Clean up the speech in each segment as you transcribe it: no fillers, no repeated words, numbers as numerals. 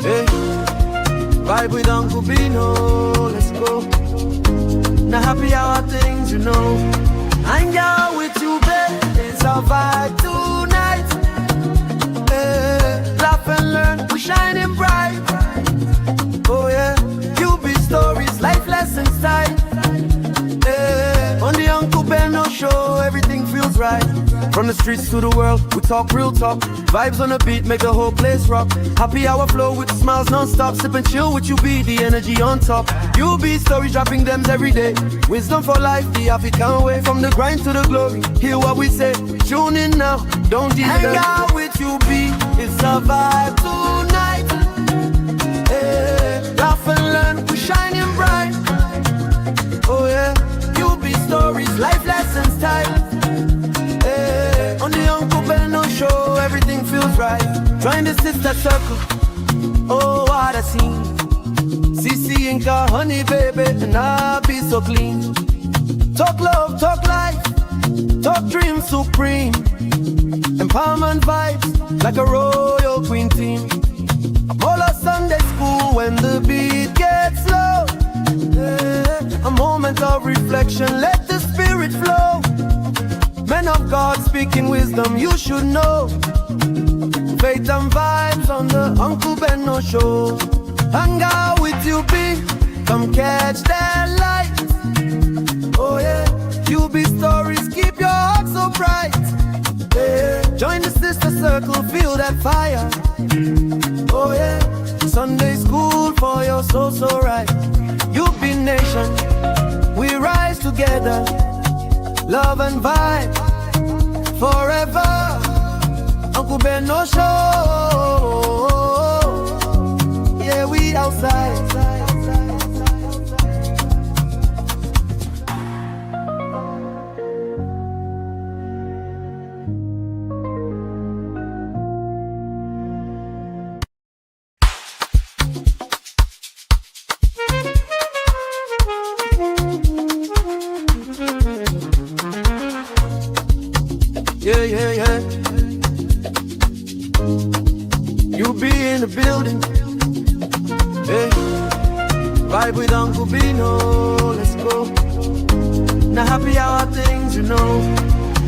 Hey, vibe with Uncle Bino, let's go. Now happy hour things, you know. Hang out with you, babe. It's our vibe tonight. Hey, laugh and learn, we shining bright. Oh yeah, you be stories, life lessons tight. Hey, on the Uncle Beno show, everything feels right. From the streets to the world, we talk real talk. Vibes on the beat make the whole place rock. Happy hour flow with smiles non-stop. Sip and chill with you, be the energy on top. You be stories dropping them every day. Wisdom for life, the African way. From the grind to the glory, hear what we say. Tune in now, don't delay. Hang out with you, be it's a vibe tonight. Hey, laugh and learn, we shining bright. Oh yeah, you be stories, life lessons tight. On the Uncle Beno show, everything feels right. Join the sister circle, oh what a scene. CC Inca, honey baby, and I be so clean. Talk love, talk life, talk dreams supreme. Empowerment vibes, like a royal queen team. Apollo Sunday school when the beat gets low. A moment of reflection, let the spirit flow. Men of God speaking wisdom, you should know. Faith and vibes on the Uncle Beno show. Hang out with you, be come catch that light. Oh yeah, you be stories, keep your heart so bright. Yeah. Join the sister circle, feel that fire. Oh yeah, Sunday school for your soul so right. You be nation, we rise together. Love and vibe forever. Uncle Beno show. Yeah, we outside. Yeah, yeah, yeah. You be in the building. Hey, vibe with Uncle Bino, let's go. Now happy hour things, you know.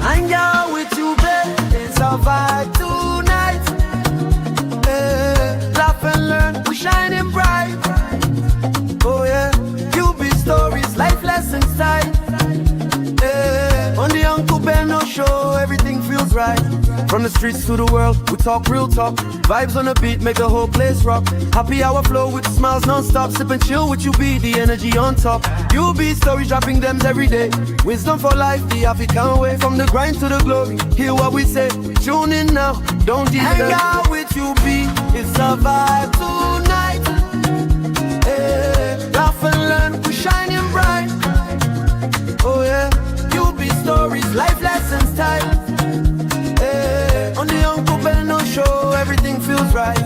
Hang out with you, babe. It's our vibe tonight. Hey, laugh and learn, we shining bright. Oh yeah, you be stories, life lessons tight. On the Uncle Beno show, everything feels right. From the streets to the world, we talk real talk. Vibes on the beat make the whole place rock. Happy hour flow with smiles non-stop. Sip and chill with you, be the energy on top. You be stories dropping them every day. Wisdom for life, the African way. From the grind to the glory, hear what we say. Tune in now, don't delay. Hang out with you, be it's a vibe tonight. Hey, laugh and learn, we shining bright. Oh yeah, you be stories, life lessons tight. Hey, on the Uncle Beno show, everything feels right.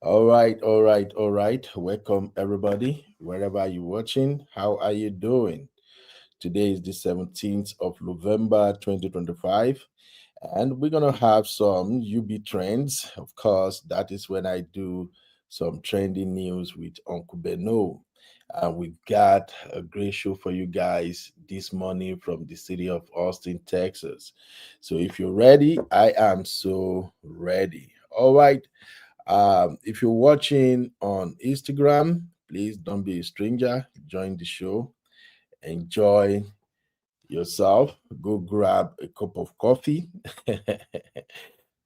All right. Welcome everybody, wherever you're watching. How are you doing? Today is the 17th of November 2025, and we're gonna have some UB trends. Of course, that is when I do some trending news with Uncle Beno. And we got a great show for you guys this morning from the city of Austin, Texas. So if you're ready, I am so ready. All right. If you're watching on Instagram, please don't be a stranger. Join the show. Enjoy yourself. Go grab a cup of coffee.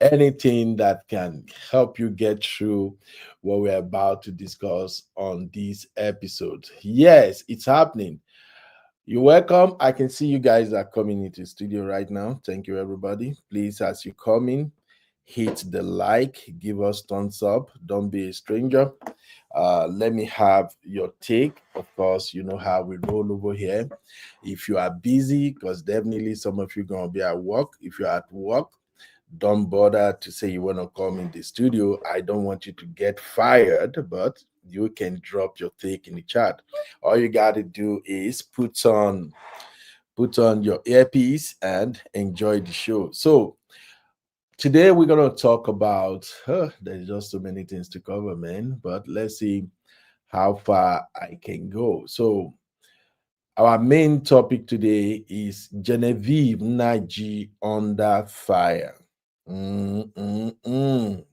Anything that can help you get through what we're about to discuss on this episode. Yes, it's happening. You're welcome. I can see you guys are coming into the studio right now. Thank you, everybody. Please, as you come in, hit the like, give us thumbs up. Don't be a stranger. Let me have your take. Of course, you know how we roll over here. If you are busy, because definitely some of you gonna be at work. If you're at work, don't bother to say you want to come in the studio. I don't want you to get fired, but you can drop your take in the chat. All you got to do is put on your earpiece and enjoy the show. So today we're gonna talk about. There's just so many things to cover, man. But let's see how far I can go. So our main topic today is Genevieve Nnaji under fire. Mm-mm-mm.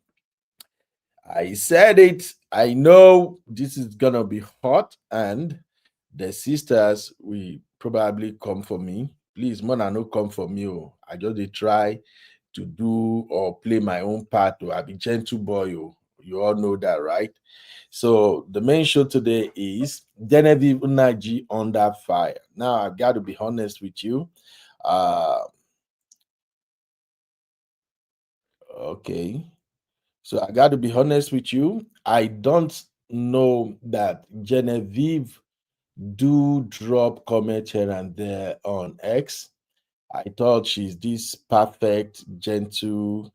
I said it. I know this is gonna be hot, and the sisters will probably come for me. Please, Mona, no come for me. Oh. I just dey try to do or play my own part. Oh. I be gentle boy. Oh. You all know that, right? So the main show today is Genevieve Nnaji under fire. Now I've got to be honest with you. Uh, okay. So I got to be honest with you. I don't know that Genevieve do drop comment here and there on X. I thought she's this perfect, gentle,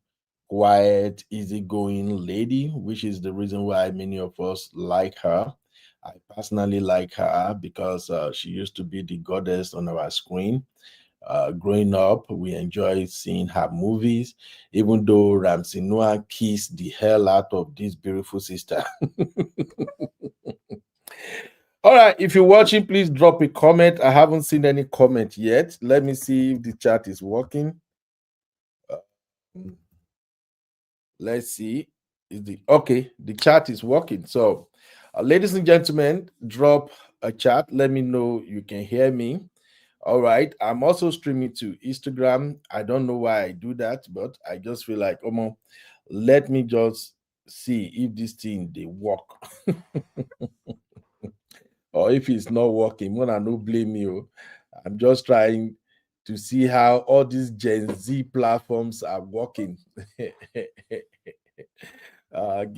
quiet, easygoing lady, which is the reason why many of us like her. I personally like her because she used to be the goddess on our screen. Growing up, we enjoy seeing her movies, even though Ramsey Noah kissed the hell out of this beautiful sister. All right, if you're watching, please drop a comment. I haven't seen any comment yet. Let me see if the chat is working. Uh, let's see. Is the okay? The chat is working. So, ladies and gentlemen, drop a chat. Let me know you can hear me. All right. I'm also streaming to Instagram. I don't know why I do that, but I just feel like, let me just see if this thing they work. Or if it's not working, when I no blame you, I'm just trying to see how all these Gen Z platforms are working. Give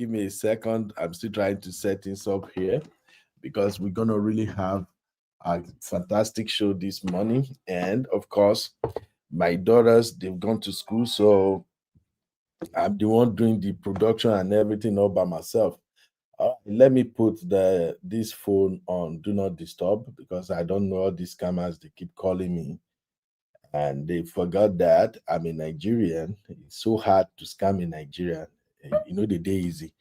me a second. I'm still trying to set things up here because we're gonna really have a fantastic show this morning. And of course, my daughters they've gone to school, so I'm the one doing the production and everything all by myself. Let me put this phone on do not disturb because I don't know all these scammers. They keep calling me, and they forgot that I'm a Nigerian. It's so hard to scam in Nigeria. You know the day easy.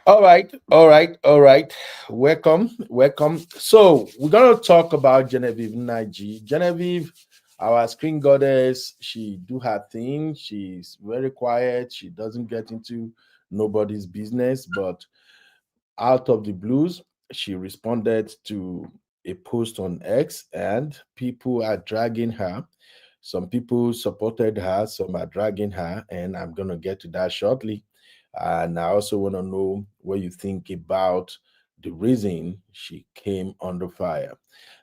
All right, all right, all right. Welcome, welcome. So we're gonna talk about Genevieve Nnaji. Genevieve, our screen goddess, she do her thing. She's very quiet. She doesn't get into nobody's business, but out of the blues, she responded to a post on X, and people are dragging her. Some people supported her, some are dragging her, and I'm going to get to that shortly. And I also want to know what you think about the reason she came under fire.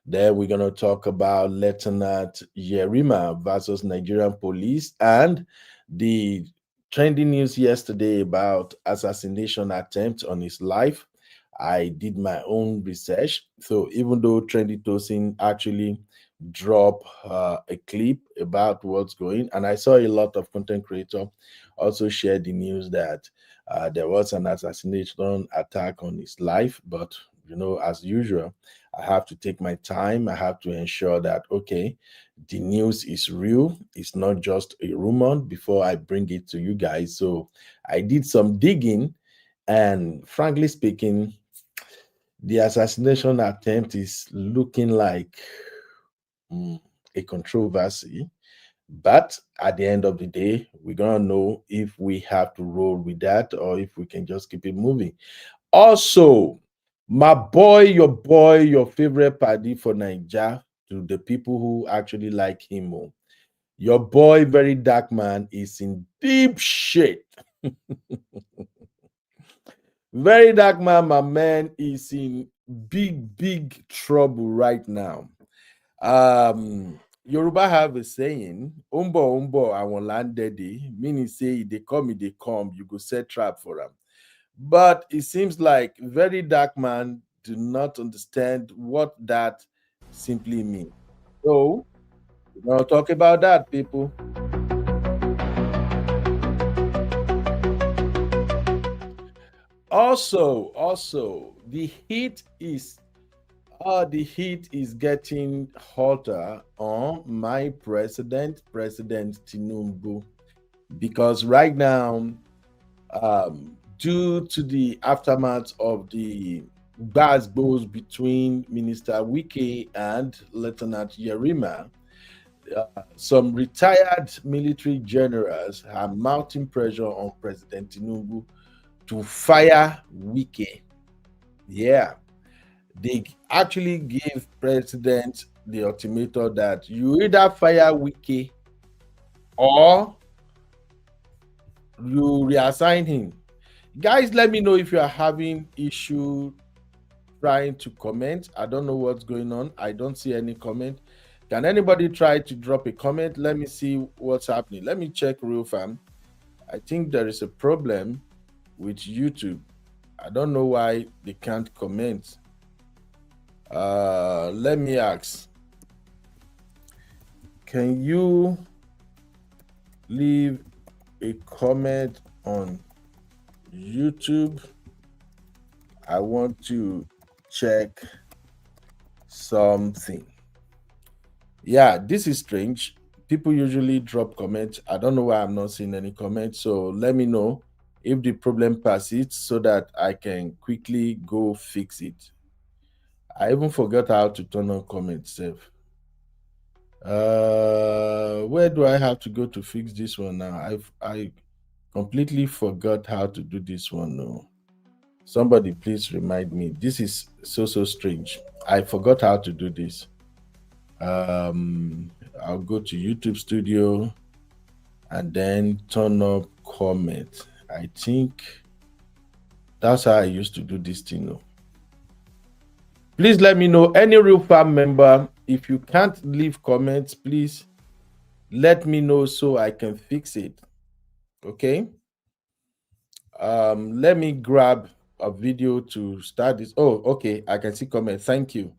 Then we're going to talk about Lieutenant Yerima versus Nigerian police and the trending news yesterday about assassination attempt on his life. I did my own research. So even though Trendy Tosin actually drop a clip about what's going, and I saw a lot of content creator also share the news that there was an assassination attack on his life. But as usual, I have to take my time. I have to ensure that okay, the news is real. It's not just a rumor before I bring it to you guys. So I did some digging, and frankly speaking, the assassination attempt is looking like mm, a controversy. But at the end of the day, we're going to know if we have to roll with that or if we can just keep it moving. Also, my boy, your favorite party for Niger, to the people who actually like him, your boy, very dark man, is in deep shit. Very dark man, my man, is in big trouble right now. Yoruba have a saying, umbo I want land daddy, meaning say they come, they come, you go set trap for them. But it seems like very dark man do not understand what that simply means. So we're gonna talk about that, people. Also, the heat is getting hotter on my President Tinubu, because right now, due to the aftermath of the gbas between Minister Wike and Lieutenant Yerima, some retired military generals are mounting pressure on President Tinubu to fire Wike. Yeah, they actually gave President the ultimatum that you either fire Wike or you reassign him. Guys, let me know if you are having issue trying to comment. I don't know what's going on. I don't see any comment. Can anybody try to drop a comment? Let me see what's happening. Let me check real fam. I think there is a problem with YouTube. I don't know why they can't comment. Let me ask. Can you leave a comment on YouTube? I want to check something. Yeah, this is strange. People usually drop comments. I don't know why I'm not seeing any comments. So let me know if the problem persists so that I can quickly go fix it. I even forgot how to turn on comments. Where do I have to go to fix this one now? I completely forgot how to do this one. No. Somebody please remind me. This is so strange. I forgot how to do this. I'll go to YouTube Studio and then turn up comment. I think that's how I used to do this thing. No. Please let me know, any real farm member, if you can't leave comments, please let me know so I can fix it. Okay. Let me grab a video to start this. Oh, okay. I can see comment. Thank you.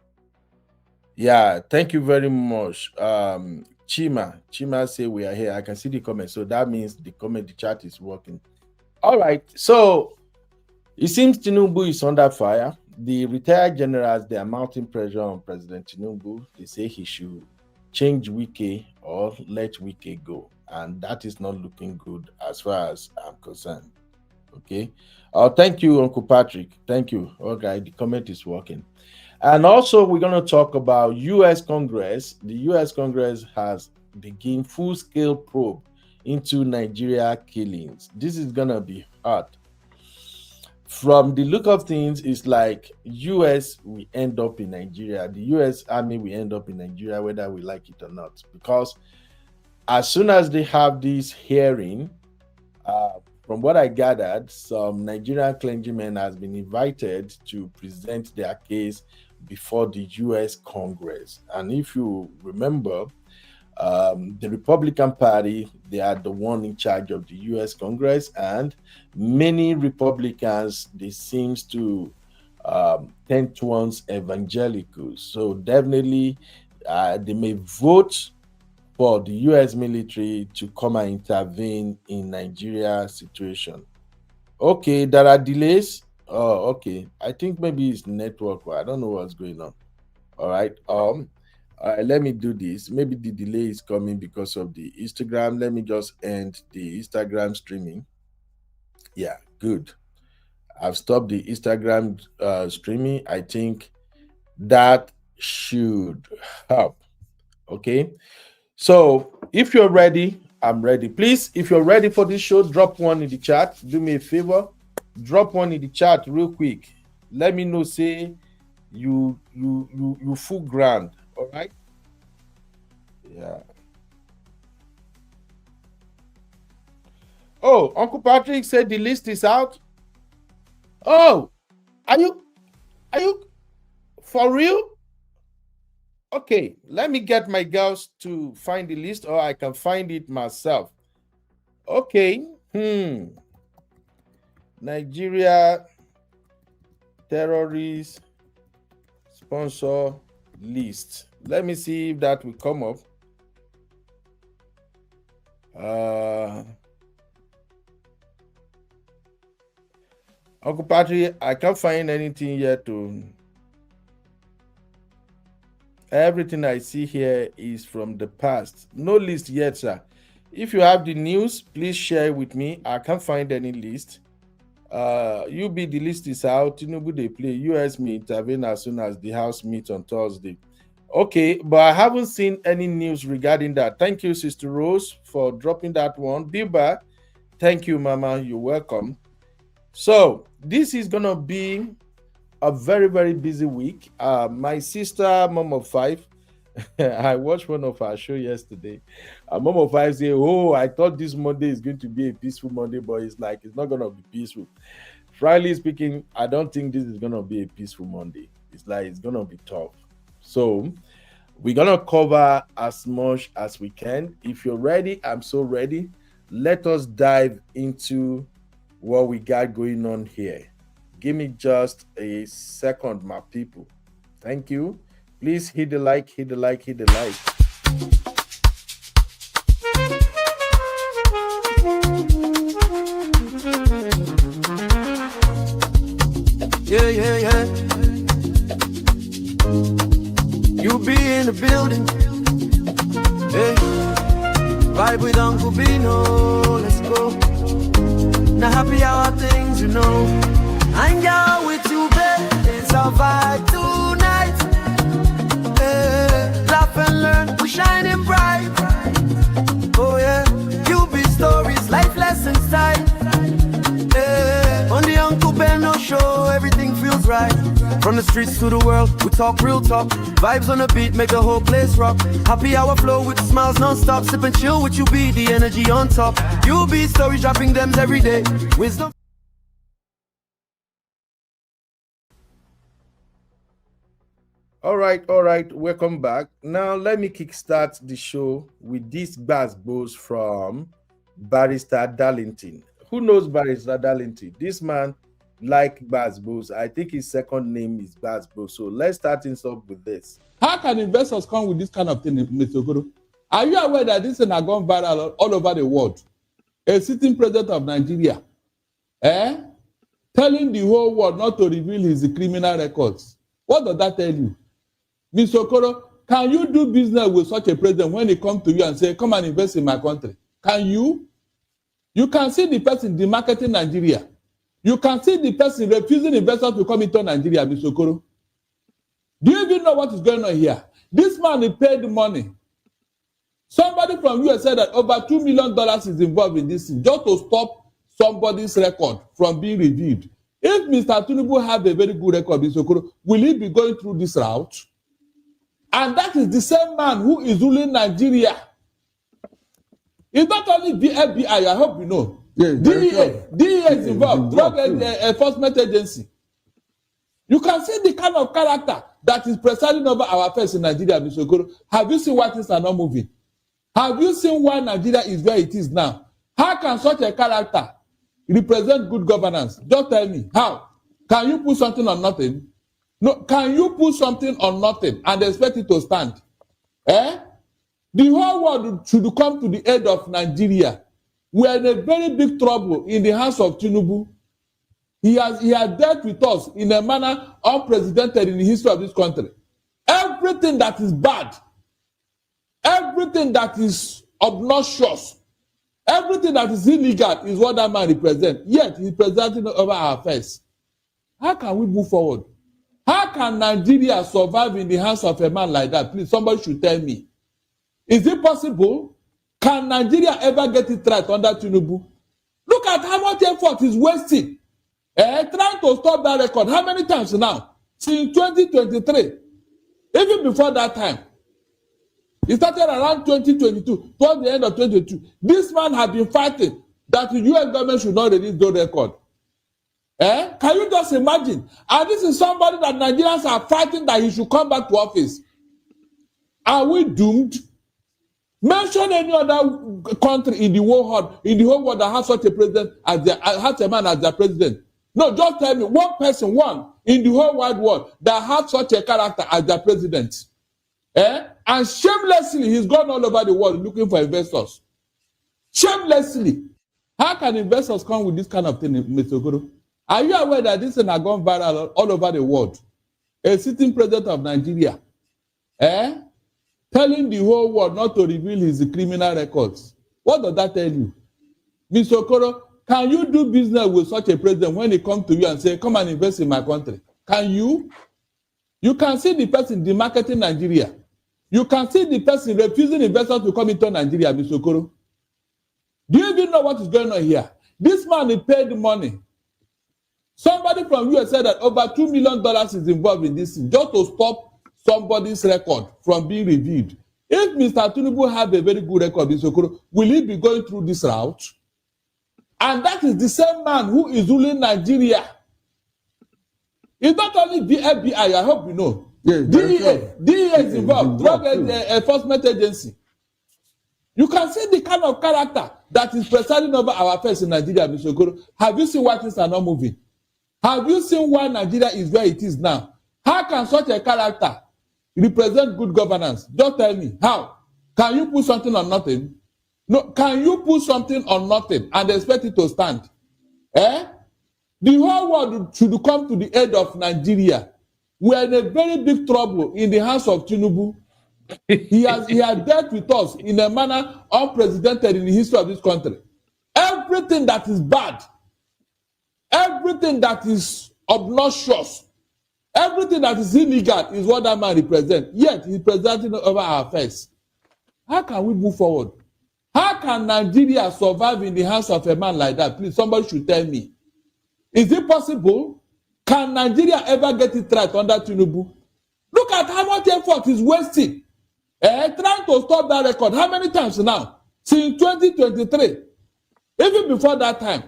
Yeah, thank you very much. Chima say we are here. I can see the comment. So that means the chat is working. All right. So it seems Tinubu is under fire. The retired generals, they are mounting pressure on President Tinubu. They say he should change Wike or let Wike go. And that is not looking good as far as I'm concerned. Okay. Thank you, Uncle Patrick. Thank you. Okay, the comment is working. And also, we're going to talk about U.S. Congress. The U.S. Congress has begun full-scale probe into Nigeria killings. This is going to be hard. From the look of things, it's like U.S. will end up in Nigeria. The U.S. Army will end up in Nigeria, whether we like it or not. Because as soon as they have this hearing, from what I gathered, some Nigerian clergymen has been invited to present their case before the U.S. Congress. And if you remember, the Republican Party, they are the one in charge of the U.S. Congress, and many Republicans, they seems to tend towards evangelicals. So definitely, they may vote for the U.S. military to come and intervene in Nigeria situation. Okay, there are delays. Oh, okay. I think maybe it's network. I don't know what's going on. All right. Let me do this. Maybe the delay is coming because of the Instagram. Let me just end the Instagram streaming. Yeah, good. I've stopped the Instagram streaming. I think that should help. Okay. So if you're ready, I'm ready. Please, if you're ready for this show, drop one in the chat. Do me a favor. Drop one in the chat real quick. Let me know, say you full ground. All right. Yeah. Oh, Uncle Patrick said the list is out. Oh, are you for real? Okay, let me get my girls to find the list, or I can find it myself. Okay. Nigeria terrorist sponsor list. Let me see if that will come up. Uncle Patrick, I can't find anything yet to. Everything I see here is from the past. No list yet, sir. If you have the news, please share it with me. I can't find any list. UB, the list is out. Tinubu, they play. US may intervene as soon as the House meets on Thursday. Okay, but I haven't seen any news regarding that. Thank you, Sister Rose, for dropping that one. Biba, thank you, Mama. You're welcome. So, this is going to be a very, very busy week. My sister, Mom of Five, I watched one of her show yesterday. Mom of Five say, "Oh, I thought this Monday is going to be a peaceful Monday, but it's like it's not going to be peaceful." Frankly speaking, I don't think this is going to be a peaceful Monday. It's like it's going to be tough. So we're going to cover as much as we can. If you're ready, I'm so ready. Let us dive into what we got going on here. Give me just a second, my people. Thank you. Please hit the like, hit the like, hit the like. Yeah, yeah, yeah. You be in the building. Hey, vibe with Uncle Bino. Let's go. Now happy hour things, you know. Hang out with you, babe. It's a vibe tonight. Hey, laugh and learn. We're shining bright. Oh yeah. You be stories, life lessons time. Hey, on the Uncle Beno show, everything feels right. From the streets to the world, we talk real talk. Vibes on the beat make the whole place rock. Happy hour flow with smiles non-stop. Sip and chill with you, be the energy on top. You be stories dropping them every day. Wisdom. All right. Welcome back. Now let me kickstart the show with this bass from Barrister Darlington. Who knows Barrister Darlington? This man like bass. I think his second name is bass. So let's start things off with this. How can investors come with this kind of thing, Mr. Okoro? Are you aware that this thing has gone viral all over the world? A sitting president of Nigeria, telling the whole world not to reveal his criminal records. What does that tell you? Mr. Okoro, can you do business with such a president when he comes to you and say, come and invest in my country? Can you? You can see the person demarketing Nigeria. You can see the person refusing investors to come into Nigeria, Mr. Okoro. Do you even know what is going on here? This man is paid money. Somebody from US said that over $2 million is involved in this thing just to stop somebody's record from being reviewed. If Mr. Tinubu have a very good record, Mr. Okoro, will he be going through this route? And that is the same man who is ruling Nigeria. It's not only the FBI, I hope you know. Yes, DEA is involved, Drug Enforcement Agency. You can see the kind of character that is presiding over our affairs in Nigeria, Mr. Okoro. Have you seen why things are not moving? Have you seen why Nigeria is where it is now? How can such a character represent good governance? Just tell me, how? Can you put something on nothing? No, can you put something on nothing and expect it to stand? The whole world should come to the aid of Nigeria. We are in a very big trouble in the hands of Tinubu. He has dealt with us in a manner unprecedented in the history of this country. Everything that is bad, everything that is obnoxious, everything that is illegal is what that man represents. Yet he's presiding over our affairs. How can we move forward? How can Nigeria survive in the hands of a man like that? Please, somebody should tell me. Is it possible? Can Nigeria ever get it right under Tinubu? Look at how much effort is wasted trying to stop that record. How many times now? Since 2023. Even before that time. It started around 2022, towards the end of 2022. This man has been fighting that the US government should not release the record. Can you just imagine? And this is somebody that Nigerians are fighting that he should come back to office. Are we doomed? Mention any other country in the whole world that has such a president has a man as their president. No, just tell me one person, in the whole wide world that has such a character as their president. And shamelessly, he's gone all over the world looking for investors. Shamelessly. How can investors come with this kind of thing, Mr. Okoro? Are you aware that this thing has gone viral all over the world? A sitting president of Nigeria, telling the whole world not to reveal his criminal records. What does that tell you? Mr. Okoro, can you do business with such a president when he comes to you and say, come and invest in my country? Can you? You can see the person demarketing Nigeria. You can see the person refusing investors to come into Nigeria, Mr. Okoro. Do you even know what is going on here? This man is paid money. Somebody from US said that over $2 million is involved in this thing just to stop somebody's record from being reviewed. If Mr. Tinubu have a very good record, Mr. Okoro, will he be going through this route? And that is the same man who is ruling Nigeria. It's not only the FBI, I hope you know. Yes, DEA is involved, Drug Enforcement Agency. You can see the kind of character that is presiding over our affairs in Nigeria, Mr. Okoro. Have you seen why things are not moving? Have you seen why Nigeria is where it is now? How can such a character represent good governance? Just tell me, how? Can you put something on nothing? No, can you put something on nothing and expect it to stand? The whole world should come to the aid of Nigeria. We are in a very big trouble in the hands of Tinubu. He has dealt with us in a manner unprecedented in the history of this country. Everything that is bad, everything that is obnoxious, everything that is illegal is what that man represents. Yet he's presiding over our affairs. How can we move forward? How can Nigeria survive in the hands of a man like that? Please, somebody should tell me. Is it possible? Can Nigeria ever get it right under Tinubu? Look at how much effort is wasting. Trying to stop that record. How many times now? Since 2023. Even before that time.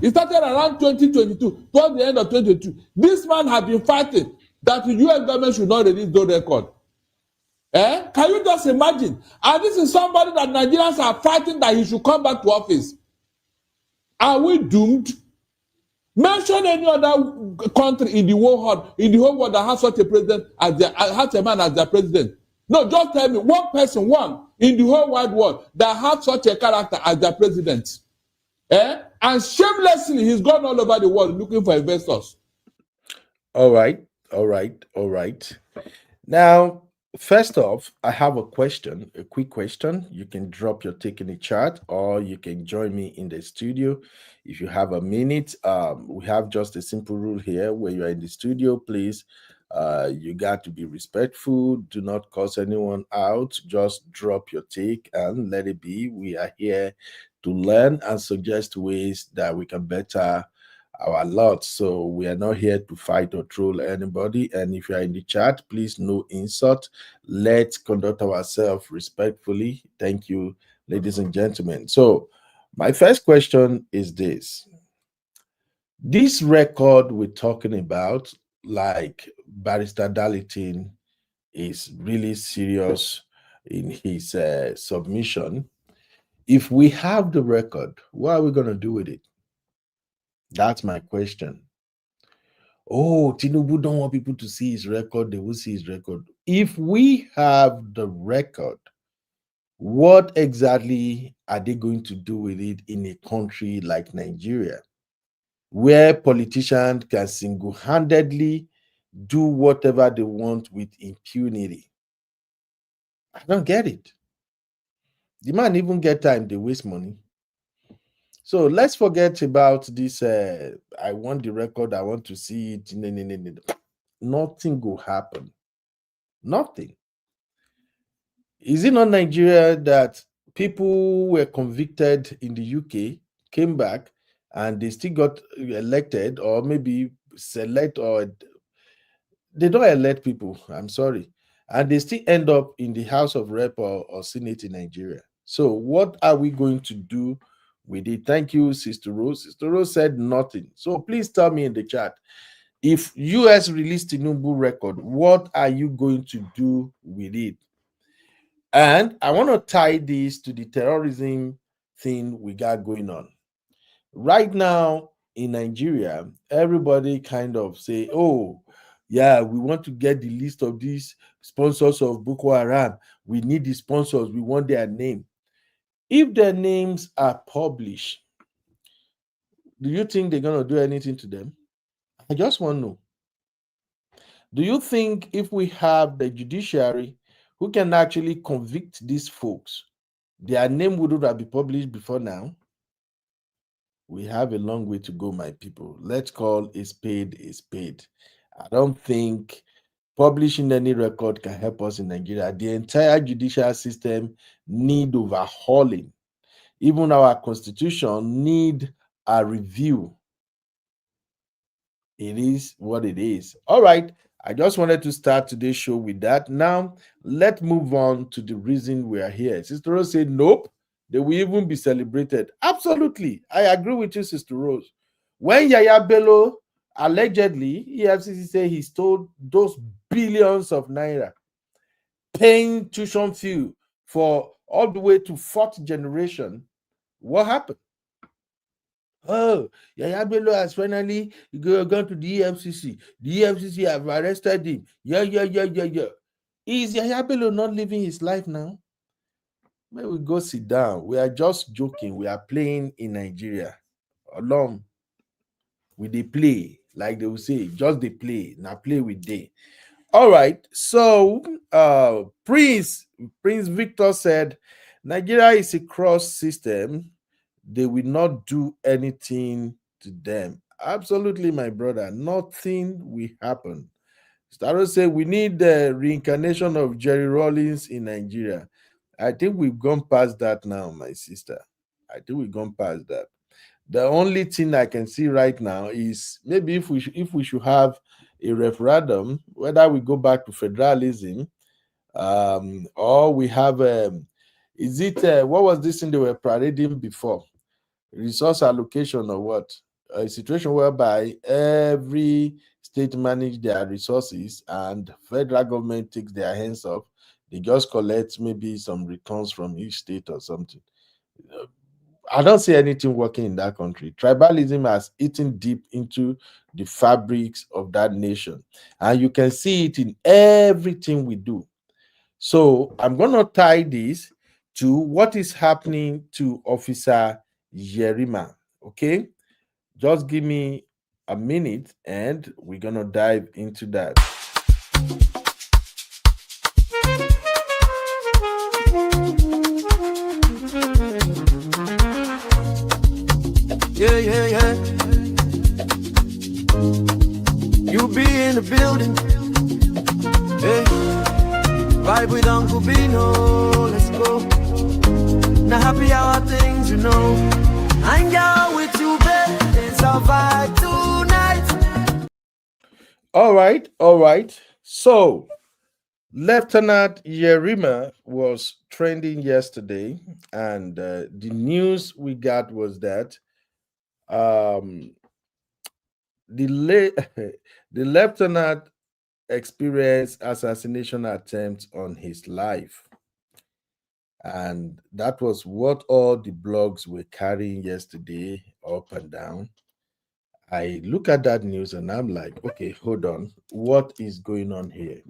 It started around 2022, towards the end of 2022. This man has been fighting that the US government should not release those records. Can you just imagine? And this is somebody that Nigerians are fighting that he should come back to office. Are we doomed? Mention any other country in the whole world that has such a president has a man as their president. No, just tell me one person, one in the whole wide world that has such a character as their president. And shamelessly, he's gone all over the world looking for investors. All right. Now, first off, I have a quick question. You can drop your take in the chat or you can join me in the studio. If you have a minute, we have just a simple rule here where you are in the studio, please. You got to be respectful. Do not curse anyone out. Just drop your take and let it be. We are here to learn and suggest ways that we can better our lot. So we are not here to fight or troll anybody. And if you are in the chat, please no insult. Let's conduct ourselves respectfully. Thank you, ladies and gentlemen. So my first question is this. This record we're talking about, like Barrister Darlington is really serious in his submission. If we have the record, what are we going to do with it? That's my question. Oh, Tinubu don't want people to see his record. They will see his record. If we have the record, what exactly are they going to do with it in a country like Nigeria, where politicians can single-handedly do whatever they want with impunity? I don't get it. The man even get time, they waste money. So let's forget about this. I want the record. I want to see it. Nothing will happen. Nothing. Is it not Nigeria that people were convicted in the UK, came back, and they still got elected, or maybe select, or they don't elect people? I'm sorry. And they still end up in the House of Rep or Senate in Nigeria. So what are we going to do with it? Thank you, Sister Rose. Sister Rose said nothing. So please tell me in the chat, if US released the Tinubu record, what are you going to do with it? And I want to tie this to the terrorism thing we got going on. Right now in Nigeria, everybody kind of say, oh, yeah, we want to get the list of these sponsors of Boko Haram. We need the sponsors. We want their name. If their names are published, Do you think they're going to do anything to them? I just want to know. Do you think if we have the judiciary who can actually convict these folks, their name wouldn't have been published before now? We have a long way to go, my people. Let's call a spade a spade. I don't think publishing any record can help us in Nigeria. The entire judicial system need overhauling. Even our constitution need a review. It is what it is. All right. I just wanted to start today's show with that. Now, let's move on to the reason we are here. Sister Rose said, nope, they will even be celebrated. Absolutely. I agree with you, Sister Rose. When Yaya Bello allegedly, EFCC say he stole those billions of naira, paying tuition fee for all the way to fourth generation, what happened? Oh, Yaya Bello has finally gone to the EFCC. The EFCC have arrested him. Yeah. Is Yaya Bello not living his life now? May we go sit down. We are just joking. We are playing in Nigeria. Along with the play, like they will say, just the play. Now play with day. All right. So Prince Victor said Nigeria is a cross system. They will not do anything to them. Absolutely, my brother. Nothing will happen. Staro say we need the reincarnation of Jerry Rollins in Nigeria. I think we've gone past that now, my sister. I think we've gone past that. The only thing I can see right now is maybe if we should have a referendum, whether we go back to federalism, or we have is it what was this thing they were parading before? Resource allocation or what? A situation whereby every state manage their resources and federal government takes their hands off. They just collect maybe some returns from each state or something. I don't see anything working in that country. Tribalism has eaten deep into the fabrics of that nation, and you can see it in everything we do. So I'm going to tie this to what is happening to Officer Yerima. Okay, just give me a minute and we're going to dive into that. Yeah. You be in the building. Hey, vibe with Uncle Bino. Let's go. Now happy hour things, you know. Hang out with you, babe. It's a vibe tonight. All right. So, Lieutenant Yerima was trending yesterday, and the news we got was that the lieutenant experienced assassination attempt on his life, and that was what all the blogs were carrying yesterday, up and down. I look at that news and I'm like, okay, hold on, what is going on here?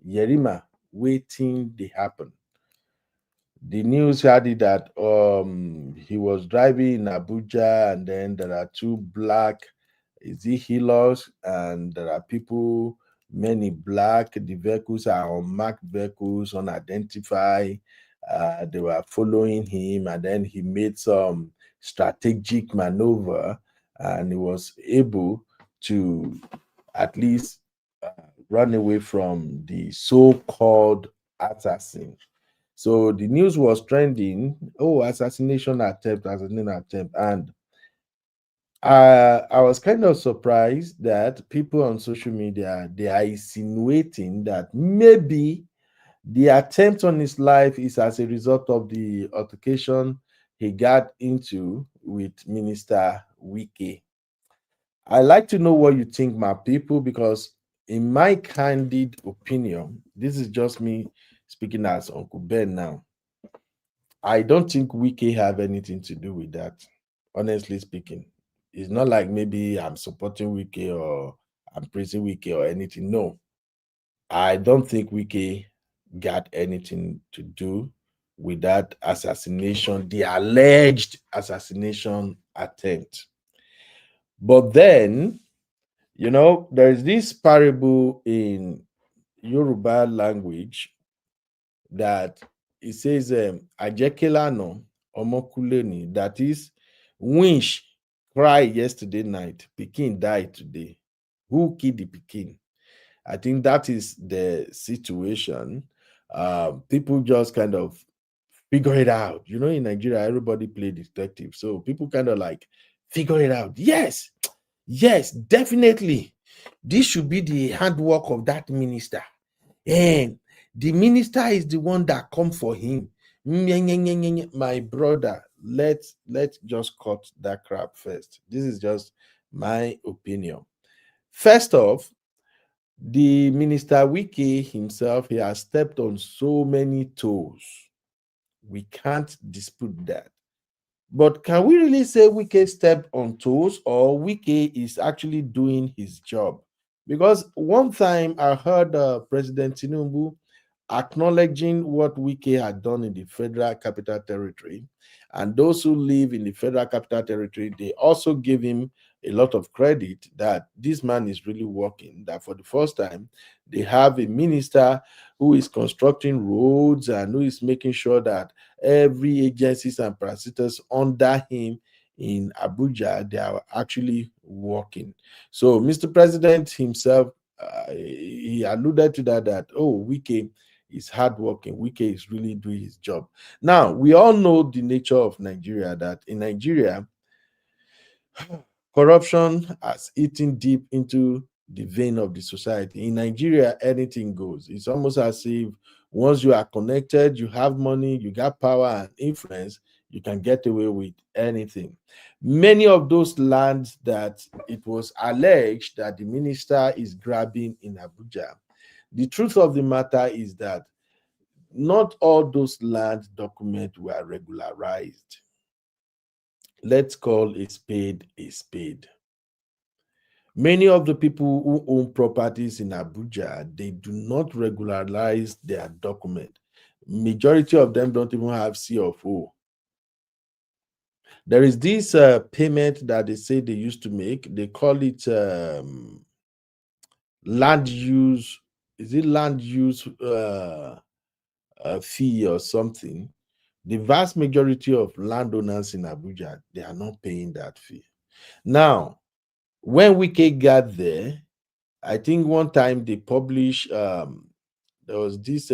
Yerima waiting they happen. The news had it that he was driving in Abuja, and then there are two black healers, and there are people, many black. The vehicles are unmarked vehicles, unidentified. They were following him, and then he made some strategic maneuver, and he was able to at least run away from the so-called assassin. So the news was trending. Oh, assassination attempt, and I was kind of surprised that people on social media, they are insinuating that maybe the attempt on his life is as a result of the altercation he got into with Minister Wike. I like to know what you think, my people, because in my candid opinion, this is just me speaking as Uncle Ben now. I don't think Wike have anything to do with that. Honestly speaking, it's not like maybe I'm supporting Wike or I'm praising Wike or anything. No, I don't think Wike got anything to do with that assassination, the alleged assassination attempt. But then, there is this parable in Yoruba language that it says, Ajekelano Omokuleni, that is, winch cried yesterday night, Pikin died today. Who killed the Pikin? I think that is the situation. People just kind of figure it out. In Nigeria, everybody play detective. So people kind of like figure it out. Yes, yes, definitely. This should be the handwork of that minister. And the minister is the one that come for him. My brother, let's just cut that crap first. This is just my opinion. First off, the minister Wiki himself, he has stepped on so many toes. We can't dispute that. But can we really say Wike stepped on toes, or Wike is actually doing his job? Because one time I heard President Tinubu acknowledging what Wike had done in the Federal Capital Territory, and those who live in the Federal Capital Territory, they also gave him a lot of credit that this man is really working, that for the first time they have a minister who is constructing roads and who is making sure that every agencies and parasitas under him in Abuja, they are actually working. So Mr. President himself, he alluded to that, Wike is hardworking. Wike is really doing his job. Now, we all know the nature of Nigeria, that in Nigeria, corruption has eaten deep into the vein of the society. In Nigeria, anything goes. It's almost as if once you are connected, you have money, you got power and influence, you can get away with anything. Many of those lands that it was alleged that the minister is grabbing in Abuja, the truth of the matter is that not all those land documents were regularized. Let's call a spade a spade. Many of the people who own properties in Abuja, they do not regularize their document. Majority of them don't even have C of O. There is this payment that they say they used to make. They call it land use. Is it land use fee or something? The vast majority of landowners in Abuja, they are not paying that fee. Now, when Wike got there, I think one time they published, there was this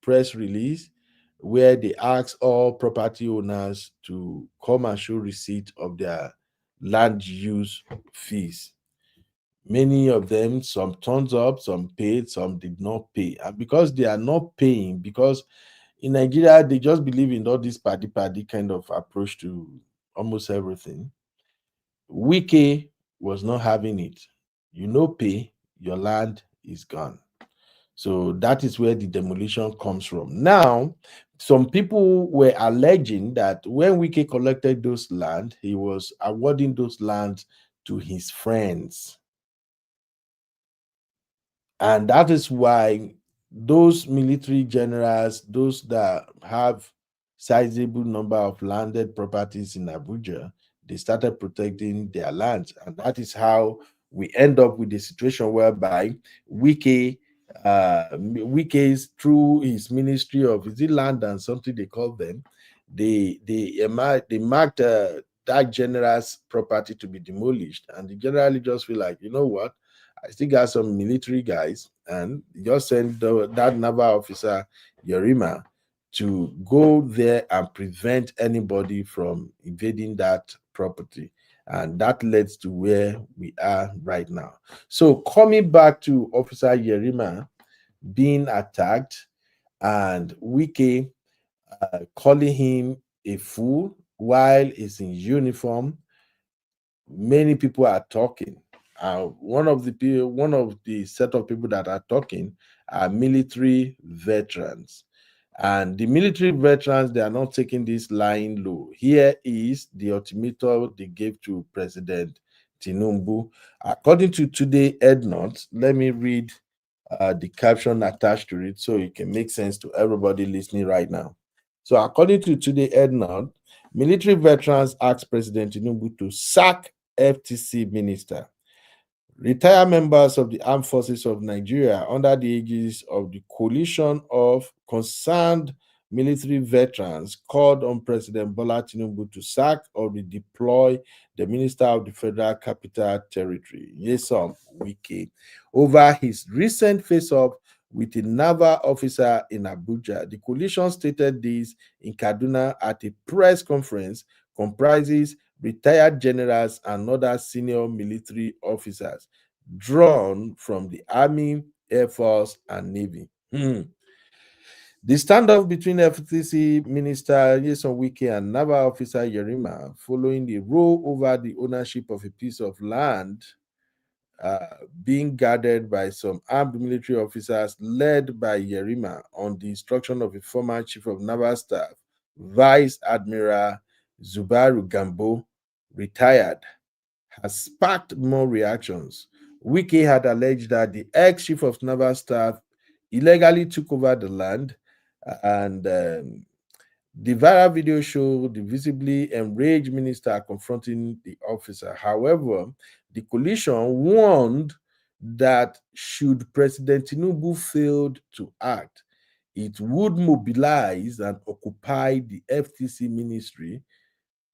press release where they asked all property owners to come and show receipt of their land use fees. Many of them, some turned up, some paid, some did not pay. And because they are not paying, because in Nigeria, they just believe in all this party kind of approach to almost everything. Wike was not having it. You no pay, your land is gone. So that is where the demolition comes from. Now, some people were alleging that when Wike collected those land, he was awarding those lands to his friends. And that is why those military generals, those that have sizable number of landed properties in Abuja, they started protecting their lands. And that is how we end up with the situation whereby Wike's through his ministry of, is it land and something they call them, they marked that general's property to be demolished. And they generally just feel like, you know what? I still got some military guys, and just send that naval officer Yerima to go there and prevent anybody from invading that property. And that leads to where we are right now. So coming back to Officer Yerima being attacked and Wike calling him a fool while he's in uniform, many people are talking. One of the set of people that are talking are military veterans, and the military veterans, they are not taking this lying low. Here is the ultimatum they gave to President Tinubu, according to Today Ednot. Let me read the caption attached to it so it can make sense to everybody listening right now. So, according to Today Ednot, military veterans asked President Tinubu to sack FTC minister. Retired members of the armed forces of Nigeria under the aegis of the coalition of concerned military veterans called on President Bola Tinubu to sack or redeploy the Minister of the Federal Capital Territory, Nyesom Wike, over his recent face-off with a naval officer in Abuja. The coalition stated this in Kaduna at a press conference comprises retired generals and other senior military officers drawn from the Army, Air Force, and Navy. The standoff between FTC Minister Nyesom Wike and naval officer Yerima following the row over the ownership of a piece of land being guarded by some armed military officers led by Yerima on the instruction of a former chief of naval staff, Vice Admiral Zubaru Gambo, retired, has sparked more reactions. Wike had alleged that the ex-chief of naval staff illegally took over the land, and the viral video showed the visibly enraged minister confronting the officer. However, the coalition warned that should President Tinubu fail to act, it would mobilize and occupy the FTC ministry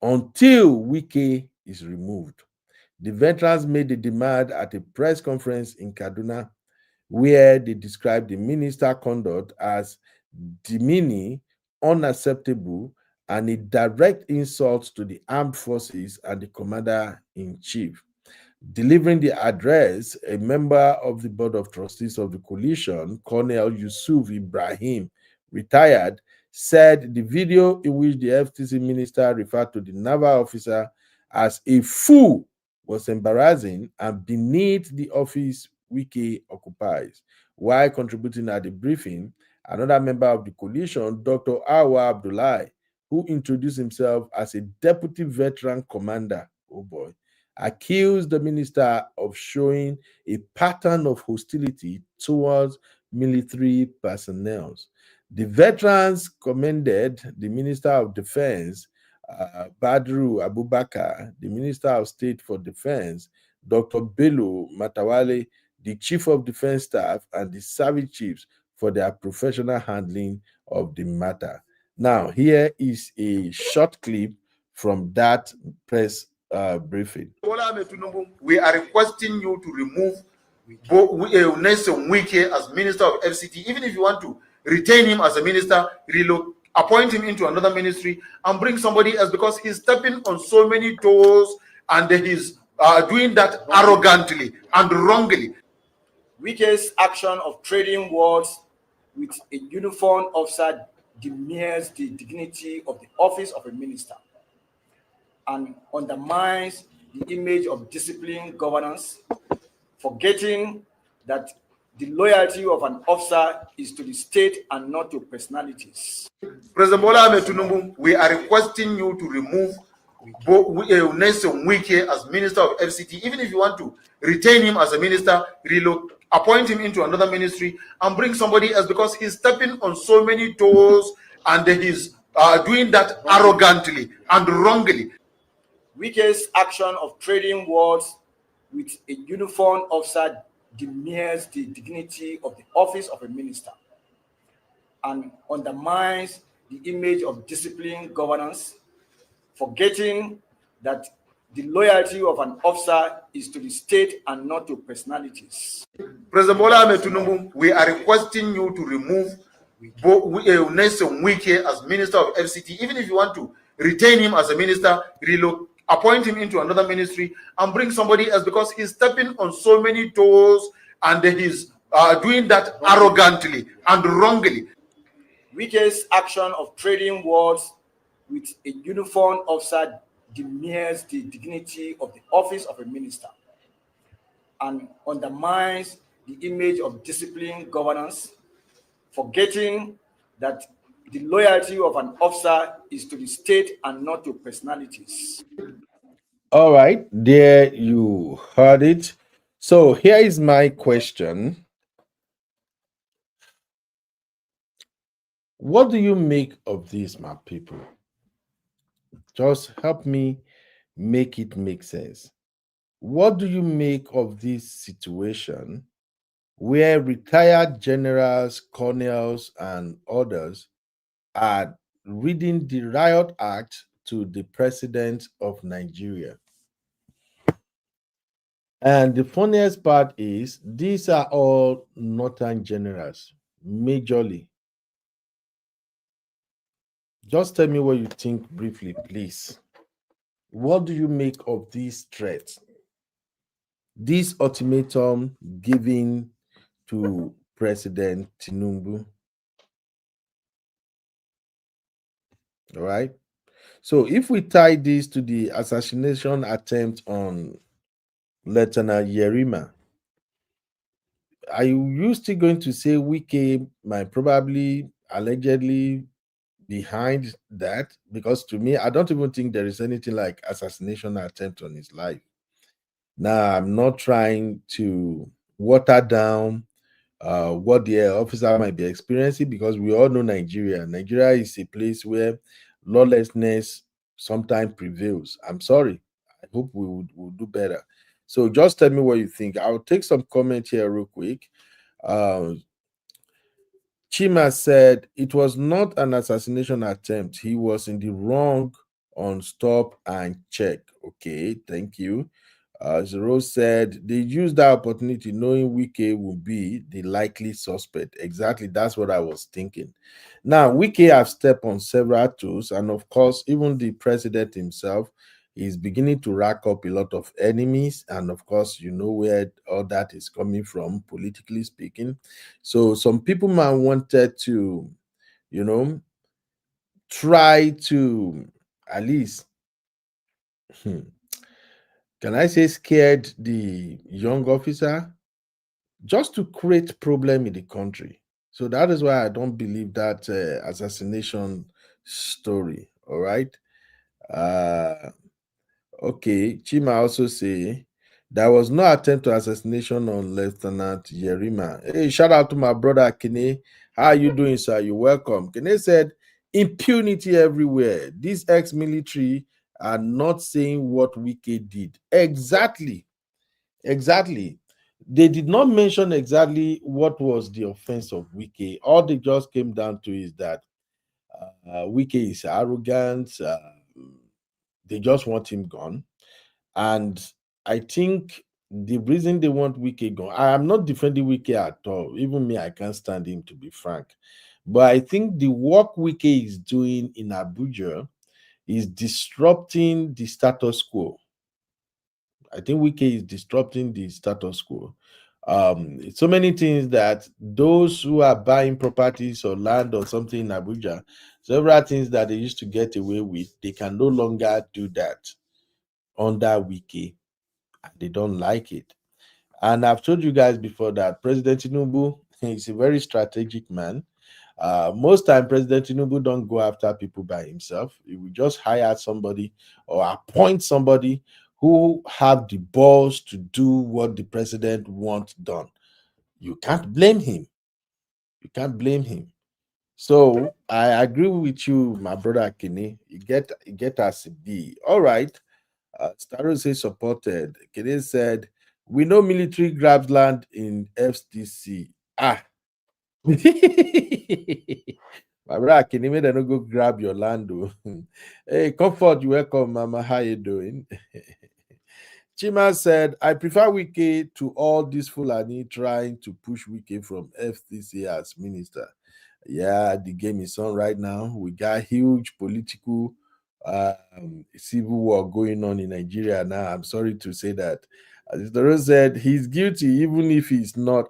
until Wike is removed. The veterans made the demand at a press conference in Kaduna, where they described the minister's conduct as demeaning, unacceptable, and a direct insult to the armed forces and the commander-in-chief. Delivering the address, a member of the board of trustees of the coalition, Colonel Yusuf Ibrahim, retired, said the video in which the FTC minister referred to the naval officer as a fool was embarrassing and beneath the office Wike occupies. While contributing at the briefing, another member of the coalition, Dr. Awa Abdullahi, who introduced himself as a deputy veteran commander, oh boy, accused the minister of showing a pattern of hostility towards military personnel. The veterans commended the Minister of Defense, Badru Abubakar, the Minister of State for Defense, Dr. Bello Matawale, the Chief of Defense Staff, and the Service Chiefs for their professional handling of the matter. Now, here is a short clip from that press briefing. We are requesting you to remove Nyesom Wike as Minister of FCT. Even if you want to retain him as a minister, appoint him into another ministry and bring somebody else, because he's stepping on so many toes and he's doing that arrogantly and wrongly. Wike's action of trading words with a uniformed officer demeans the dignity of the office of a minister and undermines the image of disciplined governance, forgetting that the loyalty of an officer is to the state and not to personalities. President Bola Tinubu, we are requesting you to remove Nyesom Wike as Minister of FCT. Even if you want to retain him as a minister, appoint him into another ministry and bring somebody else, because he's stepping on so many toes and he's doing that arrogantly and wrongly. Wike's action of trading words with a uniformed officer demeans the dignity of the office of a minister and undermines the image of disciplined governance, forgetting that the loyalty of an officer is to the state and not to personalities. President Bola Tinubu, we are requesting you to remove Nyesom Wike as Minister of FCT. Even if you want to retain him as a minister, appoint him into another ministry and bring somebody else, because he's stepping on so many toes and he's doing that arrogantly and wrongly. Wike's action of trading words with a uniformed officer demeans the dignity of the office of a minister and undermines the image of disciplined governance, forgetting that the loyalty of an officer is to the state and not to personalities. All right, there you heard it. So here is my question. What do you make of this, my people? Just help me make it make sense. What do you make of this situation where retired generals, colonels, and others are reading the Riot Act to the president of Nigeria? And the funniest part is these are all northern generals, majorly. Just tell me what you think briefly, please. What do you make of these threats? This ultimatum given to President Tinubu. All right. So if we tie this to the assassination attempt on Lieutenant Yerima, are you still going to say Wike might probably allegedly behind that? Because to me, I don't even think there is anything like assassination attempt on his life. Now, I'm not trying to water down what the officer might be experiencing, because we all know Nigeria. Nigeria is a place where lawlessness sometimes prevails. I'm sorry. I hope we will do better. So just tell me what you think. I'll take some comment here real quick. Uh, Chima said it was not an assassination attempt. He was in the wrong on stop and check. Okay, thank you. Zero said they used that opportunity knowing Wike would be the likely suspect. Exactly, that's what I was thinking. Now, Wike have stepped on several toes, and of course, even the president himself is beginning to rack up a lot of enemies. And of course, you know where all that is coming from, politically speaking. So some people might wanted to, you know, try to at least, can I say, scared the young officer just to create problem in the country. So that is why I don't believe that assassination story. All right. Uh, Okay, Chima also say there was no attempt to assassination on Lieutenant Yerima. Hey, shout out to my brother Kene. How are you doing, sir? You're welcome. Kene said impunity everywhere. These ex-military are not saying what Wike did. Exactly. Exactly. They did not mention exactly what was the offense of Wike. All they just came down to is that Wike is arrogant. They just want him gone. And I think the reason they want Wike gone, I am not defending Wike at all. Even me, I can't stand him, to be frank. But I think the work Wike is doing in Abuja is disrupting the status quo. I think Wike is disrupting the status quo. So many things that those who are buying properties or land or something in Abuja, several things that they used to get away with, they can no longer do that under Wike. They don't like it. And I've told you guys before that President Tinubu is a very strategic man. Most time, President Tinubu don't go after people by himself. He will just hire somebody or appoint somebody who have the balls to do what the president wants done. You can't blame him. You can't blame him. So I agree with you, my brother Kenny. You get us a B. All right. Staro says supported. Kede said, we know military grabs land in FCC. Ah. My brother, can you no go grab your land? Oh? Hey, Comfort, you welcome, Mama. How you doing? Chima said, I prefer Wike to all this Fulani trying to push Wike from FCC as minister. Yeah, the game is on right now. We got huge political civil war going on in Nigeria now. I'm sorry to say that. As the Rose said, he's guilty even if he's not.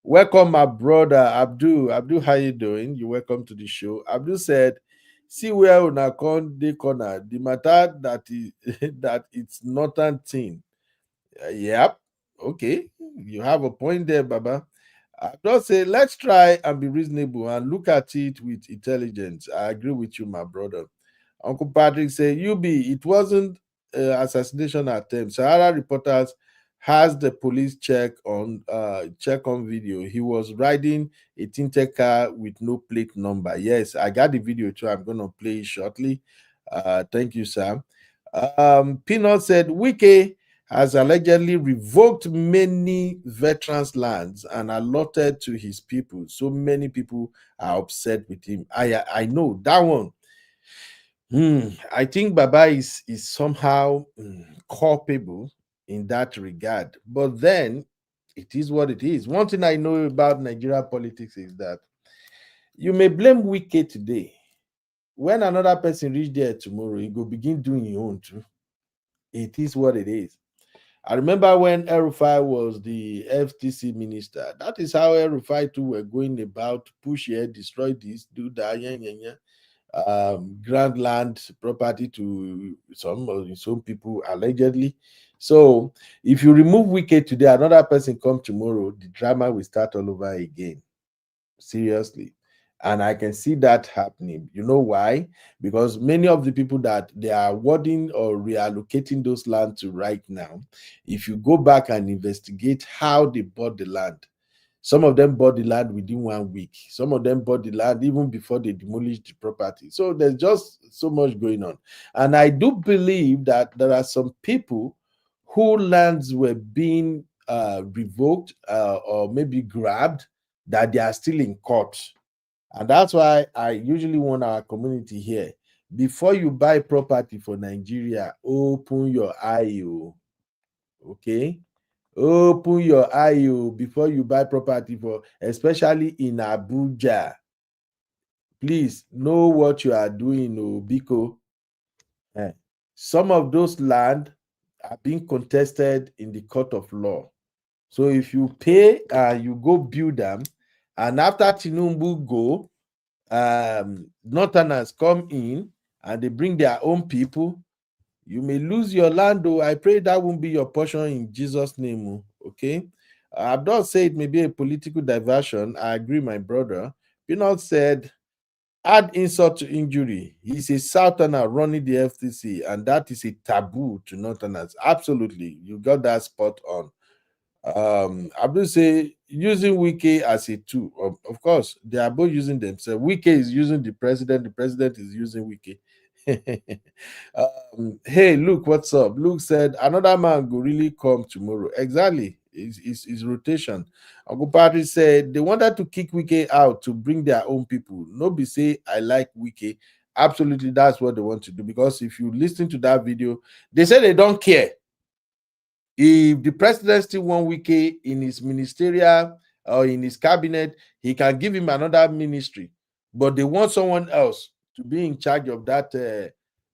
Welcome, my brother Abdul. Abdul, how you doing? You welcome to the show. Abdul said, see where una con dey corner. The matter that is that it's not a thing. Yep. Okay. You have a point there, Baba. I just say let's try and be reasonable and look at it with intelligence. I agree with you, my brother. Uncle Patrick said, it wasn't assassination attempt. Sahara reporters has the police check on video. He was riding a tinted car with no plate number. Yes, I got the video too. I'm gonna play it shortly. Thank you, Sam. Peanut said Wike has allegedly revoked many veterans' lands and allotted to his people. So many people are upset with him. I know that one. I think Baba is somehow culpable in that regard. But then it is what it is. One thing I know about Nigeria politics is that you may blame Wike today. When another person reach there tomorrow, he go begin doing his own too. It is what it is. I remember when El-Rufai was the FTC minister. That is how El-Rufai too were going about push here, destroy this, do that, grant land property to some people allegedly. So if you remove Wike today, another person come tomorrow, the drama will start all over again. Seriously. And I can see that happening. You know why? Because many of the people that they are awarding or reallocating those land to right now, if you go back and investigate how they bought the land, some of them bought the land within 1 week. Some of them bought the land even before they demolished the property. So there's just so much going on. And I do believe that there are some people whose lands were being revoked or maybe grabbed, that they are still in court. And that's why I usually want our community here, before you buy property for Nigeria, open your eye. Okay? Open your eye before you buy property for, especially in Abuja. Please know what you are doing, Biko. Some of those land are being contested in the court of law. So if you pay and you go build them, and after Tinubu go, Northerners come in and they bring their own people, you may lose your land, though. I pray that won't be your portion in Jesus' name. Okay. I've not said it may be a political diversion. I agree, my brother. Pinot said, add insult to injury. He's a Southerner running the FTC, and that is a taboo to Northerners. Absolutely. You got that spot on. I will say using Wike as a tool. Of course, they are both using themselves. Wike is using the president is using Wike. Hey, Luke, what's up? Luke said another man will really come tomorrow. Exactly. It's rotation. Uncle Patrick said they wanted to kick Wike out to bring their own people. Nobody say I like Wike. Absolutely, that's what they want to do. Because if you listen to that video, they say they don't care. If the president still want Wike in his ministerial or in his cabinet, he can give him another ministry. But they want someone else to be in charge of that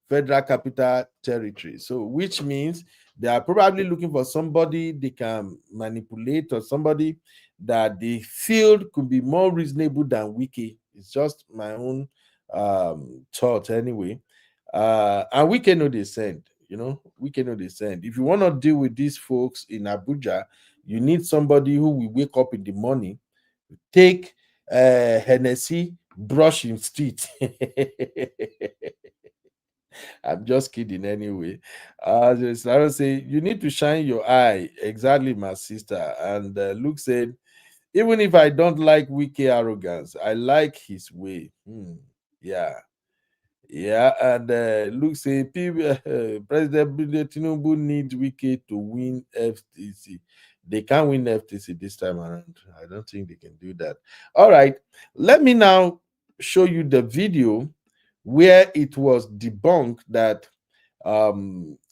Federal Capital Territory. So, which means they are probably looking for somebody they can manipulate or somebody that they feel could be more reasonable than Wike. It's just my own thought anyway. And Wike know they send. We cannot descend. If you want to deal with these folks in Abuja, you need somebody who will wake up in the morning, take Hennessy, brush his teeth. I'm just kidding anyway. I would say you need to shine your eye. Exactly, my sister. And Luke said, even if I don't like Wike arrogance, I like his way. Yeah. Yeah, and Luke say President Tinubu needs Wike to win FTC. They can't win FTC this time around. I don't think they can do that. All right, let me now show you the video where it was debunked that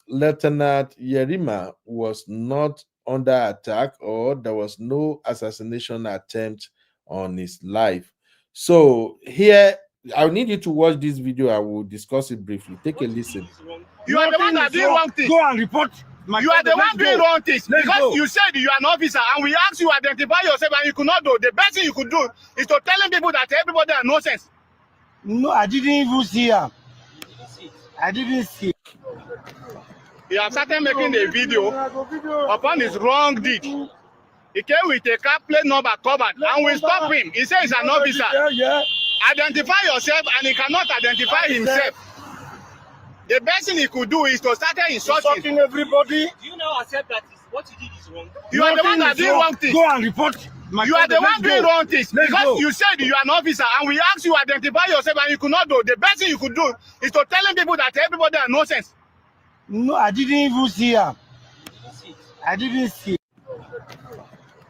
Lieutenant Yerima was not under attack or there was no assassination attempt on his life. So here, I need you to watch this video. I will discuss it briefly. Take a listen. You are the one that did wrong things. Go and report. You are the one doing wrong things because you said you are an officer and we asked you to identify yourself and you could not do. The best thing you could do is to telling people that everybody has nonsense. No, I didn't even see her. I didn't see. He has started making a video upon his wrong deed. He came with a car plate number covered and we stop him. He says he's an officer. Yeah. Identify yourself and he cannot identify himself. The best thing he could do is to start insulting everybody. Do you now accept that what you did is wrong? You are the one that did wrong things. Go and report. You are the one doing wrong things because you said you are an officer and we asked you to identify yourself and you could not do. The best thing you could do is to telling people that everybody has nonsense. No, I didn't even see him. I didn't see.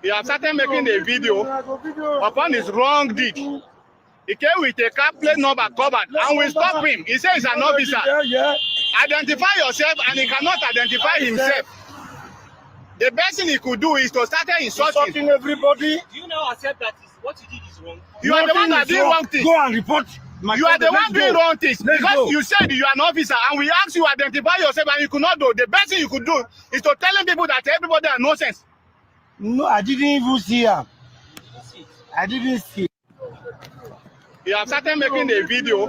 He has started making a video upon his wrong deed. He came with a car plate number covered, and we stop him. He says he's an officer. Identify yourself, and he cannot identify himself. The best thing he could do is to start insulting everybody. Do you now accept that what you did is wrong? You are the one that did wrong things. Go and report. You are the one doing wrong things because you said you are an officer, and we asked you to identify yourself, and you could not do. The best thing you could do is to telling people that everybody has nonsense. No, I didn't even see him. I didn't see. He has started making a video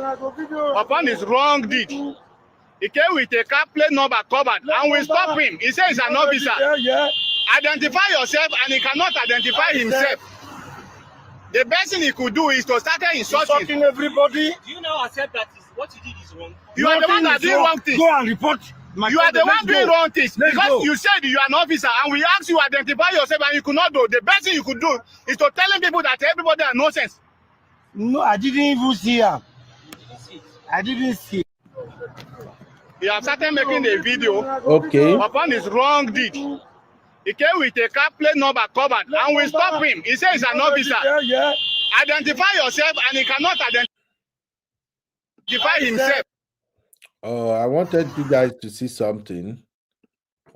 upon his wrong deed. He came with a car plate number covered, and we stop him. He says he's an officer. Identify yourself, and he cannot identify himself. The best thing he could do is to start insulting everybody. Do you now accept that what you did is wrong? You are the one that did wrong things. Go and report. You are the one doing wrong things because you said you are an officer, and we asked you to identify yourself, and you could not do. The best thing you could do is to telling people that everybody has nonsense. No, I didn't even see him. I didn't see. He has started making a video upon his wrong deed. He came with a car plate number covered, and we stop him. He says he's an officer. Identify yourself, and he cannot identify himself. I wanted you guys to see something.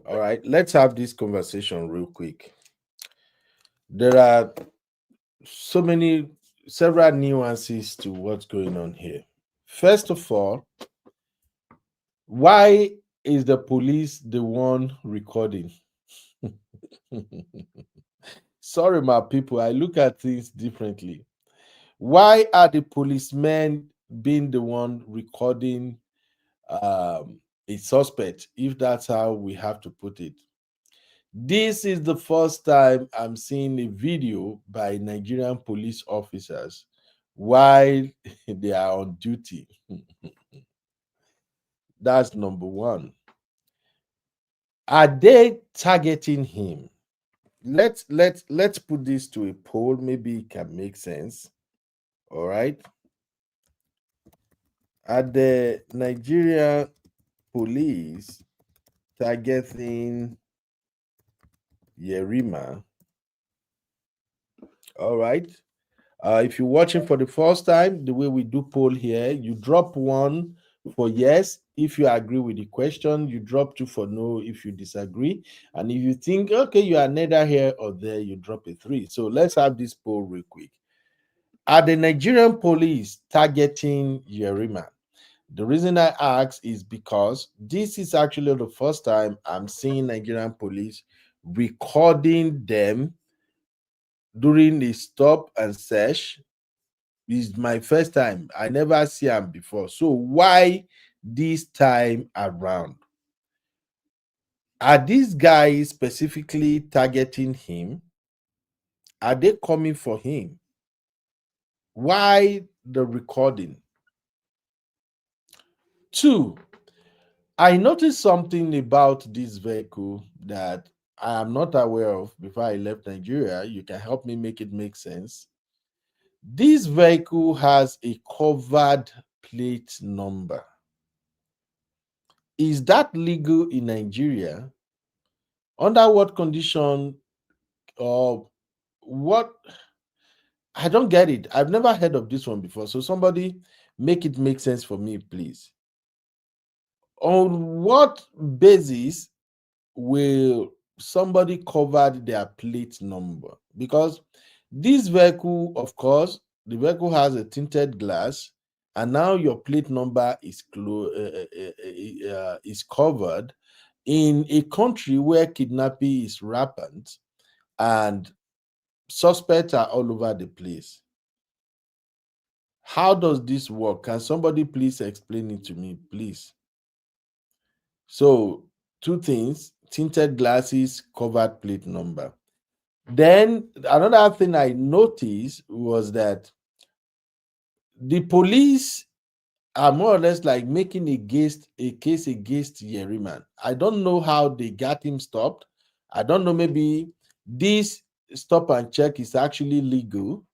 All right, let's have this conversation real quick. There are several nuances to what's going on here. First of all, why is the police the one recording? Sorry, my people, I look at things differently. Why are the policemen being the one recording a suspect, if that's how we have to put it? This is the first time I'm seeing a video by Nigerian police officers while they are on duty. That's number one. Are they targeting him? Let's put this to a poll. Maybe it can make sense. All right. Are the Nigerian police targeting Yerima? All right. If you're watching for the first time, the way we do poll here, you drop 1 for yes if you agree with the question, you drop 2 for no if you disagree, and if you think okay you are neither here or there, you drop a 3. So let's have this poll real quick. Are the Nigerian police targeting Yerima? The reason I ask is because this is actually the first time I'm seeing Nigerian police recording them during the stop and search. This is my first time. I never see them before. So why this time around? Are these guys specifically targeting him? Are they coming for him? Why the recording? 2, I noticed something about this vehicle that I am not aware of before I left Nigeria. You can help me make it make sense. This vehicle has a covered plate number. Is that legal in Nigeria? Under what condition or what? I don't get it. I've never heard of this one before. So somebody make it make sense for me, please. On what basis will somebody cover their plate number? Because this vehicle, of course, the vehicle has a tinted glass, and now your plate number is covered in a country where kidnapping is rampant and suspects are all over the place. How does this work? Can somebody please explain it to me, please? So 2 things: tinted glasses, covered plate number. Then another thing I noticed was that the police are more or less like making a case against Yerima. I don't know how they got him stopped. I don't know, maybe this stop and check is actually legal.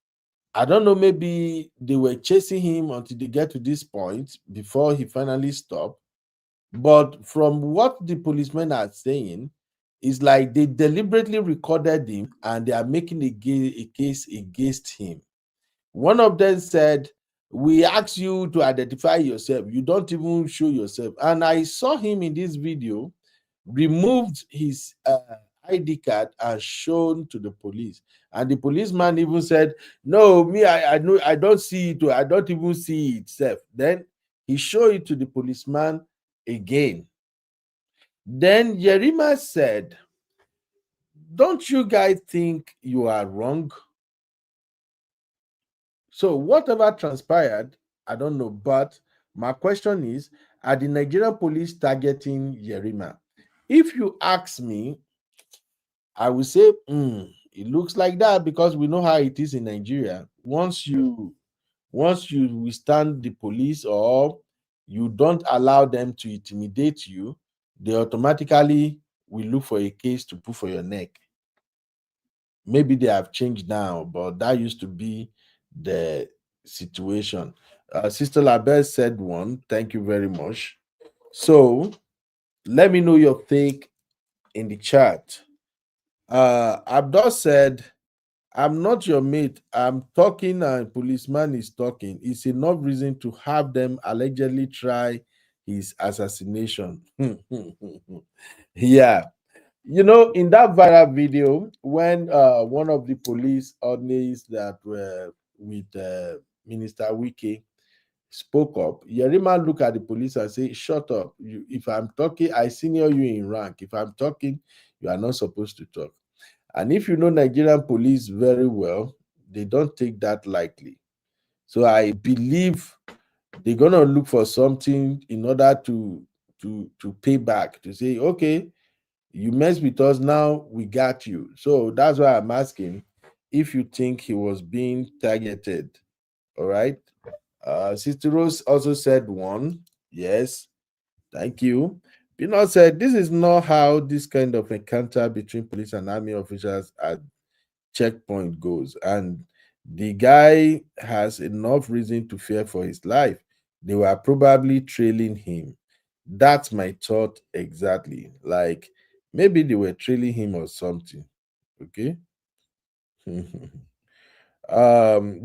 I don't know, maybe they were chasing him until they get to this point before he finally stopped. But from what the policemen are saying, it's like they deliberately recorded him and they are making a case against him. One of them said, "We ask you to identify yourself. You don't even show yourself." And I saw him in this video, removed his ID card and shown to the police. And the policeman even said, "No, me, I know, I don't see it. I don't even see it itself." Then he showed it to the policeman again. Then Yerima said, "Don't you guys think you are wrong?" So whatever transpired, I don't know. But my question is, are the Nigerian police targeting Yerima? If you ask me, I will say, it looks like that, because we know how it is in Nigeria. Once you withstand the police, or you don't allow them to intimidate you, they automatically will look for a case to put for your neck. Maybe they have changed now, but that used to be the situation. Sister Labelle said one. Thank you very much. So let me know your take in the chat. Abdul said, "I'm not your mate. I'm talking and policeman is talking. It's enough reason to have them allegedly try his assassination." Yeah. In that viral video, when one of the police ordinaries that were with Minister Wike spoke up, Yerima looked at the police and said, "Shut up. If I'm talking, I senior you in rank. If I'm talking, you are not supposed to talk." And if you know Nigerian police very well, they don't take that lightly. So I believe they're gonna look for something in order to pay back, to say, "Okay, you messed with us, now we got you." So that's why I'm asking if you think he was being targeted. All right. Sister Rose also said one. Yes. Thank you. Pinot said, "This is not how this kind of encounter between police and army officers at checkpoint goes. And the guy has enough reason to fear for his life. They were probably trailing him." That's my thought exactly. Like, maybe they were trailing him or something. Okay.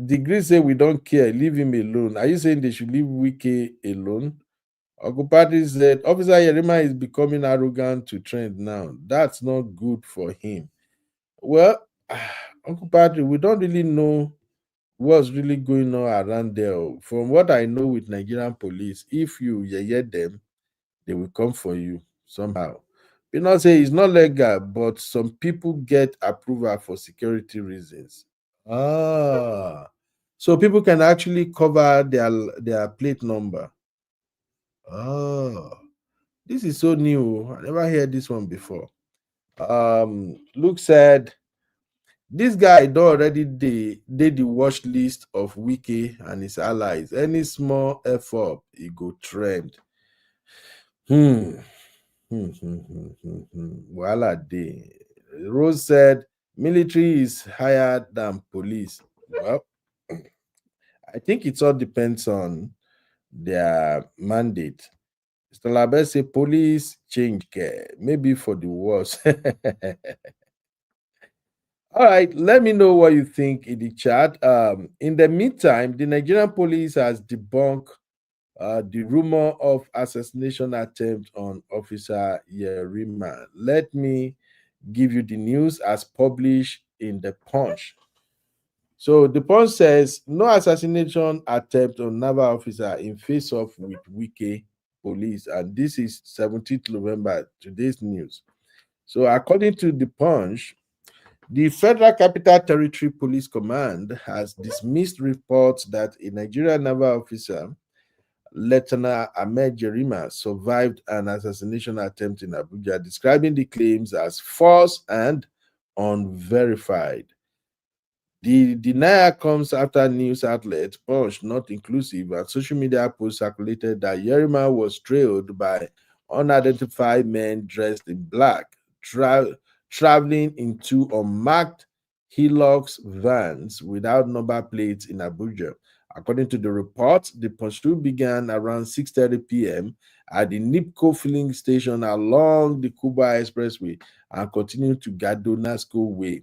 Degree say, "We don't care, leave him alone." Are you saying they should leave Wike alone? Okupati said, "Officer Yerima is becoming arrogant to trend now. That's not good for him." Well, Uncle Patrick, we don't really know what's really going on around there. From what I know with Nigerian police, if you yeye them, they will come for you somehow. We not say it's not legal, but some people get approval for security reasons. Ah, so people can actually cover their plate number. Oh, this is so new. I never heard this one before. Luke said, "This guy don already dey the watch list of Wike and his allies. Any small effort, e go trend." Hmm. Wahala dey. Rose said, "Military is higher than police." Well, I think it all depends on their mandate. Mr. Labe say police change care, maybe for the worse. All right, let me know what you think in the chat. In the meantime, the Nigerian police has debunked the rumor of assassination attempt on Officer Yerima. Let me give you the news as published in the Punch. So the Punch says, "No assassination attempt on naval officer in face-off with Wike police," and this is 17th November. Today's news. So according to the Punch, the Federal Capital Territory Police Command has dismissed reports that a Nigerian naval officer, Lieutenant Ahmed Yerima, survived an assassination attempt in Abuja, describing the claims as false and unverified. The denial comes after news outlet Punch, not inclusive, and social media posts circulated that Yerima was trailed by unidentified men dressed in black, traveling in two unmarked Hilux vans without number plates in Abuja. According to the report, the pursuit began around 6:30 p.m. at the Nipco filling station along the Kuba Expressway and continued to Gadonasco Way.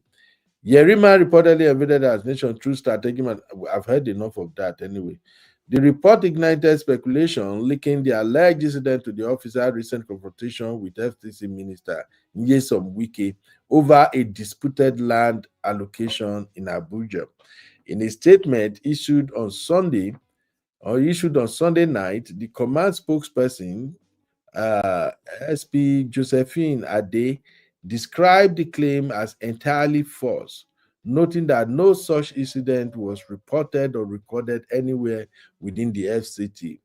Yerima reportedly evaded as nation through strategic. I've heard enough of that anyway. The report ignited speculation linking the alleged incident to the officer's recent confrontation with FTC Minister Nyesom Wike over a disputed land allocation in Abuja. In a statement issued on Sunday night, the command spokesperson, uh, SP Josephine Ade, described the claim as entirely false, noting that no such incident was reported or recorded anywhere within the FCT.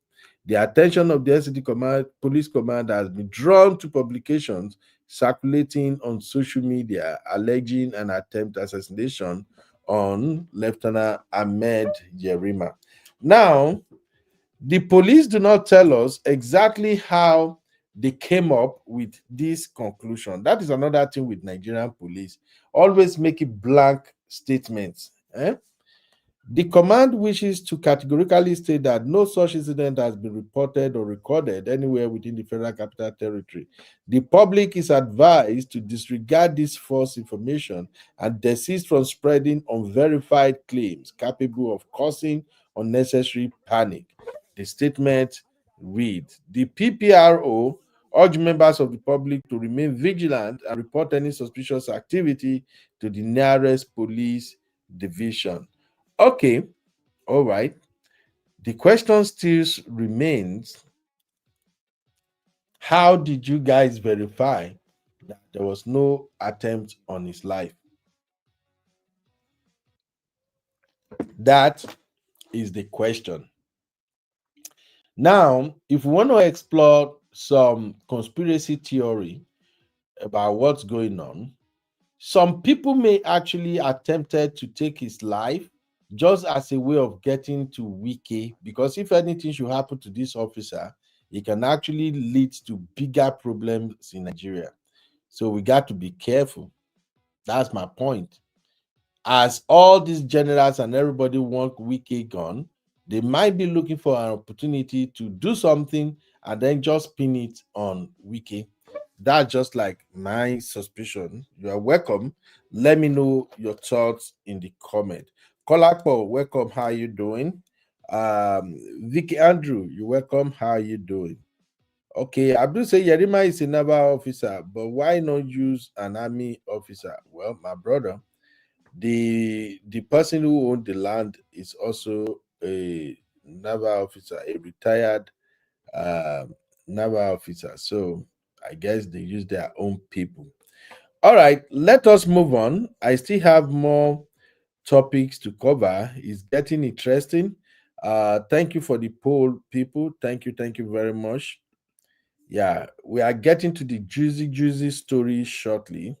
The attention of the FCT police command has been drawn to publications circulating on social media alleging an attempt assassination on Lieutenant Ahmed Yerima. Now, the police do not tell us exactly how they came up with this conclusion. That is another thing with Nigerian police. Always make it blank statements. The command wishes to categorically state that no such incident has been reported or recorded anywhere within the Federal Capital Territory. The public is advised to disregard this false information and desist from spreading unverified claims capable of causing unnecessary panic. The statement reads, the PPRO urge members of the public to remain vigilant and report any suspicious activity to the nearest police division. Okay, all right. The question still remains, how did you guys verify that there was no attempt on his life? That is the question. Now, if we want to explore some conspiracy theory about what's going on, some people may actually attempted to take his life just as a way of getting to Wike, because if anything should happen to this officer, it can actually lead to bigger problems in Nigeria. So we got to be careful. That's my point. As all these generals and everybody want Wike gone, they might be looking for an opportunity to do something and then just pin it on Wike. That's just like my suspicion. You are welcome. Let me know your thoughts in the comment. Kolakpo, welcome. How you doing? Vicky Andrew, you welcome. How you doing? Okay, Abdul say Yerima is a naval officer, but why not use an army officer? Well, my brother, the person who owned the land is also a naval officer, a retired naval officer. So I guess they use their own people. All right, let us move on. I still have more topics to cover. It's getting interesting. Thank you for the poll, people. Thank you very much. Yeah, we are getting to the juicy story shortly,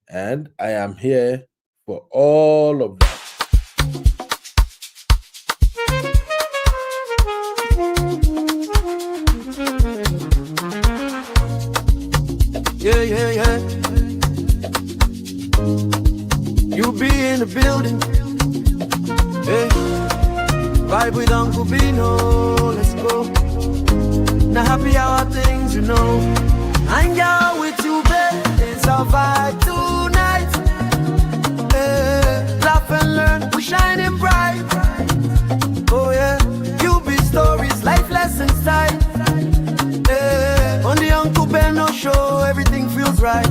and I am here for all of that. Yeah. You be in the building. Hey, vibe with Uncle Bino. Let's go. Now happy hour things, you know. Hang out with you, babe. It's a vibe tonight. Hey, laugh and learn. We're shining bright. Oh yeah. You be stories, life lessons time. Hey, on the Uncle Beno show, everything feels right.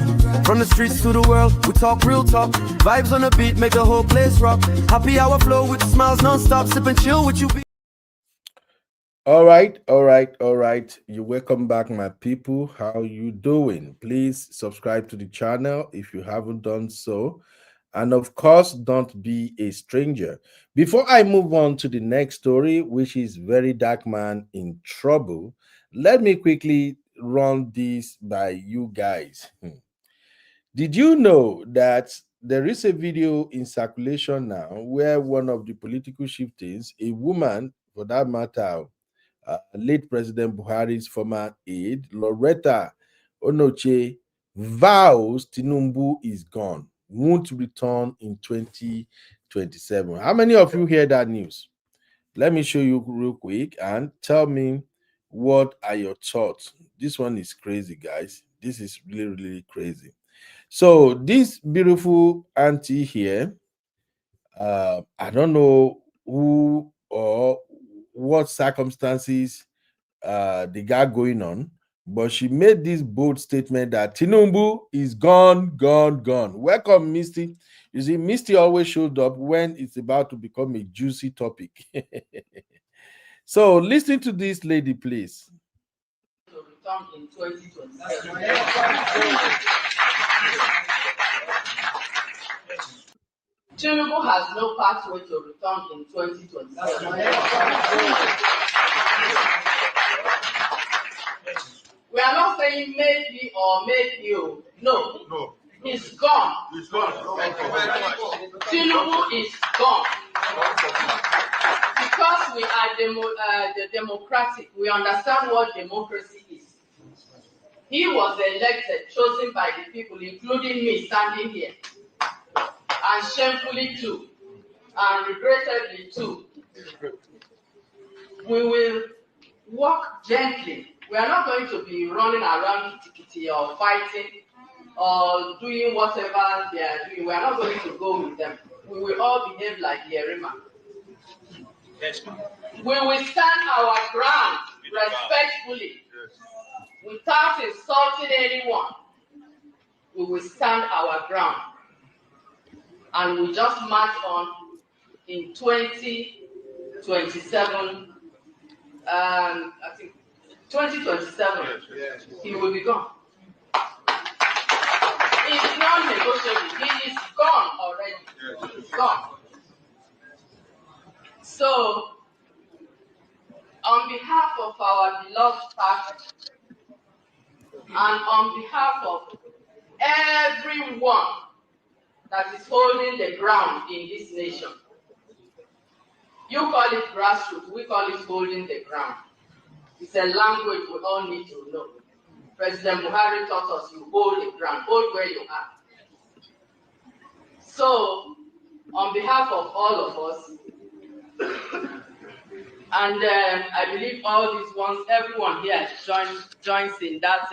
From the streets to the world, we talk real talk. Vibes on the beat make the whole place rock. Happy hour flow with smiles non-stop. Sip and chill with you. All right. You welcome back, my people. How you doing? Please subscribe to the channel if you haven't done so. And of course, don't be a stranger. Before I move on to the next story, which is Very Dark Man in Trouble, let me quickly run this by you guys. Did you know that there is a video in circulation now where one of the political chieftains, a woman for that matter, late President Buhari's former aide, Loretta Onoche, vows Tinubu is gone, won't return in 2027. How many of you hear that news? Let me show you real quick and tell me what are your thoughts. This one is crazy, guys. This is really, really crazy. So this beautiful auntie here, I don't know who or what circumstances they got going on, but she made this bold statement that Tinubu is gone, gone, gone. Welcome, Misty. You see, Misty always showed up when it's about to become a juicy topic. So listen to this lady, please. To return in 2027. Tinubu has no pathway to return in 2027. We are not saying maybe or maybe. No. He's gone. He's gone. Tinubu is gone. Because we are the democratic, we understand what democracy is. He was elected, chosen by the people, including me standing here, and shamefully too, and regrettably too. We will walk gently. We are not going to be running around kitty or fighting or doing whatever they are doing. We are not going to go with them. We will all behave like Yerima. Yes, ma'am. We will stand our ground respectfully, without insulting anyone. We will stand our ground, and we just march on in 2027. I think 2027, he will be gone. It's non-negotiable. He is gone already. He's gone. So, on behalf of our beloved party, and on behalf of everyone that is holding the ground in this nation, you call it grassroots, we call it holding the ground. It's a language we all need to know. President Buhari taught us you hold the ground, hold where you are. So, on behalf of all of us, and I believe all these ones, everyone here joins in that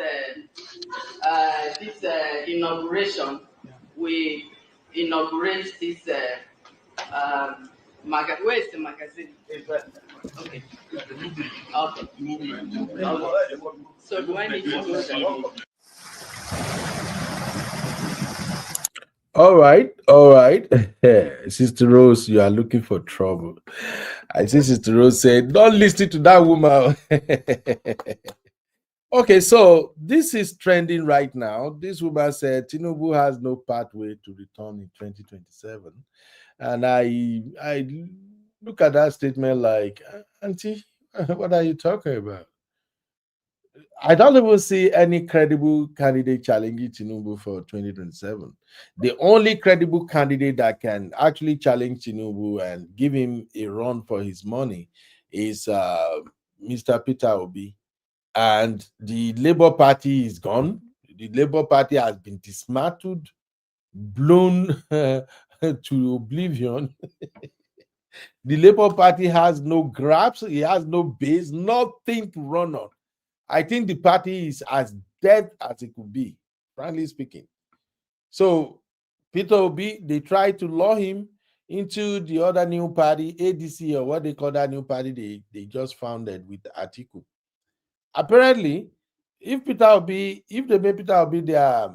this inauguration. We inaugurate this magazine. Where is the magazine? Okay. Okay. So do I need to go there? All right. Sister Rose, you are looking for trouble. I see Sister Rose said, don't listen to that woman. Okay, so this is trending right now. This woman said Tinubu has no pathway to return in 2027. And I look at that statement like, Auntie, what are you talking about? I don't even see any credible candidate challenging Tinubu for 2027. The only credible candidate that can actually challenge Tinubu and give him a run for his money is Mr. Peter Obi. And the Labour Party is gone. The Labour Party has been dismantled, blown to oblivion. The Labour Party has no grasp, it has no base, nothing to run on. I think the party is as dead as it could be, frankly speaking. So, Peter Obi, they tried to lure him into the other new party, ADC, or what they call that new party they just founded with Atiku. Apparently, if they make Peter Obi their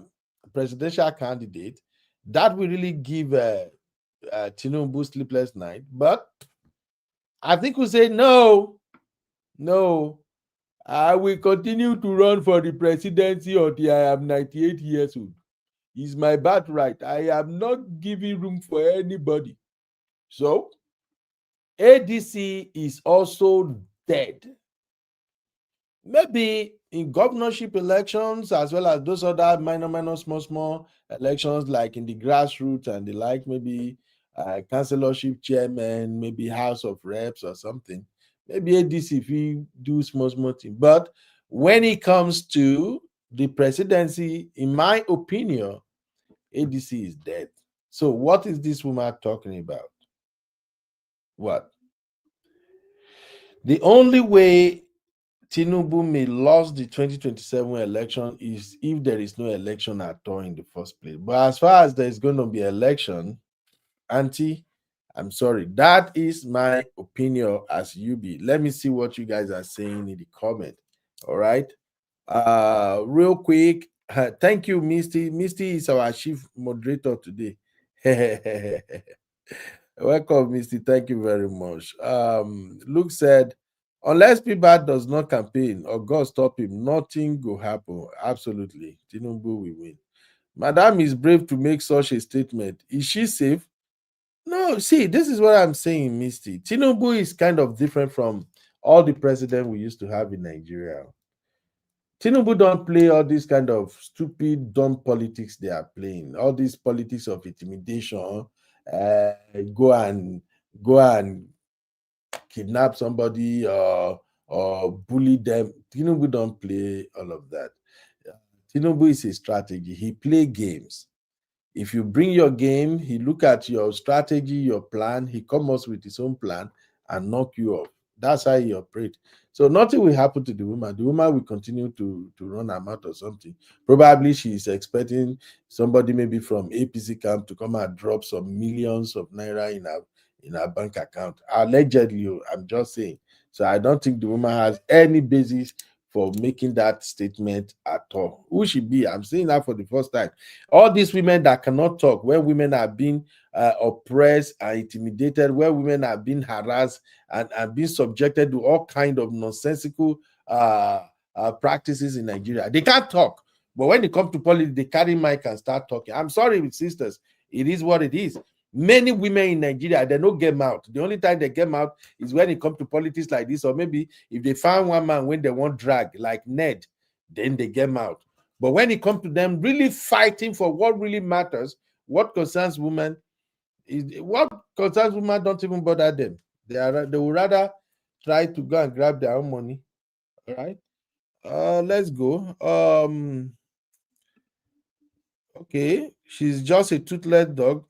presidential candidate, that will really give Tinubu sleepless night. But I think we say no. I will continue to run for the presidency until I am 98 years old. It's my birthright. I am not giving room for anybody. So, ADC is also dead. Maybe in governorship elections, as well as those other minor, small elections, like in the grassroots and the like, maybe councillorship chairman, maybe House of Reps or something. Maybe ADC if we do small thing. But when it comes to the presidency, in my opinion, ADC is dead. So what is this woman talking about? What? The only way Tinubu may lose the 2027 election is if there is no election at all in the first place. But as far as there is going to be election, Auntie, I'm sorry. That is my opinion as UB. Let me see what you guys are saying in the comment. All right. Real quick. Thank you, Misty. Misty is our chief moderator today. Welcome, Misty. Thank you very much. Luke said, unless Pibat does not campaign or God stop him, nothing will happen. Absolutely. Tinubu will win. Madam is brave to make such a statement. Is she safe? No, see, this is what I'm saying, Misty. Tinubu is kind of different from all the president we used to have in Nigeria. Tinubu don't play all this kind of stupid, dumb politics they are playing. All these politics of intimidation, uh, go and go and kidnap somebody or bully them. Tinubu don't play all of that. Tinubu is a strategy. He play games. If you bring your game, he look at your strategy, your plan, he comes with his own plan and knock you off. That's how he operates. So nothing will happen to the woman. The woman will continue to run her mouth or something. Probably she is expecting somebody maybe from APC camp to come and drop some millions of naira in her bank account. Allegedly, I'm just saying. So I don't think the woman has any basis for making that statement at all. Who should be? I'm saying that for the first time. All these women that cannot talk, where women are being oppressed and intimidated, where women are being harassed and being subjected to all kind of nonsensical practices in Nigeria, they can't talk. But when it comes to politics, they carry mic and start talking. I'm sorry, with sisters, it is what it is. Many women in Nigeria, they don't get out. The only time they get out is when it comes to politics like this, or maybe if they find one man when they want drag, like Ned, then they get out. But when it comes to them really fighting for what really matters, what concerns women, don't even bother them. They would rather try to go and grab their own money. All right. Let's go. Okay, she's just a toothless dog.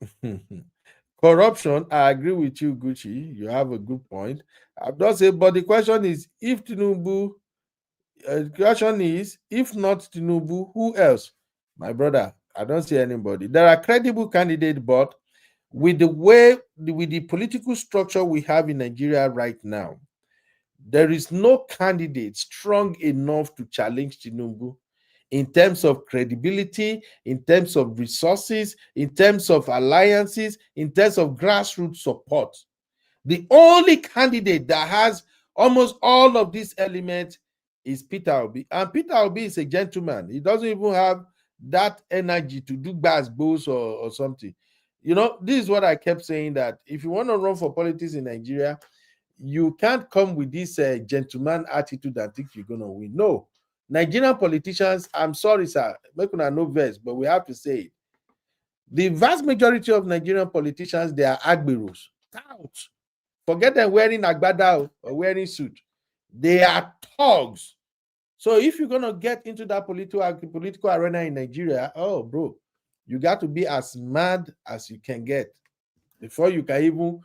Corruption, I agree with you, Gucci. You have a good point. I'm not saying, but the question is, if Tinubu, the question is, if not Tinubu, who else? My brother, I don't see anybody. There are credible candidates, but with the political structure we have in Nigeria right now, there is no candidate strong enough to challenge Tinubu in terms of credibility, in terms of resources, in terms of alliances, in terms of grassroots support. The only candidate that has almost all of these elements is Peter Obi. And Peter Obi is a gentleman. He doesn't even have that energy to do bows or something. You know, this is what I kept saying, that if you want to run for politics in Nigeria, you can't come with this gentleman attitude and think you're going to win. No. Nigerian politicians, I'm sorry, sir, make una no verse, but we have to say it. The vast majority of Nigerian politicians, they are agberos, touts. Forget them wearing agbada or wearing suit. They are thugs. So if you're going to get into that political arena in Nigeria, oh, bro, you got to be as mad as you can get before people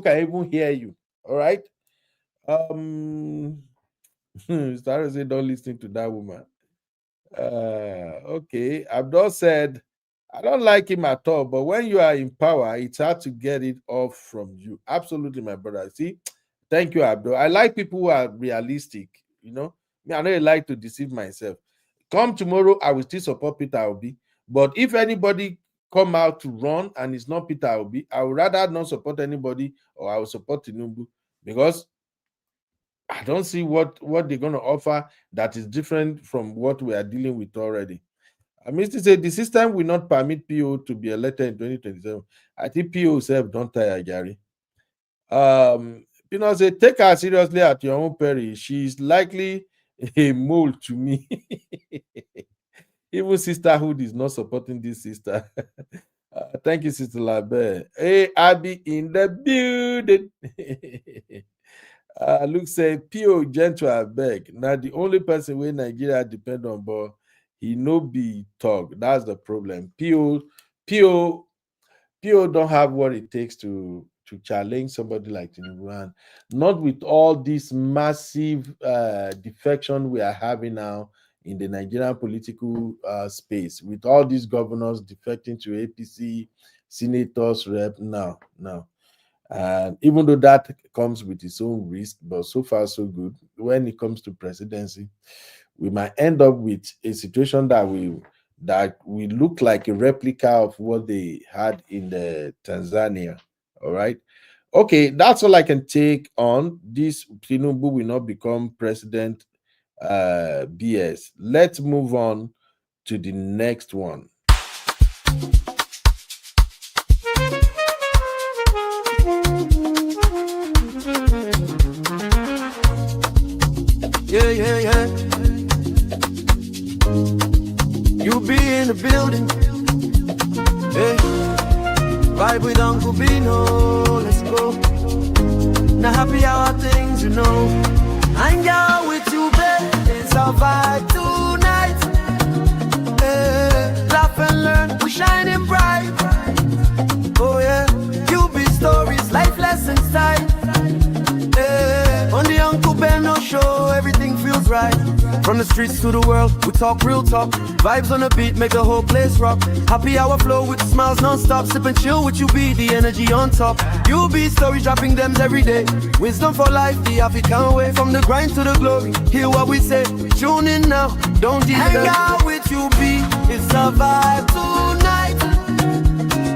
can even hear you. All right. Started say don't listen to that woman. Okay. Abdul said, I don't like him at all, but when you are in power, it's hard to get it off from you. Absolutely, my brother. See, thank you, Abdul. I like people who are realistic. You know, I don't like to deceive myself. Come tomorrow, I will still support Peter Obi. But if anybody come out to run and it's not Peter Obi, I would rather not support anybody, or I will support Tinubu, because I don't see what they're going to offer that is different from what we are dealing with already. I mean to say the system will not permit PO to be elected in 2027. I think PO self don't tire, Gary. Say take her seriously at your own peril. She's likely a mole to me. Even sisterhood is not supporting this sister. Thank you, Sister Labe. Hey, Abby in the building. Luke said, P.O. gentle abeg. Now the only person where Nigeria depend on, but he no be talk. That's the problem. P.O. don't have what it takes to to challenge somebody like Tinubu, and not with all this massive defection we are having now in the Nigerian political space, with all these governors defecting to APC, senators, rep. No. And even though that comes with its own risk, but so far so good. When it comes to presidency, we might end up with a situation that we look like a replica of what they had in the Tanzania. All right. Okay, that's all I can take on this. Tinubu will not become president. BS. Let's move on to the next one. Yeah. You be in the building. Hey, vibe with Uncle Bino. Let's go. Now happy hour things, you know. Hang out with you, babe. It's our vibe tonight. Hey, laugh and learn. We shining bright. Oh yeah. You be stories, life lessons time. Hey, on the Uncle Beno show, everything feels right. From the streets to the world, we talk real talk. Vibes on the beat make the whole place rock. Happy hour flow with smiles non-stop. Sip and chill with you, be the energy on top. You be stories dropping them every day. Wisdom for life, the African way. From the grind to the glory, hear what we say. Tune in now, don't hang out with you, be. It's a vibe tonight.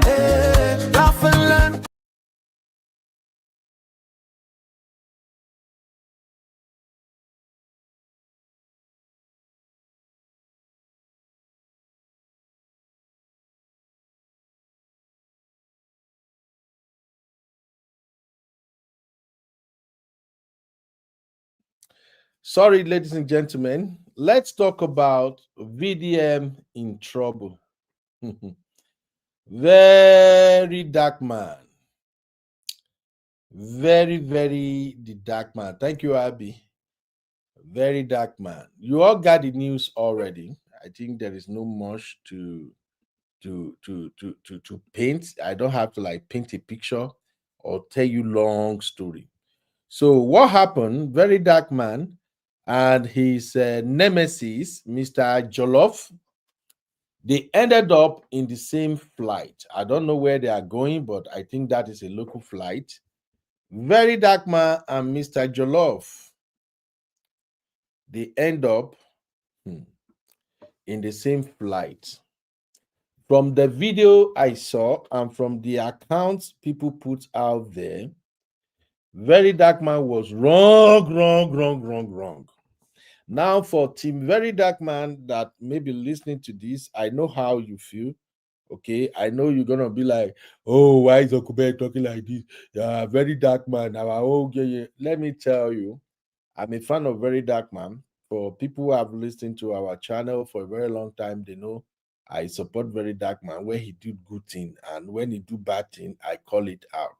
Hey, laugh and learn. Sorry, ladies and gentlemen. Let's talk about VDM in trouble. Very dark man. Very the dark man. Thank you, Abby. Very dark man. You all got the news already. I think there is no much to paint. I don't have to like paint a picture or tell you long story. So what happened? Very dark man and his nemesis, Mr. Jollof, they ended up in the same flight. I don't know where they are going, but I think that is a local flight. Very dark man and Mr. Jollof, they end up in the same flight. From the video I saw and from the accounts people put out there, Very Dark Man was wrong. Now, for Team Very Dark Man that may be listening to this, I know how you feel. Okay, I know you're gonna be like, "Oh, why is Okube talking like this?" Yeah, Very Dark Man. Yeah. Let me tell you, I'm a fan of Very Dark Man. For people who have listened to our channel for a very long time, they know I support Very Dark Man when he do good thing, and when he do bad thing, I call it out.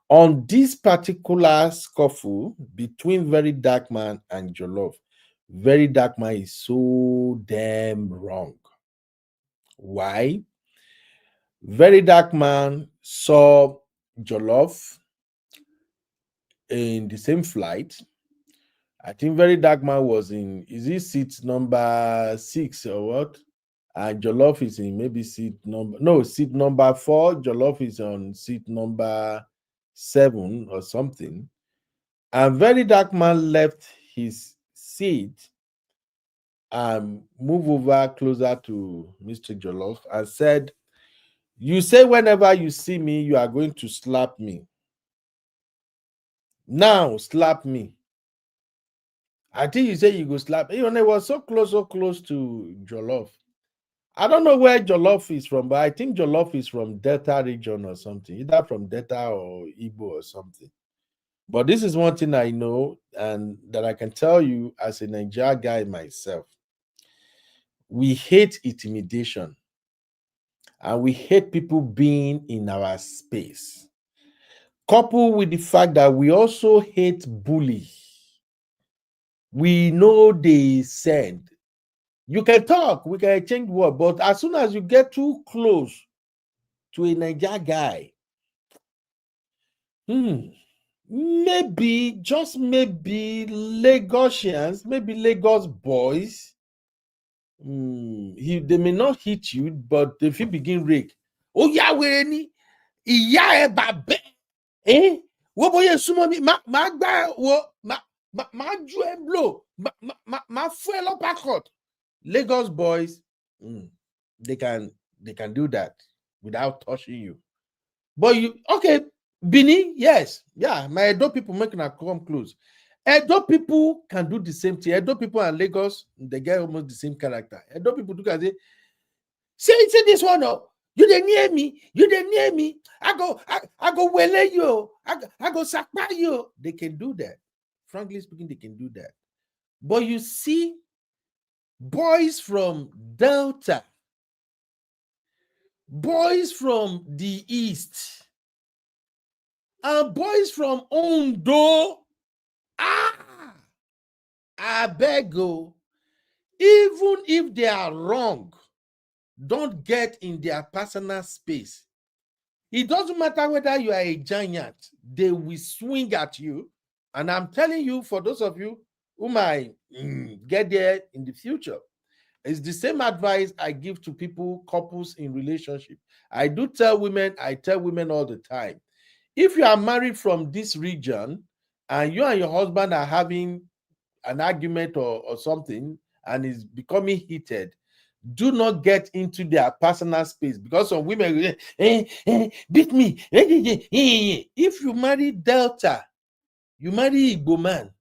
On this particular scuffle between Very Dark Man and Jollof, Very Dark Man is so damn wrong. Why? Very Dark Man saw Jollof in the same flight. I think Very Dark Man was in, is he seat number 6 or what? And Jollof is in maybe seat number 4. Jollof is on seat number 7 or something. And Very Dark Man left his seat and moved over closer to Mr. Jollof and said, "You say whenever you see me, you are going to slap me. Now slap me." I think you say you go slap. You know, it was so close to Jollof. I don't know where Jollof is from, but I think Jollof is from Delta region or something, either from Delta or Igbo or something. But this is one thing I know and that I can tell you as a Nigeria guy myself. We hate intimidation and we hate people being in our space. Coupled with the fact that we also hate bully. We know they send. You can talk, we can exchange word, but as soon as you get too close to a Nigeria guy, Maybe, just maybe, Lagosians, maybe Lagos boys. They may not hit you, but if you begin rake, oh yeah, where any, yeah, babe, eh? What boy, sumo mi, ma gba wo, ma ju e blow, ma fuel up accord. Lagos boys, they can do that without touching you. But you, okay, Bini, yes, yeah, my Edo people making a come close. Edo people can do the same thing. Edo people and Lagos, they get almost the same character. Edo people do can say this one, oh, you dey near me, I go wele you, I go sakpa you. They can do that. Frankly speaking, they can do that. But you see, boys from Delta, boys from the East, and boys from Ondo, I beg you, even if they are wrong, don't get in their personal space. It doesn't matter whether you are a giant, they will swing at you. And I'm telling you, for those of you who might get there in the future, it's the same advice I give to people, couples in relationship. I tell women all the time. If you are married from this region and you and your husband are having an argument or something and is becoming heated, do not get into their personal space, because some women beat me. If you marry Delta, you marry Igbo man,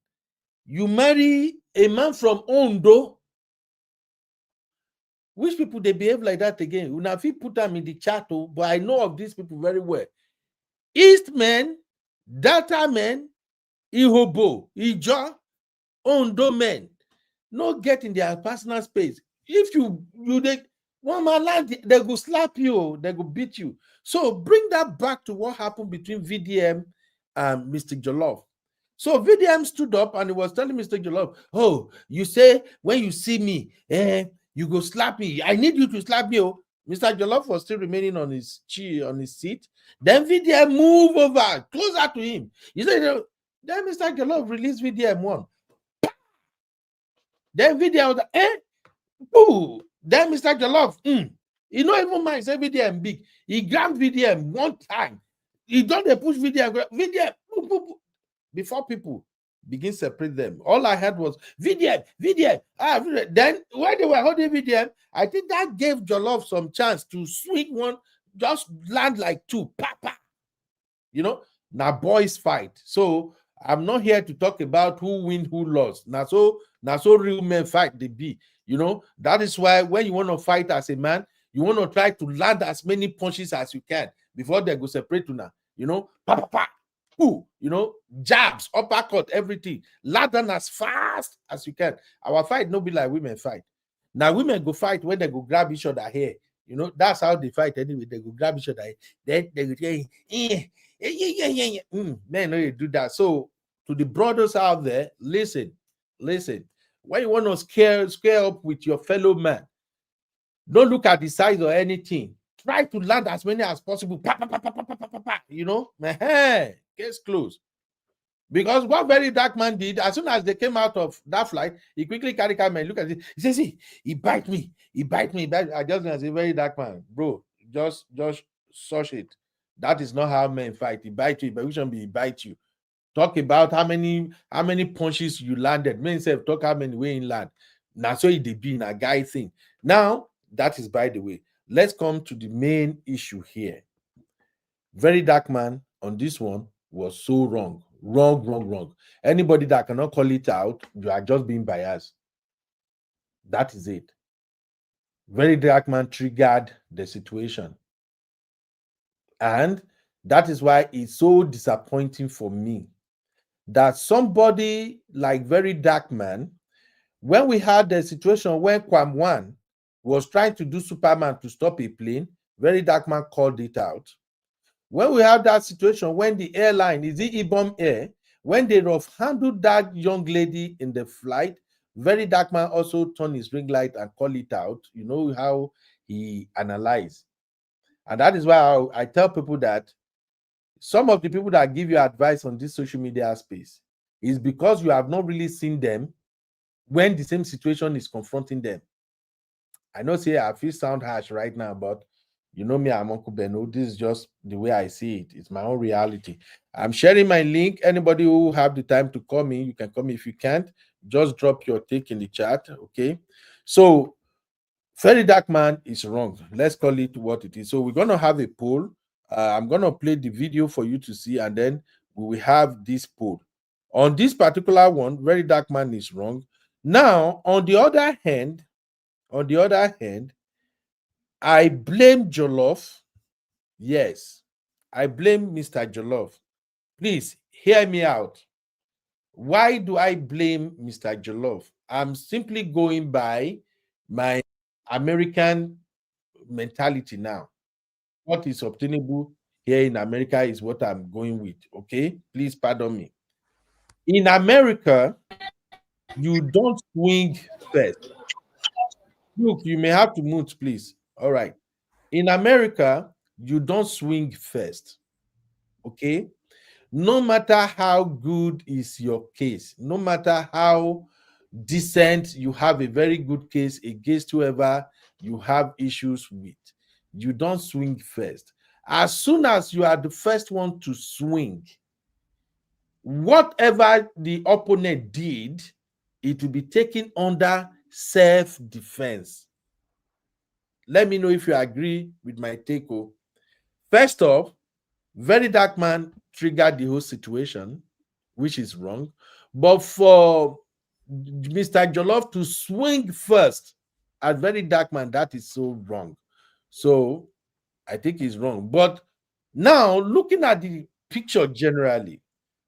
you marry a man from Ondo, which people they behave like that again? Una fit put them in the chat, but I know of these people very well. East men, Delta men, Ihobo, Ijo, Ondo men, no get in their personal space. If they one man land, they go slap you, they go beat you. So bring that back to what happened between VDM and Mr. Jollof. So VDM stood up and he was telling Mr. Jollof, oh, you say when you see me, you go slap me. I need you to slap me. Oh. Mr. Jollof was still remaining on his seat. Then VDM move over, closer to him. He said, then Mr. Jollof released VDM one. Then VDM was ooh, then Mr. Jollof, he not even mind say VDM big. He grabbed VDM one time. He don't push VDM, before people begin separate them. All I had was VDM. Then when they were holding VDM, I think that gave Jollof some chance to swing one, just land like two, papa. You know, now boys fight. So I'm not here to talk about who win, who lost. Now so real men fight they be. You know, that is why when you want to fight as a man, you want to try to land as many punches as you can before they go separate to now. You know, you know, jabs, uppercut, everything. Land them as fast as you can. Our fight no be like women fight. Now women go fight when they go grab each other hair. You know, that's how they fight anyway. They go grab each other hair. Then they go say, man, no, you do that. So to the brothers out there, listen. When you want to scare up with your fellow man, don't look at the size or anything. Try to land as many as possible. You know, case closed. Because what Very Dark Man did, as soon as they came out of that flight, he quickly carried camera and look at it. He says, see, he bite me. I just gonna say, Very Dark Man, bro, just such it. That is not how men fight. He bite you, but we shouldn't be he bite you. Talk about how many punches you landed. Men say talk how many way in land. Now so it be in a guy thing. Now that is by the way. Let's come to the main issue here. Very Dark Man on this one was so wrong. Wrong. Anybody that cannot call it out, you are just being biased. That is it. Very Dark Man triggered the situation. And that is why it's so disappointing for me that somebody like Very Dark Man, when we had the situation where Kwam was trying to do Superman to stop a plane, Very Dark Man called it out. When we have that situation when the airline, is it Ibom Air, when they rough handled that young lady in the flight, Very Dark Man also turned his ring light and called it out. You know how he analyzed. And that is why I tell people that some of the people that give you advice on this social media space is because you have not really seen them when the same situation is confronting them. I know, say I feel sound harsh right now, but you know me, I'm Uncle Beno. This is just the way I see it. It's my own reality. I'm sharing my link. Anybody who have the time to call me, you can call me. If you can't, just drop your take in the chat. Okay. So Very Dark Man is wrong. Let's call it what it is. So we're gonna have a poll. I'm gonna play the video for you to see, and then we will have this poll. On this particular one, Very Dark Man is wrong. Now, on the other hand, I blame Jollof. Yes, I blame Mr. Jollof. Please hear me out. Why do I blame Mr. Jollof? I'm simply going by my American mentality now. What is obtainable here in America is what I'm going with. Okay, please pardon me. In America, you don't swing first. Look, you may have to mute, please. All right. In America, you don't swing first. Okay. No matter how good is your case, no matter how decent you have a very good case against whoever you have issues with, you don't swing first. As soon as you are the first one to swing, whatever the opponent did, it will be taken under self-defense. Let me know if you agree with my take. First off, Very Dark Man triggered the whole situation, which is wrong. But for Mr. Jollof to swing first at Very Dark Man, that is so wrong. So I think he's wrong. But now, looking at the picture generally,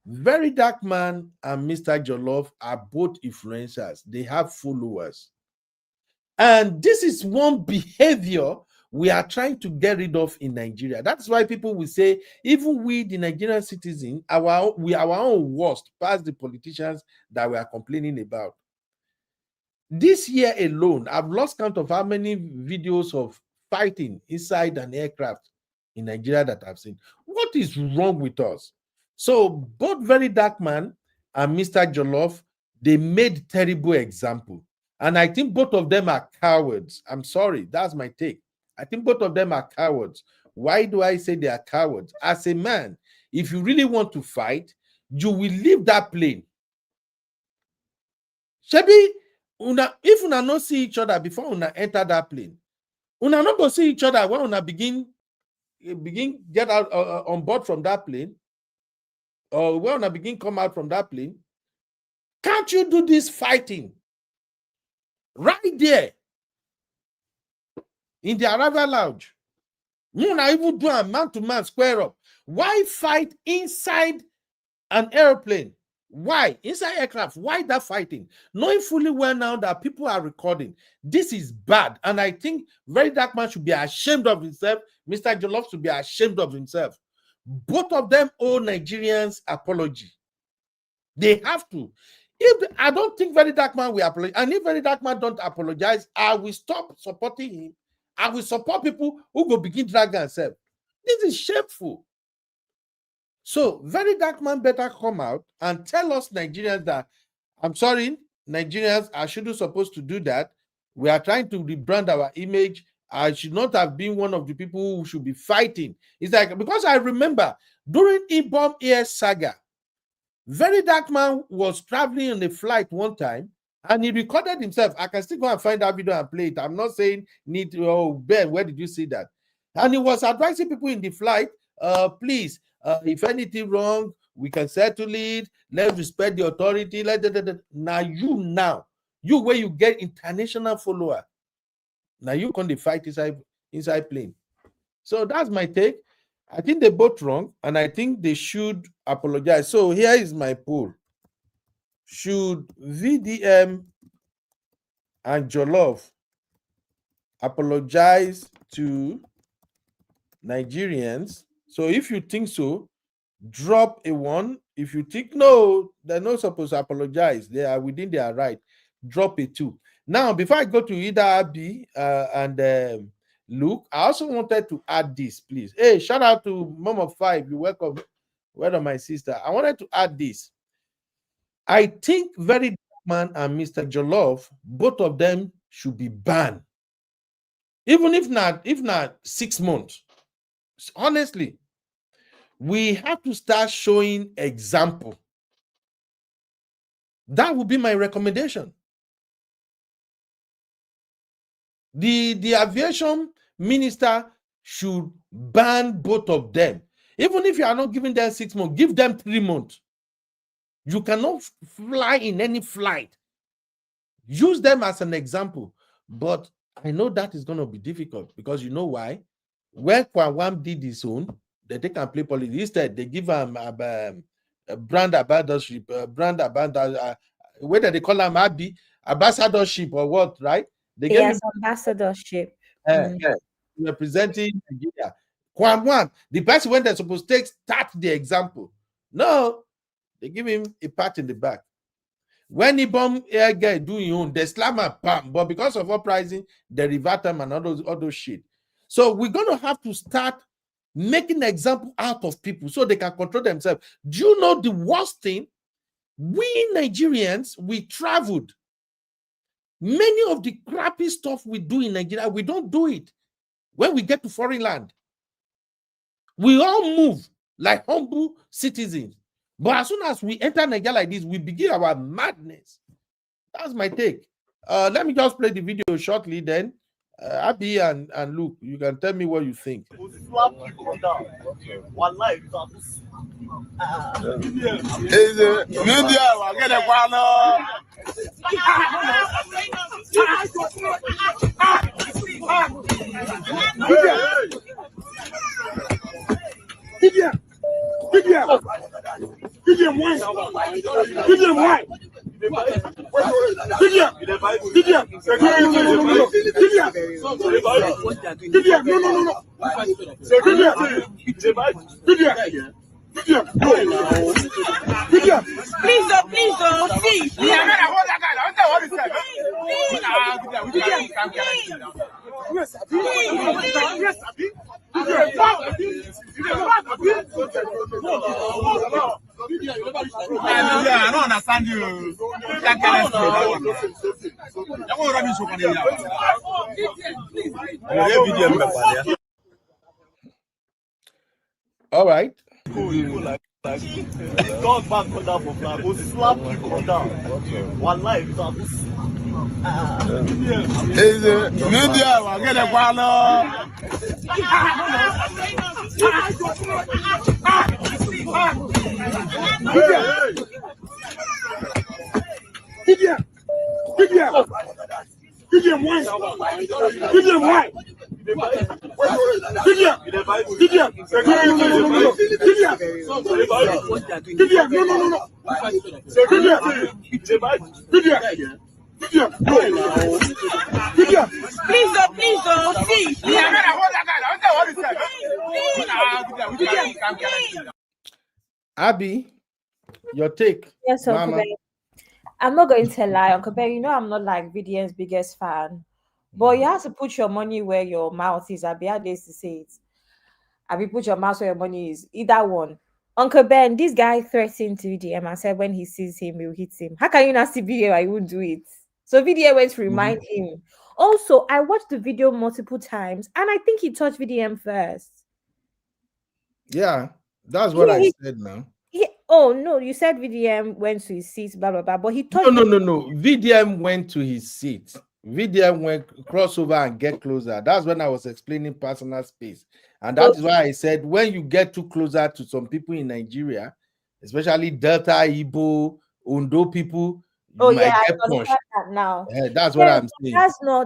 Very Dark Man and Mr. Jollof are both influencers. They have followers. And this is one behavior we are trying to get rid of in Nigeria. That's why people will say, even we, the Nigerian citizens, we are our own worst past the politicians that we are complaining about. This year alone, I've lost count of how many videos of fighting inside an aircraft in Nigeria that I've seen. What is wrong with us? So both Very Dark Man and Mr. Jollof, they made terrible example. And I think both of them are cowards. I'm sorry, that's my take. I think both of them are cowards. Why do I say they are cowards? As a man, if you really want to fight, you will leave that plane. Shebi, if una not see each other before una enter that plane, una not go see each other when una begin get out on board from that plane, or when una begin come out from that plane. Can't you do this fighting right there in the arrival lounge? You not even do a man-to-man square up. Why fight inside an airplane? Why? Inside aircraft, why that fighting? Knowing fully well now that people are recording. This is bad. And I think Very Dark Man should be ashamed of himself. Mr. Jollof should be ashamed of himself. Both of them owe Nigerians apology. They have to. I don't think Very Dark Man will apologize. And if Very Dark Man don't apologize, I will stop supporting him. I will support people who will begin dragging themselves. This is shameful. So Very Dark Man better come out and tell us Nigerians that, I'm sorry, Nigerians, I shouldn't supposed to do that. We are trying to rebrand our image. I should not have been one of the people who should be fighting. It's like, because I remember during Ibom Air saga, Very Dark Man was traveling on a flight one time and he recorded himself. I can still go and find that video and play it. I'm not saying Ben, where did you see that? And he was advising people in the flight, please, if anything wrong, we can settle it. Let's respect the authority. Now you where you get international follower. Now you can fight inside plane. So that's my take. I think they're both wrong, and I think they should apologize. So here is my poll. Should VDM and Jollof apologize to Nigerians? So if you think so, drop a 1. If you think no, they're not supposed to apologize, they are within their right, drop a 2. Now, before I go to Ida Abi and Luke, I also wanted to add this, please. Hey, shout out to Mom of Five. You're welcome. Well, my sister. I wanted to add this. I think Very Dark Man and Mr. Jollof, both of them should be banned. Even if not 6 months. Honestly, we have to start showing example. That would be my recommendation. The aviation minister should ban both of them. Even if you are not giving them 6 months, give them 3 months. You cannot fly in any flight. Use them as an example. But I know that is going to be difficult because you know why? When Kwawam did his own, they can play politics. Instead, they give him a brand ambassadorship, whether they call him Abi, ambassadorship or what, right? They gave him ambassadorship. Representing Nigeria. Kwam, the person when they're supposed to start the example. No, they give him a pat in the back. When he bomb air guy doing own, they slam a bam, but because of uprising, they revert them and all those shit. So we're gonna have to start making an example out of people so they can control themselves. Do you know the worst thing? We Nigerians, we traveled. Many of the crappy stuff we do in Nigeria, we don't do it when we get to foreign land. We all move like humble citizens. But as soon as we enter Nigeria like this, we begin our madness. That's my take. Let me just play the video shortly then. Abi and Luke, you can tell me what you think. I don't understand you. All right. God back on that for flag. Go slap you on down. One life. Media, get a guano. Abby, your take. Yes, Uncle Ben. I'm not going to lie, Uncle Ben. You know I'm not like VDM's biggest fan. But you have to put your money where your mouth is. Abby had days to say it. Abby, put your mouth where your money is. Either one. Uncle Ben, this guy threatened to VDM and said when he sees him, he'll hit him. How can you not see VDM? I won't do it. So VDM went to remind him. Also, I watched the video multiple times and I think he touched VDM first. Yeah, that's what I said now. Oh no, you said VDM went to his seat, blah blah blah. But he touched. No. VDM went to his seat. VDM went crossover and get closer. That's when I was explaining personal space, and that is why I said when you get too closer to some people in Nigeria, especially Delta, Igbo, Ondo people. Oh yeah, I understand that now. That's what I'm saying.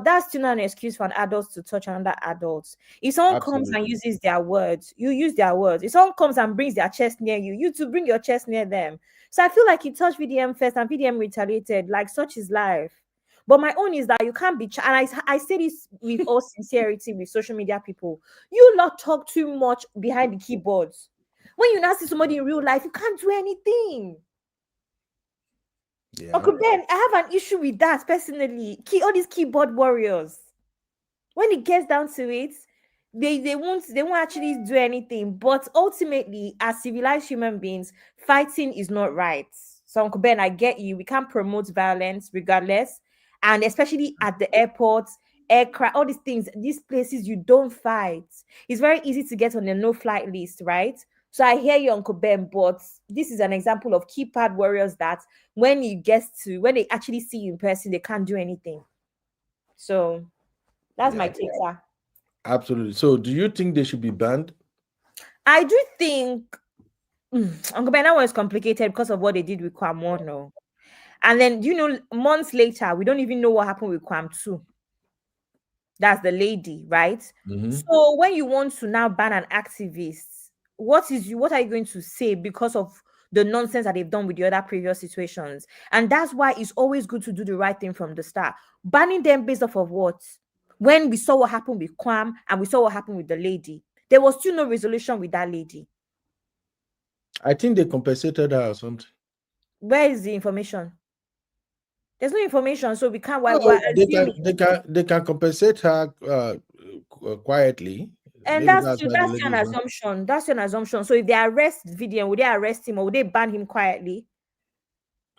That's still not an excuse for an adult to touch another adult. If someone comes and uses their words, you use their words. If someone comes and brings their chest near you, you to bring your chest near them. So I feel like he touched VDM first and VDM retaliated. Like such is life. But my own is that you can't be, and I say this with all sincerity with social media people. You not talk too much behind the keyboards. When you now see somebody in real life, you can't do anything. Yeah. Uncle Ben, I have an issue with that personally. All these keyboard warriors. When it gets down to it, they won't actually do anything. But ultimately, as civilized human beings, fighting is not right. So Uncle Ben, I get you. We can't promote violence regardless, and especially at the airports, aircraft, all these things, these places you don't fight. It's very easy to get on a no-flight list, right? So I hear you, Uncle Ben, but this is an example of keypad warriors that when they actually see you in person, they can't do anything. So that's my Yeah, take, sir. absolutely. So, do you think they should be banned? I do think Uncle Ben, that one is complicated because of what they did with Kwam 1. No. And then, months later, we don't even know what happened with Kwam 2. That's the lady, right? Mhm. So when you want to now ban an activist, what are you going to say because of the nonsense that they've done with the other previous situations? And that's why it's always good to do the right thing from the start. Banning them based off of what? When we saw what happened with Kwam and we saw what happened with the lady, there was still no resolution with that lady. I think they compensated her or something. Where is the information? There's no information, so we can't. We're Oh, assuming, they can compensate her quietly. and Maybe that's that's why the that's lady an is not. assumption. That's an assumption. So if they arrest Vidian, would they arrest him or would they ban him quietly?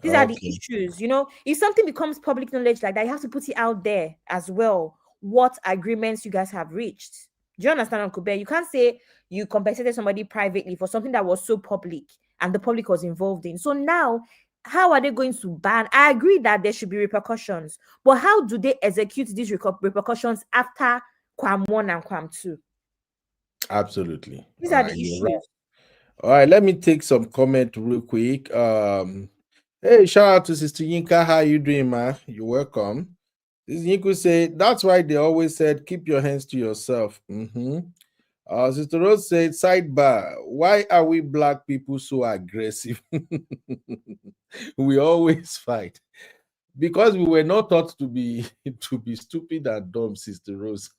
These are the Okay. issues. If something becomes public knowledge like that, you have to put it out there as well. What agreements you guys have reached? Do you understand, Uncle Ben? You can't say you compensated somebody privately for something that was so public and the public was involved in. So now, how are they going to ban? I agree that there should be repercussions, but how do they execute these repercussions after Kwam 1 and Kwam 2? Absolutely. These All are right, the you're right. issues. All right, let me take some comment real quick. Hey, shout out to Sister Yinka. How you doing, ma? You're welcome. Sister Yinka say that's why they always said keep your hands to yourself. Sister Rose said, sidebar, why are we black people so aggressive? We always fight. Because we were not taught to be to be stupid and dumb, Sister Rose.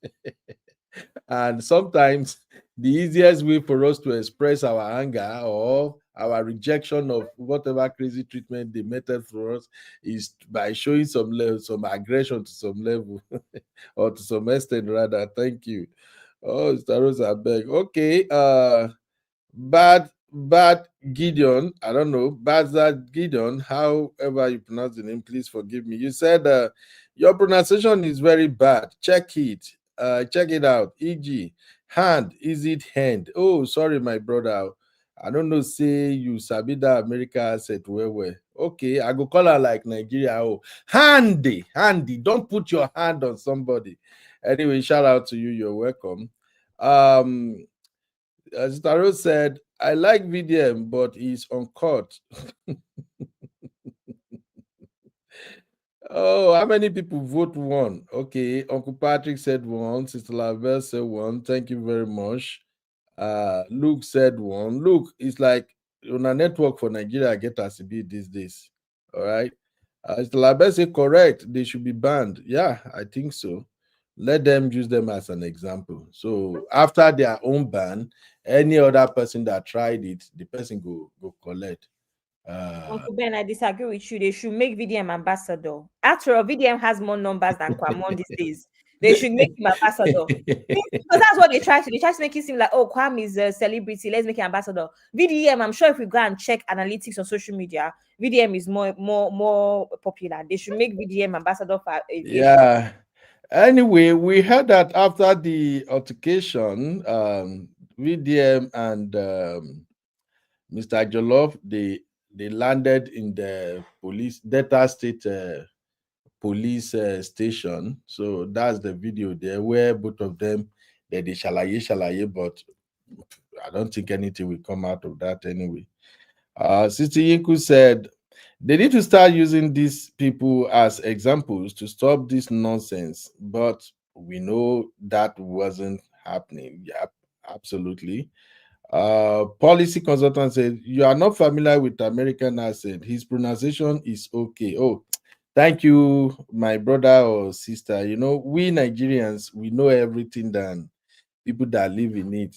And sometimes the easiest way for us to express our anger or our rejection of whatever crazy treatment they meted for us is by showing some level, some aggression to some level, or to some extent rather. Thank you. Oh, Sister Rose, I beg. Okay. Bad Gideon, I don't know, Bad Gideon, however you pronounce the name, please forgive me. You said your pronunciation is very bad. Check it out. E.g., hand, is it hand? Oh, sorry, my brother. I don't know, say you sabi that America asset well. Okay, I go call her like Nigeria. Oh, handy. Don't put your hand on somebody. Anyway, shout out to you. You're welcome. As Taro said, I like VDM, but he's uncut. Oh, how many people vote one? Okay, Uncle Patrick said one. Sister Lavelle said one. Thank you very much. Luke said one. Look, it's like on a network for Nigeria get as it be these days. All right. Sister Lavelle said correct. They should be banned. Yeah, I think so. Let them use them as an example. So after their own ban, any other person that tried it, the person go collect. Uncle Ben, I disagree with you. They should make VDM ambassador. After all, VDM has more numbers than Kwamon these days. They should make him ambassador. Because that's what they try to. They try to make it seem like, oh, Kwam is a celebrity. Let's make him ambassador. VDM, I'm sure if we go and check analytics on social media, VDM is more popular. They should make VDM ambassador for aviation. Yeah. Anyway, we heard that after the altercation, VDM and Mr. Jollof, they landed in the police Delta State police station. So that's the video there where both of them they shalaye, but I don't think anything will come out of that anyway. Sister Yinku said they need to start using these people as examples to stop this nonsense, but we know that wasn't happening. Yeah, absolutely. Policy consultant said, you are not familiar with American accent. His pronunciation is okay. Oh, thank you, my brother or sister. We Nigerians, we know everything than people that live in it.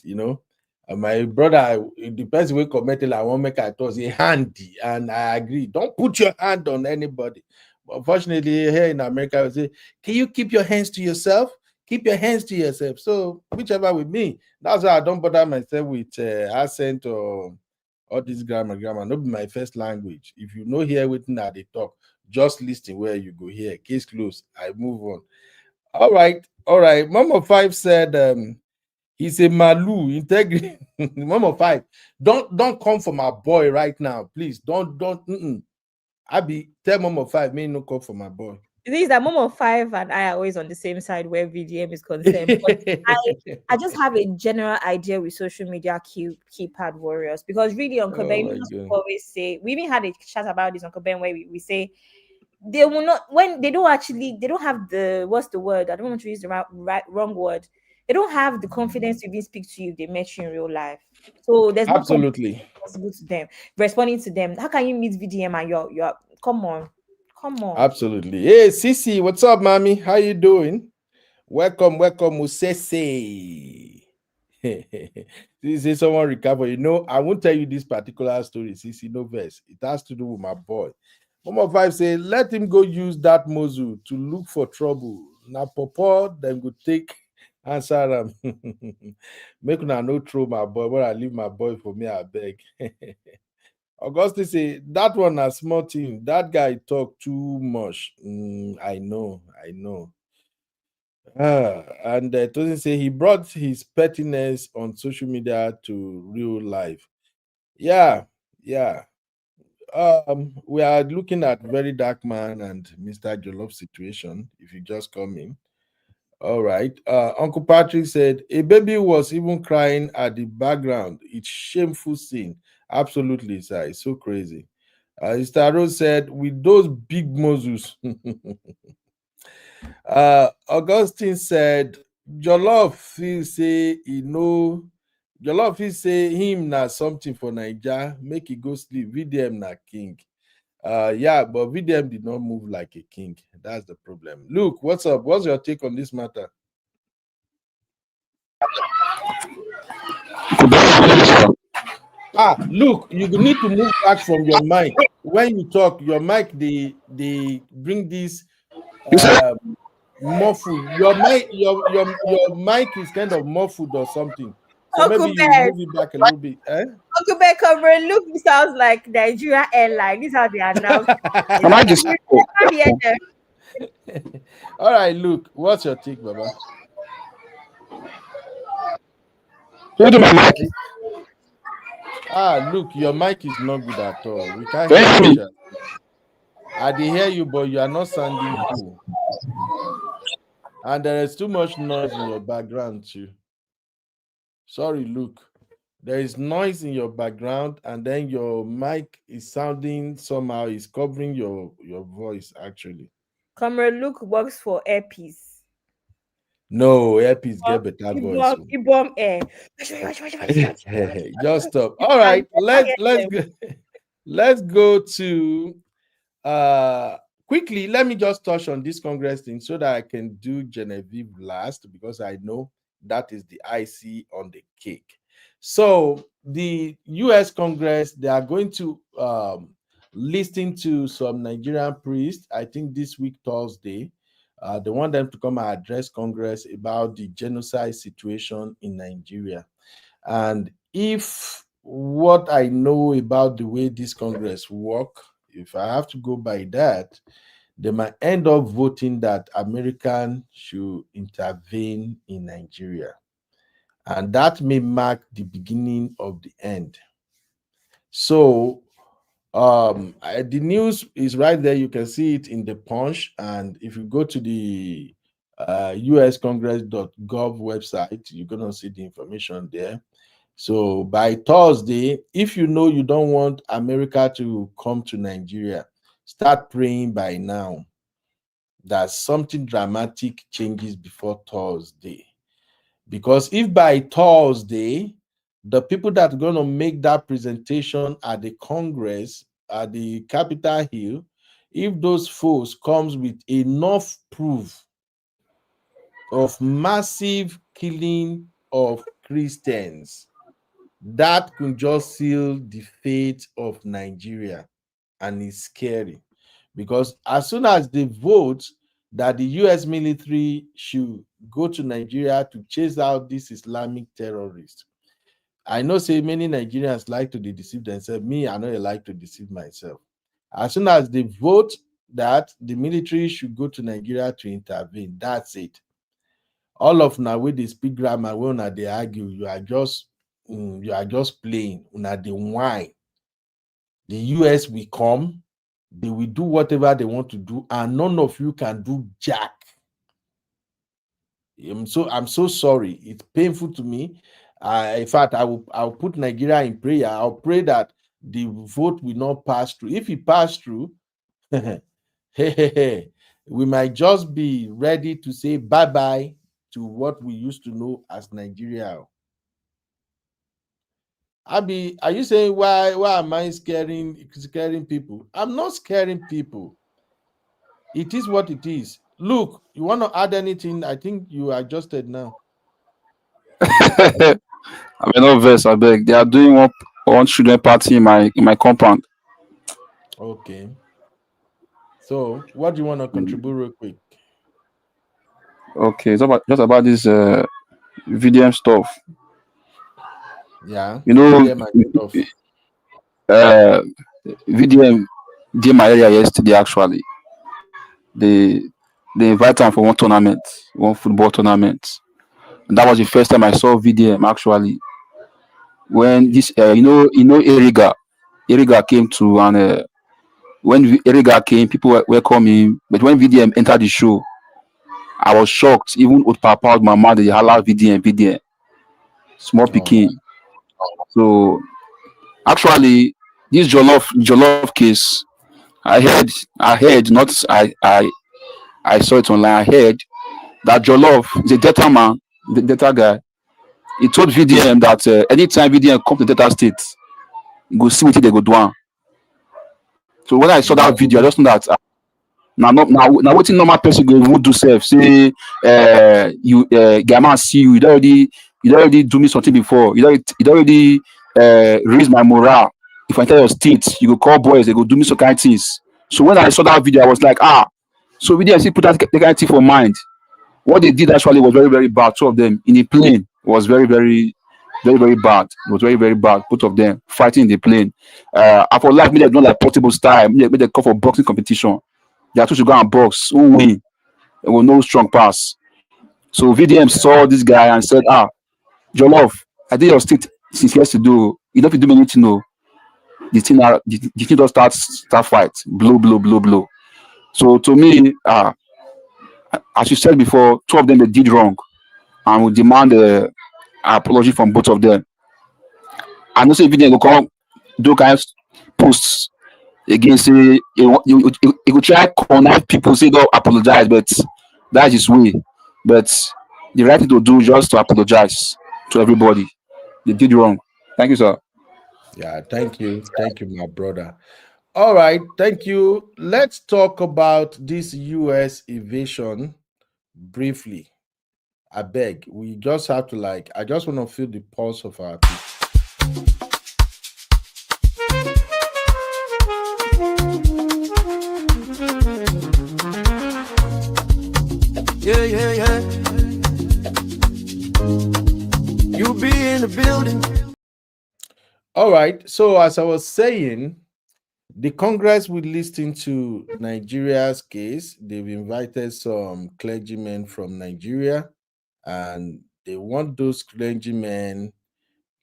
And my brother, the person will comment, I won't make I thought say handy, and I agree. Don't put your hand on anybody. But unfortunately, here in America, we say, can you keep your hands to yourself? keep your hands to yourself. So whichever with me, that's why I don't bother myself with accent or all this grammar. Not be my first language. If you know here within that they talk, just listen where you go here. Case closed. I move on. All right. Mama Five said he's a malu integrity. Mama Five, don't come for my boy right now, please. Don't. I be tell Mama Five, may no come for my boy. The thing is that Momo 5 and I are always on the same side where VDM is concerned. But I just have a general idea with social media keypad warriors, because really Uncle Oh Ben, my you god. always say, we even had a chat about this Uncle Ben, where we say they will not, when they don't have the, what's the word? I don't want to use the wrong word. They don't have the confidence to even speak to you if they met you in real life. So there's no Absolutely. possible to them responding to them. How can you meet VDM and you're come on? Absolutely. Hey, Sisi, what's up, mommy? How you doing? Welcome, Musese. This is someone recover. You know, I won't tell you this particular story, Sisi, no verse. It has to do with my boy. Mama Five say, let him go use that mozu to look for trouble. Now, Papa, then go take answer him. Make una no throw my boy, but I leave my boy for me, I beg. Augustus say that one a small thing. That guy talk too much. I know. And Tosin say he brought his pettiness on social media to real life. Yeah. We are looking at Very Dark Man and Mr. Jollof situation. If you just come in. All right. Uncle Patrick said a baby was even crying at the background. It's shameful scene. Absolutely, sir. It's so crazy. Mr. Rose said, with those big Moses. Augustine said, Jollof feel say Jollof feel say him na something for Niger, make he go sleep. VDM na king. Yeah, but VDM did not move like a king. That's the problem. Luke, what's up? What's your take on this matter? Look, you need to move back from your mic. When you talk, your mic they bring this muffled. Your mic is kind of muffled or something. So maybe Uncle you Ben, move it back a little bit. Eh? Uncle Ben, Cameroon look sounds like Nigeria Airline. This is how they announce. Am I just All right, Luke, what's your take, Baba? Look, your mic is not good at all. We can't hear you. Child. I did hear you, but you are not sounding cool. And there is too much noise in your background, too. Sorry, Luke. There is noise in your background, and then your mic is sounding somehow, is covering your voice, actually. Cameroon Luke works for Airpiece. No, Airpiece get better voice. Ibom Air. Just stop. All right, let's go to quickly. Let me just touch on this Congress thing so that I can do Genevieve last, because I know that is the icing on the cake. So the U.S. Congress, they are going to listen to some Nigerian priests. I think this week Thursday. They want them to come and address Congress about the genocide situation in Nigeria. And if what I know about the way this Congress work, if I have to go by that, they might end up voting that American should intervene in Nigeria. And that may mark the beginning of the end. So the news is right there. You can see it in the Punch. And if you go to the uscongress.gov website, you're going to see the information there. So by Thursday, if you know you don't want America to come to Nigeria, start praying by now that something dramatic changes before Thursday. Because if by Thursday, the people that are going to make that presentation at the Congress, at the Capitol Hill, if those folks comes with enough proof of massive killing of Christians, that could just seal the fate of Nigeria. And it's scary. Because as soon as they vote that the US military should go to Nigeria to chase out these Islamic terrorists. I know say many Nigerians like to deceive themselves. Me, I know I like to deceive myself. As soon as they vote that the military should go to Nigeria to intervene, that's it. All of now with they speak grammar, when they argue, you are just playing. Una they whine. The US will come, they will do whatever they want to do, and none of you can do jack. I'm so sorry. It's painful to me. In fact, I'll put Nigeria in prayer. I'll pray that the vote will not pass through. If it pass through, we might just be ready to say bye-bye to what we used to know as Nigeria. Abi, are you saying why am I scaring people? I'm not scaring people. It is what it is. Look, you want to add anything? I think you adjusted now. I mean, no verse, I beg. They are doing one children party in my compound. Okay. So, what do you want to contribute real quick? Okay, it's just about this VDM stuff. Yeah. You know, VDM and stuff. VDM did my area yesterday. Actually, they invited them for one tournament, one football tournament. And that was the first time I saw VDM actually. When this, Eriga came to, and when Eriga came, people were coming. But when VDM entered the show, I was shocked. Even with Papa, my mother, they holla VDM, small picking. So actually, this Jollof case, I heard, not I saw it online. I heard that Jollof is a data man, the data guy. He told VDM that anytime VDM come to Delta State, you go see what they go do. So when I saw that video, I just know that now what normal person go would do self. Say Gama see you, you already do me something before. You already raise my morale. If I tell your state, you go call boys, they go do me some kind of things. So when I saw that video, I was like, so VDM still put that kind of thing for mind. What they did actually was very, very bad. Two of them in the plane was very, very, very, very bad. It was very, very bad. Both of them fighting in the plane. I for life, me they don't like portable style. Me they call for boxing competition. They are two to go and box. Who win? There was no strong pass. So VDM saw this guy and said, Jollof, I did your state since years to do. You don't have to do anything. No, the thing just start fight. Blow. So to me, as you said before, two of them they did wrong, and we demand an apology from both of them. I know say VDM will come do kind of posts again, say you could try connect people, say don't apologize, but that's his way. But the right thing to do is just to apologize to everybody. They did wrong. Thank you, sir. Yeah, thank you, my brother. All right, thank you. Let's talk about this US evasion briefly. I beg, we just have to I just want to feel the pulse of our people. Yeah. You be in the building. All right. So as I was saying, the Congress will listen to Nigeria's case. They've invited some clergymen from Nigeria, and they want those clergymen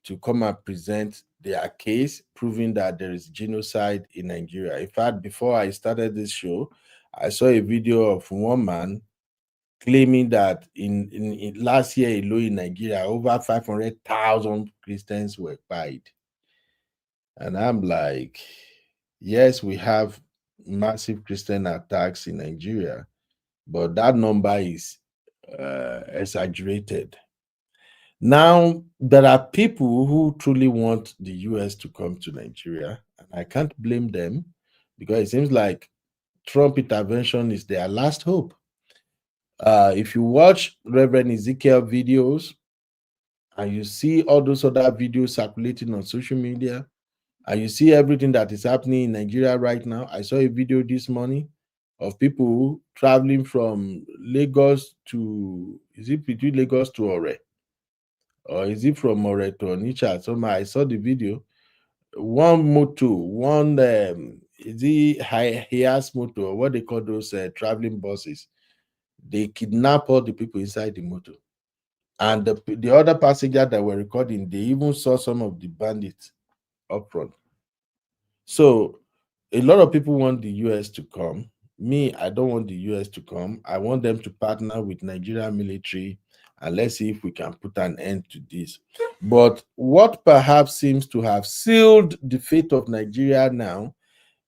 to come and present their case, proving that there is genocide in Nigeria. In fact, before I started this show, I saw a video of one man claiming that in last year alone in Nigeria, over 500,000 Christians were killed. And I'm like, yes, we have massive Christian attacks in Nigeria, but that number is exaggerated. Now, there are people who truly want the US to come to Nigeria, and I can't blame them because it seems like Trump intervention is their last hope. If you watch Reverend Ezekiel videos and you see all those other videos circulating on social media, and you see everything that is happening in Nigeria right now. I saw a video this morning of people traveling from Lagos to, is it between Lagos to Ore? Or is it from Ore to Onitsha? Somehow I saw the video. One motor, one is it Hias motor, or what they call those traveling buses? They kidnap all the people inside the motor. And the other passenger that were recording, they even saw some of the bandits up front. So a lot of people want the US to come. Me, I don't want the US to come. I want them to partner with Nigerian military, and let's see if we can put an end to this. But what perhaps seems to have sealed the fate of Nigeria now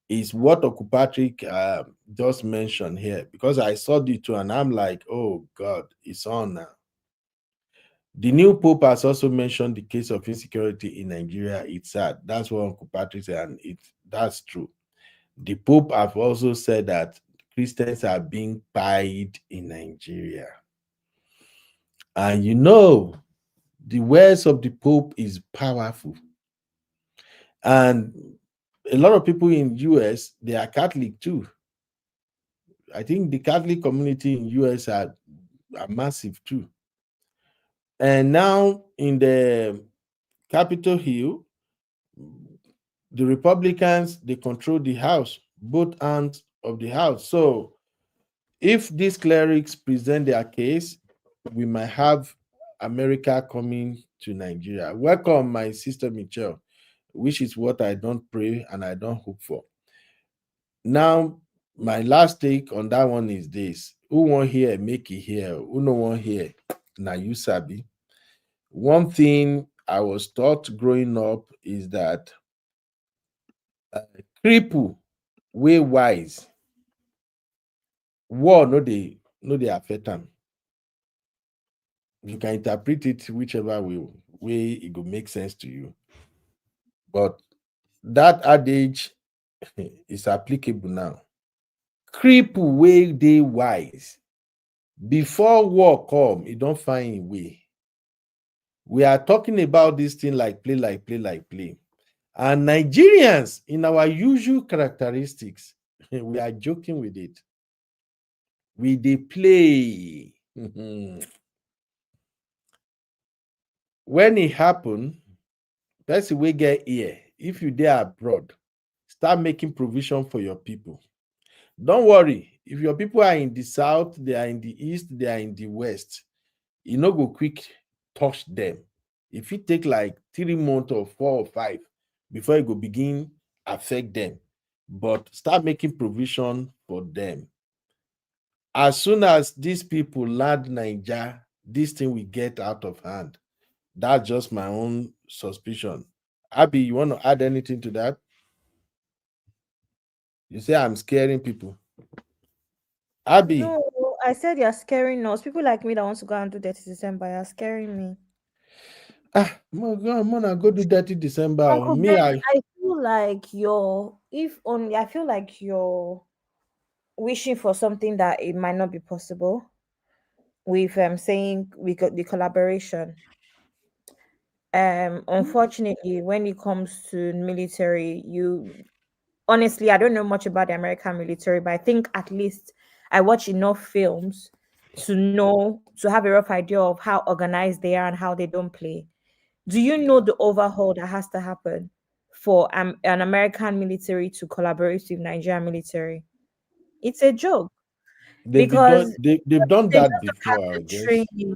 is what Okupatrick just mentioned here, because I saw the two and I'm like, oh God, it's on now. The new Pope has also mentioned the case of insecurity in Nigeria. It's sad. That's what Uncle Patrick said, and that's true. The Pope have also said that Christians are being pied in Nigeria. And you know, the words of the Pope is powerful. And a lot of people in US, they are Catholic too. I think the Catholic community in US are massive too. And now in the Capitol Hill, the Republicans, they control the House, both arms of the House. So if these clerics present their case, we might have America coming to Nigeria. Welcome, my sister Michelle, which is what I don't pray and I don't hope for. Now, my last take on that one is this. Who won't hear, make it hear. Who no one hear, now you sabi. One thing I was taught growing up is that cripple way wise, war no they affect them. You can interpret it whichever way it will make sense to you. But that adage is applicable now. Cripple way they wise. Before war come, it don't find a way. We are talking about this thing like play. And Nigerians, in our usual characteristics, we are joking with it. They play. When it happen, person we get here. If you there abroad, start making provision for your people. Don't worry. If your people are in the south, they are in the east, they are in the west, you no go quick touch them. If it take like 3 months or 4 or 5 before it go begin affect them, but start making provision for them. As soon as these people land Niger, this thing will get out of hand. That's just my own suspicion. Abby, you want to add anything to that? You say I'm scaring people. Abby. No, I said you're scaring us. People like me that wants to go and do dirty December, you're scaring me. I'm gonna go do dirty December. Uncle Me, Ben, I I feel like I feel like you're wishing for something that it might not be possible. With saying we got the collaboration. Unfortunately, when it comes to military, honestly, I don't know much about the American military, but I think at least I watch enough films to have a rough idea of how organized they are and how they don't play. Do you know the overhaul that has to happen for an American military to collaborate with Nigerian military? It's a joke because they've done they that just don't have before, I the guess. training.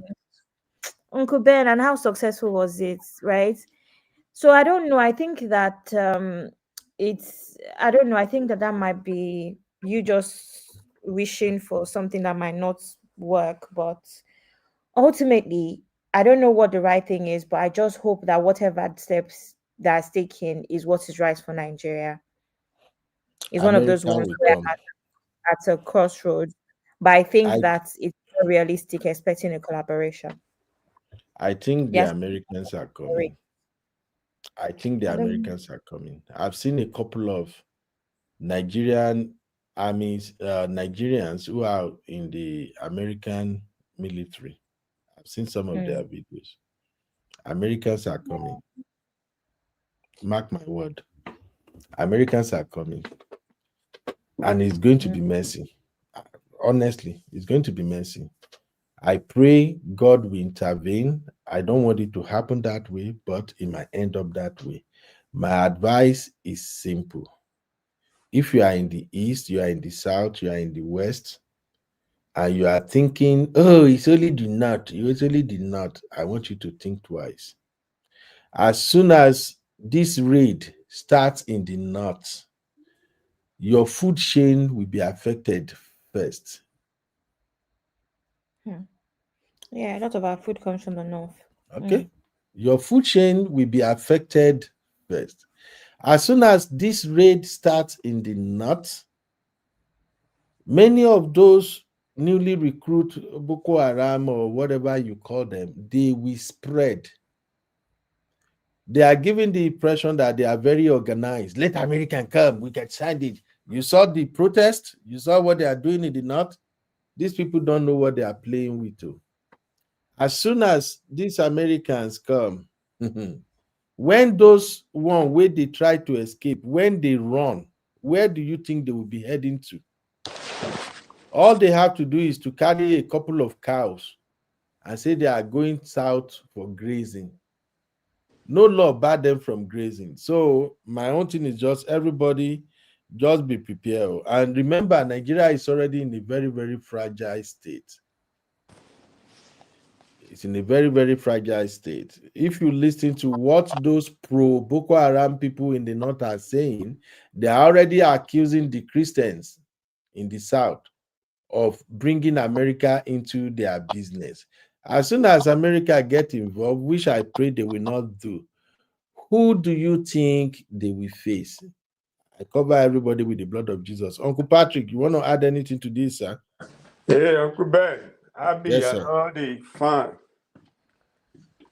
Uncle Ben, and how successful was it, right? So I don't know. I think that I don't know. I think that that might be you just wishing for something that might not work, but ultimately, I don't know what the right thing is, but I just hope that whatever steps that's taken is what is right for Nigeria. It's one of those America ones will where come. at a crossroads, but I think I that it's more realistic expecting a collaboration. I think the Yes, Americans are coming. I think the I don't. Americans are coming. I've seen a couple of Nigerian armies, Nigerians who are in the American military. I've seen some of their Mm, videos. Americans are coming. Mark my word. Americans are coming. And it's going to be mm, messy. honestly, it's going to be messy. I pray God will intervene. I don't want it to happen that way, but it might end up that way. My advice is simple. If you are in the east, you are in the south, you are in the west, and you are thinking, oh, it's only the north, it's only the north, I want you to think twice. As soon as this raid starts in the north, your food chain will be affected first. Yeah, a lot of our food comes from the north. Okay? Your food chain will be affected first. As soon as this raid starts in the north, many of those newly recruit Boko Haram or whatever you call them, they will spread. They are giving the impression that they are very organized. Let American come, we can sign it. You saw the protest, you saw what they are doing in the north. These people don't know what they are playing with. Too. As soon as these Americans come, when those one where they try to escape, when they run, where do you think they will be heading to? All they have to do is to carry a couple of cows and say they are going south for grazing. No law barred them from grazing. So my own thing is just everybody just be prepared. And remember, Nigeria is already in a very, very fragile state. It's in a very, very fragile state. If you listen to what those pro Boko Haram people in the north are saying, they are already accusing the Christians in the south of bringing America into their business. As soon as America get involved, which I pray they will not do, who do you think they will face? I cover everybody with the blood of Jesus. Uncle Patrick, you want to add anything to this, sir? Hey, Uncle Ben, Abby, Yes, and sir. all the fun.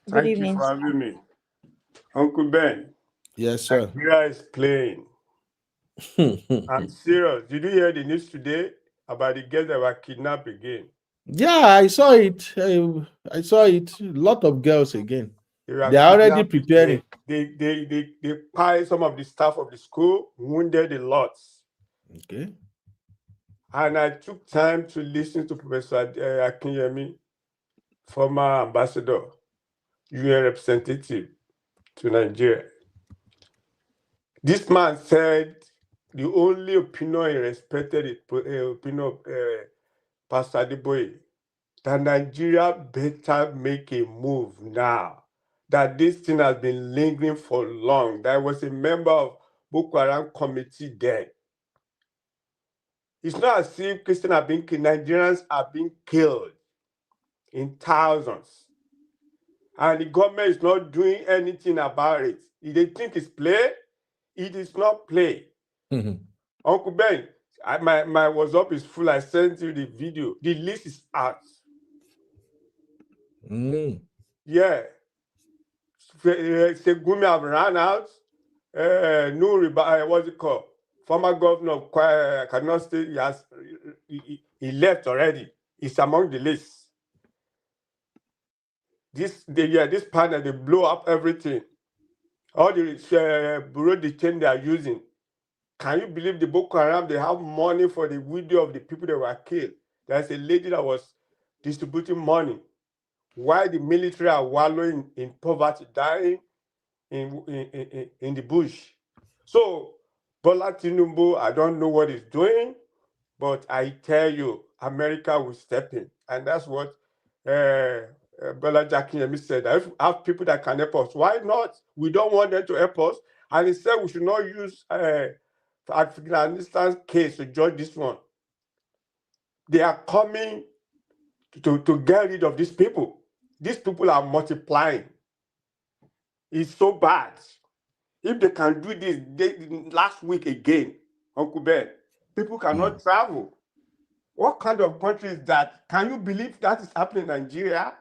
Good Thank evening. you for having me. Uncle Ben. Yes, sir. Nigeria is playing. I'm serious. Did you hear the news today about the girls that were kidnapped again? Yeah, I saw it. I saw it. A lot of girls again. They are already preparing. They piled some of the staff of the school, wounded a lot. Okay. And I took time to listen to Professor Akinyemi, former ambassador, UN representative to Nigeria. This man said the only opinion he respected is the opinion of Pastor Adeboye, that Nigeria better make a move now, that this thing has been lingering for long. There was a member of Boko Haram committee there. It's not as if Christians are being killed, Nigerians are being killed in thousands. And the government is not doing anything about it. If they think it's play, it is not play. Uncle Ben, my WhatsApp is full. I sent you the video. The list is out. Yeah. Segumi have run out. What's it called? Former governor of Kaduna State, he left already. He's among the list. This panel, they blow up everything. All the bureau de change they are using. Can you believe the Boko Haram, they have money for the widow of the people that were killed? There's a lady that was distributing money. Why the military are wallowing in poverty, dying in the bush. So, Bola Tinubu, I don't know what he's doing, but I tell you, America will step in. And that's what Bola Jakinyemi said. If we have people that can help us, why not? We don't want them to help us. And he said we should not use Afghanistan case to judge this one. They are coming to get rid of these people. These people are multiplying. It's so bad. If they can do this last week again, Uncle Ben, people cannot travel. What kind of country is that? Can you believe that is happening in Nigeria?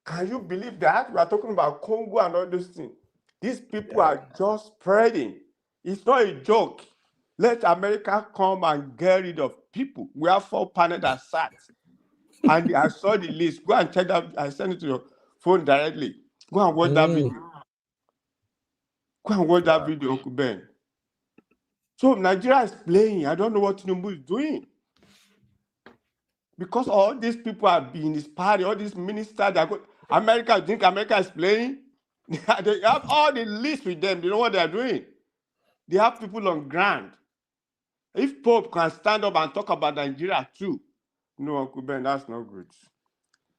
Can you believe that? We are talking about Congo and all those things. These people are just spreading. It's not a joke. Let America come and get rid of people. We have 4 panels that sat. And I saw the list. Go and check that. I sent it to your phone directly. Go and watch that video. Go and watch that video, Uncle Ben. So Nigeria is playing. I don't know what Tinubu is doing. Because all these people are being inspired, all these ministers that go, America, you think America is playing? They have all the list with them. They know what they are doing. They have people on ground. If Pope can stand up and talk about Nigeria too, no, Uncle Ben, that's not good.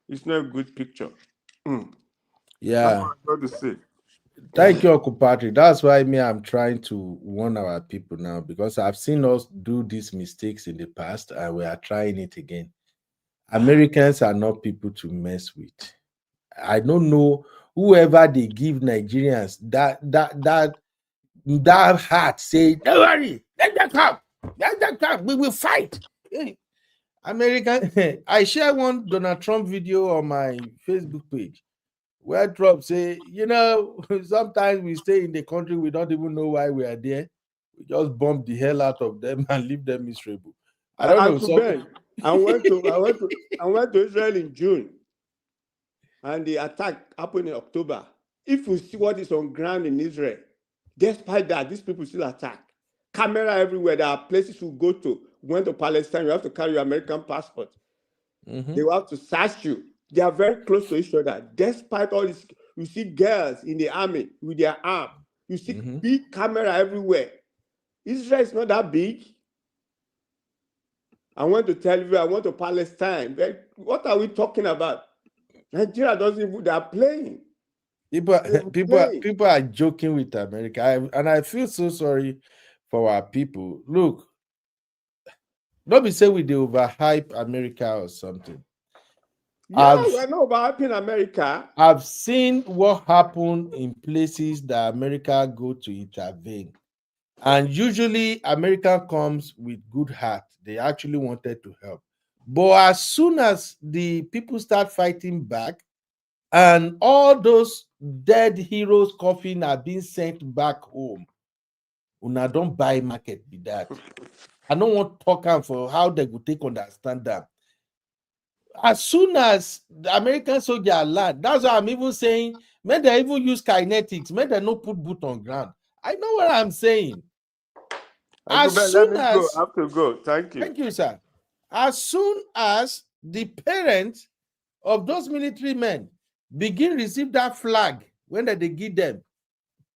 It's not a good picture. That's Yeah. what I'm going to say. Thank you, Uncle Patrick. That's why I'm trying to warn our people now, because I've seen us do these mistakes in the past and we are trying it again. Americans are not people to mess with. I don't know whoever they give Nigerians that heart say, don't worry, let them come, we will fight. Hey, American, I share one Donald Trump video on my Facebook page where Trump say, sometimes we stay in the country, we don't even know why we are there. We just bomb the hell out of them and leave them miserable. I don't know. Uncle Ben, I went to Israel in June, and the attack happened in October. If you see what is on ground in Israel, despite that, these people still attack. Camera everywhere. There are places you go to. Went to Palestine, you have to carry your American passport. They will have to search you. They are very close to each other. Despite all this, you see girls in the army with their arm. You see big camera everywhere. Israel is not that big. I went to Tel Aviv, I went to Palestine. What are we talking about? Nigeria doesn't even, they are playing. People are joking with America. And I feel so sorry for our people. Look, don't be saying we they overhype America or something. Yeah, we're not overhyping America. I've seen what happened in places that America go to intervene. And usually America comes with good heart. They actually wanted to help. But as soon as the people start fighting back and all those dead heroes' coffin are being sent back home, una don't buy market be that. I don't want to talk for how they will take understand that. As soon as the American soldier land, that's why I'm even saying, may they even use kinetics, may they not put boot on ground. I know what I'm saying. As soon as go. I have to go. Thank you. Thank you, sir. As soon as the parents of those military men begin receive that flag when they give them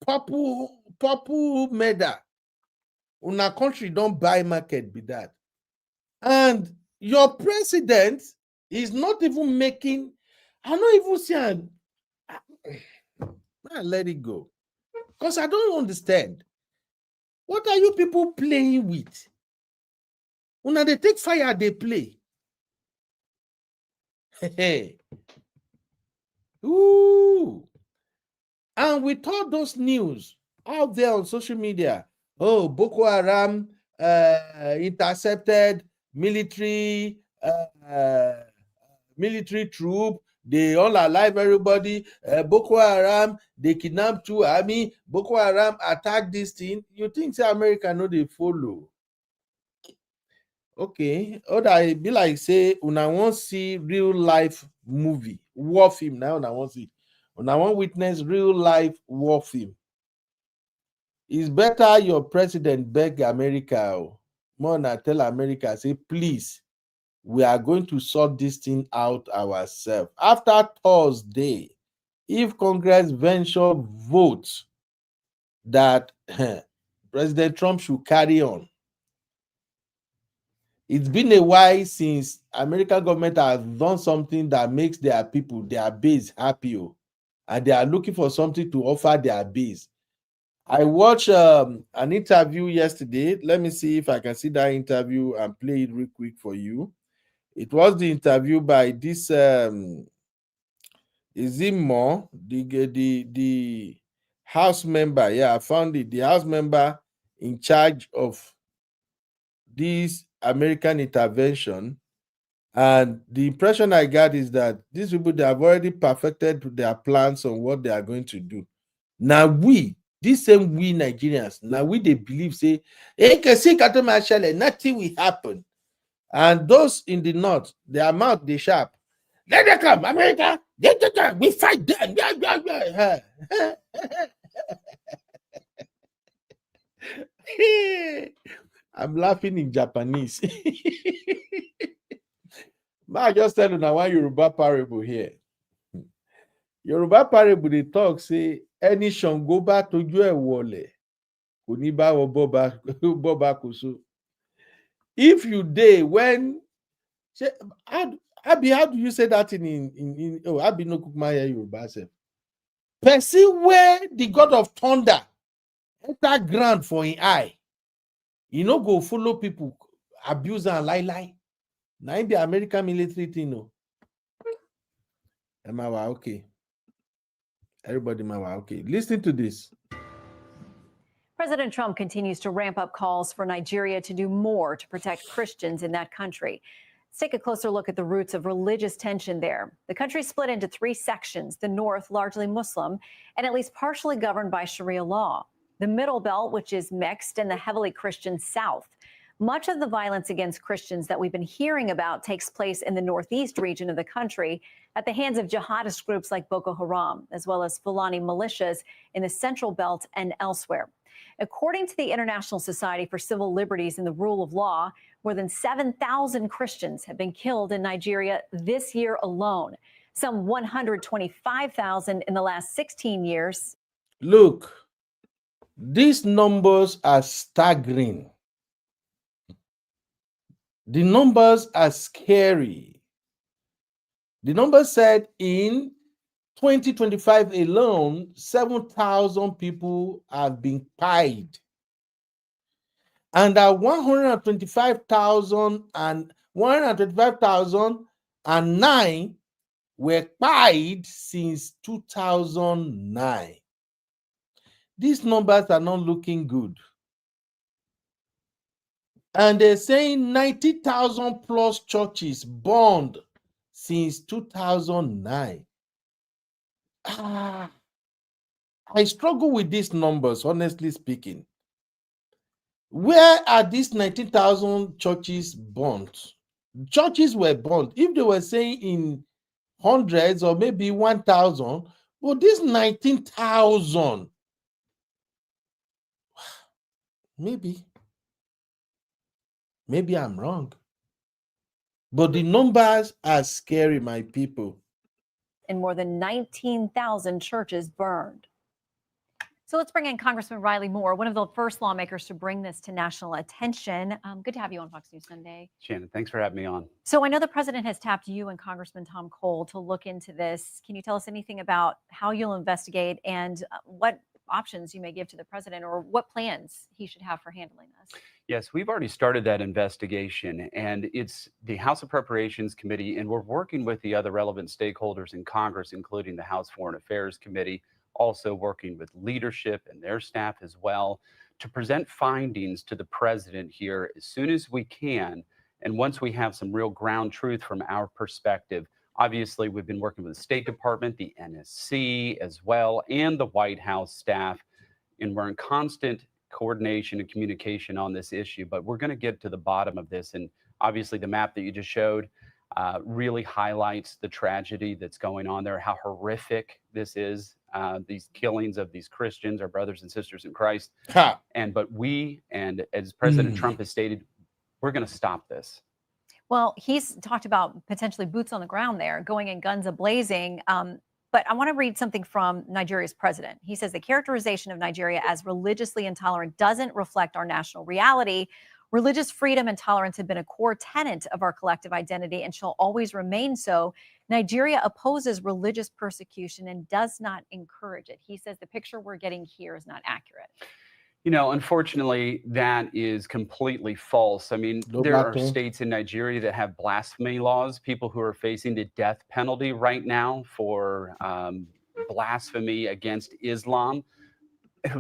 purple medal, una country don't buy market be that. And your president is not even making, I don't even see let it go. Because I don't understand. What are you people playing with? When they take fire, they play. Hey. Ooh. And with all those news out there on social media, Boko Haram intercepted military troop, they all alive everybody. Boko Haram, they kidnapped 2 army. Boko Haram attack this thing. You think America know they follow? Okay, I be like say una want see real life movie war film now. Una want see, una want witness real life war film. It's better your president beg America more than tell America say please, we are going to sort this thing out ourselves. After Thursday, if Congress venture votes that President Trump should carry on, it's been a while since American government has done something that makes their people, their base happy, and they are looking for something to offer their base. I watched an interview yesterday. Let me see if I can see that interview and play it real quick for you. It was the interview by this is it more the House member? Yeah, I found it. The House member in charge of this American intervention. And the impression I got is that these people, they have already perfected their plans on what they are going to do. Now this same we Nigerians, now they believe, say, nothing will happen. And those in the north, their mouth, they sharp. Let them come, America. We fight them. I'm laughing in Japanese. I just tell you now one Yoruba parable here. Yoruba parable they talk say any Shango ba tojú ẹ̀ wọlẹ̀ kò ní bá wọ bọ́ba kò so. If you dey when Abi, how do you say that in Abi no cook my Yoruba self? Person where the God of thunder enter ground for his eye, you no go follow people abuse and lie. Now in the American military thing, no. Am I okay? Everybody, okay. Listen to this. President Trump continues to ramp up calls for Nigeria to do more to protect Christians in that country. Let's take a closer look at the roots of religious tension there. The country is split into 3 sections, the north largely Muslim and at least partially governed by Sharia law. The middle belt, which is mixed, and the heavily Christian south. Much of the violence against Christians that we've been hearing about takes place in the northeast region of the country at the hands of jihadist groups like Boko Haram, as well as Fulani militias in the central belt and elsewhere. According to the International Society for Civil Liberties and the Rule of Law, more than 7,000 Christians have been killed in Nigeria this year alone, some 125,000 in the last 16 years. Look, these numbers are staggering. The numbers are scary. The numbers said in 2025 alone, 7,000 people have been pied. And that 125,009 were pied since 2009. These numbers are not looking good. And they're saying 90,000 plus churches burned since 2009. I struggle with these numbers, honestly speaking. Where are these 19,000 churches burnt? Churches were burnt. If they were saying in hundreds or maybe 1,000, but this 19,000, maybe I'm wrong. But the numbers are scary, my people. And more than 19,000 churches burned. So let's bring in Congressman Riley Moore, one of the first lawmakers to bring this to national attention. Good to have you on Fox News Sunday. Shannon, thanks for having me on. So I know the president has tapped you and Congressman Tom Cole to look into this. Can you tell us anything about how you'll investigate and what options you may give to the president, or what plans he should have for handling this? Yes, we've already started that investigation, and it's the House Appropriations Committee, and we're working with the other relevant stakeholders in Congress, including the House Foreign Affairs Committee, also working with leadership and their staff as well, to present findings to the president here as soon as we can. And once we have some real ground truth from our perspective, obviously we've been working with the State Department, the NSC as well, and the White House staff, and we're in constant coordination and communication on this issue, but we're going to get to the bottom of this. And obviously the map that you just showed really highlights the tragedy that's going on there, how horrific this is, these killings of these Christians, our brothers and sisters in Christ. But we, and as President Trump has stated, we're going to stop this. Well, he's talked about potentially boots on the ground there, going in guns a-blazing. But I want to read something from Nigeria's president. He says the characterization of Nigeria as religiously intolerant doesn't reflect our national reality. Religious freedom and tolerance have been a core tenet of our collective identity and shall always remain so. Nigeria opposes religious persecution and does not encourage it. He says the picture we're getting here is not accurate. You know, unfortunately, that is completely false. I mean, there are states in Nigeria that have blasphemy laws, people who are facing the death penalty right now for blasphemy against Islam.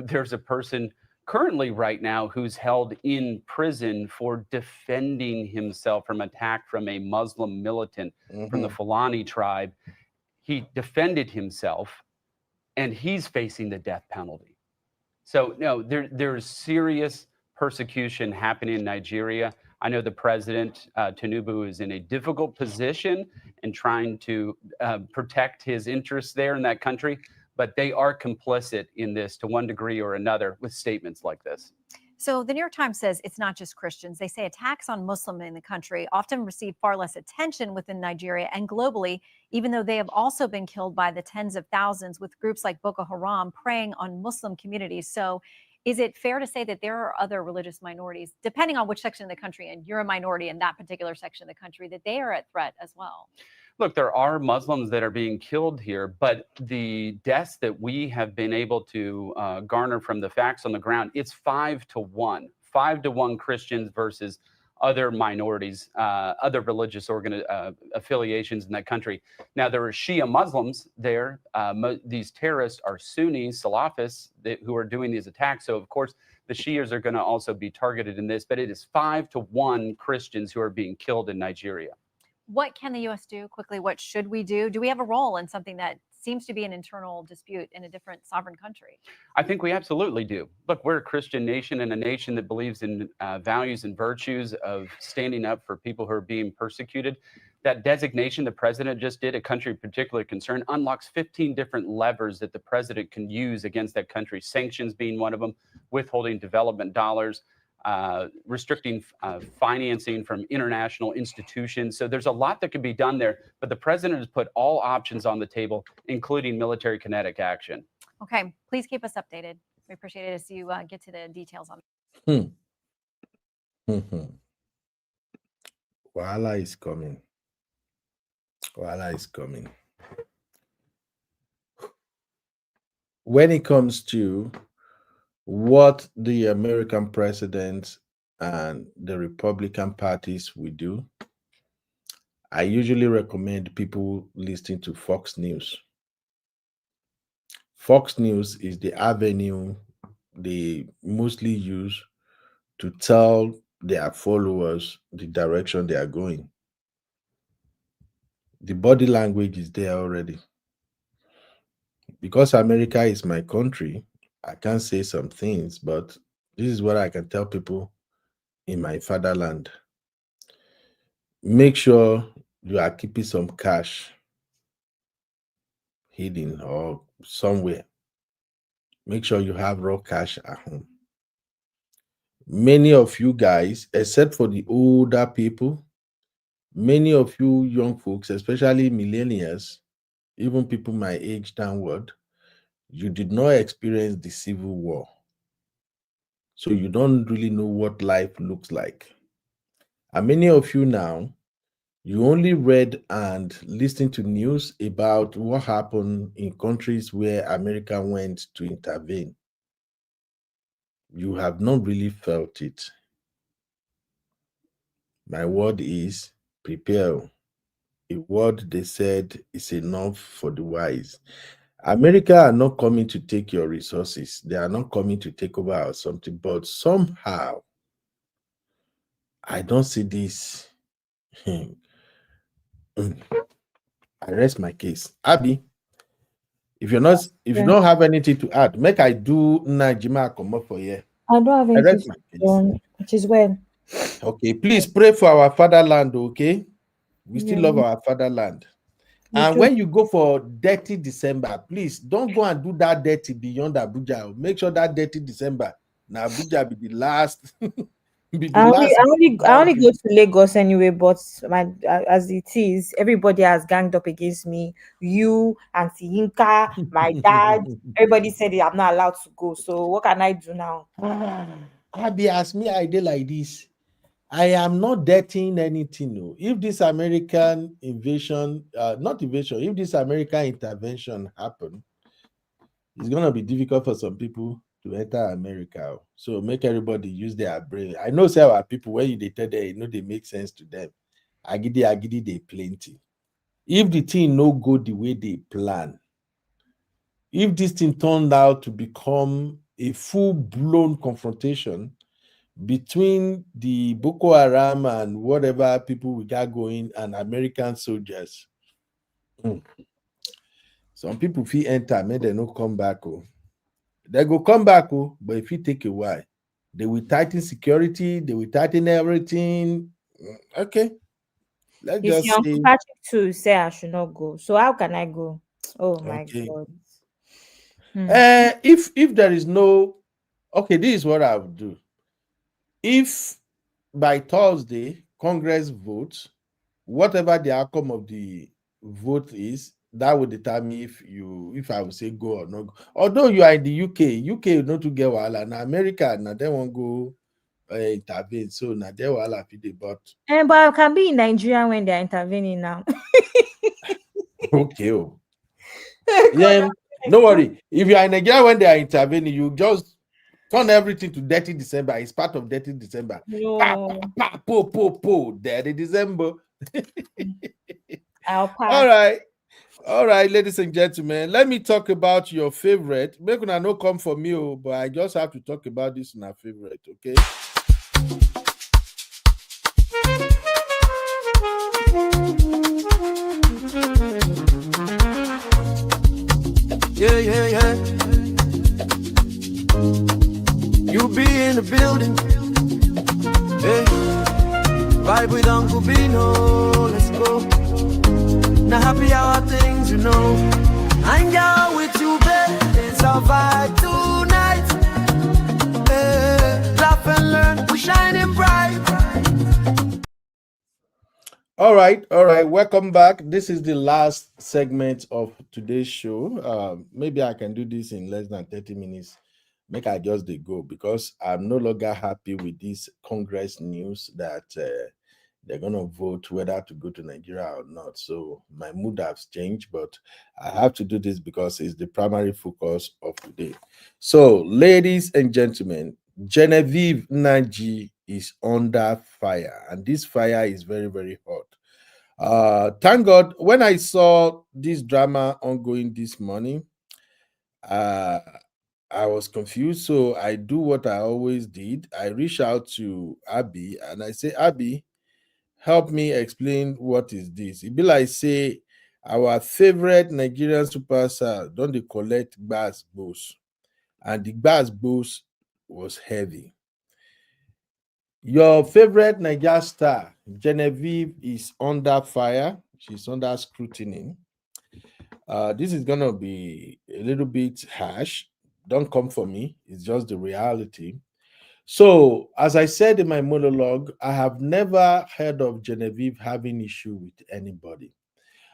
There's a person currently right now who's held in prison for defending himself from attack from a Muslim militant from the Fulani tribe. He defended himself, and he's facing the death penalty. So no, there's serious persecution happening in Nigeria. I know the president, Tinubu, is in a difficult position in trying to protect his interests there in that country, but they are complicit in this to one degree or another with statements like this. So the New York Times says it's not just Christians. They say attacks on Muslims in the country often receive far less attention within Nigeria and globally, even though they have also been killed by the tens of thousands, with groups like Boko Haram preying on Muslim communities. So is it fair to say that there are other religious minorities, depending on which section of the country, and you're a minority in that particular section of the country, that they are at threat as well? Look, there are Muslims that are being killed here, but the deaths that we have been able to garner from the facts on the ground, it's 5 to 1. 5 to 1 Christians versus other minorities, other religious affiliations in that country. Now, there are Shia Muslims there. These terrorists are Sunnis, Salafists who are doing these attacks. So, of course, the Shias are going to also be targeted in this, but it is 5 to 1 Christians who are being killed in Nigeria. What can the U.S. do quickly? What should we do? Do we have a role in something that seems to be an internal dispute in a different sovereign country? I think we absolutely do. Look, we're a Christian nation and a nation that believes in values and virtues of standing up for people who are being persecuted. That designation the president just did, a country of particular concern, unlocks 15 different levers that the president can use against that country, sanctions being one of them, withholding development dollars, restricting financing from international institutions. So there's a lot that could be done there, but the president has put all options on the table, including military kinetic action. Okay, please keep us updated. We appreciate it as you get to the details on Wahala is coming. Wahala is coming. When it comes to what the American president and the Republican parties will do, I usually recommend people listening to Fox News. Fox News is the avenue they mostly use to tell their followers the direction they are going. The body language is there already. Because America is my country, I can't say some things, but this is what I can tell people in my fatherland. Make sure you are keeping some cash hidden or somewhere. Make sure you have raw cash at home. Many of you guys, except for the older people, many of you young folks, especially millennials, even people my age downward, you did not experience the Civil War. So you don't really know what life looks like. And many of you now, you only read and listened to news about what happened in countries where America went to intervene. You have not really felt it. My word is prepare. A word they said is enough for the wise. America are not coming to take your resources. They are not coming to take over or something. But somehow, I don't see this. I rest my case. Abby, if you don't have anything to add, make I do Nnaji come up for you. I don't have anything to do, which is well. Okay, please pray for our fatherland, okay? We still love our fatherland. And when you go for dirty December, please don't go and do that dirty beyond Abuja. Make sure that dirty December, now Abuja be the last. I only go to Lagos anyway, but as it is, everybody has ganged up against me. You, Auntie Yinka, my dad, everybody said I'm not allowed to go. So what can I do now? Abby asked me I did like this. I am not dirtying anything. No. If this American invasion, if this American intervention happen, it's gonna be difficult for some people to enter America. So make everybody use their brain. I know some people when they tell them, they make sense to them. Agidi, they plenty. If the thing no go the way they plan, if this thing turned out to become a full-blown confrontation between the Boko Haram and whatever people we got going and American soldiers, some people feel enter, may they not come back. They go come back, but if it take a while, they will tighten security, they will tighten everything. Okay. Let's just see. Patrick too say I should not go. So how can I go? Oh my God. If there is no, okay, this is what I would do. if by Thursday Congress votes, whatever the outcome of the vote is, that will determine if I would say go or not go. Although you are in the UK not to get wahala. Now America, now they won't go intervene. So now they wahala fit dey, but And but I can be in Nigeria when they're intervening now. okay. Oh. Yeah, no worry. If you are in Nigeria when they are intervening, you just turn everything to dirty December. It's part of dirty December. Pa, No, pa, pa, po, po, po, dirty December. I'll pass. All right, ladies and gentlemen, let me talk about your favorite. Make una no come for me, but I just have to talk about this in our favorite, okay? Yeah, yeah, yeah. You be in the building. Hey, vibe with Uncle Bino. Let's go. Now happy hour things, you know. Hang out with you, babe. It's our vibe tonight. Hey, laugh and learn. We're shining bright. All right. Welcome back. This is the last segment of today's show. Maybe I can do this in less than 30 minutes. Make I just go because I'm no longer happy with this Congress news that they're gonna vote whether to go to Nigeria or not. So my mood has changed, but I have to do this because it's the primary focus of today. So, ladies and gentlemen, Genevieve Nnaji is under fire, and this fire is very, very hot. Thank God, when I saw this drama ongoing this morning, I was confused. So I do what I always did. I reach out to Abby and I say, Abby, help me explain what is this. It be like say our favorite Nigerian superstar don't they collect bass boss, and the bass boss was heavy. Your favorite Niger star, Genevieve, is under fire. She's under scrutiny. This is gonna be a little bit harsh. Don't come for me. It's just the reality. So, as I said in my monologue, I have never heard of Genevieve having issue with anybody.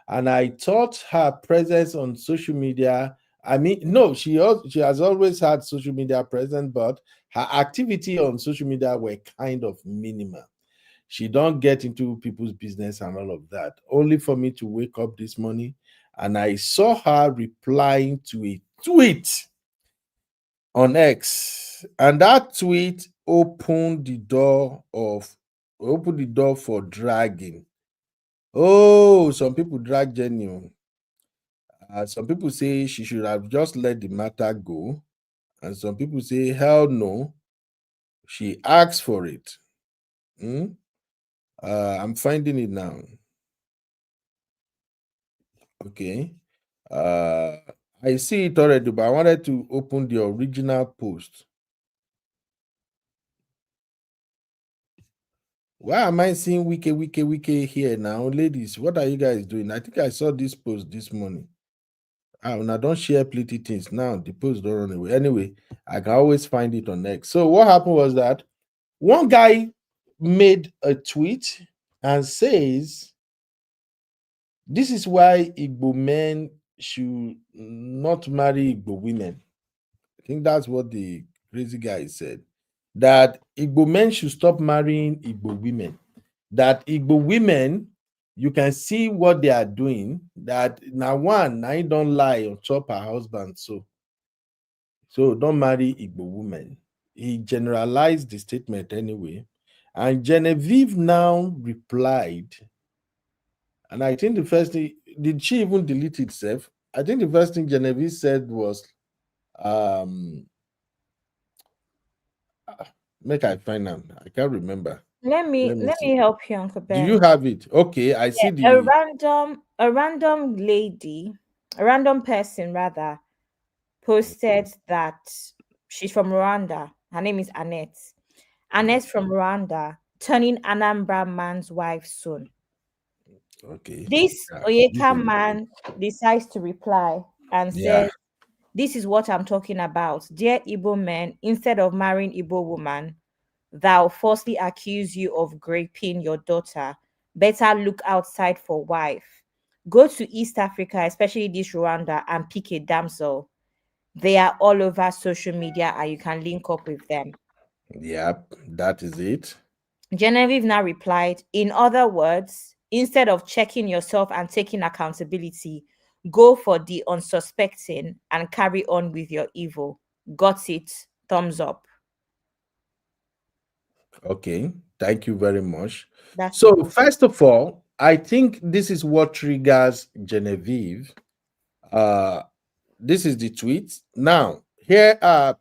And I thought her presence on social media, I mean, no, she has always had social media presence, but her activity on social media were kind of minimal. She don't get into people's business and all of that. Only for me to wake up this morning and I saw her replying to a tweet on X, and that tweet opened the door for dragging. Oh, some people drag Jenny. Some people say she should have just let the matter go, and some people say hell no, she asked for it. I'm finding it now. Okay. I see it already, but I wanted to open the original post. Why am I seeing wiki here now? Ladies, what are you guys doing? I think I saw this post this morning. Now don't share plenty things. Now the post don't run away. Anyway, I can always find it on X. So what happened was that one guy made a tweet and says, this is why Igbo men should not marry Igbo women. I think that's what the crazy guy said. That Igbo men should stop marrying Igbo women. That Igbo women, you can see what they are doing. That now I don't lie on top her husband. So don't marry Igbo women. He generalized the statement anyway. And Genevieve now replied. And I think the first thing, did she even delete itself? I think the first thing Genevieve said was, make I find out. I can't remember. Let me help you, Uncle Ben. Do you have it? Okay, I see a random lady, a random person rather, posted that she's from Rwanda. Her name is Annette. Annette from Rwanda, turning Anambra man's wife soon. Okay. This Oyeka man decides to reply and says, this is what I'm talking about. Dear Igbo men, instead of marrying Igbo woman, thou falsely accuse you of raping your daughter. Better look outside for wife. Go to East Africa, especially this Rwanda, and pick a damsel. They are all over social media and you can link up with them. Yep, that is it. Genevieve now replied, in other words, instead of checking yourself and taking accountability, go for the unsuspecting and carry on with your evil. Got it? Thumbs up. Okay, thank you very much. That's So, it. first of all, I think this is what triggers Genevieve. This is the tweet. Now, here are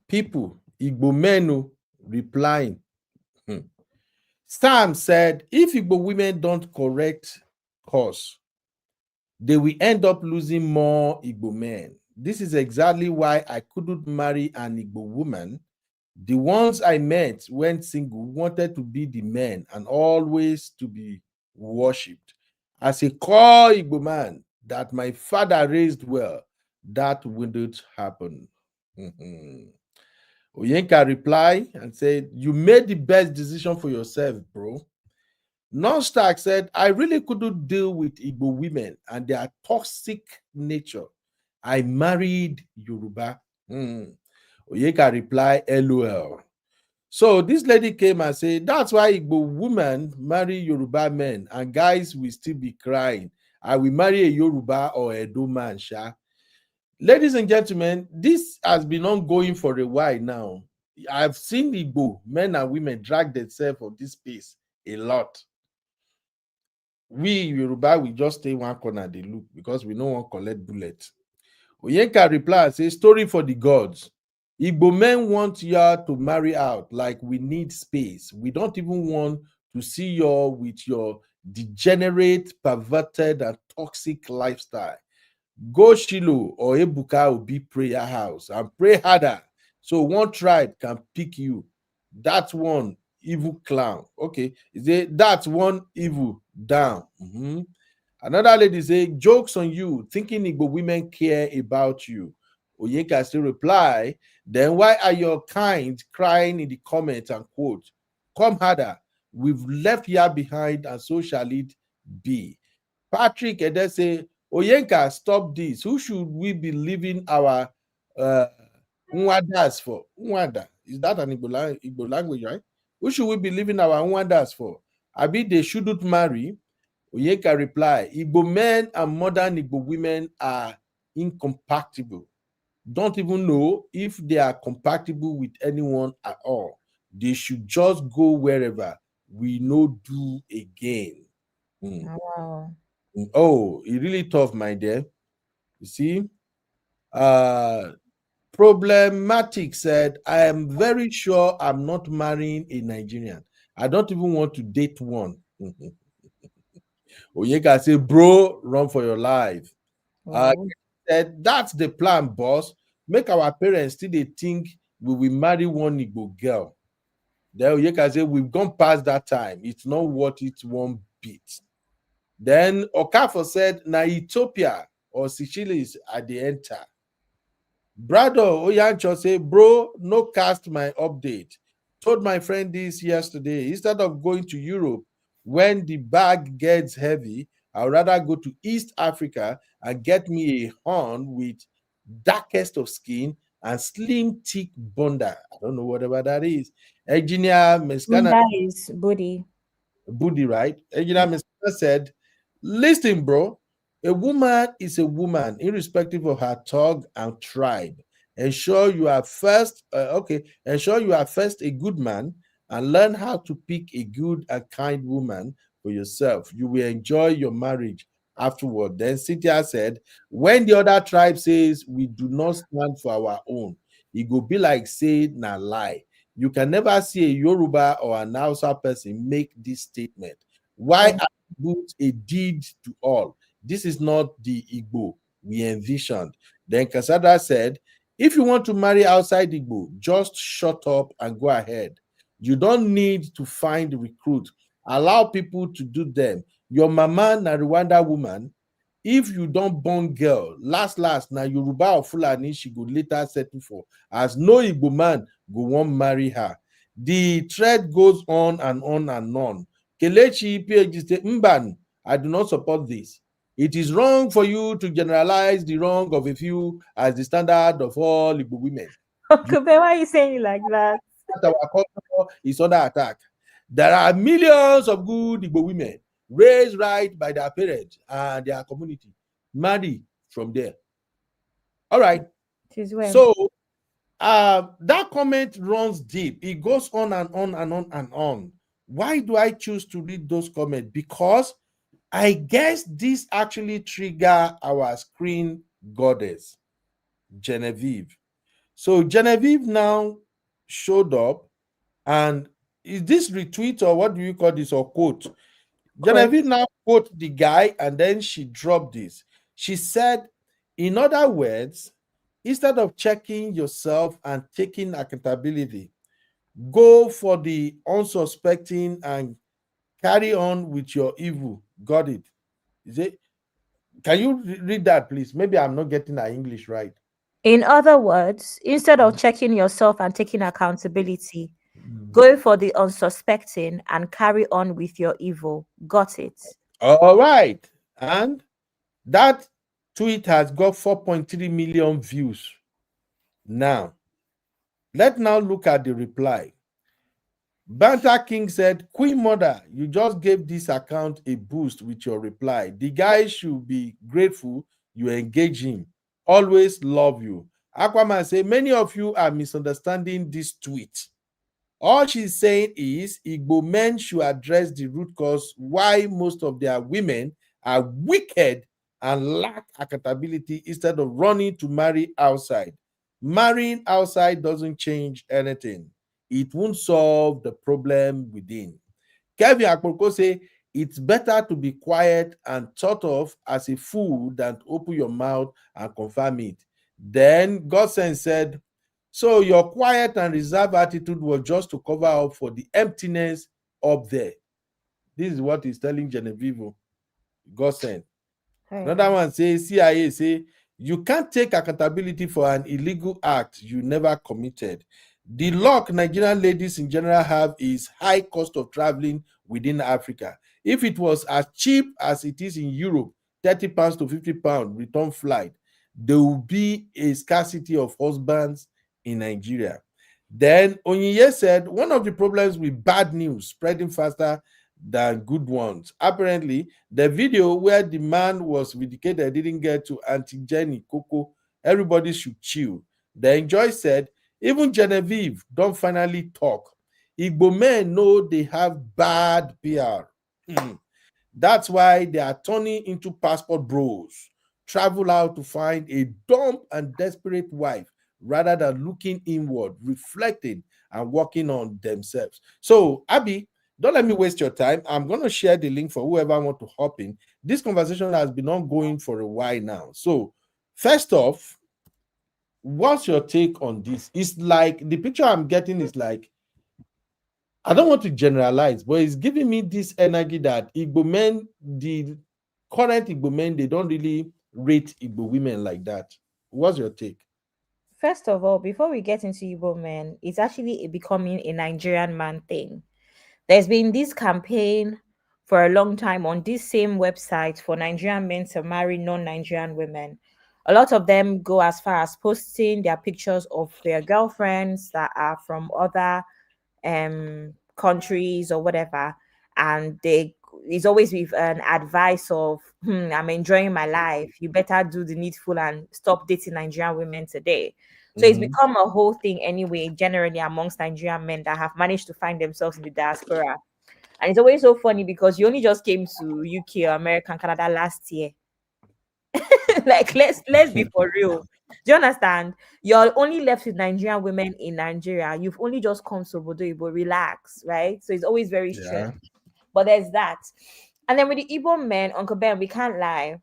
people, Igbo men replying. Sam said, if Igbo women don't correct course, they will end up losing more Igbo men. This is exactly why I couldn't marry an Igbo woman. The ones I met when single wanted to be the men and always to be worshipped. As a core Igbo man that my father raised well, that wouldn't happen. Oyenka replied and said, you made the best decision for yourself, bro. Non-Stark said, I really couldn't deal with Igbo women and their toxic nature. I married Yoruba. Oyeka replied, LOL. So this lady came and said, that's why Igbo women marry Yoruba men and guys will still be crying. I will marry a Yoruba or a Edo man, sha. Ladies and gentlemen, this has been ongoing for a while now. I've seen Igbo men and women drag themselves on this space a lot. We Yoruba, we just stay one corner, they look because we don't want to collect bullets. Oyenka reply and say, story for the gods. Igbo men want y'all to marry out like we need space. We don't even want to see y'all with your degenerate, perverted, and toxic lifestyle. Go Shiloh or Ebuka Obi prayer house and pray harder so one tribe can pick you. That's one evil clown. Okay, that's one evil down. Another lady say, jokes on you, thinking Igbo women care about you. Oyeka still reply, then why are your kind crying in the comments and quote, come harder, we've left here behind and so shall it be. Patrick Ede say, Oyenka, stop this. Who should we be leaving our Nwadas for? Nwada, is that an Igbo language, right? Who should we be leaving our Nwadas for? Abi, they shouldn't marry. Oyeka reply, Igbo men and modern Igbo women are incompatible. Don't even know if they are compatible with anyone at all. They should just go wherever we no do again. Wow. Oh, it's really tough, my dear. You see? Problematic said, I am very sure I'm not marrying a Nigerian. I don't even want to date one. Oyeka say, bro, run for your life. Said, that's the plan, boss. Make our parents still they think we will marry one Igbo girl. Then Oyeka say, we've gone past that time. It's not what it one bit. Then Okafor said, na Ethiopia or Seychelles at the enter. Brado Oyancho say, bro, no cast my update. Told my friend this yesterday. Instead of going to Europe, when the bag gets heavy, I'd rather go to East Africa and get me a horn with darkest of skin and slim, thick bunda. I don't know whatever that is. Engineer Meskana. That is booty. Booty, right? Engineer Meskana said, listen, bro, a woman is a woman, irrespective of her tongue and tribe. Ensure you are first, ensure you are first a good man and learn how to pick a good and kind woman for yourself. You will enjoy your marriage afterward. Then Cynthia said, when the other tribe says we do not stand for our own, it will be like saying na lie. You can never see a Yoruba or an Hausa person make this statement. Why attribute a deed to all? This is not the Igbo we envisioned. Then Kasada said, if you want to marry outside Igbo, just shut up and go ahead. You don't need to find recruit. Allow people to do them. Your mama na Rwanda woman. If you don't born girl, last na Yoruba or Fulani she go later settle for, as no Igbo man go want marry her. The thread goes on and on and on. Kelechi PhD say, Mban, I do not support this. It is wrong for you to generalize the wrong of a few as the standard of all Igbo women. Uncle Ben, why are you saying it like that? Our culture is under attack. There are millions of good Igbo women raised right by their parents and their community. Marry from there. All right. Well. So that comment runs deep. It goes on and on and on and on. Why do I choose to read those comments? Because I guess this actually trigger our screen goddess, Genevieve. So Genevieve now showed up, and is this retweet or what do you call this, or quote? Genevieve now quote the guy, and then she dropped this. She said, in other words, instead of checking yourself and taking accountability, go for the unsuspecting and carry on with your evil. Got it? Is it? Can you read that, please? Maybe I'm not getting our English right. In other words, instead of checking yourself and taking accountability, go for the unsuspecting and carry on with your evil. Got it? All right. And that tweet has got 4.3 million views. Now, let's now look at the reply. Banter King said, Queen Mother, you just gave this account a boost with your reply. The guy should be grateful you engage him. Always love you. Aquaman said, many of you are misunderstanding this tweet. All she's saying is Igbo men should address the root cause why most of their women are wicked and lack accountability instead of running to marry outside. Marrying outside doesn't change anything. It won't solve the problem within. Kevin Akpoko say, it's better to be quiet and thought of as a fool than to open your mouth and confirm it. Then Godson said, so your quiet and reserved attitude was just to cover up for the emptiness up there. This is what he's telling Genevieve. Godson. Another one says, CIA say, you can't take accountability for an illegal act you never committed. The luck Nigerian ladies in general have is high cost of traveling within Africa. If it was as cheap as it is in Europe, 30 pounds to 50 pounds return flight, there will be a scarcity of husbands in Nigeria. Then Onyinye said, one of the problems with bad news spreading faster than good ones. Apparently, the video where the man was vindicated didn't get to Auntie Jenny Coco. Everybody should chill. The Enjoy said, even Genevieve don't finally talk. Igbo men know they have bad PR. That's why they are turning into passport bros. Travel out to find a dumb and desperate wife rather than looking inward, reflecting, and working on themselves. So, Abby, don't let me waste your time. I'm going to share the link for whoever wants to hop in. This conversation has been ongoing for a while now. So, first off, what's your take on this? It's like the picture I'm getting is like, I don't want to generalize, but it's giving me this energy that Igbo men, the current Igbo men, they don't really rate Igbo women like that. What's your take? First of all, before we get into Igbo men, it's actually becoming a Nigerian man thing. There's been this campaign for a long time on this same website for Nigerian men to marry non-Nigerian women. A lot of them go as far as posting their pictures of their girlfriends that are from other countries or whatever, and it's always with an advice of I'm enjoying my life, you better do the needful and stop dating Nigerian women today. So it's become a whole thing anyway, generally amongst Nigerian men that have managed to find themselves in the diaspora. And it's always so funny because you only just came to UK or America and Canada last year. Like, let's be for real. Do you understand? You're only left with Nigerian women in Nigeria. You've only just come to Obodo Igbo, relax, right? So it's always very strange. But there's that. And then with the Igbo men, Uncle Ben, we can't lie.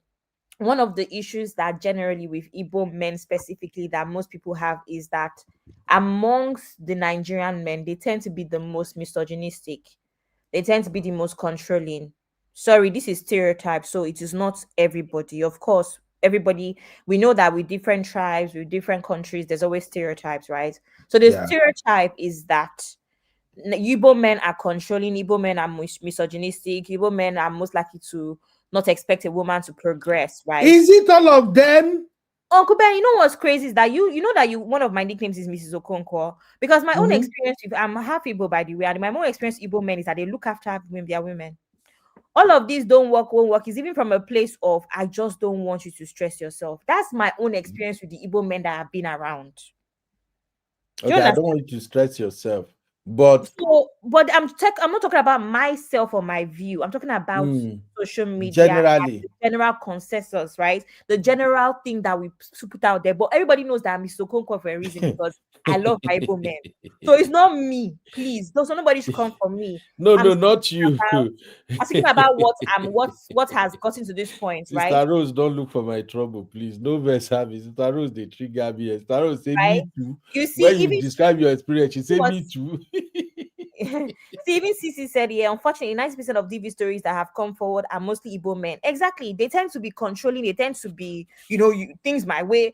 One of the issues that generally with Igbo men specifically that most people have is that amongst the Nigerian men, they tend to be the most misogynistic. They tend to be the most controlling. Sorry, this is stereotype, so it is not everybody. Of course, everybody, we know that with different tribes, with different countries, there's always stereotypes, right? So the stereotype is that Igbo men are controlling, Igbo men are misogynistic, Igbo men are most likely to not expect a woman to progress, right? Is it all of them? Uncle Ben, you know what's crazy is that you know that one of my nicknames is Mrs. Okonkwo, because my own experience with, I'm half Igbo by the way, and my own experience with Igbo men is that they look after their women. All of these won't work is even from a place of I just don't want you to stress yourself. That's my own experience with the Igbo men that have been around. Okay, I don't want you to stress yourself, but I'm not talking about myself or my view. I'm talking about social media, generally, the general consensus, right? The general thing that we put out there. But everybody knows that I'm Mr. Okonkwo for a reason, because I love my Igbo men. So it's not me, please. Nobody should come for me. No, not you. I'm speaking about what has gotten to this point, right? Sister Rose, don't look for my trouble, please. No verse service. Sister Rose, they trigger me. Sister Rose say right? Me too. You see, when you describe your experience, she say Me too. See, even Sisi said, yeah, unfortunately, 90% of DV stories that have come forward are mostly Igbo men. Exactly. They tend to be controlling. They tend to be, things my way.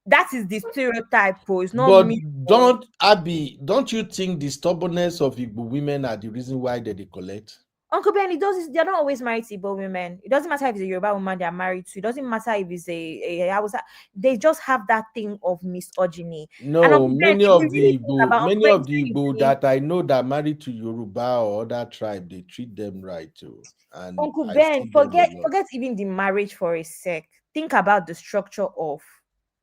That is the stereotype, bro. It's not But me. don't you think the stubbornness of Igbo women are the reason why they collect? Uncle Ben, they're not always married to Igbo women. It doesn't matter if it's a Yoruba woman they're married to. It doesn't matter if it's a Hausa. They just have that thing of misogyny. No, many of the Igbo that I know that married to Yoruba or other tribe, they treat them right too. And Uncle Ben, forget even the marriage for a sec. Think about the structure of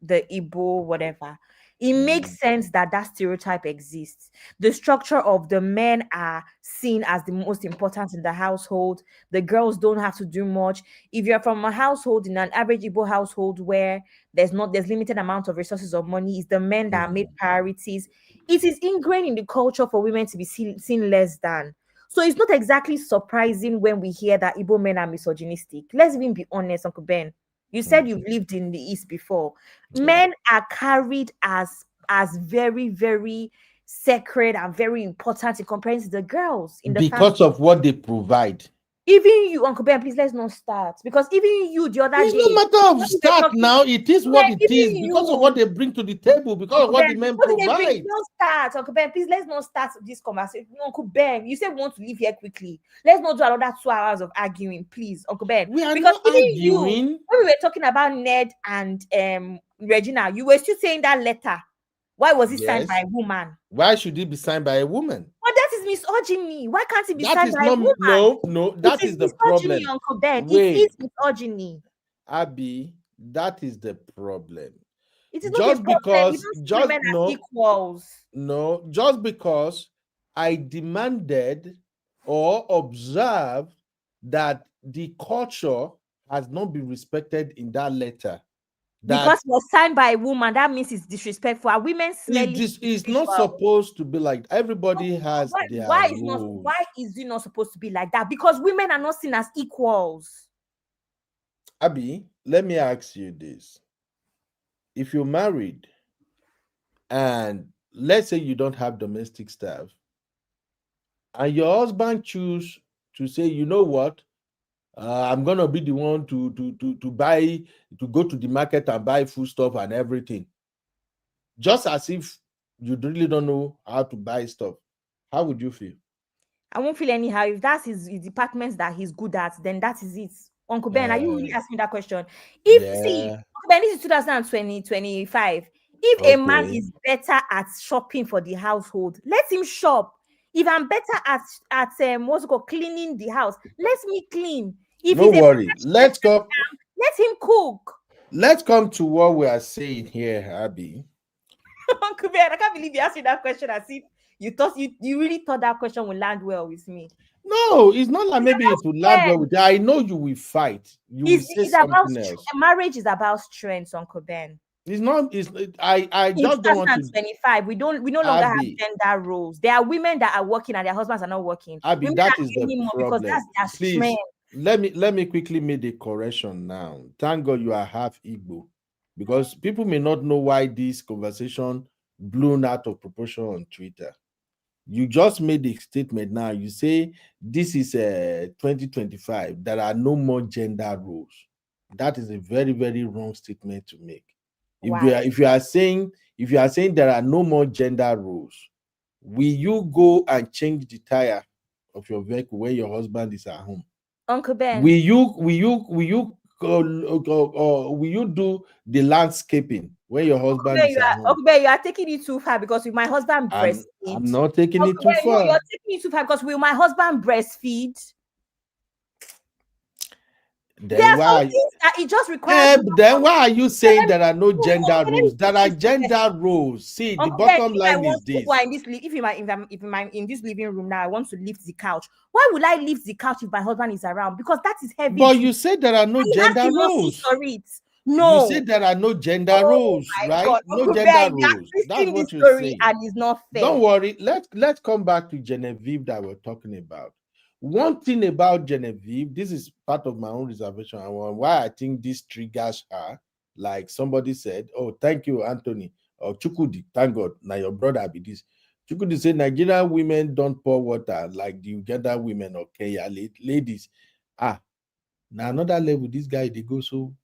the Igbo whatever. It makes sense that stereotype exists. The structure of the men are seen as the most important in the household. The girls don't have to do much. If you're from a household, in an average Igbo household where there's limited amount of resources or money, it's the men that are made priorities. It is ingrained in the culture for women to be seen less than. So it's not exactly surprising when we hear that Igbo men are misogynistic. Let's even be honest, Uncle Ben. You said you've lived in the East before. Men are carried as very, very sacred and very important in comparison to the girls in the because family. of what they provide. Even you, Uncle Ben, please let's not start, because even you the other day. It's no matter of start now. It is what it is because of what they bring to the table, because of what the men provide. Don't start, Uncle Ben. Please let's not start this conversation. Uncle Ben, you said we want to leave here quickly. Let's not do another 2 hours of arguing, please, Uncle Ben. We are because not arguing. When we were talking about Ned and Regina, you were still saying that letter. Why was it signed by a woman? Why should it be signed by a woman? But that is misogyny. Why can't it be signed by a woman? No, that is the problem. Uncle Ben. Wait, it is misogyny. Abby, that is the problem. It is not because women are equals. No, just because I demanded or observed that the culture has not been respected in that letter. Because it was signed by a woman, that means it's disrespectful. Are women smelly? It's not supposed to be like everybody has their rules. Why is it not supposed to be like that? Because women are not seen as equals. Abby, let me ask you this. If you're married and let's say you don't have domestic staff and your husband choose to say, you know what, I'm gonna be the one to go to the market and buy food stuff and everything, just as if you really don't know how to buy stuff, how would you feel? I won't feel anyhow. If that's his departments that he's good at, then that is it. Uncle Ben, are you really asking that question? See, Uncle Ben, this is 2025. If a man is better at shopping for the household, let him shop. If I'm better at what's it called, cleaning the house, let me clean. If no worry, let's go. Let him cook. Let's come to what we are saying here, Abby. Uncle Ben, I can't believe you asked me that question as if you thought you really thought that question would land well with me. No, it's not like maybe it will land well with you. I know you will fight. You will say something else. Marriage is about strength, Uncle Ben. It's not. I just don't want to. 2025, we no longer have gender roles. There are women that are working and their husbands are not working. Abby, that is the problem. Because that's their Please, strength. let me quickly make the correction now. Thank God you are half Igbo, because people may not know why this conversation blown out of proportion on Twitter. You just made the statement now. You say this is 2025. There are no more gender roles. That is a very, very wrong statement to make. If you are saying there are no more gender roles, will you go and change the tire of your vehicle when your husband is at home? Uncle Ben. Will you do the landscaping when your husband is at home? Uncle Ben, you are taking it too far because with my husband breastfeed. I'm not taking Uncle it too Ben, far. No, you're taking it too far because will my husband breastfeed? Then why? That it just requires. Then why are you saying there are no gender roles? There are gender roles. See, the bottom line is this. If I'm in this living room now, I want to lift the couch. Why would I lift the couch if my husband is around? Because that is heavy. But you said there are no gender roles. No, you said there are no gender roles, right? God. No gender roles. That's what you're saying. And it's not fair. Don't worry. Let's come back to Genevieve that we're talking about. One thing about Genevieve, this is part of my own reservation and why I think this triggers her. Like somebody said, "Oh, thank you, Anthony." Or Chukudi, thank God. Now your brother be this. Chukudi said Nigerian women don't pour water like the Uganda women or Kenya ladies. Now another level. This guy they go so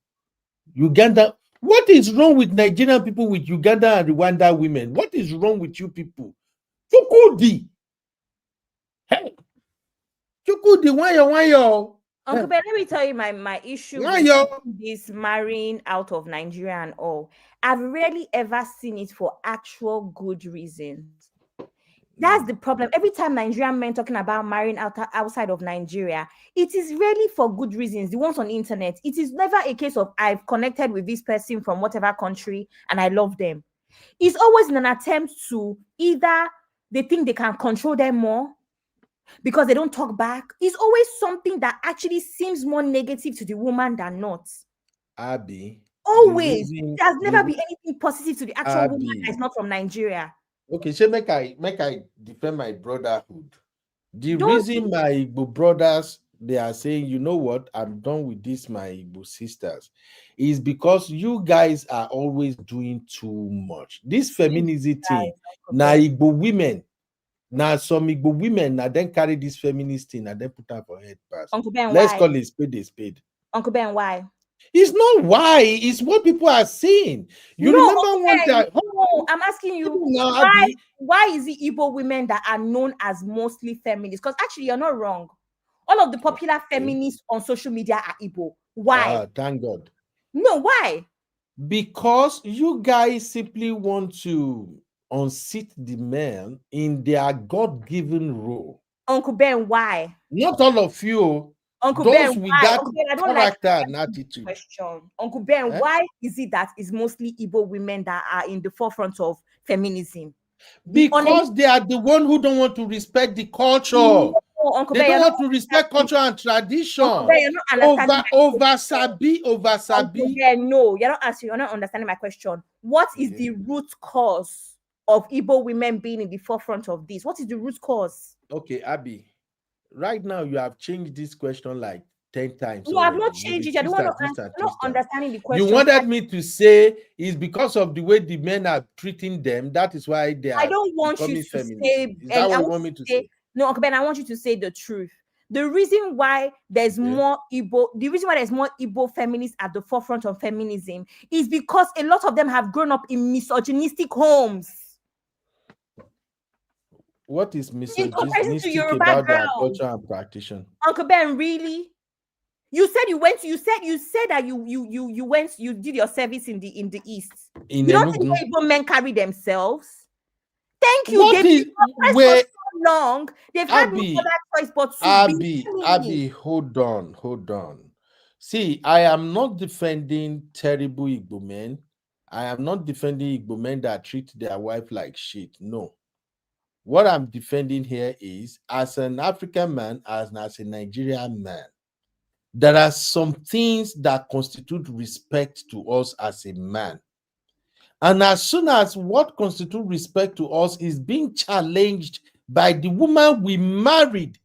Uganda. What is wrong with Nigerian people with Uganda and Rwanda women? What is wrong with you people? Chukudi. Hey. Chukudi, why? Uncle Ben, let me tell you my issue with this marrying out of Nigeria and all. I've rarely ever seen it for actual good reasons. That's the problem. Every time Nigerian men talking about marrying outside of Nigeria, it is rarely for good reasons. The ones on the internet, it is never a case of I've connected with this person from whatever country and I love them. It's always in an attempt to either they think they can control them more because they don't talk back. It's always something that actually seems more negative to the woman than not. Abby. Always. There's never been anything positive to the actual woman that is not from Nigeria. Okay, so make I defend my brotherhood. The reason my Igbo brothers they are saying, you know what, I'm done with this, my Igbo sisters, is because you guys are always doing too much. This feminism thing, now Igbo women. Now some Igbo women now then carry this feminist thing and then put her for head pass. Uncle Ben, let's why? Call it spade a spade. Uncle Ben, why? It's not why, it's what people are saying. You remember one time? No, I'm asking you why is it Igbo women that are known as mostly feminists? Because actually you're not wrong. All of the popular feminists on social media are Igbo. Why? Thank God. No, why? Because you guys simply want to unseat the men in their God-given role. Uncle Ben, why? Not all of you. Uncle those Ben, with why? that Uncle Ben, I don't character like and attitude. Question. Uncle Ben, why is it that it's mostly Igbo women that are in the forefront of feminism? Because they are the one who don't want to respect the culture. No, Uncle they Ben, don't want to respect culture and tradition. Uncle Ben, you're not understanding over sabi. Uncle Ben, no, you're not understanding my question. What is the root cause of Igbo women being in the forefront of this? What is the root cause? Okay, Abby. Right now, you have changed this question like 10 times. No, I've not changed it. I don't want to answer. I'm not understanding the question. You wanted me to say it's because of the way the men are treating them. That is why they are. I don't want you to feminist. say. Is that what you want me to say? No, Uncle Ben, I want you to say the truth. The reason why there's more Igbo feminists at the forefront of feminism is because a lot of them have grown up in misogynistic homes. What is misogynistic about their culture and practice? Uncle Ben, really? You said you went. You said that you went. You did your service in the East. You don't think Igbo men carry themselves? Thank you. They've been for so long. They've had no other choice but to Abby, hold on. See, I am not defending terrible Igbo men. I am not defending Igbo men that treat their wife like shit. No. What I'm defending here is, as an African man, as a Nigerian man, there are some things that constitute respect to us as a man. And as soon as what constitutes respect to us is being challenged by the woman we married,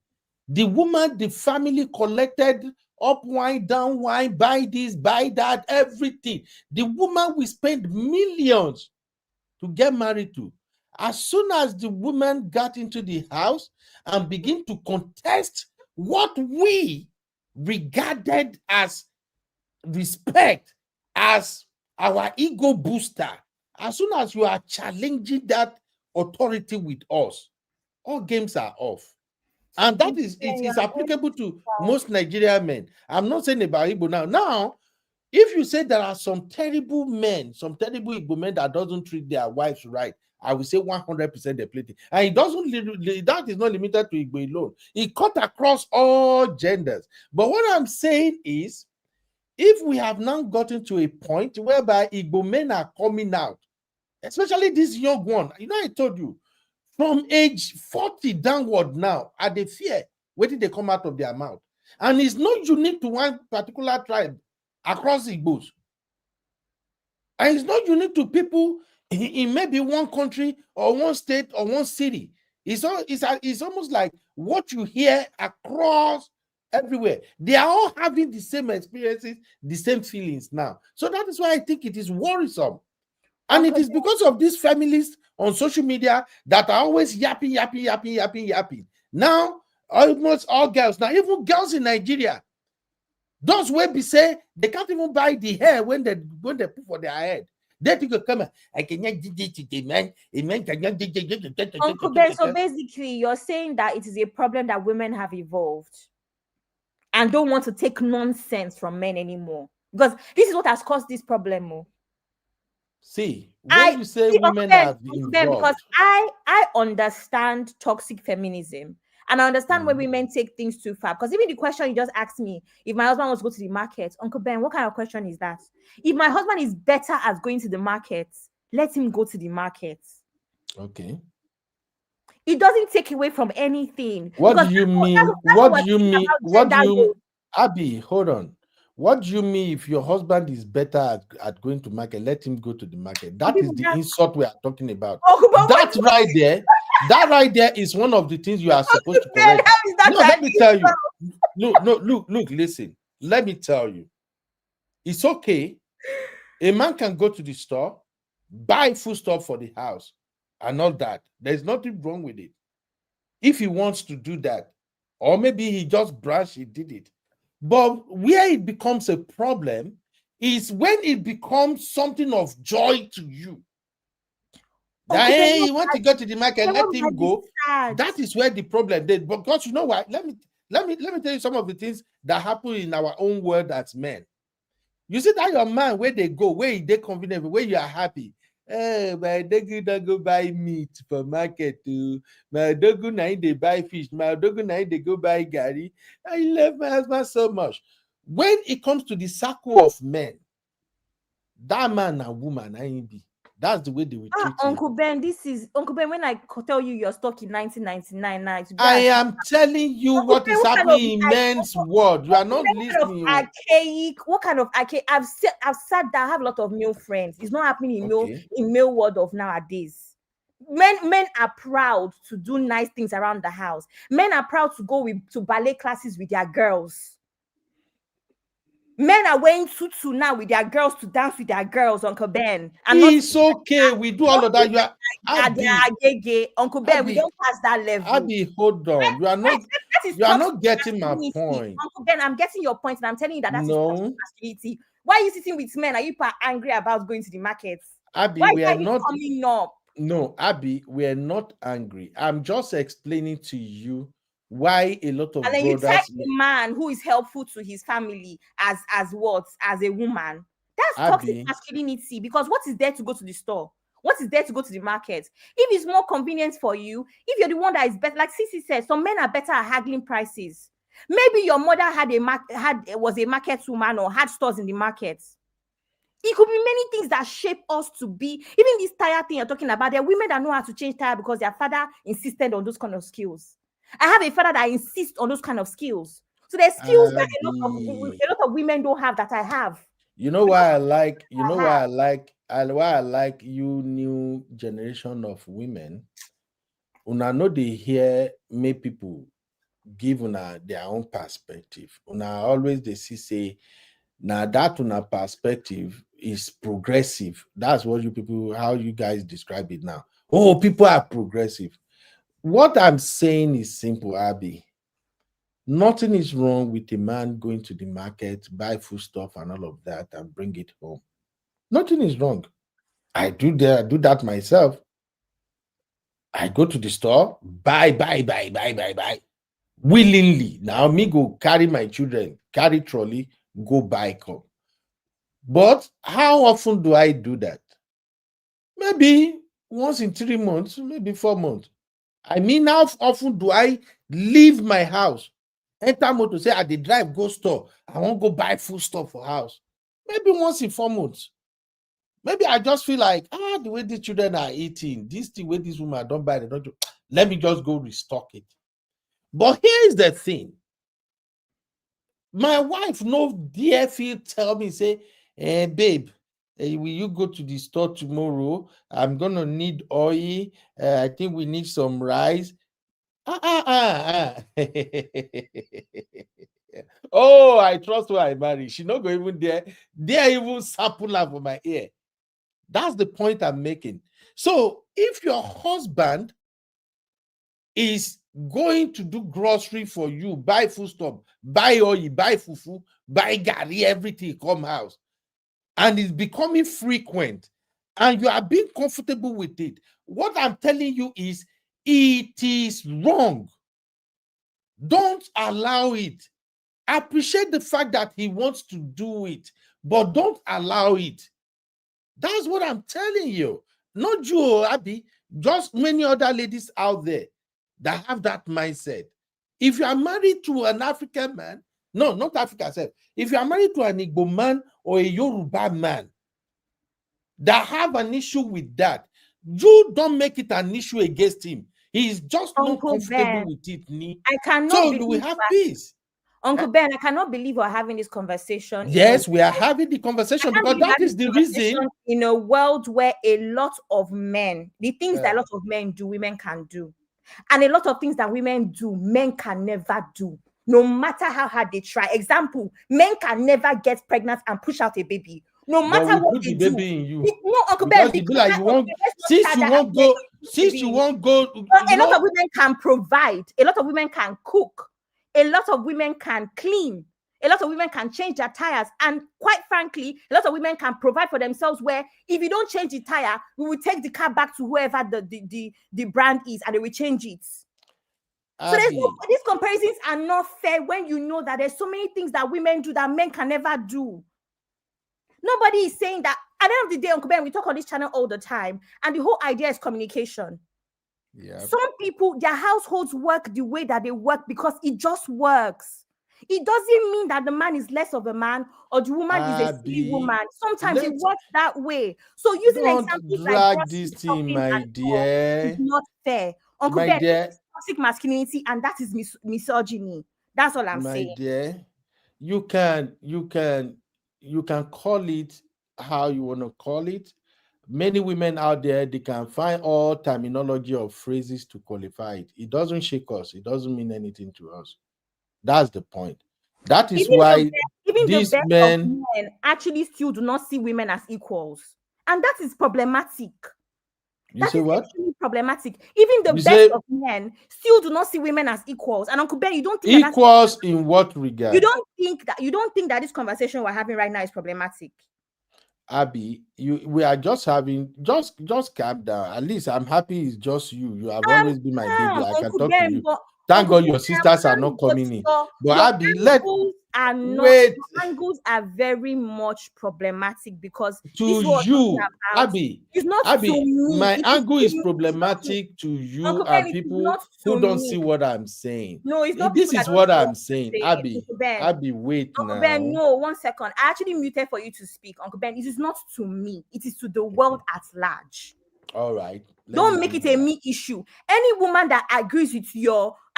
the woman the family collected up wine, down wine, buy this, buy that, everything. The woman we spent millions to get married to. As soon as the woman got into the house and began to contest what we regarded as respect, as our ego booster, as soon as you are challenging that authority with us, all games are off. And that is it is applicable to most Nigerian men. I'm not saying about Igbo now. Now, if you say there are some terrible men, some terrible Igbo men that doesn't treat their wives right, I will say 100% they play it. And it doesn't, that is not limited to Igbo alone. It cut across all genders. But what I'm saying is, if we have now gotten to a point whereby Igbo men are coming out, especially this young one, you know, I told you, from age 40 downward now, are they fear waiting they come out of their mouth. And it's not unique to one particular tribe across Igbos. And it's not unique to people in maybe one country or one state or one city. It's almost like what you hear across everywhere. They are all having the same experiences, the same feelings now. So that is why I think it is worrisome. And it is because of these families on social media that are always yapping. Now, almost all girls, now even girls in Nigeria, those will be say they can't even buy the hair when they put for their head. They think come I can man. Uncle Ben, so basically you're saying that it is a problem that women have evolved and don't want to take nonsense from men anymore. Because this is what has caused this problem. See, when you say women have evolved, because I understand toxic feminism. And I understand when women take things too far. Because even the question you just asked me, if my husband wants to go to the market, Uncle Ben, what kind of question is that? If my husband is better at going to the market, let him go to the market. Okay. It doesn't take away from anything. What do you mean? What do you mean? What do you, Abby, hold on. What do you mean if your husband is better at going to market, let him go to the market? That is the insult we are talking about. That right there is one of the things you are supposed to correct. No, let me tell you. Look, listen. Let me tell you. It's okay. A man can go to the store, buy food stuff for the house and all that. There's nothing wrong with it. If he wants to do that, or maybe he just brushed, he did it. But where it becomes a problem is when it becomes something of joy to you. That, hey, you want to go to the market, let him go. That is where the problem is. Because you know what? Let me tell you some of the things that happen in our own world as men. You see that your man, where they go, where they convenient, where you are happy. My dogu don't go buy meat for market too. My dogu now they buy fish. My dogu now they go buy gari. I love my husband so much. When it comes to the circle of men, that man and woman, I ain't be. That's the way they will treat you. Uncle Ben, Uncle Ben. When I tell you you're stuck in 1999 now, I am telling you Uncle what Ben, is happening in men's world. You are not listening. What kind of archaic? I've sat down. I have a lot of male friends. It's not happening in male world of nowadays. Men are proud to do nice things around the house. Men are proud to go to ballet classes with their girls. Men are wearing tutu now with their girls to dance with their girls, Uncle Ben. It's okay. We do all of that. You are Uncle Ben. We don't pass that level. Abby, hold on. You are not. You are not getting my point. Uncle Ben, I'm getting your point, and I'm telling you that that's masculinity. Why are you sitting with men? Are you angry about going to the market? Abby, we are not coming up. No, Abby, we are not angry. I'm just explaining to you why a lot of and then you take the man who is helpful to his family as a woman. That's toxic masculinity, because what is there to go to the store? What is there to go to the market? If it's more convenient for you, if you're the one that is better, like Sisi said, some men are better at haggling prices. Maybe your mother was a market woman or had stores in the market. It could be many things that shape us to be. Even this tire thing you're talking about, there are women that know how to change tire because their father insisted on those kind of skills. I have a father that insists on those kind of skills. So there's skills that a lot of women don't have that I have. You know why I like you new generation of women. Una know they hear make people give una their own perspective. Una always they say now that una perspective is progressive. That's what how you guys describe it now. Oh, people are progressive. What I'm saying is simple, Abby. Nothing is wrong with a man going to the market, buy food stuff and all of that and bring it home. Nothing is wrong. I do that myself. I go to the store, buy. Willingly. Now me go carry my children, carry trolley, go buy come. But how often do I do that? Maybe once in 3 months, maybe 4 months. I mean, how often do I leave my house, enter motor, say I dey drive go store, I won't go buy food stuff for house? Maybe once in 4 months. Maybe I just feel like, the way these children are eating, this the way this woman don't buy, they don't do. Let me just go restock it. But here's the thing. My wife no dare feel tell me, say, babe, will you go to the store tomorrow? I'm gonna need oil. I think we need some rice. Oh, I trust who I marry. She not go even dare even sample her for my ear. That's the point I'm making. So if your husband is going to do grocery for you, buy food stuff, buy oil, buy fufu, buy gari, everything come house, and it's becoming frequent, and you are being comfortable with it, what I'm telling you is it is wrong. Don't allow it. Appreciate the fact that he wants to do it, but don't allow it. That's what I'm telling you. Not you, Abby, just many other ladies out there that have that mindset. If you are married to an African man, no, not African self. If you are married to an Igbo man or a Yoruba man that have an issue with that, you don't make it an issue against him. He is just not comfortable with it. I cannot. So we have peace. Uncle Ben, I cannot believe we're having this conversation. Yes, we are having the conversation because that is the reason. In a world where a lot of men, the things that a lot of men do, women can do. And a lot of things that women do, men can never do. No matter how hard they try. Example, men can never get pregnant and push out a baby. No matter what they do. Baby in you. No, Uncle Ben, like you won't, since you won't go. A lot of women can provide. A lot of women can cook. A lot of women can clean. A lot of women can change their tires. And quite frankly, a lot of women can provide for themselves where if you don't change the tire, we will take the car back to whoever the brand is and they will change it. So these comparisons are not fair when you know that there's so many things that women do that men can never do. Nobody is saying that. At the end of the day, Uncle Ben, we talk on this channel all the time. And the whole idea is communication. Yeah. Some people, their households work the way that they work because it just works. It doesn't mean that the man is less of a man or the woman is a silly woman. Sometimes it works that way. So using examples like this thing, my dear, is not fair. Uncle Ben, toxic masculinity, and that is misogyny. That's all I'm saying. My dear, you can call it how you want to call it. Many women out there, they can find all terminology or phrases to qualify it. It doesn't shake us. It doesn't mean anything to us. That's the point. That is why these men actually still do not see women as equals. And that is problematic. You say what? Problematic. Even the best of men still do not see women as equals. And Uncle Ben, you don't think equals in what regard? You don't think that this conversation we're having right now is problematic? Abby, we are just having just calm down. At least I'm happy it's just you. You have always been my baby. I can talk to you. Thank God your sisters are not coming in. But Abby, angles are very much problematic because to you, Abby, it's not Abby, to me. My angle is problematic to you and people who don't see what I'm saying. No, it's not. This is what I'm saying. Abby, wait now. Uncle Ben, no, 1 second. I actually muted for you to speak. Uncle Ben, it is not to me. It is to the world at large. All right. Don't make it a me issue. Any woman that agrees with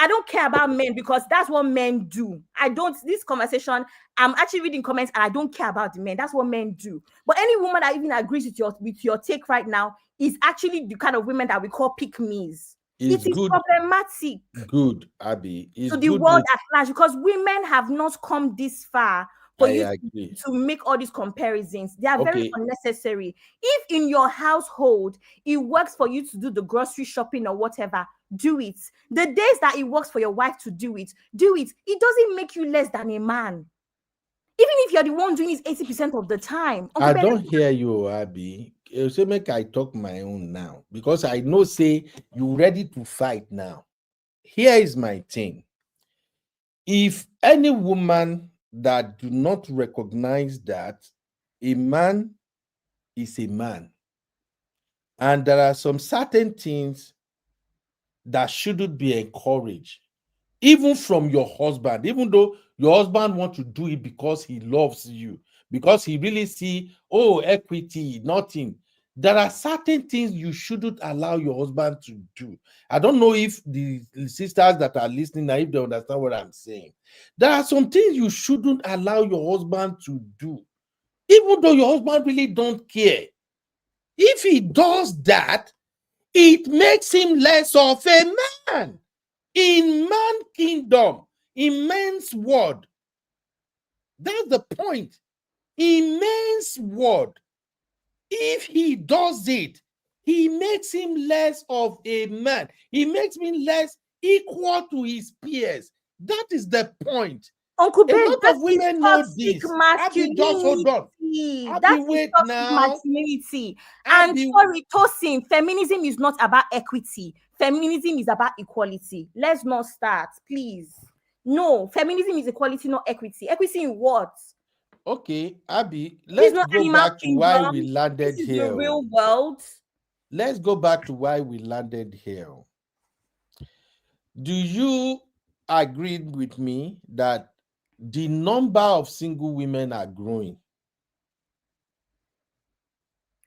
I don't care about men because that's what men do. This conversation, I'm actually reading comments and I don't care about the men. That's what men do. But any woman that even agrees with your take right now is actually the kind of women that we call pick-me's. It is problematic. Good, Abby. To the world at large because women have not come this far for you to make all these comparisons. They are very unnecessary. If in your household, it works for you to do the grocery shopping or whatever, do it. The days that it works for your wife to do it, do it. It doesn't make you less than a man. Even if you're the one doing it 80% of the time. I don't hear you, Abby. say make I talk my own now because I know say you ready to fight now. Here is my thing. If any woman that do not recognize that a man is a man, and there are some certain things that shouldn't be encouraged, even from your husband, even though your husband want to do it because he loves you, because he really see, oh, equity, nothing. There are certain things you shouldn't allow your husband to do. I don't know if the sisters that are listening now, if they understand what I'm saying. There are some things you shouldn't allow your husband to do, even though your husband really don't care. If he does that, it makes him less of a man. In man kingdom, in man's word. That's the point. In man's word, if he does it, he makes him less of a man. He makes him less equal to his peers. That is the point. Uncle A Ben, lot that of is women know toxic this. Abby, just hold on. masculinity. Abby, That is wait toxic now. masculinity. And Abby, sorry, Tosin, feminism is not about equity. Feminism is about equality. Let's not start, please. No, feminism is equality, not equity. Equity in what? okay, Abby, This is let's not go animal back to why we kingdom. landed This is here. the real world. Let's go back to why we landed here. Do you agree with me that the number of single women are growing?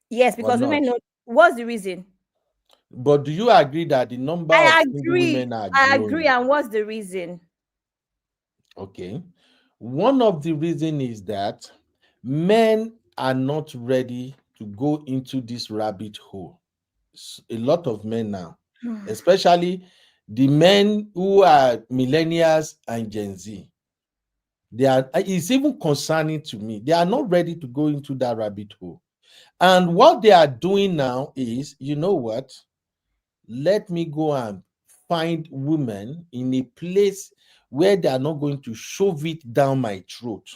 Yes, Or because women not? know what's the reason. But do you agree that the number of I single agree. women are I growing? agree. And what's the reason? Okay. One of the reasons is that men are not ready to go into this rabbit hole. A lot of men now, especially the men who are millennials and Gen Z, it's even concerning to me. They are not ready to go into that rabbit hole. And what they are doing now is, you know what? Let me go and find women in a place where they are not going to shove it down my throat.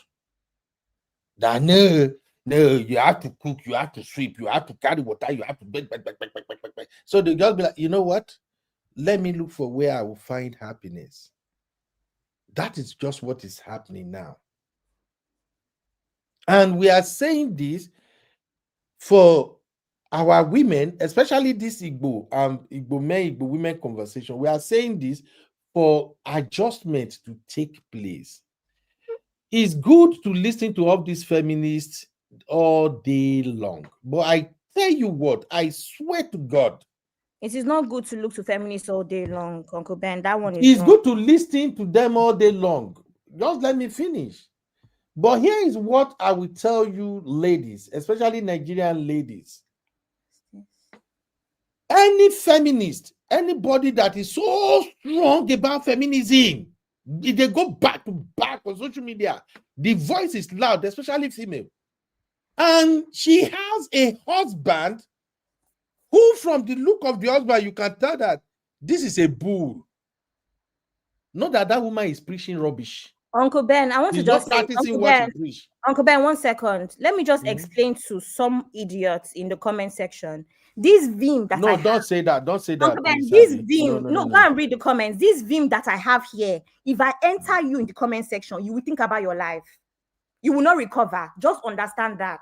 That no, you have to cook, you have to sweep, you have to carry water, you have to beg. So they just be like, you know what? Let me look for where I will find happiness. That is just what is happening now. And we are saying this for our women, especially this Igbo men, Igbo women conversation. We are saying this for adjustment to take place. It's good to listen to all these feminists all day long, but I tell you what, I swear to God, it is not good to look to feminists all day long, Uncle Ben. That one is it's wrong. good to listen to them all day long. Just let me finish. But here is what I will tell you, ladies, especially Nigerian ladies. Any feminist, anybody that is so strong about feminism, if they go back to back on social media, the voice is loud, especially female. And she has a husband who, from the look of the husband, you can tell that this is a bull. Not that that woman is preaching rubbish. Uncle Ben, I want She's to just not say, practicing what she preach. Uncle Ben, 1 second. Let me just explain to some idiots in the comment section. This vim that I don't say that. Don't say that. Uncle Ben, please, this Abby. vim, no, go and read the comments. This vim that I have here, if I enter you in the comment section, you will think about your life. You will not recover. Just understand that.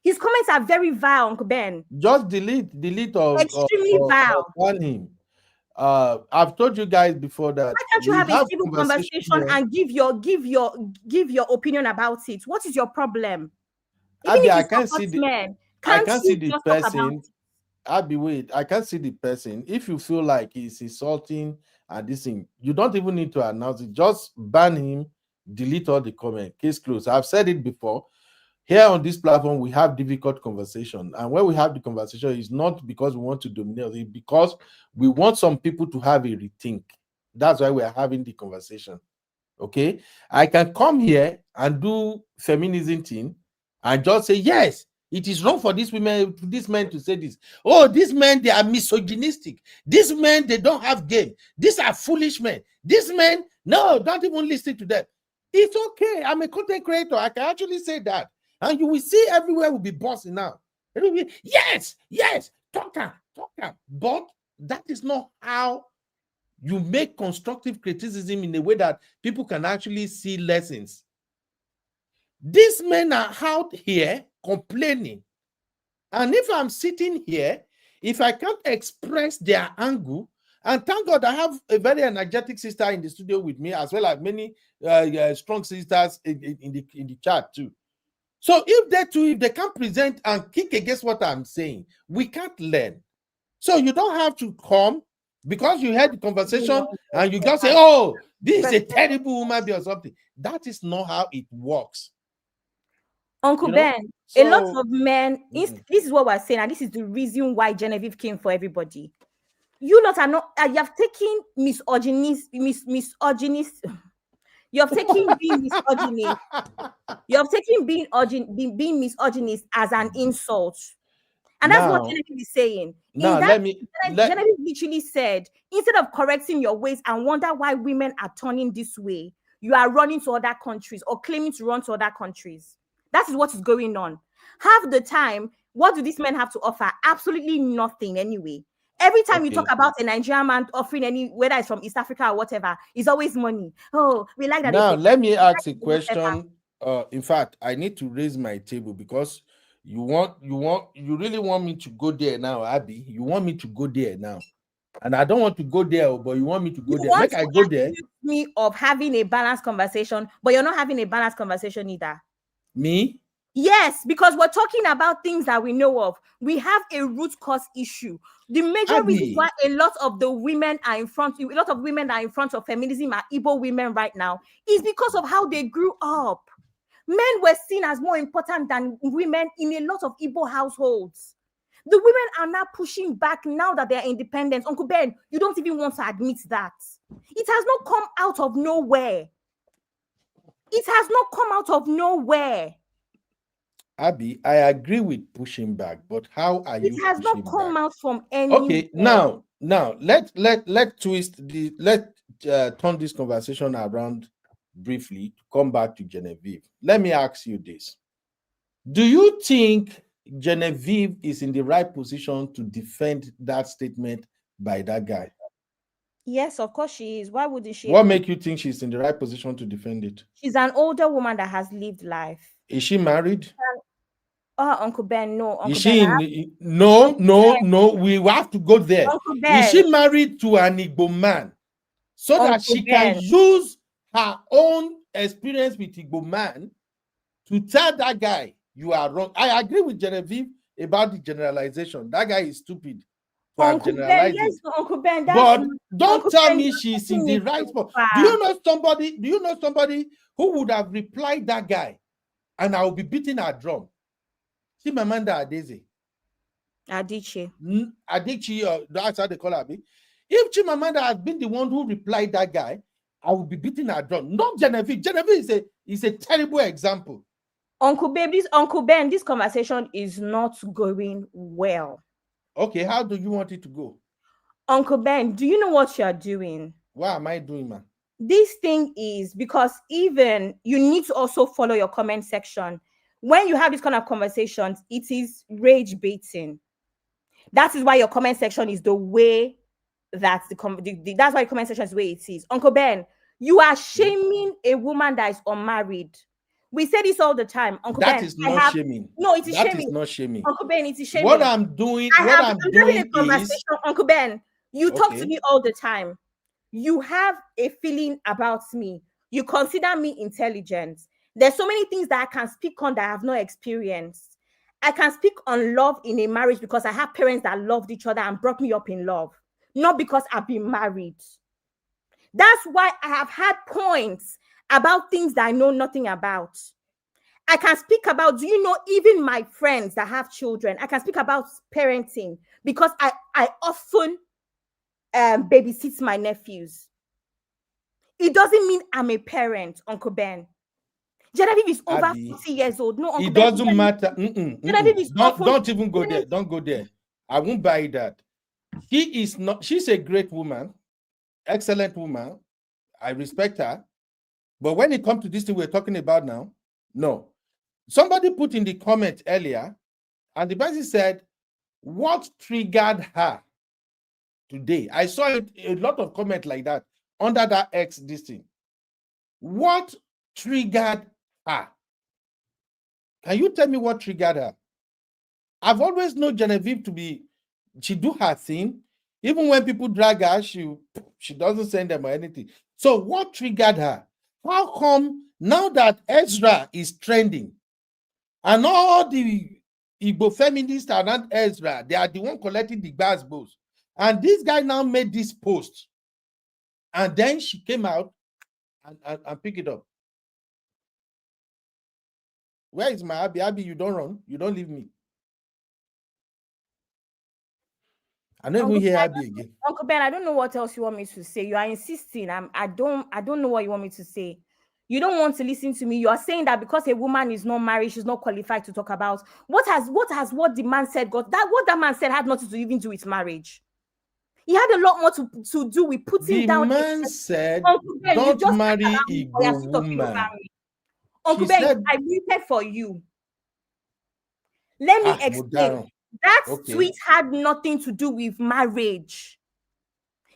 His comments are very vile, Uncle Ben. Just delete extremely vile. On him. I've told you guys before that. Why can't you have a civil conversation and give your opinion about it? What is your problem? Even Abby, if I can't see the person. Abby, wait, I can't see the person. If you feel like he's insulting and this thing, you don't even need to announce it. Just ban him, delete all the comment. Case closed. I've said it before. Here on this platform, we have difficult conversation. And when we have the conversation, it's not because we want to dominate, it's because we want some people to have a rethink. That's why we are having the conversation. Okay? I can come here and do feminism thing and just say, yes, it is wrong for these men to say this. Oh, these men, they are misogynistic. These men, they don't have game. These are foolish men. These men, no, don't even listen to them. It's okay. I'm a content creator. I can actually say that. And you will see everywhere will be bossing now. Yes, yes, talk. But that is not how you make constructive criticism in a way that people can actually see lessons. These men are out here complaining. And if I'm sitting here, if I can't express their angle, and thank God I have a very energetic sister in the studio with me, as well as many strong sisters in the chat too. So if they can't present and kick against what I'm saying, we can't learn. So you don't have to come because you had the conversation and you just say, oh, this is a terrible woman or something. That is not how it works. Uncle Ben, a lot of men, this is what we're saying, and this is the reason why Genevieve came for everybody. You have taken misogynist, you have taken being misogynist, you have taken being misogynist as an insult. And that's what Genevieve is saying. Genevieve literally said, instead of correcting your ways and wonder why women are turning this way, you are running to other countries or claiming to run to other countries. That is what is going on. Half the time, what do these men have to offer? Absolutely nothing anyway. Every time you talk about a Nigerian man offering any, whether it's from East Africa or whatever, it's always money. Oh, we like that. Now, let me ask a question. In fact, I need to raise my table because you really want me to go there now, Abby. You want me to go there now. And I don't want to go there, but you want me to go there. Like I go there. Me of having a balanced conversation, but you're not having a balanced conversation either. Me? Yes, because we're talking about things that we know of. We have a root cause issue. The major reason why a lot of women are in front of feminism are Igbo women right now is because of how they grew up. Men were seen as more important than women in a lot of Igbo households. The women are now pushing back now that they are independent. Uncle Ben, you don't even want to admit that. It has not come out of nowhere. It has not come out of nowhere. Abby, I agree with pushing back, but how are you? It has not come out from any. Okay, now let's turn this conversation around briefly to come back to Genevieve. Let me ask you this: do you think Genevieve is in the right position to defend that statement by that guy? Yes, of course she is. Why wouldn't she? What makes you think she's in the right position to defend it? She's an older woman that has lived life. Is she married? Uncle Ben, no. Is she no. We have to go there. Is she married to an Igbo man so that she can use her own experience with Igbo man to tell that guy you are wrong? I agree with Genevieve about the generalization. That guy is stupid. Uncle Ben, yes, Uncle Ben. But don't tell me she's in the right spot. Do you know somebody who would have replied that guy, and I will be beating her drum? Chimamanda Adichie, that's how they call her. If Chimamanda had been the one who replied that guy, I would be beating her drum. Not Genevieve. Genevieve is a terrible example. Uncle Ben, this conversation is not going well. Okay, how do you want it to go? Uncle Ben, do you know what you're doing? What am I doing, man? This thing is because even you need to also follow your comment section. When you have this kind of conversations, it is rage baiting. That is why your comment section is the way that that's why your comment section is the way it is. Uncle Ben, you are shaming a woman that is unmarried. We say this all the time, Uncle Ben. That is not shaming. No, it is shaming. That is not shaming. Uncle Ben, it is shaming. What I'm doing is Uncle Ben, you talk to me all the time. You have a feeling about me. You consider me intelligent. There's so many things that I can speak on that I have no experience. I can speak on love in a marriage because I have parents that loved each other and brought me up in love, not because I've been married. That's why I have had points about things that I know nothing about. I can speak about, do you know, even my friends that have children, I can speak about parenting because I often babysit my nephews. It doesn't mean I'm a parent, Uncle Ben. Genevieve is over 40 years old. No, Uncle it doesn't matter. Genevieve is don't even go there. Don't go there. I won't buy that. She's a great woman, excellent woman. I respect her. But when it comes to this thing we're talking about now, no. Somebody put in the comment earlier, And the person said, what triggered her today? I saw it, a lot of comments like that under that X this thing. What triggered her? Can you tell me what triggered her? I've always known Genevieve to be, she do her thing. Even when people drag her, she doesn't send them or anything. So what triggered her? How come now that Ezra is trending and all the Igbo feminists around Ezra, they are the one collecting the gbas, and this guy now made this post, and then she came out and pick it up. Where is my Abby? Abby, you don't run. You don't leave me. I don't even hear Abby again. Uncle Ben, I don't know what else you want me to say. You are insisting. I don't know what you want me to say. You don't want to listen to me. You are saying that because a woman is not married, she's not qualified to talk about what the man said got that. What that man said had nothing to even do with marriage. He had a lot more to do with putting down. The man said, Ben, "Don't marry Igbo woman." Uncle Ben, said, I waited for you. Let me explain. That tweet had nothing to do with marriage.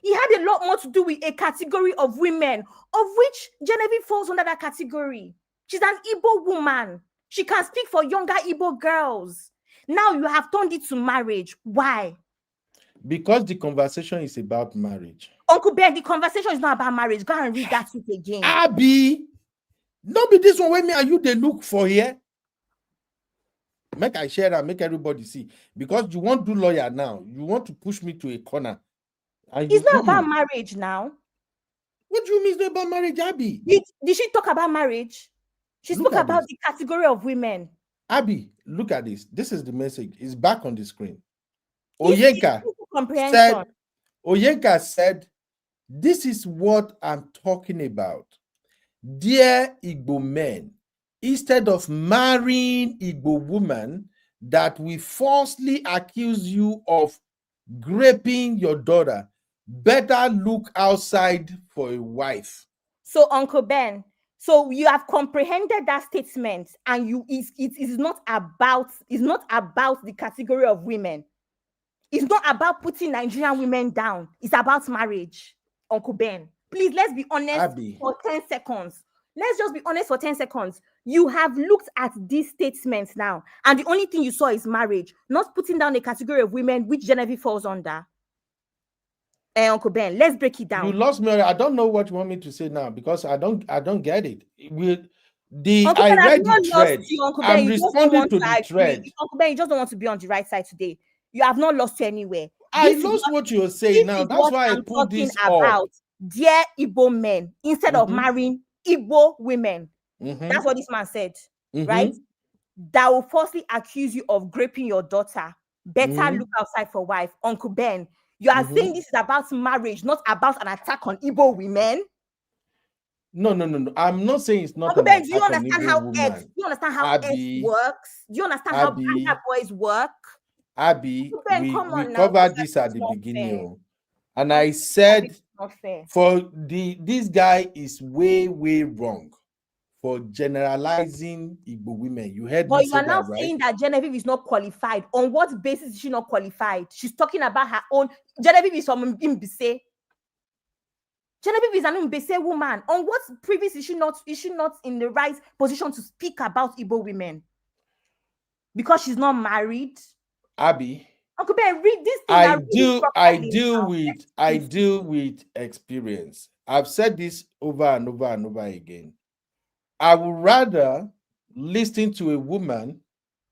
He had a lot more to do with a category of women, of which Genevieve falls under that category. She's an Igbo woman. She can speak for younger Igbo girls. Now you have turned it to marriage. Why? Because the conversation is about marriage. Uncle Ben, the conversation is not about marriage. Go and read that tweet again. Abby, don't be this one with me and you they look for here. Make I share and make everybody see. Because you won't do lawyer now. You want to push me to a corner. It's not about marriage now. What do you mean it's not about marriage, Abby? Did she talk about marriage? She spoke about the category of women. Abby, look at this. This is the message. It's back on the screen. Oyenka said, this is what I'm talking about. Dear Igbo men, instead of marrying Igbo woman that will falsely accuse you of raping your daughter, better look outside for a wife. So, Uncle Ben, so you have comprehended that statement, and it is not about the category of women. It's not about putting Nigerian women down. It's about marriage, Uncle Ben. Please, let's be honest for 10 seconds. Let's just be honest for 10 seconds. You have looked at these statements now, and the only thing you saw is marriage, not putting down a category of women which Genevieve falls under. Uncle Ben, let's break it down. You lost me. I don't know what you want me to say now because I don't get it. I read the thread. I'm responding to the thread. Uncle Ben, you just don't want to be on the right side today. You have not lost anywhere. I lost what you're saying now. That's why I put this about. Dear Igbo men, instead of marrying Igbo women. That's what this man said, right? That will falsely accuse you of raping your daughter. Better look outside for wife. Uncle Ben, you are saying this is about marriage, not about an attack on Igbo women? No. I'm not saying it's not. Uncle Ben, do you understand how X? Do you understand how X works? Do you understand how Banda boys work? Abby, we covered this at the beginning, and I said this guy is way wrong for generalizing Igbo women. You heard but me you are now that, saying right? that Genevieve is not qualified. On what basis is she not qualified? She's talking about her own. Genevieve is from Mbise. Genevieve is an Mbese woman. On what previous is she not in the right position to speak about Igbo women? Because she's not married. Abby, Uncle Ben, read this thing. I deal with experience. I've said this over and over and over again. I would rather listen to a woman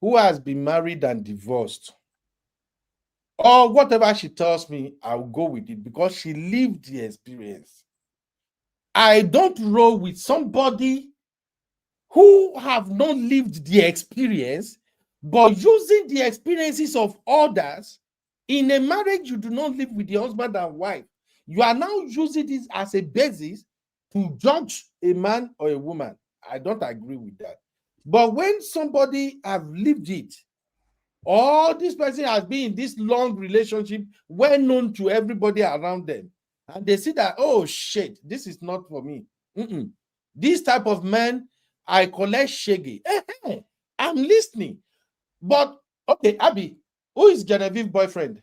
who has been married and divorced, or whatever she tells me, I'll go with it because she lived the experience. I don't roll with somebody who have not lived the experience, but using the experiences of others. In a marriage, you do not live with the husband and wife. You are now using this as a basis to judge a man or a woman. I don't agree with that. But when somebody have lived it, or this person has been in this long relationship, well known to everybody around them, and they see that, oh shit, this is not for me. This type of man, I collect shaggy. I'm listening. But Okay, Abby, who is Genevieve's boyfriend?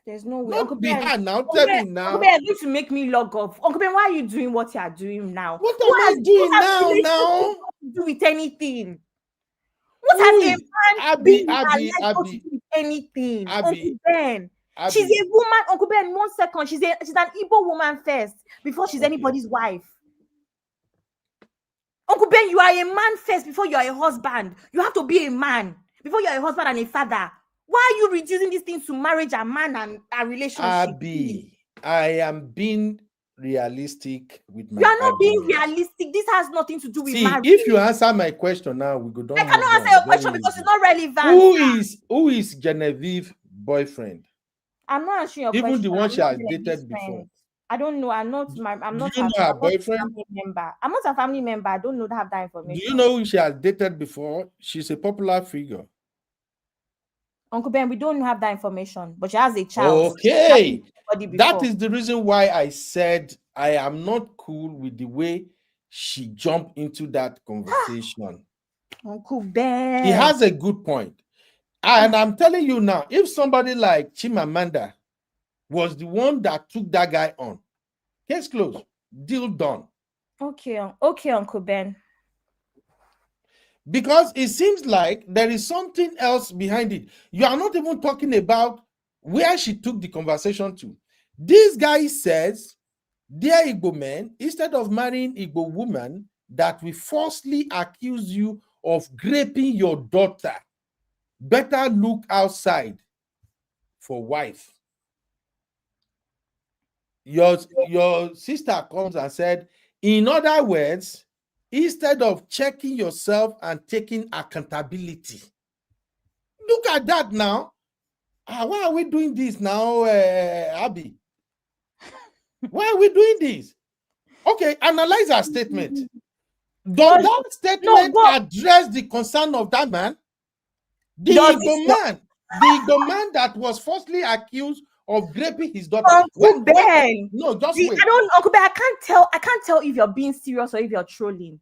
There's no way. Not Uncle be Ben, her now. Uncle Tell Ben, me now. Uncle Ben, you're going to make me log off. Uncle Ben, why are you doing what you are doing now? What am I doing now? To do with anything? What has a man been in her life got to do with anything? Uncle Ben. She's a woman, Uncle Ben. 1 second. She's an Igbo woman first before she's anybody's wife. Uncle Ben, you are a man first before you are a husband. You have to be a man before you are a husband and a father. Why are you reducing these things to marriage and man and a relationship? Abby, I am being realistic with my You are not argument. being realistic. This has nothing to do with marriage. If you answer my question now, we go down. I cannot answer your question because it's not relevant. Who is Genevieve's boyfriend? I'm not answering your question. Even the one she has dated before. I don't know. I'm not her boyfriend? I'm not a family member. I don't know have that information. Do you know who she has dated before? She's a popular figure. Uncle Ben, we don't have that information, but she has a child. Okay. That is the reason why I said I am not cool with the way she jumped into that conversation. Uncle Ben. He has a good point. And I'm telling you now, if somebody like Chimamanda was the one that took that guy on, case closed, deal done. Okay, Uncle Ben. Because it seems like there is something else behind it. You are not even talking about where she took the conversation to. This guy says, dear Igbo men, instead of marrying Igbo woman that will falsely accuse you of raping your daughter, better look outside for wife. Your sister comes and said, in other words, instead of checking yourself and taking accountability. Look at that now. Why are we doing this now, Abby? Why are we doing this? Okay, analyze our statement. Does that statement address the concern of that man? The Igbo man that was falsely accused of raping his daughter. Uncle Ben. No, just wait. Uncle Ben, I can't tell if you're being serious or if you're trolling.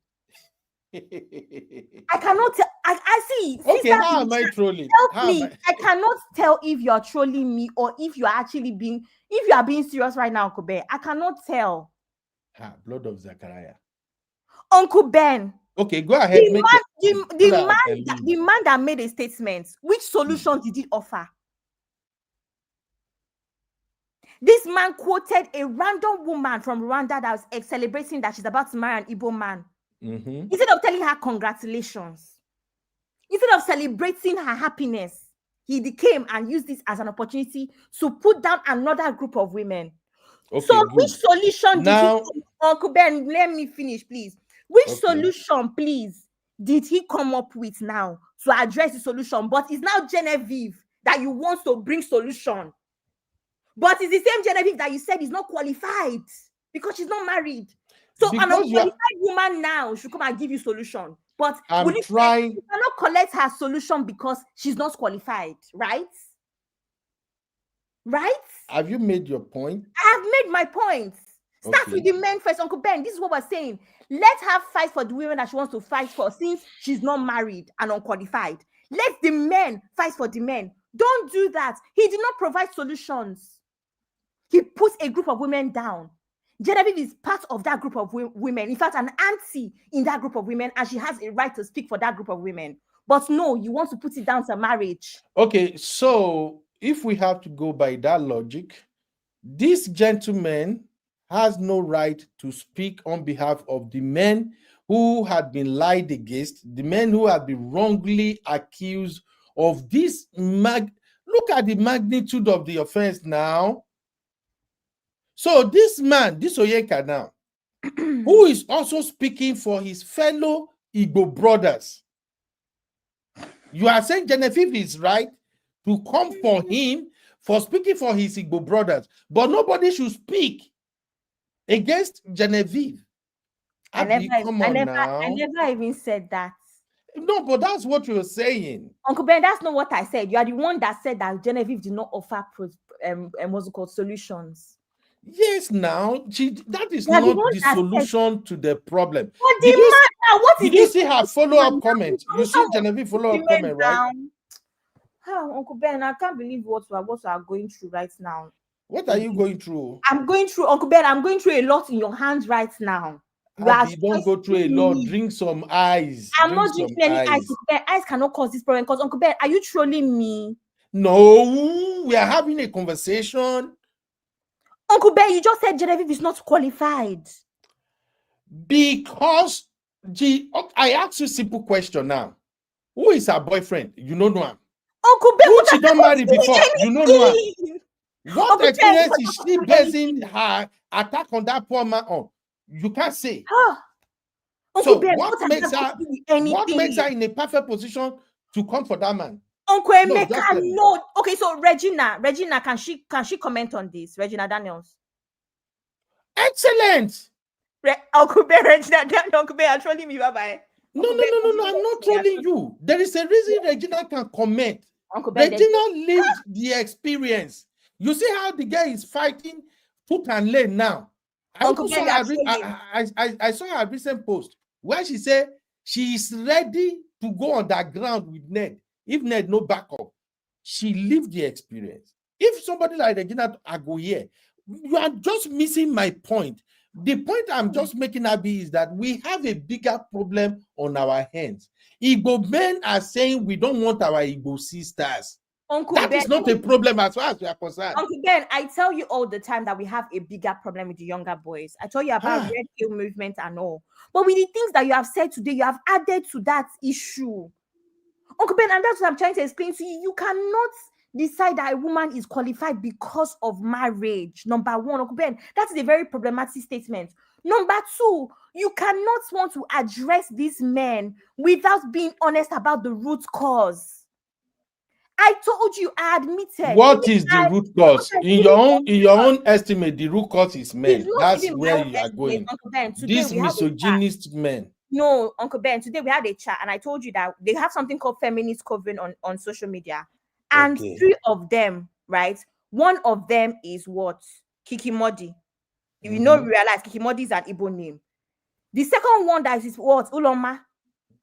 I cannot tell. I see. Okay, how am I trolling? Help me. I cannot tell if you're trolling me or if you're actually being, if you are being serious right now, Uncle Ben. I cannot tell. Blood of Zachariah. Uncle Ben. Okay, go ahead. The man that made a statement, which solution did he offer? This man quoted a random woman from Rwanda that was celebrating that she's about to marry an Igbo man. Instead of telling her congratulations, instead of celebrating her happiness, he came and used this as an opportunity to put down another group of women. Okay, so which solution did he, Uncle Ben, let me finish, please. Which solution, please, did he come up with now to address the solution? But it's now Genevieve that you want to bring solution. But it's the same Genevieve that you said is not qualified because she's not married. So an unqualified woman now should come and give you solution. But you cannot collect her solution because she's not qualified, right? Right? Have you made your point? I have made my point. Start with the men first, Uncle Ben. This is what we're saying. Let her fight for the women that she wants to fight for since she's not married and unqualified. Let the men fight for the men. Don't do that. He did not provide solutions. He put a group of women down. Genevieve is part of that group of women. In fact, an auntie in that group of women, and she has a right to speak for that group of women. But no, you want to put it down to marriage. Okay, so if we have to go by that logic, this gentleman has no right to speak on behalf of the men who had been lied against, the men who had been wrongly accused of this. Look at the magnitude of the offense now. So this man, this Oyeka now, who is also speaking for his fellow Igbo brothers, you are saying Genevieve is right to come for him for speaking for his Igbo brothers, but nobody should speak against Genevieve. I never even said that. No, but that's what you're saying. Uncle Ben, that's not what I said. You are the one that said that Genevieve did not offer what's it called, solutions. Yes, now that is They are the not ones the that said- solution to the problem. But the Did you man, what is did you this? see her follow-up comment? You see Some Genevieve follow-up women comment, right? down. Uncle Ben, I can't believe what we are going through right now. What are you going through? I'm going through, Uncle Ben, I'm going through a lot in your hands right now. Abby, don't go through a lot. Drink some ice. I'm not drinking any ice, Uncle Ben. Ice cannot cause this problem because, Uncle Ben, are you trolling me? No, we are having a conversation. Uncle Ben, you just said Genevieve is not qualified. Because I asked you a simple question now. Who is her boyfriend? You know him. Uncle Ben, who she don't marry before? You know him. What Uncle experience Ben, is she basing her attack on that poor man on? You can't say. Uncle So Ben, what makes her in a perfect position to come for that man? Uncle Emeka, no. Okay, so Regina, can she comment on this? Regina Daniels. Excellent. Uncle Ben, Regina Daniels. Uncle Ben, are trolling me, bye. No. I'm not trolling you. There is a reason Regina can comment. Uncle Ben, Regina lived the experience. You see how the guy is fighting tooth and nail now. I saw her recent post where she said she is ready to go on that ground with Ned. If Ned no backup, she lived the experience. If somebody like Regina go here, you are just missing my point. The point I'm just making, Abby, is that we have a bigger problem on our hands. Igbo men are saying we don't want our Igbo sisters. That is not a problem as far as we are concerned. Uncle Ben, I tell you all the time that we have a bigger problem with the younger boys. I tell you about Red Hill movement and all. But with the things that you have said today, you have added to that issue. Uncle Ben, and that's what I'm trying to explain to you. You cannot decide that a woman is qualified because of marriage. Number one, Uncle Ben, that is a very problematic statement. Number two, you cannot want to address these men without being honest about the root cause. I told you, I admitted. What is the root cause? In your own estimate, the root cause is men. That's where you are going. These misogynist men. No, Uncle Ben, today we had a chat and I told you that they have something called feminist covering on social media. And 3 of them, right? One of them is what? Kiki Modi. If you don't realize, Kiki Modi is an Igbo name. The second one that is what? Uloma.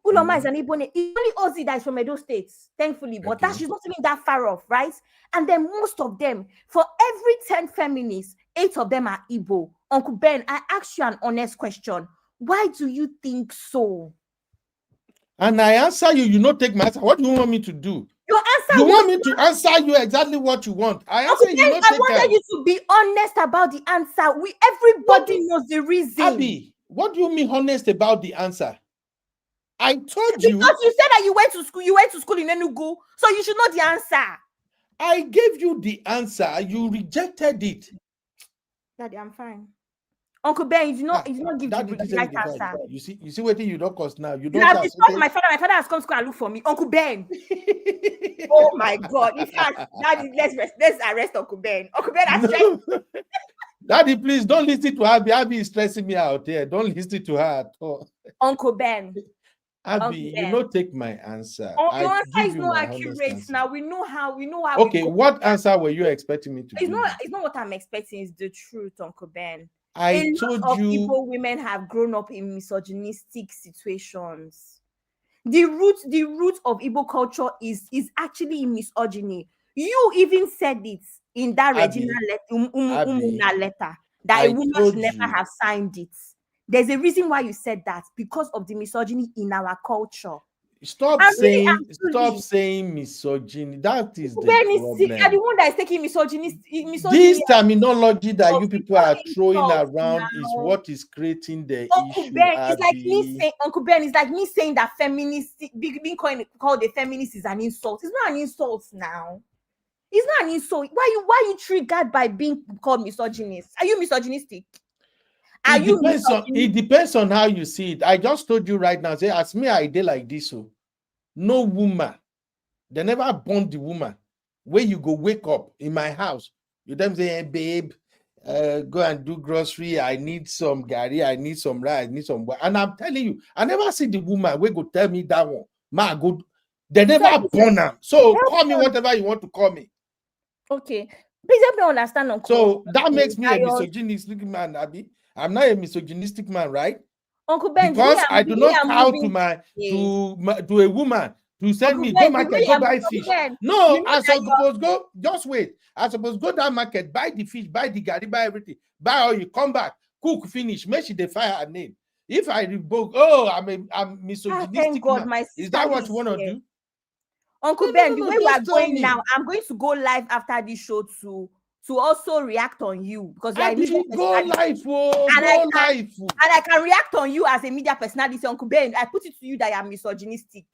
Uloma is an Igbo name. It's only Ozzy that is from Edo State, thankfully, but that she's not even that far off, right? And then most of them, for every 10 feminists, 8 of them are Igbo. Uncle Ben, I asked you an honest question. Why do you think so? And I answer you, you not take my answer. What do you want me to do? Your answer. You want me to answer you exactly what you want. I answer you. I wanted you to be honest about the answer. Everybody knows the reason. Abby, what do you mean honest about the answer? I told you. Because you said that you went to school. You went to school in Enugu, so you should know the answer. I gave you the answer. You rejected it. Daddy, I'm fine. Uncle Ben, you did not give the right answer. You see what you don't cost now. You have disturbed my father. My father has come to school and look for me. Uncle Ben. Oh my God. In fact, Daddy, let's arrest Uncle Ben. Uncle Ben has tried. Daddy, please don't listen to Abby. Abby is stressing me out here. Don't listen to her at all. Uncle Ben. Abby, you don't take my answer. Your answer is not accurate. Now we know how. Okay, what answer were you expecting me to give? It's not what I'm expecting. It's the truth, Uncle Ben. I told you, Igbo women have grown up in misogynistic situations. The root of Igbo culture is actually misogyny. You even said it in that Regina letter that a woman should never have signed it. There's a reason why you said that, because of the misogyny in our culture. Stop saying misogyny. That is the problem. You're the one that is taking misogyny. This terminology that you people are throwing around is what is creating the issue. It's like me saying, Uncle Ben, it's like me saying that feminist, being called a feminist is an insult. It's not an insult now. It's not an insult. Why are you triggered by being called misogynist? Are you misogynistic? It depends on how you see it. I just told you right now, say, as me, I did like this. So no woman, they never born the woman. Where you go wake up in my house, you them say, hey, babe, go and do grocery. I need some gari, I need some rice, I need some. And I'm telling you, I never see the woman where go tell me that one. Ma, go. They never born her. So call me whatever you want to call me. Okay. Please help me understand, Uncle. So that makes me a Zion. misogynistic man, Abby. I'm not a misogynistic man, right? Uncle Ben, Because I do not cow to a woman to send Uncle me Ben, go market, go buy fish. Ben, No, you know I suppose go, just wait. I suppose go that market, buy the fish, buy the gari, buy everything, buy all you come back, cook, finish, make she defy her name. If I revoke, oh, I'm misogynistic. Thank God, man. my Is that what you want to here. do? Uncle Ben, the way we are going now, I'm going to go live after this show to also react on you because you are a media personality. And I can react on you as a media personality, Uncle Ben. I put it to you that you are misogynistic.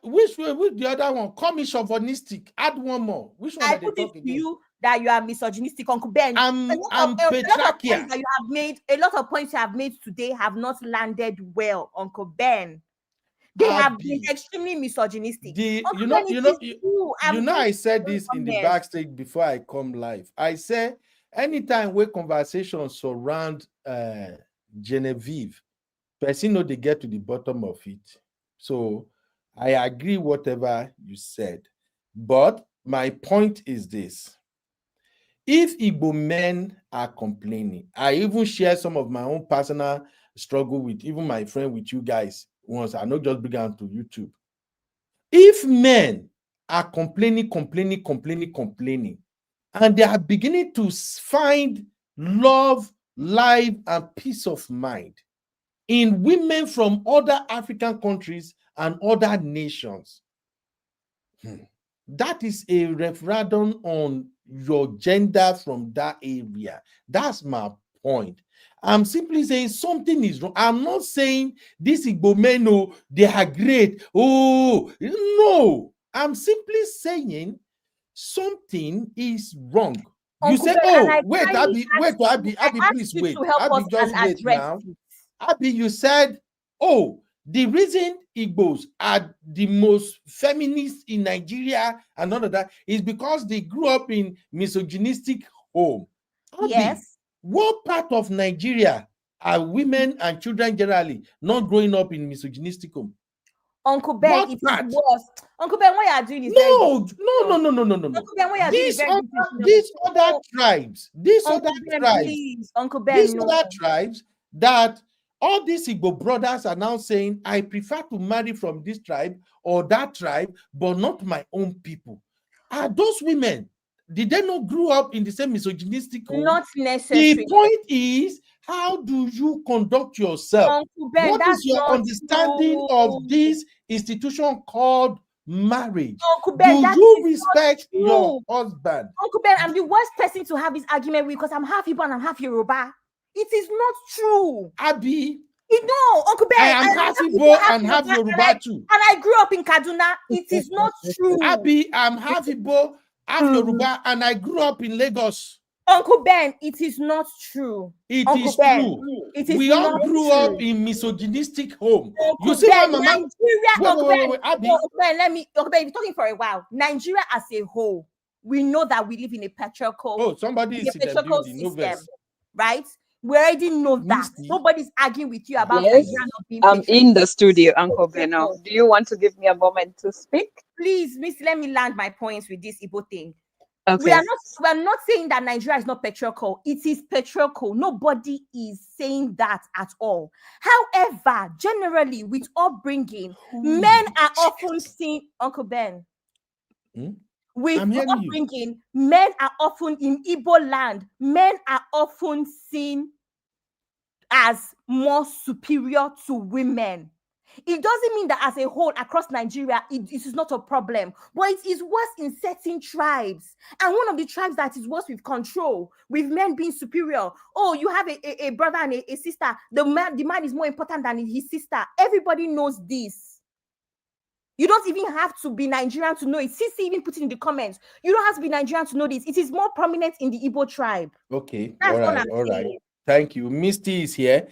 Which the other one? Call me chauvinistic. Add one more. Which one? I put it to you that you are misogynistic, Uncle Ben. I'm a lot of points that you have made, a lot of points you have made today have not landed well, Uncle Ben. They have been extremely misogynistic. I said this in the backstage before I come live. I say anytime where conversations surround Genevieve, person know they get to the bottom of it. So I agree whatever you said. But my point is this. If Igbo men are complaining, I even share some of my own personal struggle with even my friend with you guys once. I not just began to YouTube. If men are complaining, and they are beginning to find love, life, and peace of mind in women from other African countries and other nations, that is a referendum on your gender from that area. That's my point. I'm simply saying something is wrong. I'm not saying this Igbo men, no, they are great. Oh, no. I'm simply saying something is wrong. You say, oh, wait, Abby, please wait. Abby, just wait now. Abby, you said, oh, the reason Igbos are the most feminist in Nigeria and all of that is because they grew up in misogynistic home. Abby, yes. What part of Nigeria are women and children generally not growing up in misogynistic home? Uncle Ben, it is worse. Uncle Ben, what you are doing is no. Uncle Ben, what you are doing is these other tribes, Uncle Ben, other tribes that all these Igbo brothers are now saying, I prefer to marry from this tribe or that tribe, but not my own people. Are those women, did they not grow up in the same misogynistic home? Not necessarily. The point is, how do you conduct yourself? Uncle Ben, what is your understanding of this institution called marriage? Uncle Ben, do you respect your husband? Uncle Ben, I'm the worst person to have this argument with because I'm half Igbo and I'm half Yoruba. It is not true. Abby. No, Uncle Ben. I am half Igbo and half Yoruba too. And I grew up in Kaduna. It is not true. Abby, I'm half Igbo, half Yoruba, and I grew up in Lagos. Uncle Ben, it is not true. It is true. We all grew up in misogynistic home. Uncle you see Ben, my mama? Wait, Abby. Uncle Ben, Uncle Ben, you've been talking for a while. Nigeria as a whole, we know that we live in a patriarchal. Oh, somebody is in the building. System, right? We already know that. Nobody's arguing with you about Nigeria not being I'm in the studio, Uncle Beno. Do you want to give me a moment to speak? Please, Miss, let me land my points with this Igbo thing. Okay. We are not saying that Nigeria is not patriarchal. It is patriarchal. Nobody is saying that at all. However, generally, with upbringing, men are often seen, Uncle Ben. With upbringing, men are often in Igbo land, men are often seen as more superior to women. It doesn't mean that as a whole across Nigeria, it is not a problem, but it is worse in certain tribes. And one of the tribes that is worse with control, with men being superior. Oh, you have a brother and a sister. The man is more important than his sister. Everybody knows this. You don't even have to be Nigerian to know it. Sisi even put it in the comments. You don't have to be Nigerian to know this. It is more prominent in the Igbo tribe. Okay. All right. Thank you. Misty is here.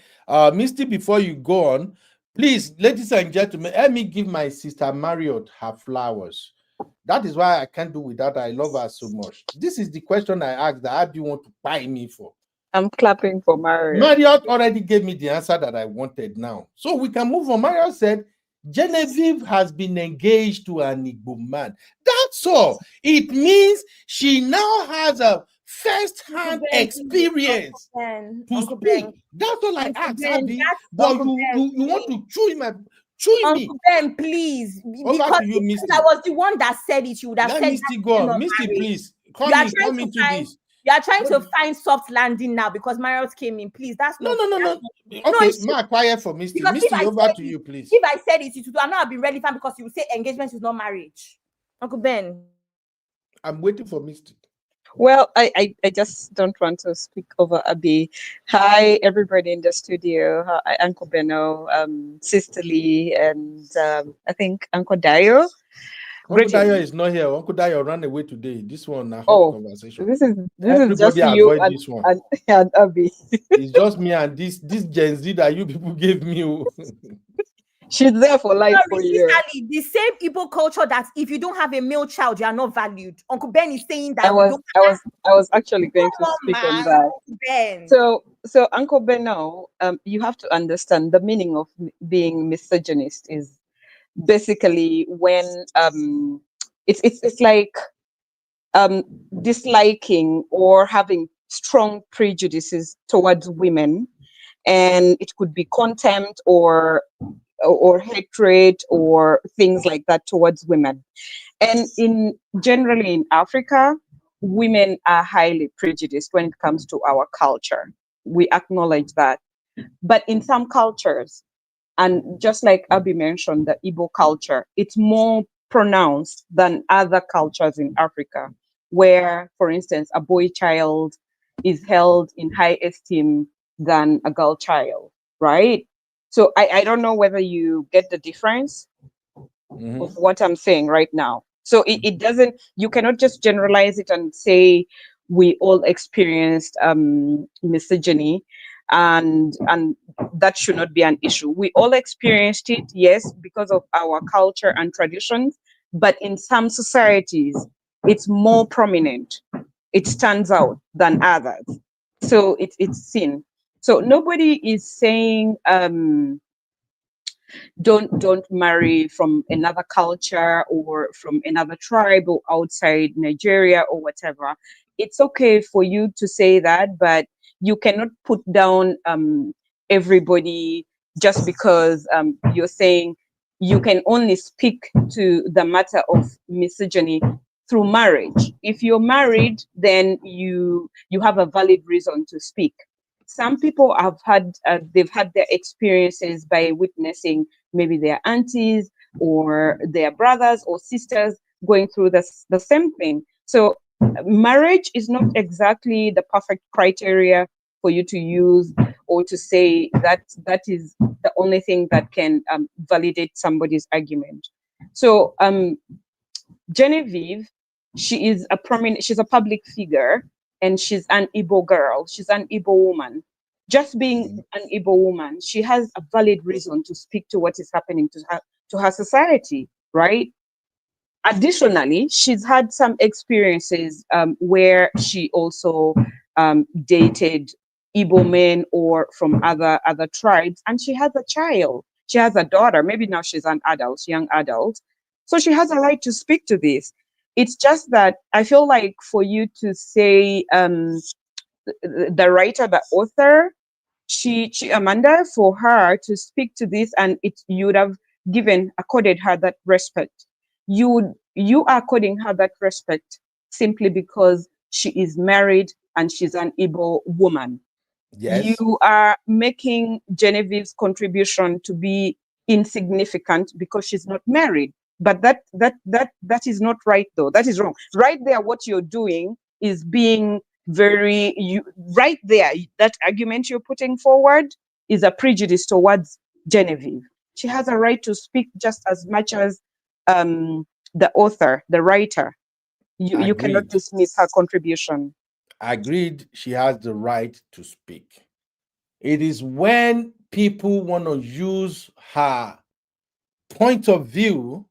Misty, before you go on, please, ladies and gentlemen, let me give my sister Marriott her flowers. That is why I can't do without her. I love her so much. This is the question I asked that I do want to buy me for. I'm clapping for Marriott. Marriott already gave me the answer that I wanted now. So we can move on. Marriott said, Genevieve has been engaged to an Igbo man. That's all. It means she now has a first-hand experience to speak. That's all I ask, Abby. But you want to chew me. Uncle Ben, please. Over Because to you, Misty. I was the one that said it, you would have Let said Misty that go on. not Misty, marriage. please. You are trying to find soft landing now because Marriott came in. Please, that's No. not. Okay, ma, quiet for Misty. Because Misty, over to you, please. If I said it would not be relevant because you will say engagement is not marriage. Uncle Ben. I'm waiting for Misty. Well, I just don't want to speak over Abby. Hi, everybody in the studio. Hi, Uncle Beno, Sister Lee, and I think Uncle Dayo. Uncle Dayo is not here. Uncle Dayo ran away today. This one, a hot conversation. This is Everybody just avoid you this one. and Abby. It's just me and this Gen Z that you people gave me. She's there for life for you. The same Igbo culture that if you don't have a male child, you are not valued. Uncle Ben is saying that I was actually going to speak on that. Ben. So Uncle Beno, you have to understand the meaning of being misogynist is basically when it's like disliking or having strong prejudices towards women, and it could be contempt or hatred or things like that towards women. And generally in Africa, women are highly prejudiced when it comes to our culture. We acknowledge that. But in some cultures, and just like Abby mentioned, the Igbo culture, it's more pronounced than other cultures in Africa, where, for instance, a boy child is held in high esteem than a girl child, right? So I don't know whether you get the difference of what I'm saying right now. So it doesn't, you cannot just generalize it and say we all experienced misogyny and that should not be an issue. We all experienced it, yes, because of our culture and traditions, but in some societies, it's more prominent. It stands out than others. So it's seen. So nobody is saying don't marry from another culture or from another tribe or outside Nigeria or whatever. It's okay for you to say that, but you cannot put down everybody just because you're saying you can only speak to the matter of misogyny through marriage. If you're married, then you have a valid reason to speak. Some people have had they've had their experiences by witnessing maybe their aunties or their brothers or sisters going through the same thing. So marriage is not exactly the perfect criteria for you to use or to say that that is the only thing that can validate somebody's argument. So Genevieve, she's a public figure, and she's an Igbo girl. She's an Igbo woman. Just being an Igbo woman, she has a valid reason to speak to what is happening to her society, right? Additionally, she's had some experiences where she also dated Igbo men or from other tribes, and she has a child. She has a daughter. Maybe now she's an adult, young adult. So she has a right to speak to this. It's just that I feel like for you to say the writer, the author, she Amanda, for her to speak to this, and you would have accorded her that respect. You are according her that respect simply because she is married and she's an Igbo woman. Yes. You are making Genevieve's contribution to be insignificant because she's not married. But that is not right, though. That is wrong. Right there, what you're doing is being right there. That argument you're putting forward is a prejudice towards Genevieve. She has a right to speak just as much as the author, the writer. You cannot dismiss her contribution. Agreed, she has the right to speak. It is when people want to use her point of view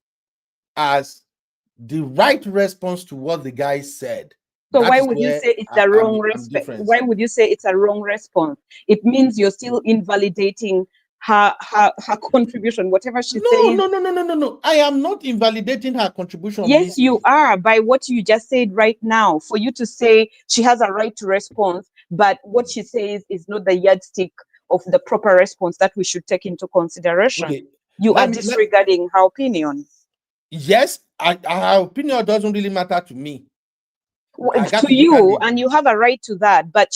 as the right response to what the guy said. So why would you say it's the wrong response? Why would you say it's a wrong response? It means you're still invalidating her contribution, whatever she No, says. no. I am not invalidating her contribution. Yes, Misty. you are, by what you just said right now. For you to say she has a right to response, but what she says is not the yardstick of the proper response that we should take into consideration. Okay. You are disregarding her opinion. Yes, her opinion doesn't really matter to me. To you, and you have a right to that, but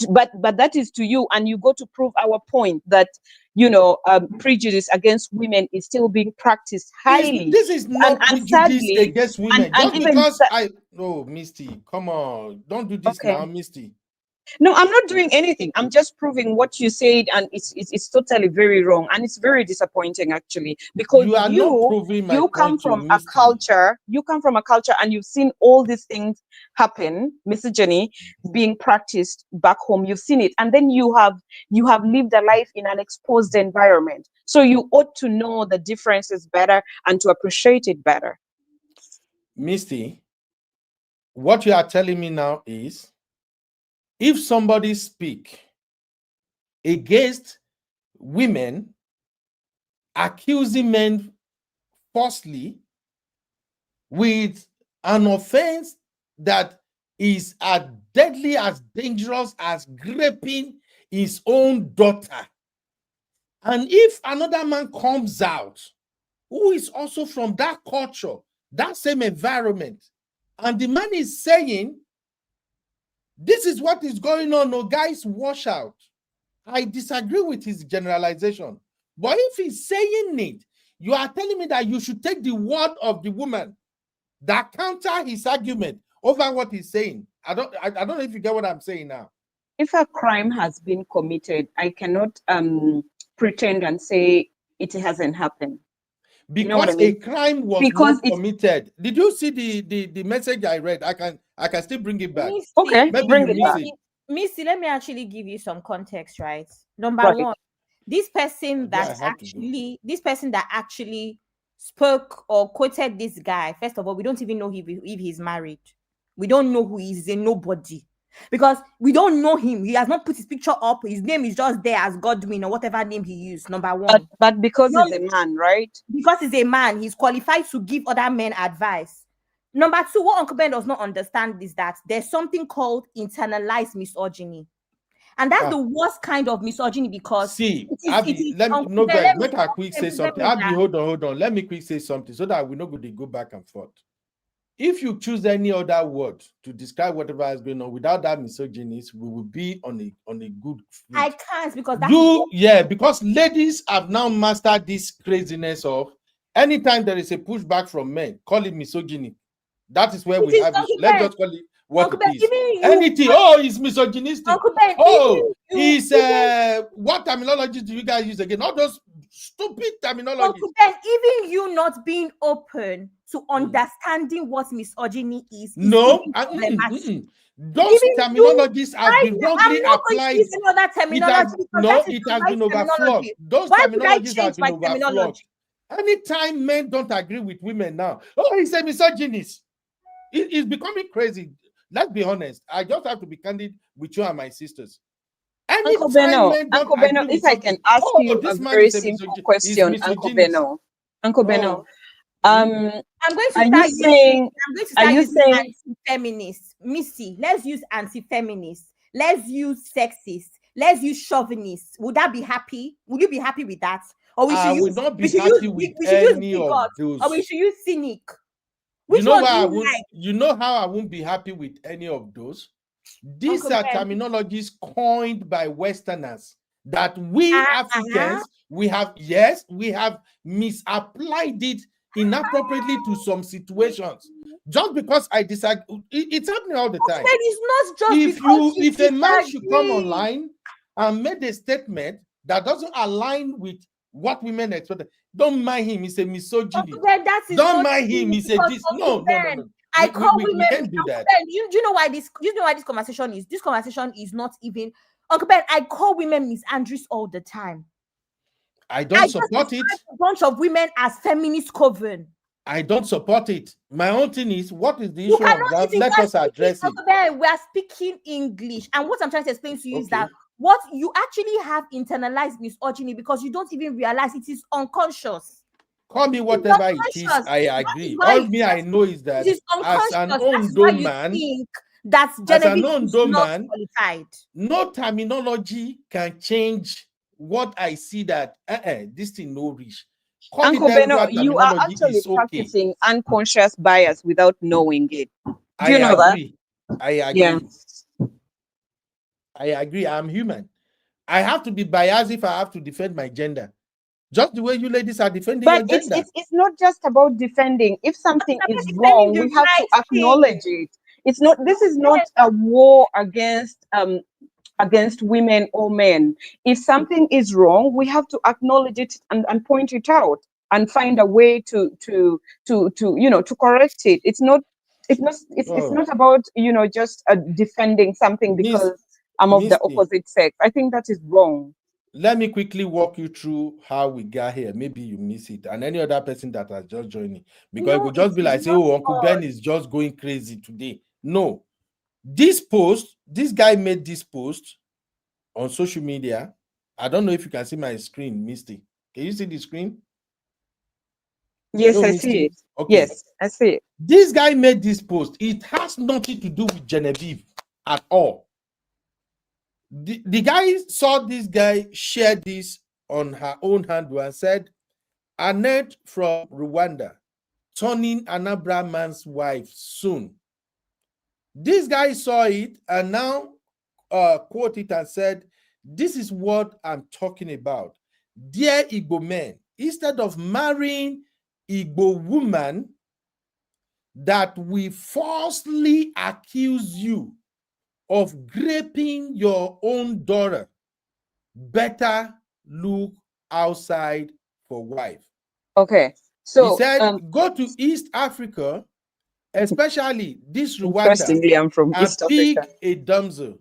but that is to you, and you go to prove our point that prejudice against women is still being practiced highly. This is not prejudice sadly, against women. and Just because Misty, come on, don't do this now, Misty. No, I'm not doing anything. I'm just proving what you said, and it's totally very wrong, and it's very disappointing actually, because you come from a culture. You come from a culture, and you've seen all these things happen, misogyny being practiced back home. You've seen it, and then you have lived a life in an exposed environment. So you ought to know the differences better and to appreciate it better. Misty, what you are telling me now is, if somebody speak against women, accusing men falsely with an offense that is as deadly, as dangerous as raping his own daughter, and if another man comes out who is also from that culture, that same environment, and the man is saying, this is what is going on, no guys, wash out, I disagree with his generalization. But if he's saying it, you are telling me that you should take the word of the woman that counter his argument over what he's saying. I don't know if you get what I'm saying now. If a crime has been committed, I cannot pretend and say it hasn't happened. Because you know what I mean? a crime was not committed. Did you see the message I read? I can still bring it back. Misty, okay, maybe bring you it miss back. it. Missy, let me actually give you some context, right? Number one, this person that actually spoke or quoted this guy, first of all, we don't even know if he's married. We don't know who he is. He's a nobody. Because we don't know him. He has not put his picture up. His name is just there as Godwin or whatever name he used. Number one. But because he's a man, right? Because he's a man, he's qualified to give other men advice. Number two, what Uncle Ben does not understand is that there's something called internalized misogyny. And that's the worst kind of misogyny, because see, Abby, let her quick say something. Abby, hold on. Let me quick say something so that we know they go back and forth. If you choose any other word to describe whatever is going on without that misogynist, we will be on a good foot. I can't, because because ladies have now mastered this craziness of anytime there is a pushback from men, call it misogyny. That is where we have it. Let's just call it what it is. Anything. Oh, it's misogynistic. He's what terminology do you guys use again? All those stupid terminologies. Uncle Ben, even you not being open to understanding what misogyny is. No, those terminologies have been wrongly applied. It has been overflowed. Those terminologies have been overflowed. Anytime men don't agree with women now, he's a misogynist. It's becoming crazy. Let's be honest. I just have to be candid with you and my sisters. Uncle Beno, if I can ask you a very simple question, Uncle Beno. Uncle Beno, I'm going to start using anti-feminist. Missy, let's use anti-feminist. Let's use sexist. Let's use chauvinist. Would that be happy? Would you be happy with that? Or we should use, would not be happy with any of those. Or we should use cynic. You know how I won't be happy with any of those? These are terminologies coined by Westerners that we Africans, we have misapplied it inappropriately to some situations. Just because I disagree, it's happening all the time. It's not just if a man should come online and make a statement that doesn't align with what women expect, don't mind him. He's a misogynist. Don't mind him. He said this. No. I call women. We can't do that. Do you know why this? You know why this conversation is? This conversation is not even. Uncle Ben, I call women Miss Andrews all the time. I don't support it. A bunch of women as feminist coven. I don't support it. My own thing is, what is the issue of that? Let us address it. We are speaking English, and what I'm trying to explain to you is that what you actually have internalized misogyny because you don't even realize it is unconscious. Call me whatever it is, I agree. All me I know is that it is as an unconscious. That's Ondo why you man, think that as an Genevieve is Ondo not man, qualified. no terminology can change what I see that this thing no reach. Call Uncle it Beno, you are terminology actually is okay. practicing unconscious bias without knowing it. Do you I know agree. that? I agree. Yeah. I agree. I'm human. I have to be biased if I have to defend my gender. Just the way you ladies are defending your But gender. it's not just about defending. If something is defending wrong, the we have to right acknowledge it. It's not. This is not a war against women or men. If something is wrong, we have to acknowledge it and point it out and find a way to correct it. It's not about just defending something because I'm of the opposite sex. I think that is wrong. Let me quickly walk you through how we got here. Maybe you miss it, and any other person that has just joined, because it would just be like, say, oh, Uncle Ben is just going crazy today. No, this guy made this post on social media. I don't know if you can see my screen, Misty. Can you see the screen? Yes, I see it. Okay. Yes, I see it. This guy made this post. It has nothing to do with Genevieve at all. The guy saw this guy share this on her own handle and said, Annette from Rwanda turning Anambra man's wife soon. This guy saw it and now quoted it and said, this is what I'm talking about. Dear Igbo men, instead of marrying Igbo woman that we falsely accuse you of raping your own daughter, better look outside for wife. Okay. So he said, go to East Africa, especially this Rwanda, interestingly, I'm from East pick Africa. a damsel.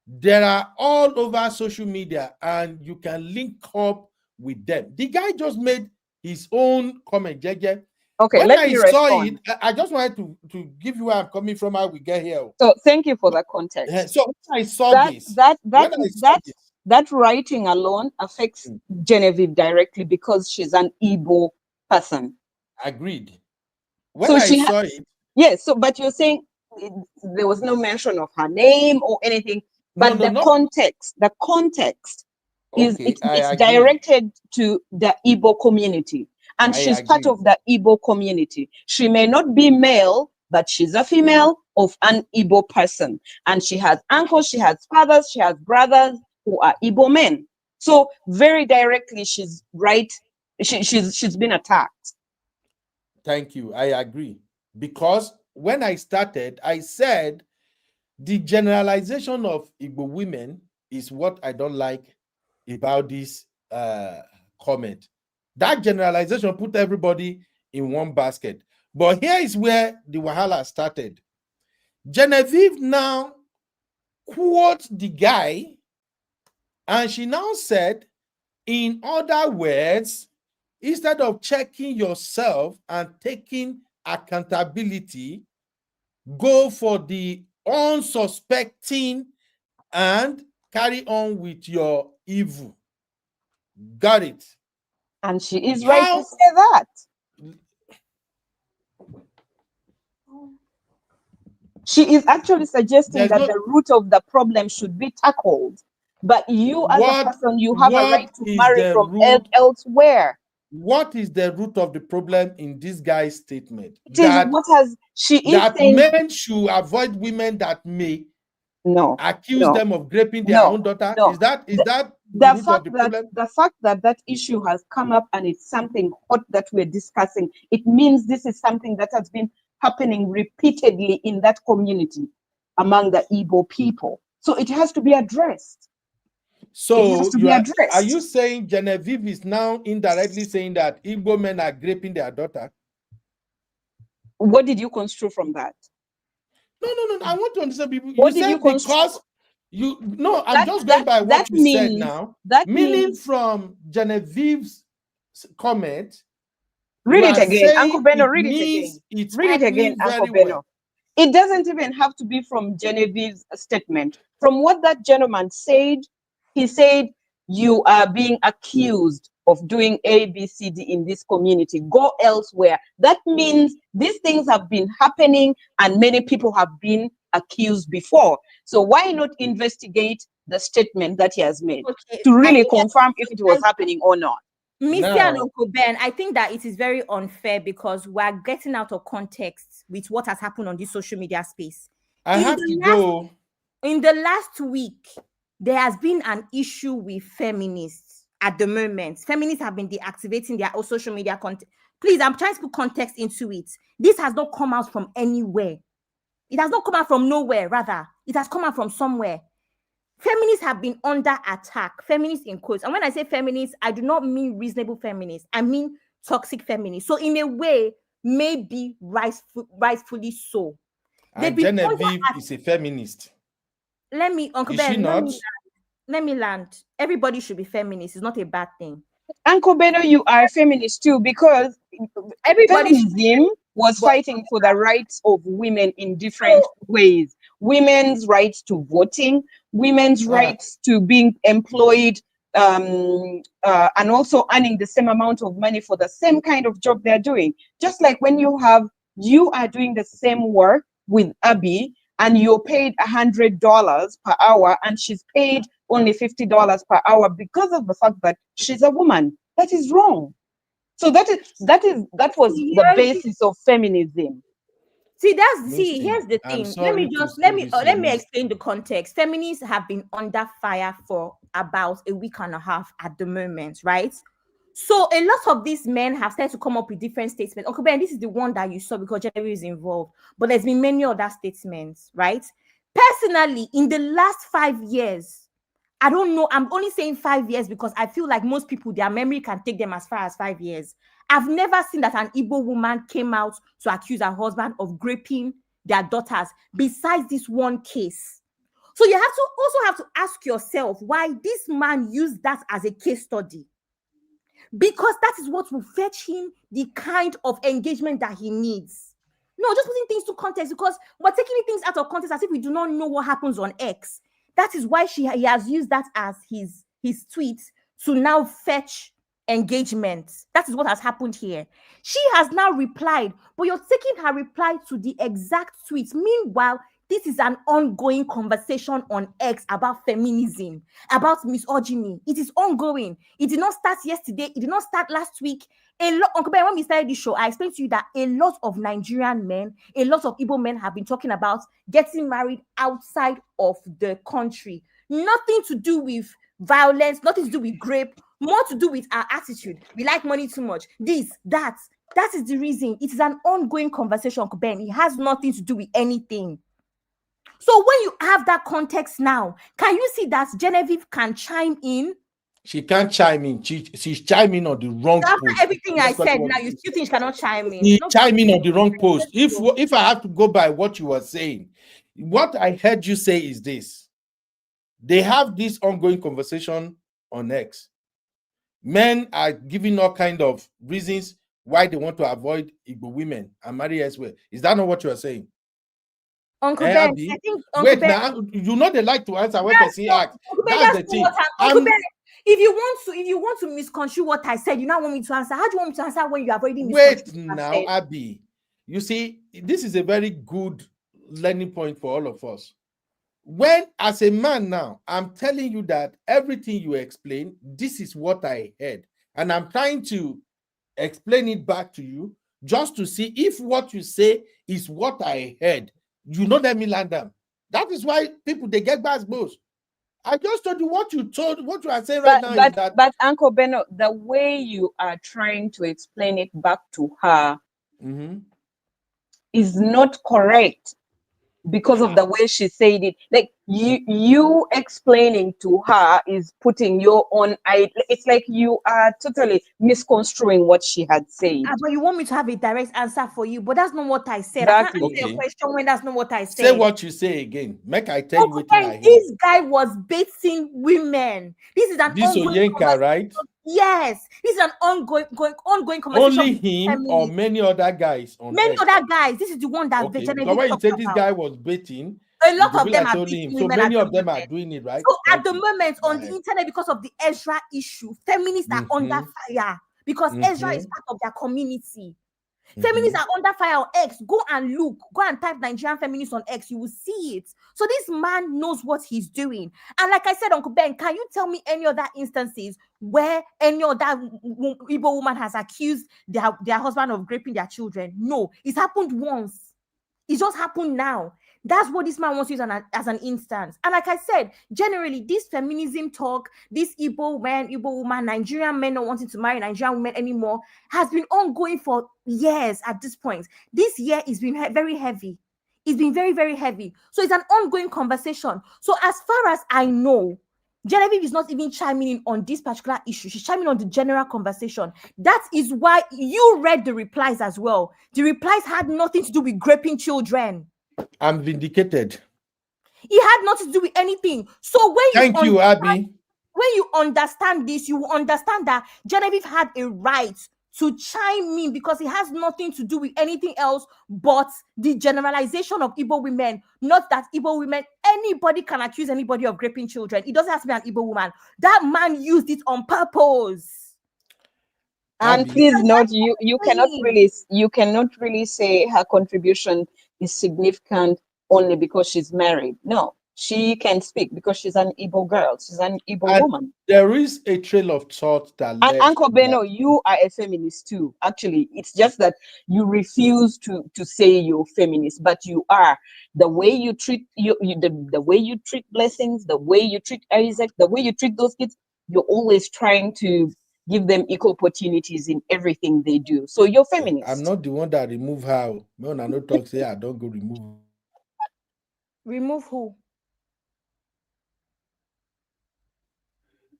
They are all over social media and you can link up with them. The guy just made his own comment, JJ. Okay, when let I me saw respond. it, I just wanted to give you where I'm coming from, how we get here. So thank you for that context. So when I saw that writing alone affects Genevieve directly because she's an Igbo person. Agreed. When I saw it. Yes, but you're saying there was no mention of her name or anything, but the context is it's directed to the Igbo community, and she's part of the Igbo community. She may not be male, but she's a female of an Igbo person, and she has uncles, she has fathers, she has brothers who are Igbo men. So very directly, she's right. She's been attacked. Thank you. I agree. Because when I started, I said the generalization of Igbo women is what I don't like about this comment. That generalization put everybody in one basket. But here is where the wahala started. Genevieve now quotes the guy, and she now said, in other words, instead of checking yourself and taking accountability, go for the unsuspecting and carry on with your evil. Got it? And she is right to say that. She is actually suggesting that the root of the problem should be tackled. But you as a person, you have a right to marry from elsewhere. What is the root of the problem in this guy's statement? It is what has she is saying men should avoid women that may accuse them of raping their own daughter. Is that the root of the problem? The fact that that issue has come up and it's something hot that we're discussing, it means this is something that has been happening repeatedly in that community among the Igbo people. So it has to be addressed. So are you saying Genevieve is now indirectly saying that Igbo men are raping their daughter? What did you construe from that? No. I want to understand people. What did you construe? Because I'm just going by what you said now. Meaning from Genevieve's comment. Read it again, Uncle Beno. Read it again. Read it again, Uncle Beno. It doesn't even have to be from Genevieve's statement. From what that gentleman said, He said, you are being accused of doing A, B, C, D in this community. Go elsewhere. That means these things have been happening and many people have been accused before. So why not investigate the statement that he has made to really confirm if it was happening or not? Missy and Uncle Ben, I think that it is very unfair because we're getting out of context with what has happened on this social media space. I have to go. In the last week, there has been an issue with feminists at the moment. Feminists have been deactivating their social media content. Please, I'm trying to put context into it. This has not come out from anywhere. It has not come out from nowhere, rather. It has come out from somewhere. Feminists have been under attack. Feminists in quotes. And when I say feminists, I do not mean reasonable feminists. I mean toxic feminists. So in a way, maybe rightfully so. And Genevieve is a feminist. Let me, Uncle Is Ben, she not? let me land. Everybody should be feminist. It's not a bad thing. Uncle Beno, you are a feminist too, because feminism was fighting for the rights of women in different ways. Women's rights to voting, women's rights to being employed, and also earning the same amount of money for the same kind of job they're doing. Just like when you are doing the same work with Abby, and you're paid $100 per hour, and she's paid only $50 per hour because of the fact that she's a woman. That is wrong. So that was the basis of feminism. Here's the thing. Let me explain the context. Feminists have been under fire for about a week and a half at the moment, right? So a lot of these men have started to come up with different statements. Uncle Ben, this is the one that you saw because Genevieve is involved, but there's been many other statements, right? Personally, in the last 5 years, I don't know, I'm only saying 5 years because I feel like most people, their memory can take them as far as 5 years. I've never seen that an Igbo woman came out to accuse her husband of raping their daughters, besides this one case. So you also have to ask yourself why this man used that as a case study. Because that is what will fetch him the kind of engagement that he needs. No, just putting things to context, because we're taking things out of context as if we do not know what happens on X. That is why he has used that as his tweet to now fetch engagement. That is what has happened here. She has now replied, but you're taking her reply to the exact tweet. Meanwhile, this is an ongoing conversation on X about feminism, about misogyny. It is ongoing. It did not start yesterday. It did not start last week. Uncle Ben, when we started this show, I explained to you that a lot of Nigerian men, a lot of Igbo men have been talking about getting married outside of the country. Nothing to do with violence, nothing to do with rape, more to do with our attitude. We like money too much. This, that. That is the reason. It is an ongoing conversation, Uncle Ben. It has nothing to do with anything. So when you have that context now, can you see that Genevieve can chime in? She can't chime in. She's chiming on the wrong After post. everything I said, now you still think she cannot chime in? She's chiming on the wrong post. If I have to go by what you were saying, what I heard you say is this. They have this ongoing conversation on X. Men are giving all kind of reasons why they want to avoid Igbo women and marry elsewhere. Is that not what you are saying? Uncle Ben, Abby? I think Wait, now you know they like to answer when they ask. That's the thing. Uncle Ben, if you want to misconstrue what I said, you now want me to answer. How do you want me to answer when you have already misconstrued? Wait now, Abby. You see, this is a very good learning point for all of us. When, as a man now, I'm telling you that everything you explain, this is what I heard. And I'm trying to explain it back to you just to see if what you say is what I heard. You know, let me land them. That is why people, they get bad blows. I just told you what you are saying right now is that. But Uncle Beno, the way you are trying to explain it back to her is not correct because of the way she said it. Like you explaining to her is putting your own it's like you are totally misconstruing what she had said. But you want me to have a direct answer for you, but that's not what I said. I can't answer your question when that's not what I said. Say what you say again. Make I tell you what I hear. This guy was baiting women. This is an ongoing Oyenka, right? Yes, this is an ongoing conversation. Only him or many other guys on many other guys. This is the one that the why you say this guy was baiting, A lot It of be them like are only beating him. So women at many the of them are moment. doing it, right? So at Thank the you. moment Go on the ahead. internet, because of the Ezra issue, feminists are under fire because Ezra is part of their community. Feminists are under fire on X. Go and look. Go and type Nigerian feminists on X. You will see it. So this man knows what he's doing. And like I said, Uncle Ben, can you tell me any other instances where any other Igbo woman has accused their husband of raping their children? No, it's happened once. It just happened now. That's what this man wants to use as an instance. And like I said, generally, this feminism talk, this Igbo man, Igbo woman, Nigerian men not wanting to marry Nigerian women anymore, has been ongoing for years at this point. This year has been very heavy. It's been very, very heavy. So it's an ongoing conversation. So as far as I know, Genevieve is not even chiming in on this particular issue. She's chiming on the general conversation. That is why you read the replies as well. The replies had nothing to do with raping children. I'm vindicated. It had nothing to do with anything. So when Abby. When you understand this, you will understand that Genevieve had a right to chime in because it has nothing to do with anything else but the generalization of Igbo women. Not that Igbo women, anybody can accuse anybody of raping children. It doesn't have to be an Igbo woman. That man used it on purpose. And please note, you cannot really say her contribution is significant only because she's married. No, she can speak because she's an Igbo girl. She's an Igbo woman. There is a trail of thought that And Uncle Beno, you are a feminist too. Actually, it's just that you refuse to say you're feminist, but you are. The way you treat the way you treat Blessings, the way you treat Isaac, the way you treat those kids, you're always trying to give them equal opportunities in everything they do. So you're feminist. I'm not the one that remove her. No, I no talk say I don't go remove. Remove who?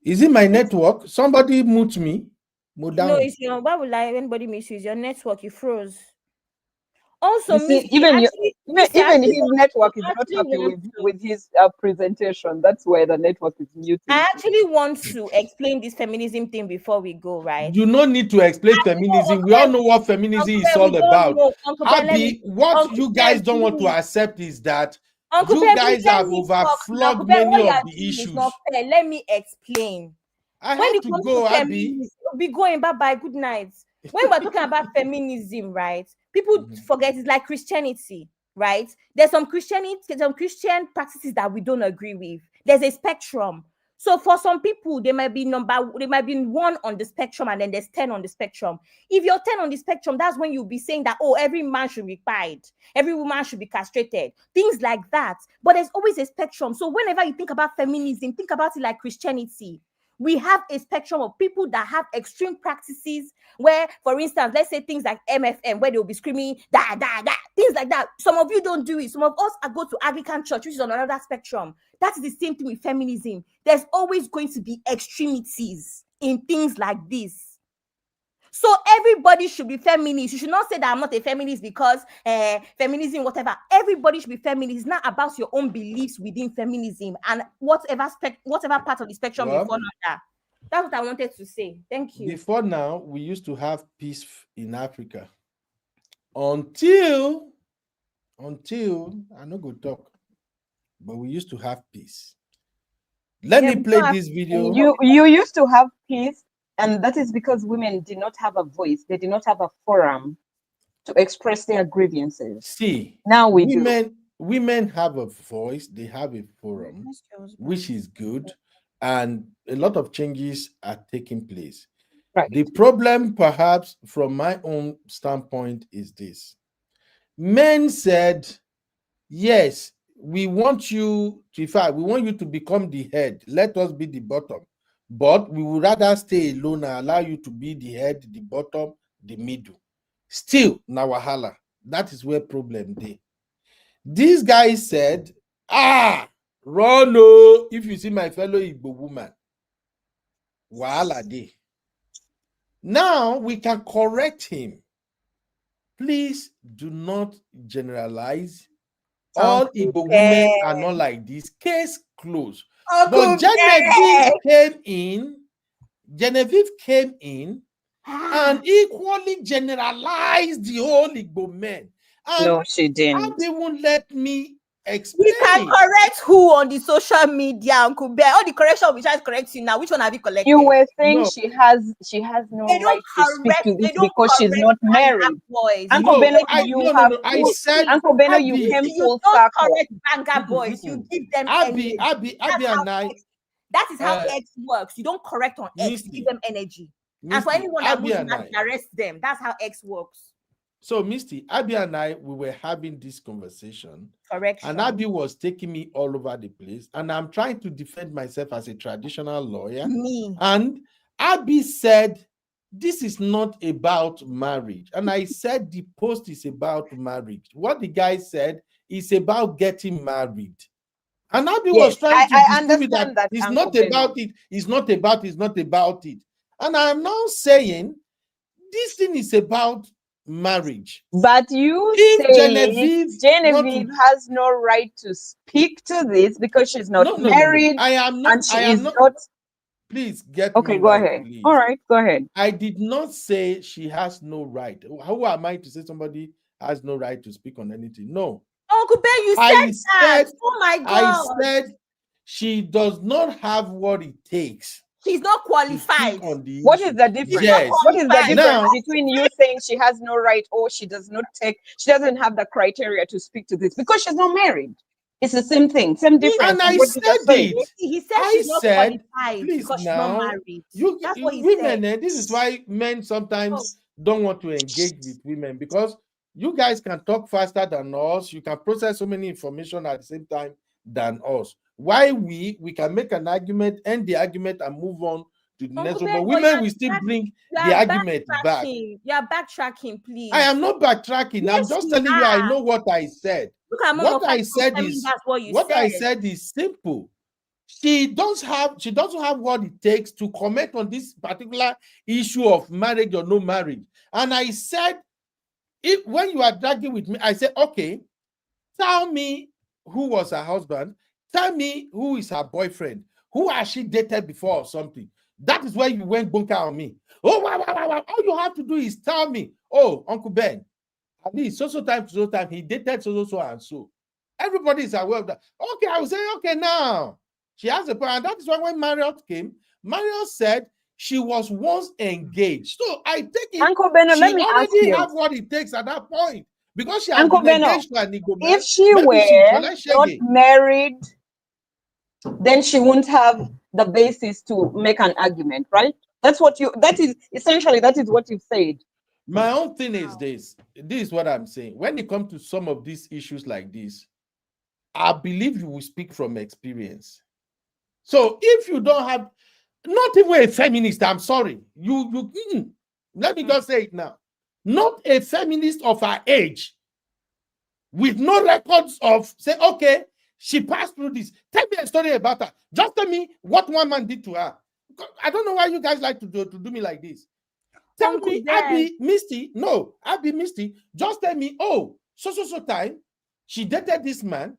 Is it my network? Somebody mute me. No, it's your. Why would anybody misuse your network? You froze. Also, even his network is not happy with his presentation. That's why the network is muted. I actually want to explain this feminism thing before we go, right? You don't need to explain feminism. We all know what feminism is all about. Abby, what you guys don't want to accept is that you guys have overflogged many of the issues. Let me explain. I have to go, Abby. Be going. Bye-bye. Good night. When we're talking about feminism, right? People forget it's like Christianity, right? There's some Christian practices that we don't agree with. There's a spectrum. So for some people, they might be 1 on the spectrum, and then there's 10 on the spectrum. If you're 10 on the spectrum, that's when you'll be saying that, oh, every man should be pied, every woman should be castrated, things like that. But there's always a spectrum. So whenever you think about feminism, think about it like Christianity. We have a spectrum of people that have extreme practices where, for instance, let's say things like MFM, where they'll be screaming, da, da, da, things like that. Some of you don't do it. Some of us go to Anglican church, which is on another spectrum. That is the same thing with feminism. There's always going to be extremities in things like this. So everybody should be feminist. You should not say that I'm not a feminist because feminism, whatever. Everybody should be feminist. It's not about your own beliefs within feminism and whatever part of the spectrum you fall under. That's what I wanted to say. Thank you. Before now, we used to have peace in Africa. Until I'm not going to talk, but we used to have peace. Let me play this video. You used to have peace. And that is because women did not have a voice. They did not have a forum to express their grievances. See, now we do. Women have a voice. They have a forum, which is good. And a lot of changes are taking place. Right. The problem, perhaps, from my own standpoint, is this. Men said, yes, we want you to become the head. Let us be the bottom. But we would rather stay alone and allow you to be the head, the bottom, the middle. Still, na wahala. That is where problem dey. These guys said, run oh, if you see my fellow Igbo woman, wahala dey. Now we can correct him. Please do not generalize. All Igbo women are not like this. Case closed. But Genevieve came in and equally generalized the whole Igbo men. And no, she didn't. They won't let me We can explaining. correct who on the social media, Uncle Bear? All the correction we try to correct you now. Which one have you collected? You were saying No, she has no They don't right to speak correct. to They this don't because she's correct not banga married. boys. Uncle no, Beno, I said, Uncle Beno, you Abby, came You full don't circle. correct banga boys. You give them energy. Abby That's how and I, X, that is how uh, X works. You don't correct on X. You give Misty, them energy. And for anyone that Abby moves and mad, I. you arrest them. That's how X works. So, Misty, Abby and I, we were having this conversation. Correction. And Abby was taking me all over the place. And I'm trying to defend myself as a traditional lawyer. Me. And Abby said, this is not about marriage. And I said, the post is about marriage. What the guy said is about getting married. And Abby was trying to distribute that it's not about it. It's not about it. And I'm now saying, this thing is about marriage. But you if say Genevieve has no right to speak to this because she's not married. I am not. And she is not. Please get okay, me go right, ahead. please. All right, go ahead. I did not say she has no right. Who am I to say somebody has no right to speak on anything? No. Uncle Ben, you said that. Oh my God. I said she does not have what it takes. She's not qualified. What is the difference? Yes. What is the difference Now, between you saying she has no right or she doesn't have the criteria to speak to this because she's not married? It's the same thing, same difference. And I said it. He said she's not qualified please because she's now, not married. That's what he women, said. This is why men sometimes don't want to engage with women, because you guys can talk faster than us. You can process so many information at the same time than us. Why we can make an argument, end the argument, and move on to the next one. But women will still bring the argument back. You are backtracking, please. I am not backtracking. Yes, I'm just telling you I know what I said. What I said is I said is simple. She doesn't have what it takes to comment on this particular issue of marriage or no marriage. And I said, when you are dragging with me, I said, okay, tell me who was her husband. Tell me who is her boyfriend. Who has she dated before or something? That is where you went bunker on me. Oh, wow. All you have to do is tell me, oh, Uncle Ben, at least so time, he dated so and so. Everybody is aware of that. Okay, I will say, okay, now she has a point. And that is why when Marriott came, Marriott said she was once engaged. So I take it Uncle Beno, she let me ask already you. have what it takes at that point. Because she has Uncle been Beno, engaged to an Igbo man, if she were not married, then she wouldn't have the basis to make an argument, right? That is what you've said. My own thing is this is what I'm saying. When it comes to some of these issues like this, I believe you will speak from experience. So if you don't have, not even a feminist, I'm sorry, let me just say it now. Not a feminist of her age, with no records of, say, okay, she passed through this. Tell me a story about her. Just tell me what one man did to her. I don't know why you guys like to do me like this. Tell Uncle me, Ben. Abby Misty, just tell me, oh, so time, she dated this man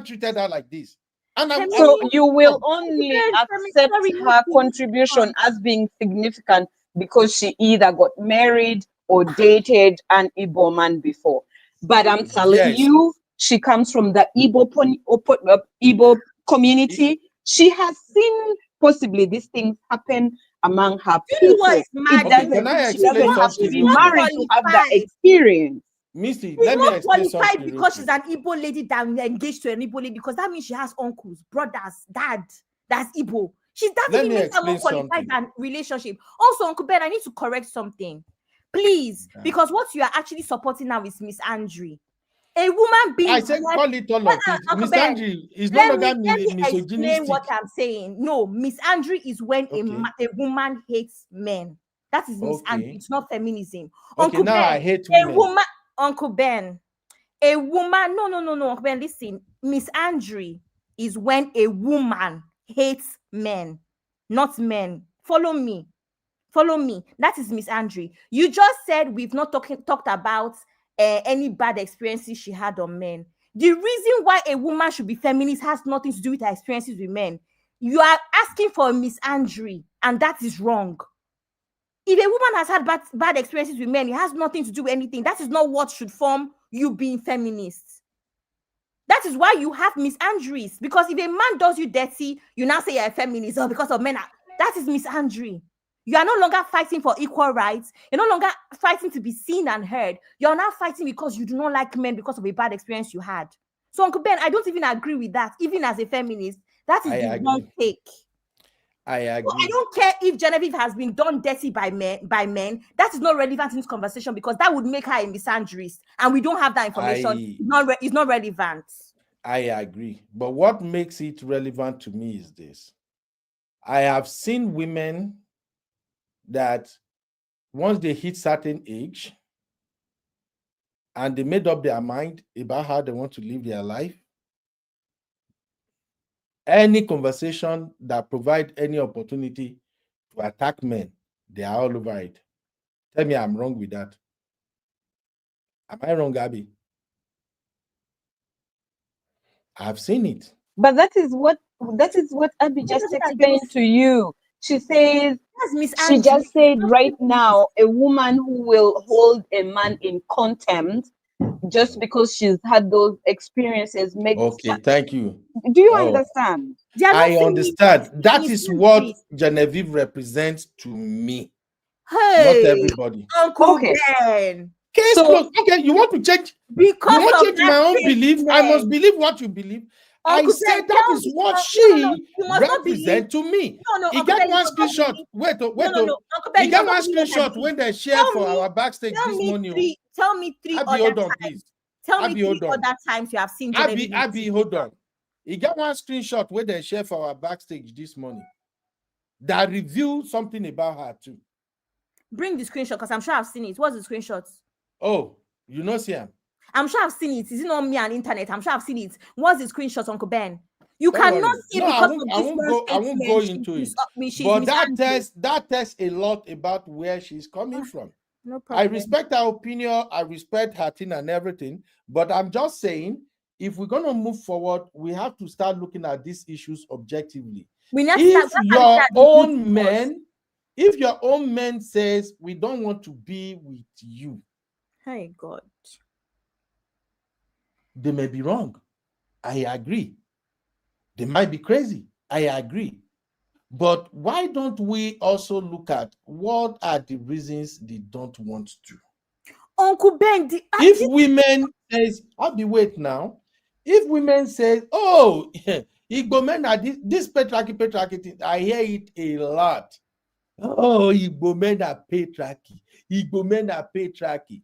treated her like this. And so you will only accept her contribution as being significant because she either got married or dated an Igbo man before. But I'm telling you, she comes from the Igbo community. She has seen possibly these things happen among her people. She doesn't have to be married to have that experience. Misty, she's let me not explain qualified something because she's an Igbo lady that engaged to an Igbo lady, because that means she has uncles, brothers, dad that's Igbo. That even makes her more qualified than relationship. Also, Uncle Ben, I need to correct something, please, because what you are actually supporting now is Miss Andre. A woman being. I said call it all of it. Miss Andre is no longer misogynistic. Explain what I'm saying. No, Miss Andre is when a woman hates men. That is Miss Andre. It's not feminism. Okay, Uncle now Ben, I hate women. A woman, Uncle Ben, a woman. No, Uncle Ben, listen. Miss Andre is when a woman hates men, not men. Follow me. That is Miss Andre. You just said we've not talked about any bad experiences she had on men. The reason why a woman should be feminist has nothing to do with her experiences with men. You are asking for a Miss Andre, and that is wrong. If a woman has had bad experiences with men, it has nothing to do with anything. That is not what should form you being feminist. That is why you have misandries. Because if a man does you dirty, you now say you're a feminist or because of men. That is misandry. You are no longer fighting for equal rights. You're no longer fighting to be seen and heard. You're now fighting because you do not like men because of a bad experience you had. So, Uncle Ben, I don't even agree with that, even as a feminist. That is the wrong take. I agree. So I don't care if Genevieve has been done dirty by men. That is not relevant in this conversation because that would make her a misandrist, and we don't have that information. It's not relevant. I agree. But what makes it relevant to me is this. I have seen women that once they hit certain age and they made up their mind about how they want to live their life, any conversation that provide any opportunity to attack men, they are all over it. Tell me I'm wrong with that. Am I wrong, Abby? I've seen it. But that is what Abby just explained to you. She says, she just said right now, a woman who will hold a man in contempt just because she's had those experiences makes. Okay, thank you. Do you understand? I understand. That is what Genevieve represents to me. Hey, not everybody. Uncle Ben. Case closed. Okay, you want to change? Because you want to of change my own belief? I must believe what you believe. I said that is what she represents to me. He got one screenshot. Wait. He got one screenshot when they share for our backstage this morning. Tell me three other times. Please. Tell me three other times you have seen Genevieve. Abby, hold on. He got one screenshot where they share for our backstage this morning that revealed something about her too. Bring the screenshot because I'm sure I've seen it. What's the screenshot? Oh, you know, see him. I'm sure I've seen it. Is it not me on internet? I'm sure I've seen it. What's the screenshot, Uncle Ben? You cannot see because I won't go into it. But that tells a lot about where she's coming from. No problem. I respect her opinion. I respect her thing and everything. But I'm just saying, if we're going to move forward, we have to start looking at these issues objectively. If your own man says, we don't want to be with you. Hey, God. They may be wrong. I agree. They might be crazy. I agree. But why don't we also look at what are the reasons they don't want to? Uncle Ben, if women says, I'll be wait now. If women say, oh, Igbo men are this patriarchy thing, I hear it a lot. Oh, Igbo men are patriarchy. Igbo men are patriarchy.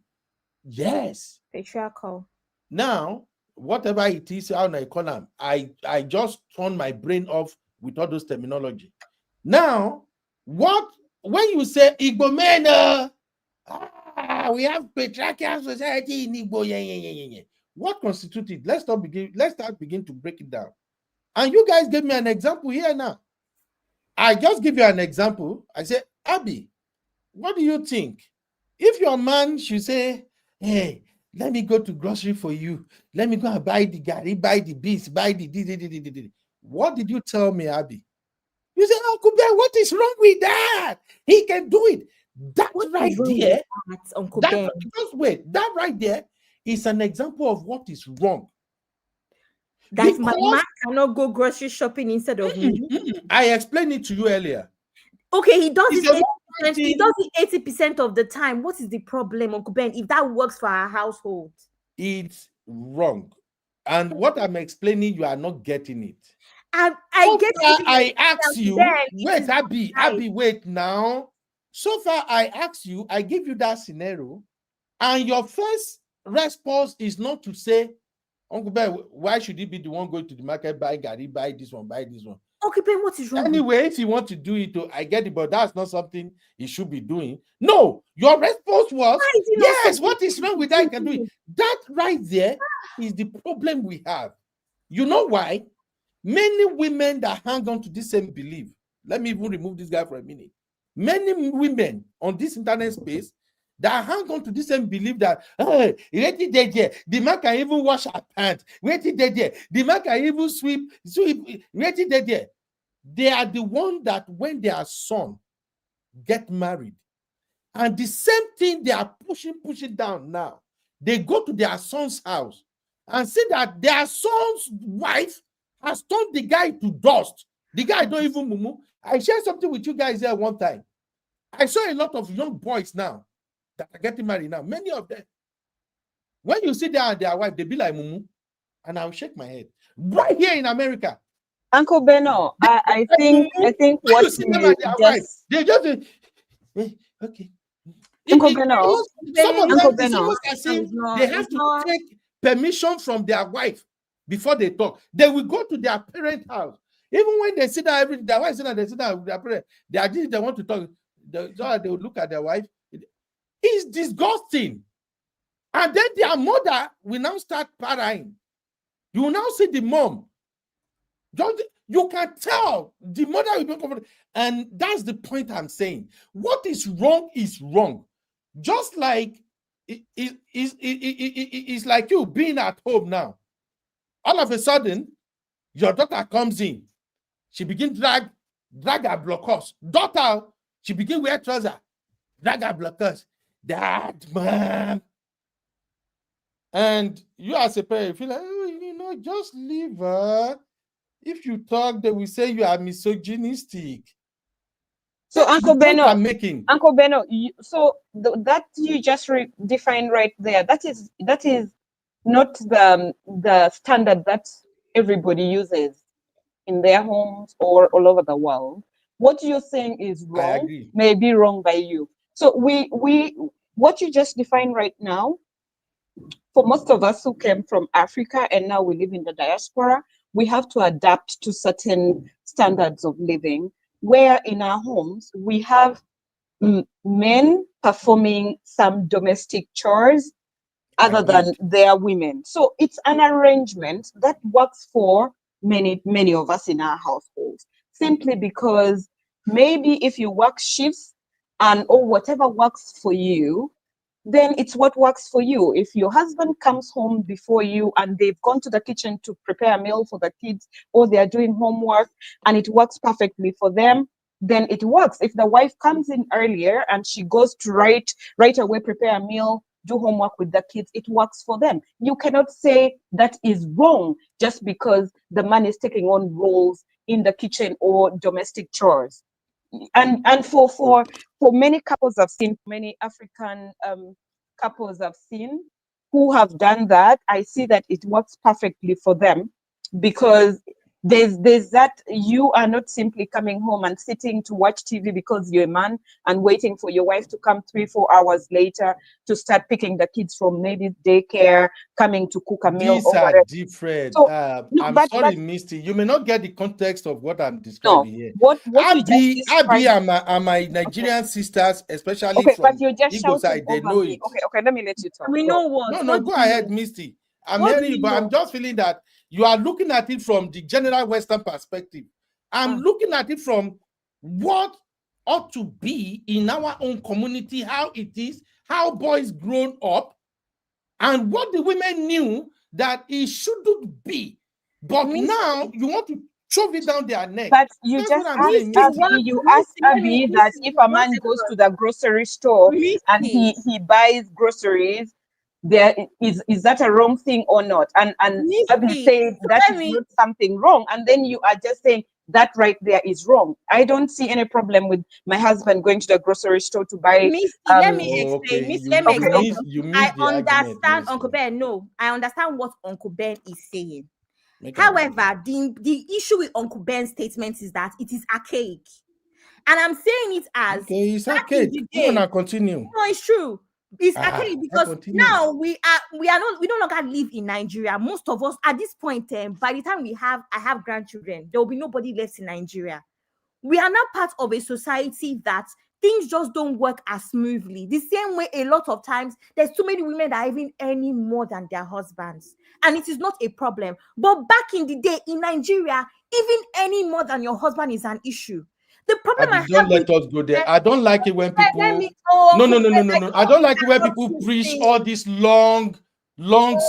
Yes. Patriarchal. Now, whatever it is, how I call them, I just turn my brain off with all those terminology. Now, when you say Igbo men, we have patriarchal society in Igbo, yeah. What constitutes it? Let's start begin to break it down. And you guys gave me an example here now. I just give you an example. I say, Abby, what do you think? If your man should say, hey, let me go to grocery for you. Let me go and buy the gari, buy the beans, buy the. What did you tell me, Abby? You say, Uncle Ben, what is wrong with that? He can do it. That right there, Uncle Ben. Just wait. That right there is an example of what is wrong. That my man cannot go grocery shopping instead of me. I explained it to you earlier. Okay, he does it 80%. He does it 80% of the time. What is the problem, Uncle Ben? If that works for our household, it's wrong. And what I'm explaining, you are not getting it. I get it. I ask you. Wait, Abby, wait now. So far, I ask you. I give you that scenario, and your first response is not to say, Uncle Ben, why should he be the one going to the market, buy gari, buy this one, buy this one? Okay, Ben, what is wrong? Anyway, if you want to do it, I get it, but that's not something he should be doing. No, your response was, yes, what is wrong with that? He can do it. That right there is the problem we have. You know why? Many women that hang on to this same belief, let me even remove this guy for a minute. Many women on this internet space that hang on to this same belief that the man can even wash her pants. The man can even sweep. They are the one that when their son get married, and the same thing they are pushing down now. They go to their son's house and see that their son's wife has turned the guy to dust. The guy don't even mumu. I shared something with you guys here one time. I saw a lot of young boys now that are getting married now. Many of them, when you see their wife, they be like mumu, and I'll shake my head. Right here in America, Uncle Beno, I think what you see them and their wife, they just okay. Uncle Beno, Some of Uncle them, it's Beno, almost as if they have to take permission from their wife before they talk. They will go to their parent house. Even when they sit down, their wife sit down, they sit down with their parent. They want to talk. They will look at their wife. It's disgusting. And then their mother will now start partying. You will now see the mom. You can tell the mother will be comfortable. And that's the point I'm saying. What is wrong is wrong. Just like it's like you being at home now. All of a sudden, your daughter comes in. She begins drag her blockers. Daughter, she begin wear trousers. Drag her blockers. Dad, mom. And you as a parent feel like, oh, just leave her. If you talk, they will say you are misogynistic. So Uncle Beno, I'm making. Uncle Beno, that you just defined right there. That is not the standard that everybody uses in their homes or all over the world. What you're saying is wrong, may be wrong by you. So what you just defined right now, for most of us who came from Africa and now we live in the diaspora, we have to adapt to certain standards of living, where in our homes we have men performing some domestic chores other than their women. So it's an arrangement that works for many of us in our households, simply because maybe if you work shifts or whatever works for you, then it's what works for you. If your husband comes home before you and they've gone to the kitchen to prepare a meal for the kids, or they're doing homework and it works perfectly for them, then it works. If the wife comes in earlier and she goes to right away prepare a meal, do homework with the kids, it works for them. You cannot say that is wrong just because the man is taking on roles in the kitchen or domestic chores. And for many couples I've seen, many African couples I've seen who have done that, I see that it works perfectly for them, because there's that you are not simply coming home and sitting to watch TV because you're a man and waiting for your wife to come 3-4 hours later to start picking the kids from maybe daycare, coming to cook a meal. These are different. So, I'm sorry, Misty. You may not get the context of what I'm describing here. Abi and my Nigerian sisters, especially from Igbo side, they know it. Okay, let me let you talk. We know what. No, go ahead, Misty. I'm hearing you, but I'm just feeling that you are looking at it from the general Western perspective. I'm looking at it from what ought to be in our own community, how it is, how boys grown up, and what the women knew that it shouldn't be. But now you want to shove it down their neck. But you just asked Abby that if a man goes to the grocery store and he buys groceries, there is that a wrong thing or not? And Abby said that is not something wrong, and then you are just saying that right there is wrong. I don't see any problem with my husband going to the grocery store to buy. Let me explain. I understand Uncle Ben. No, I understand what Uncle Ben is saying. However, the issue with Uncle Ben's statement is that it is archaic, and I'm saying it as it's archaic. You wanna continue? No, it's true. It's archaic because now we no longer live in Nigeria. Most of us at this point, by the time I have grandchildren, there will be nobody left in Nigeria. We are now part of a society that things just don't work as smoothly. The same way a lot of times there's too many women that are even earning more than their husbands, and it is not a problem. But back in the day in Nigeria, even earning more than your husband is an issue. The problem don't let us go there. I don't like it when people. No. I don't like it when people preach all this long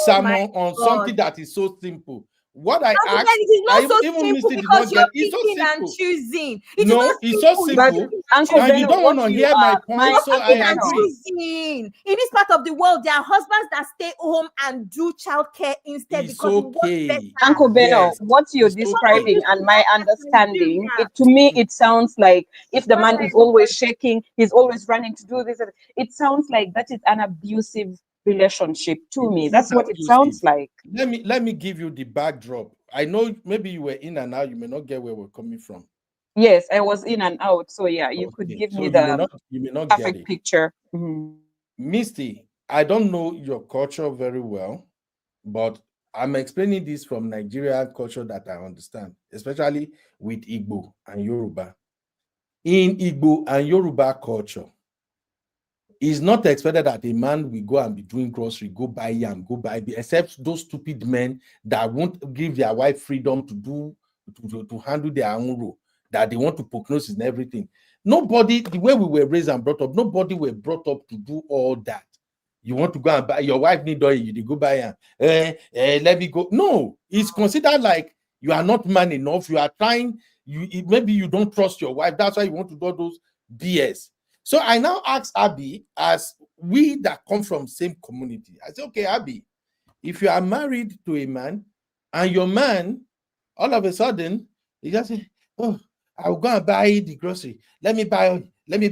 sermon on something that is so simple. What I Uncle Ben, asked, it is not so even simple Misty did because not you're get. It's so picking and simple. choosing. It is No, not it's so simple. But simple, Uncle and you Beno, don't want what to you hear my are, my point, so I Picking and agree. choosing. In this part of the world, there are husbands that stay home and do childcare instead It's because it works okay. better. Uncle Beno, Yes, what you're it's describing okay. and my understanding, it to me it sounds like if the man is always shaking, he's always running to do this. It sounds like that is an abusive relationship to me. That's what it sounds like. Let me give you the backdrop. I know maybe you were in and out, you may not get where we're coming from. Yes, I was in and out. So yeah, you could give So me you may the not get perfect it. picture. Mhm. Misty, I don't know your culture very well, but I'm explaining this from Nigerian culture that I understand, especially with Igbo and Yoruba. In Igbo and Yoruba culture, it's not expected that a man will go and be doing grocery, go buy yam, go buy, except those stupid men that won't give their wife freedom to do, to handle their own role, that they want to prognosis and everything. Nobody, the way we were raised and brought up, nobody were brought up to do all that. You want to go and buy, your wife need oil, you go buy yam. Let me go. No, it's considered like you are not man enough. You are trying, maybe you don't trust your wife. That's why you want to do those BS. So I now ask Abby, as we that come from same community, I say, okay, Abby, if you are married to a man and your man, all of a sudden, he just say, oh, I'll go and buy the grocery. Let me buy this. Let me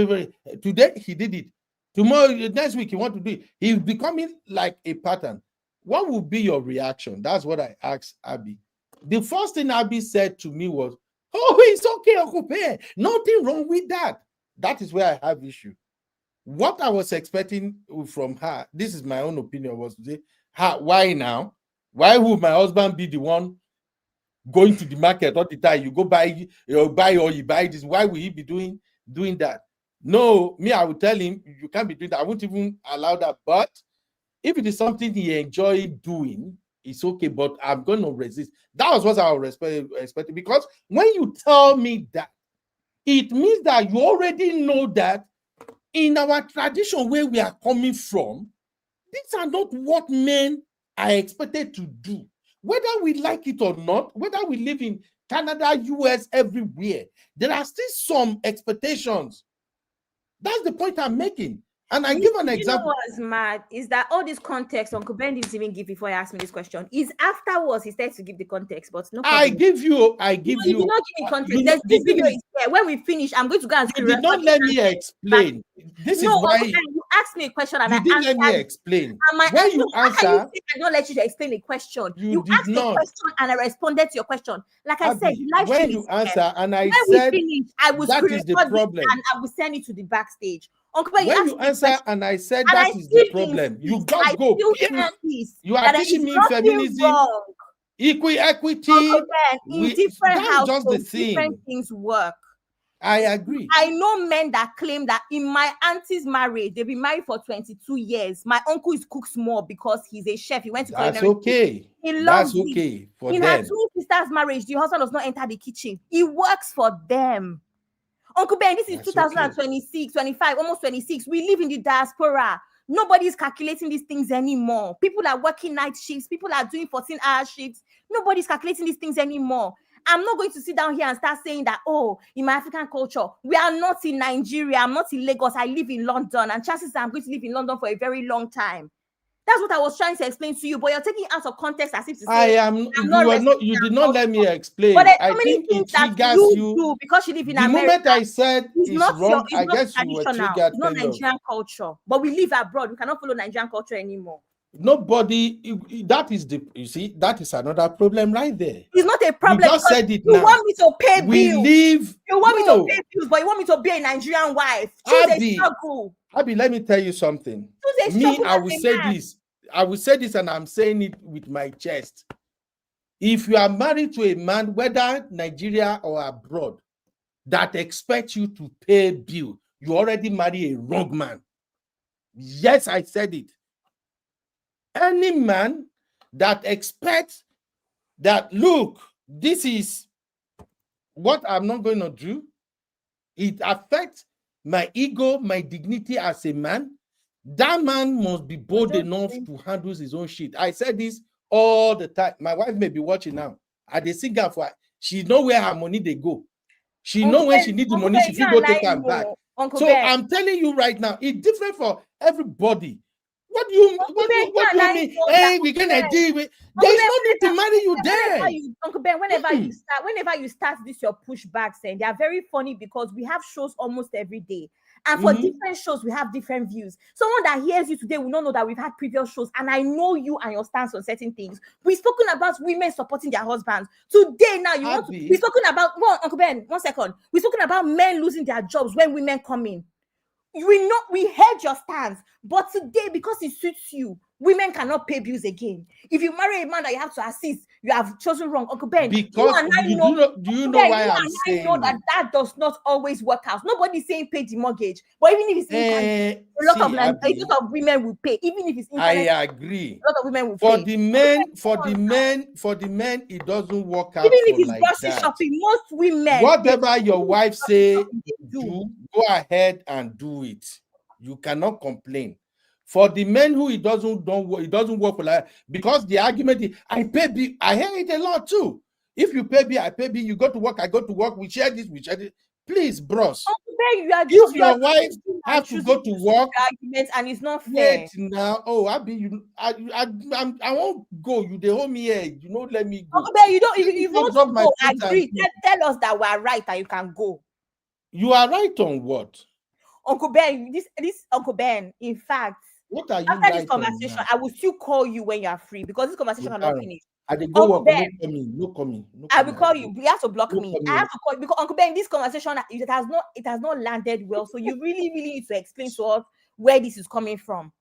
buy it. Today, he did it. Tomorrow, next week, he want to do it. He's becoming like a pattern. What would be your reaction? That's what I asked Abby. The first thing Abby said to me was, oh, it's okay, Uncle Ben. Nothing wrong with that. That is where I have issue. What I was expecting from her, this is my own opinion, was to say, why now? Why would my husband be the one going to the market all the time? You go buy, you buy or you buy this. Why will he be doing that? No, me, I would tell him, you can't be doing that. I won't even allow that. But if it is something he enjoys doing, it's okay, but I'm going to resist. That was what I was expecting, because when you tell me that, it means that you already know that in our tradition where we are coming from, these are not what men are expected to do. Whether we like it or not, whether we live in Canada, US, everywhere, there are still some expectations. That's the point I'm making. And I give an example. You know what's mad is that all this context Uncle Ben didn't even give before he asked me this question. Is afterwards he started to give the context, but no problem. I give you. You did not give me context. There's this video is there. When we finish, I'm going to go and you did not let me explain. This is why Uncle Ben, you asked me a question and you I didn't let me answered. explain. And When you how can you answer, say I don't let you to explain a question? You did asked not. a question and I responded to your question. Like I Abby, said, live when stream you is answer here. and I when said we finish, I will that is the screenshot this problem. and I will send it to the backstage. Uncle Ben, When you you asked me a answer question, and I said and that I is the still problem, you insist, just go. You are that there teaching is me nothing feminism, wrong. equity. Uncle Ben, in different That's households, just the different thing. things work. I agree. I know men that claim that in my auntie's marriage, they've been married for 22 years. My uncle is cooks more because he's a chef. He went to That's culinary okay. school. He That's loves it. okay for In them. her two sisters' marriage, the husband does not enter the kitchen. It works for them. Uncle Ben, this is That's 2026, 25, almost 26. We live in the diaspora. Nobody's calculating these things anymore. People are working night shifts. People are doing 14-hour shifts. Nobody's calculating these things anymore. I'm not going to sit down here and start saying that, oh, in my African culture, we are not in Nigeria. I'm not in Lagos. I live in London. And chances are I'm going to live in London for a very long time. That's what I was trying to explain to you, but you're taking it out of context as if to say you did not let me explain. But there's I so many think things it that triggers you do because you live in the America. moment I said it's not wrong, it's I not guess you were traditional. triggered. It's not Nigerian culture. But we live abroad. We cannot follow Nigerian culture anymore. Nobody, that is you see, that is another problem right there. It's not a problem. You just said it you now. Want me to pay bills. You want me to pay bills, but you want me to be a Nigerian wife. Choose a struggle. Abby, let me tell you something. I will say this. I will say this, and I'm saying it with my chest. If you are married to a man, whether Nigeria or abroad, that expects you to pay bill, you already marry a wrong man. Yes, I said it. Any man that expects that, look, this is what I'm not going to do, it affects my ego, my dignity as a man, that man must be bold enough to handle his own shit. I said this all the time. My wife may be watching now. I dey sing her for her. She know where her money they go. She know when she need the money, she fit go take her back. So I'm telling you right now, it's different for everybody. What do you mean? Hey, we're gonna deal with. There's no need to marry you there. Uncle Ben, whenever you start this your pushbacks, and they are very funny because we have shows almost every day. And for different shows, we have different views. Someone that hears you today will not know that we've had previous shows, and I know you and your stance on certain things. We've spoken about women supporting their husbands. Today, now you want to. We've spoken about Uncle Ben. 1 second. We've spoken about men losing their jobs when women come in. We heard your stance, but today, because it suits you, women cannot pay bills again. If you marry a man that you have to assist, you have chosen wrong, Uncle Ben. Because do you know why I'm saying? I know that does not always work out. Nobody's saying pay the mortgage, but even if it's internet, a lot of women will pay. Even if it's internet, I agree. A lot of women will for pay. The men, it doesn't work out. Even if it's like grocery shopping, most women. Whatever your wife say, do go ahead and do it. You cannot complain. For the men who it doesn't work for like, because the argument is I pay bill. I hear it a lot too. If you pay bill, I pay bill. You go to work, I go to work. We share this, we share this. Please, bros. If your wife have to go to work, arguments and it's not fair. Wait now. Oh, I won't go. You they hold me here. You don't let me go. Uncle Ben, you don't go. Agree. Tell us that we are right and you can go. You are right on what? Uncle Ben, this Uncle Ben, in fact, what are you after this conversation, I will still call you when you are free because this conversation cannot finish. I go Uncle work, Ben, no coming. I will call you. You have to block me. I have to call because Uncle Ben, this conversation it has not landed well. So you really need to explain to us where this is coming from.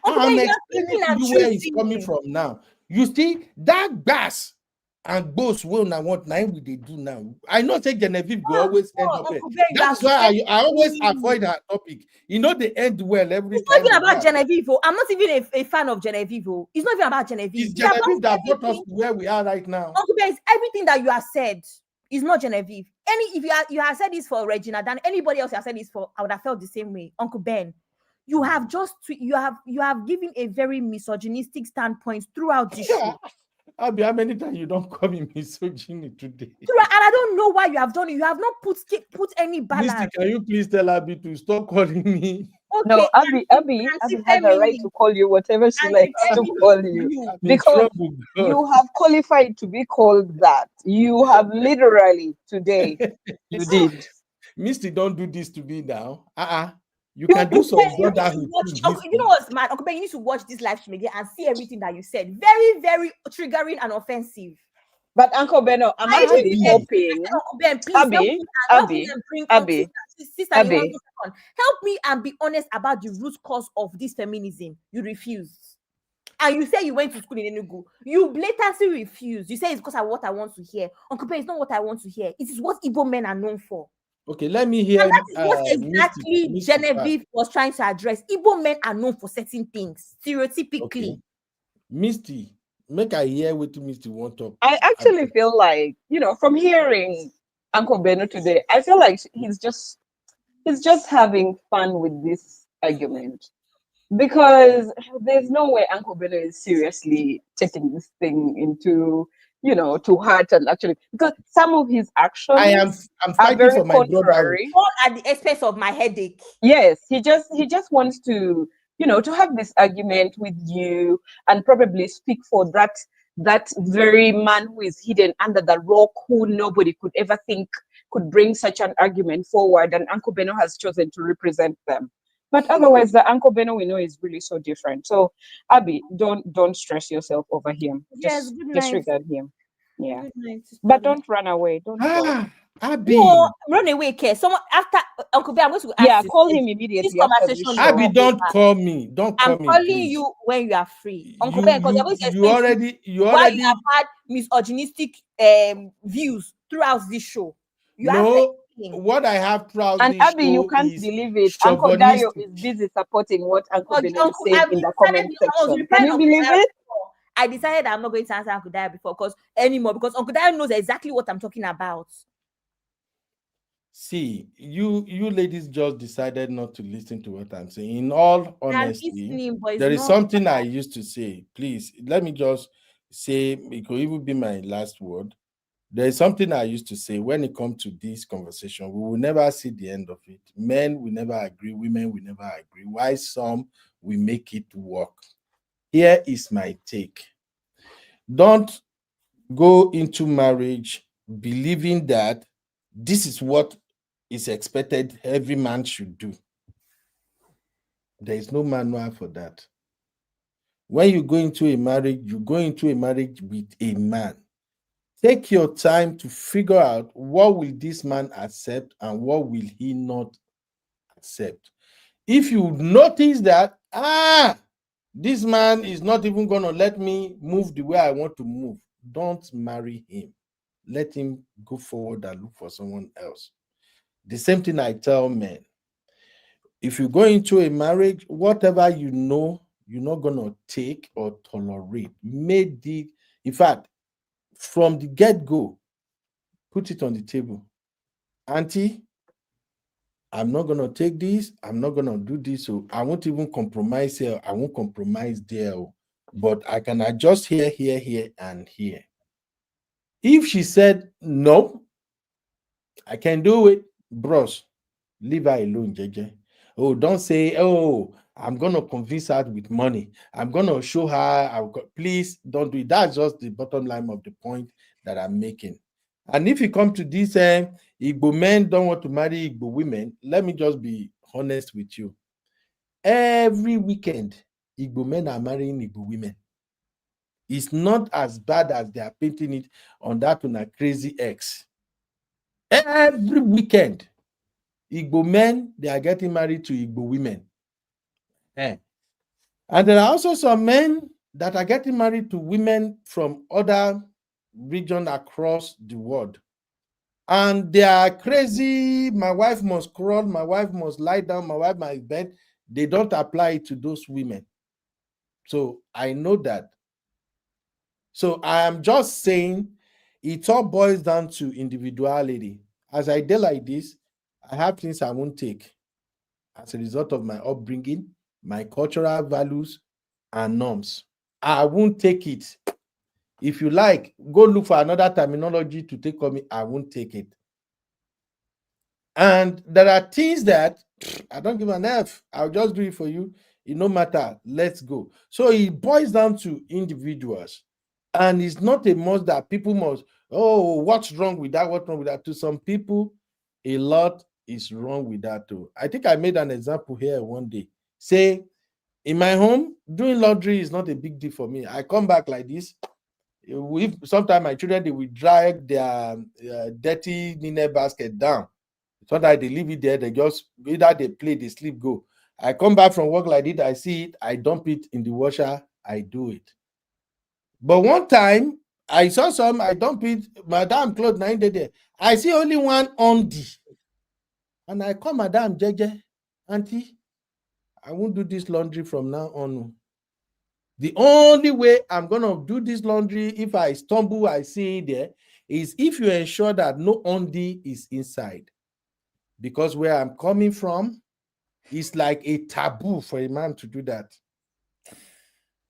Uncle Ben, explaining to you where it's coming from now. You see that gas and both will I want now we they do now. I know say Genevieve go always end up there. That's why I always avoid that topic. You know they end well every time. It's not even about Genevieve. I'm not even a fan of Genevieve. It's not even about Genevieve. It's Genevieve that brought us to where we are right now. Uncle Ben, everything that you have said is not Genevieve. If you have said this for Regina, than anybody else you have said this for, I would have felt the same way. Uncle Ben, you have given a very misogynistic standpoint throughout this show. Abi, how many times you don't call me misogyny today? And I don't know why you have done it. You have not put any balance. Misty, can you please tell Abby to stop calling me? Okay, no, Abby has a right to call you whatever she likes to call you. Because you have qualified to be called that. You have literally today, you did. Misty, don't do this to me now. You can do some brotherhood. You know what's mad? Uncle Ben, you need to watch this live stream again and see everything that you said. Very, very triggering and offensive. But Uncle Beno, I'm actually hoping. Uncle Ben, please help me and be honest about the root cause of this feminism. You refused. And you say you went to school in Enugu. You blatantly refused. You say it's because of what I want to hear. Uncle Ben, it's not what I want to hear. It is what Igbo men are known for. Okay, let me hear. And that is what exactly Genevieve was trying to address. Igbo men are known for certain things, stereotypically. Okay. Misty, make I hear what Misty want to. I actually feel like, from hearing Uncle Beno today, I feel like he's just having fun with this argument. Because there's no way Uncle Beno is seriously taking this thing into to heart and actually, because some of his actions I'm fighting for my brother. All at the expense of my headache. Yes, he just wants to to have this argument with you and probably speak for that very man who is hidden under the rock, who nobody could ever think could bring such an argument forward, and Uncle Beno has chosen to represent them. But otherwise, the Uncle Beno we know is really so different. So, Abby, don't stress yourself over him. Yes, good night. Disregard him. Yeah. Good night. But don't run away. Don't go. Abby. No, run away, care. Someone after Uncle Ben, I'm going to ask call him immediately. This conversation. Abby, don't call me. I'm calling you when you are free. Uncle Ben, because you already why you have had misogynistic views throughout this show. What I have proudly and Abby, you can't believe it. Uncle Dayo is busy supporting what Uncle Beno is saying in the comment section. Can you believe it? I decided I'm not going to answer Uncle Dayo because Uncle Dayo knows exactly what I'm talking about. See, you ladies just decided not to listen to what I'm saying. In all honesty, there is something I used to say. Please, let me just say, it could even be my last word. There is something I used to say when it comes to this conversation, we will never see the end of it. Men will never agree, women will never agree. Why some will make it work? Here is my take. Don't go into marriage believing that this is what is expected every man should do. There is no manual for that. When you go into a marriage, you go into a marriage with a man. Take your time to figure out what will this man accept and what will he not accept. If you notice that, this man is not even going to let me move the way I want to move, don't marry him. Let him go forward and look for someone else. The same thing I tell men. If you go into a marriage, whatever you know, you're not going to take or tolerate. In fact, from the get-go, put it on the table. Auntie, I'm not going to take this. I'm not going to do this. So I won't even compromise here. I won't compromise there. But I can adjust here, and here. If she said, no, I can do it, bros, leave her alone, JJ. Oh, don't say, oh, I'm going to convince her with money. I'm going to show her. Please don't do it. That's just the bottom line of the point that I'm making. And if you come to this, Igbo men don't want to marry Igbo women, let me just be honest with you. Every weekend, Igbo men are marrying Igbo women. It's not as bad as they are painting it on that on a crazy X. Every weekend, Igbo men, they are getting married to Igbo women. And there are also some men that are getting married to women from other regions across the world. And they are crazy. My wife must crawl. My wife must lie down. My wife must bed. They don't apply it to those women. So I know that. So I am just saying it all boils down to individuality. As I do like this, I have things I won't take as a result of my upbringing, my cultural values and norms. I won't take it. If you like, go look for another terminology to take on me. I won't take it. And there are things that I don't give an F. I'll just do it for you. It no matter. Let's go. So it boils down to individuals. And it's not a must that people must, oh, what's wrong with that? What's wrong with that? To some people, a lot is wrong with that too. I think I made an example here one day. Say, in my home, doing laundry is not a big deal for me. I come back like this. If sometimes my children, they will drag their dirty linen basket down. Sometimes they leave it there. They just, either they play, they sleep, go. I come back from work like this. I see it. I dump it in the washer. I do it. But one time, I saw some, I dump it, Madam clothes 9 days there. I see only one undi. And I call Madam Jeje, Auntie, I won't do this laundry from now on. The only way I'm going to do this laundry, if I stumble, I see it there, is if you ensure that no undi is inside. Because where I'm coming from, it's like a taboo for a man to do that.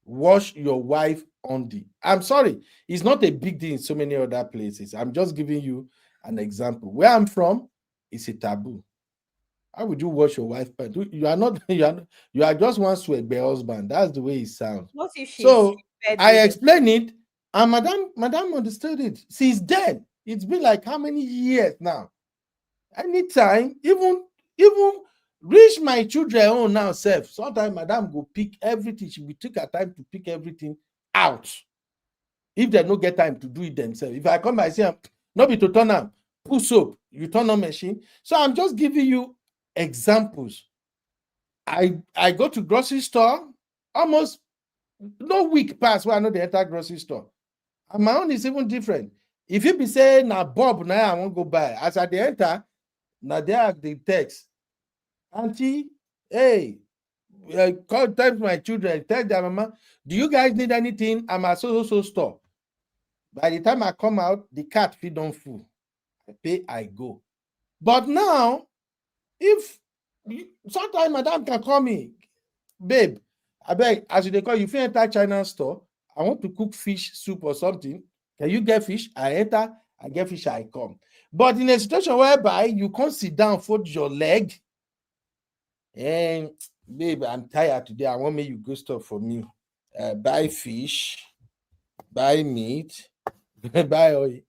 Wash your wife undi. I'm sorry, it's not a big deal in so many other places. I'm just giving you an example. Where I'm from, it's a taboo. How would you wash your wife? You are not. You are just one sweat husband. That's the way it sounds. What if she's so I explained it, and Madam understood it. Since then, it's been like how many years now? Anytime, even reach my children own now self. Sometimes Madam go pick everything. She will take her time to pick everything out. If they don't get time to do it themselves. If I come, I say, no be to turn on, put soap, you turn on machine. So I'm just giving you examples. I go to grocery store, almost no week pass where I know the entire grocery store. And my own is even different. If you be saying now Bob, now I won't go buy. As I enter, now they have the text. Auntie, hey, call time my children, tell their mama, do you guys need anything? I'm at so store. By the time I come out, the cat feed on full. I pay, I go. But now, if sometimes Madam can call me, babe, I beg, as they call you, if you enter China store, I want to cook fish soup or something. Can you get fish? I enter, I get fish, I come. But in a situation whereby you can't sit down, fold your leg, and babe, I'm tired today. I want me you go stop for me. Buy fish, buy meat, buy oil.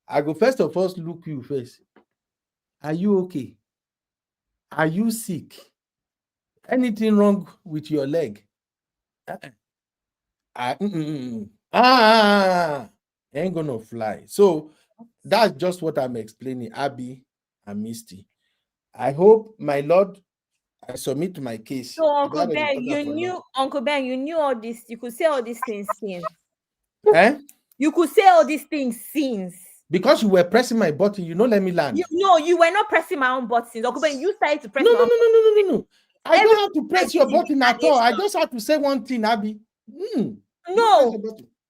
I go first of all look you first. Are you okay? Are you sick? Anything wrong with your leg? Ain't gonna fly. So that's just what I'm explaining, Abby and Misty. I hope, my Lord, I submit my case. So Uncle Ben, you knew all this. You could say all these things since. You could say all these things since. Because you were pressing my button, you don't let me land. You were not pressing my own buttons. Uncle Ben, you started to press. No. I don't have to press your button at all. I just have to say one thing, Abby. No,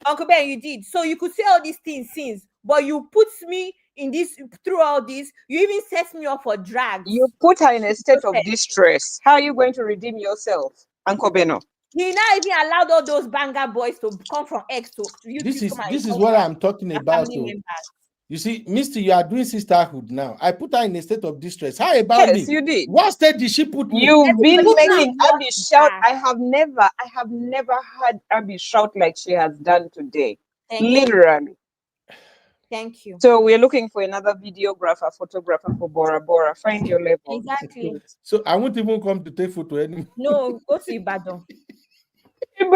Uncle Ben, you did. So you could say all these things since, but you put me in this through all this. You even set me up for drag. You put her in a state of distress. How are you going to redeem yourself, Uncle Beno? He now even allowed all those banger boys to come from X to you. This is what I'm talking about. You see, Misty, you are doing sisterhood now. I put her in a state of distress. How about me? Yes, you did. What state did she put me? You've been making Abby shout. I have never heard Abby shout like she has done today. Literally. Thank you. So we're looking for another videographer, photographer for Bora Bora. Find your level. Exactly. So I won't even come to take photo anymore. No, go to Ibadan. Go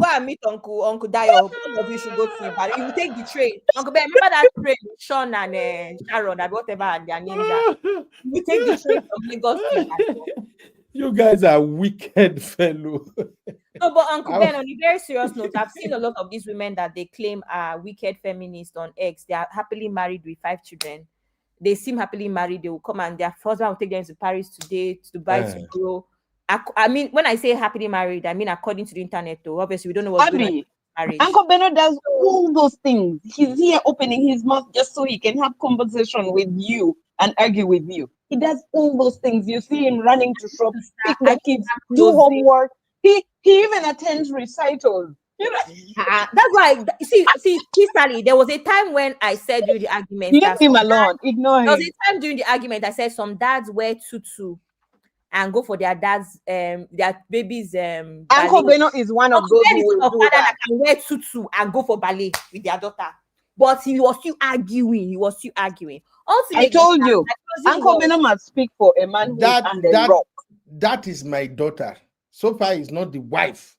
and meet Uncle Dayo. All of you should go to Ibadan. You will take the train. Uncle Ben, remember that train, Sean and Sharon and whatever their names are. You take the train from Lagos to Ibadan. You guys are wicked fellow. No, but Uncle Ben, on a very serious note, I've seen a lot of these women that they claim are wicked feminists on X. They are happily married with 5 children. They seem happily married. They will come and their husband will take them to Paris today, to Dubai tomorrow. I mean, when I say happily married, I mean according to the internet, though. Obviously, we don't know what's going on in marriage. Uncle Beno does all those things. He's here opening his mouth just so he can have conversation with you and argue with you. He does all those things. You see him running to shop, pick the kids, do homework. He even attends recitals. That's why. See, Sally, there was a time when I said during the argument, leave him alone. Ignore him. There was a time during the argument I said some dads wear tutu and go for their dad's their babies Uncle Beno is one of those who will do that. Can wear tutu and go for ballet with their daughter, but he was still arguing. Ultimately, I told you, Uncle Beno must speak for a man who is under the rock. That is my daughter. So far, is not the wife.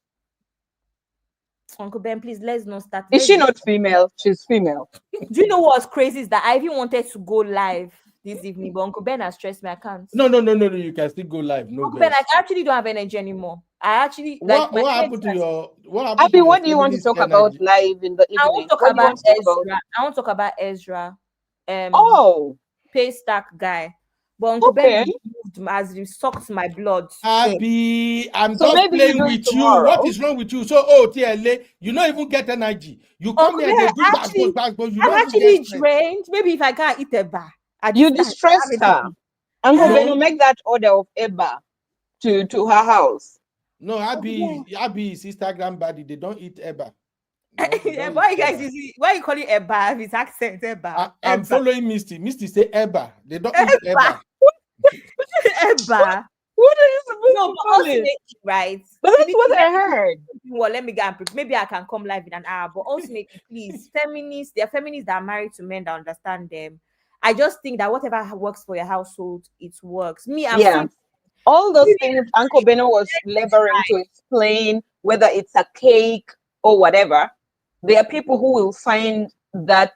Uncle Ben, please, let's not start. Is she not female? She's female. Do you know what's crazy is that I even wanted to go live this evening, but Uncle Ben has stressed me. I can't. No. You can still go live. No, Uncle Ben, I actually don't have energy anymore. I actually what happened to your Abby, what do you want to talk about live in the evening? I want to talk about Ezra. I want to talk about Ezra. Pay stack guy. But Uncle Ben has sucked my blood. Abby, I'm just playing with you. What is wrong with you? So, TLA, you don't even get energy. You come here, they do back. I'm actually drained. Maybe if I can't eat Eba. You distressed her. Uncle Beno, make that order of Eba to her house. No, Abby is Instagram body. They don't eat Eba. No, why you call it Eba? His accent Eba. I'm following Misty. Misty say Eba. They don't eat Eba. Eba. What are you supposed to call it? Right. But that's what I heard. Well, let me get. Maybe I can come live in an hour. But ultimately, please, feminists. There are feminists that are married to men that understand them. I just think that whatever works for your household, it works. All those things Uncle Beno was laboring to explain, whether it's a cake or whatever. There are people who will find that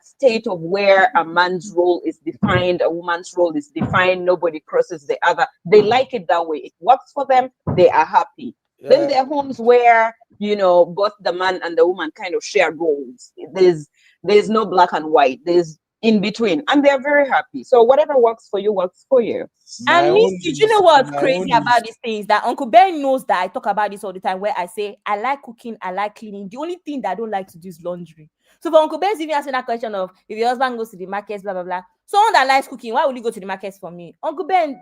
state of where a man's role is defined, a woman's role is defined, nobody crosses the other. They like it that way. It works for them. They are happy. Yeah. Then there are homes where, both the man and the woman kind of share roles. There's no black and white. There's in between, and they're very happy. So whatever works for you works for you. And did you know what's crazy about these things? That Uncle Ben knows that I talk about this all the time, where I say I like cooking, I like cleaning. The only thing that I don't like to do is laundry. So for Uncle Ben's even asking that question of if your husband goes to the markets, blah blah blah. Someone that likes cooking, why would he go to the markets for me? Uncle Ben.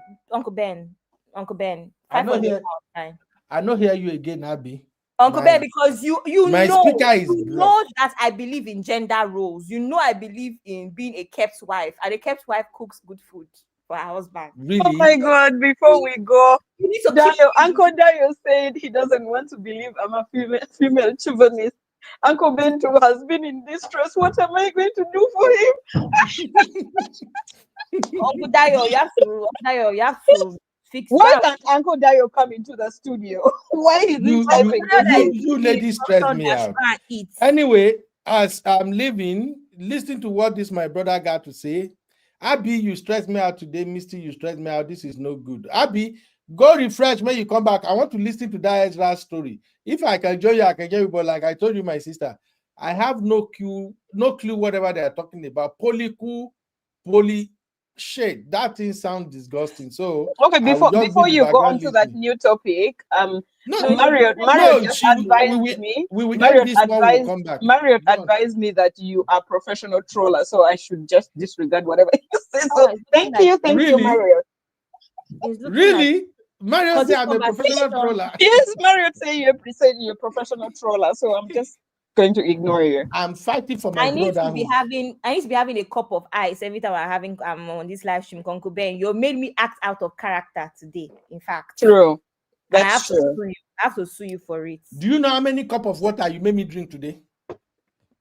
I know hear you again, Abby. Uncle Ben, because you my know, speaker is you know that I believe in gender roles. You know I believe in being a kept wife, and a kept wife cooks good food for her husband. Really? Oh my God! Before we go, You need to Dayo, Uncle Dayo said he doesn't want to believe I'm a female chauvinist. Uncle Bento has been in distress. What am I going to do for him? Uncle Dayo, you have to fix. Why can't Uncle Dayo come into the studio? Why is he typing? You ladies stress me out. Anyway, as I'm leaving, listen to what this my brother got to say. Abby, you stress me out today. Misty, you stress me out. This is no good. Abby, go refresh when you come back. I want to listen to that Ezra story. If I can join you, I can join you. But like I told you, my sister, I have no clue whatever they are talking about. Shit, that thing sounds disgusting. So okay, before you go on to that new topic, Marriott just advised me. Marriott advised me that you are professional troller, so I should just disregard whatever you say. So thank you, Marriott. Really? Marriott said I'm a professional troller. Yes, Marriott said you're a professional troller, so I'm just going to ignore you. I'm fighting for my brotherhood. I need to be having a cup of ice every time I'm on this live stream. Uncle Ben, you made me act out of character today. In fact, true. That's true. I have to sue you for it. Do you know how many cup of water you made me drink today?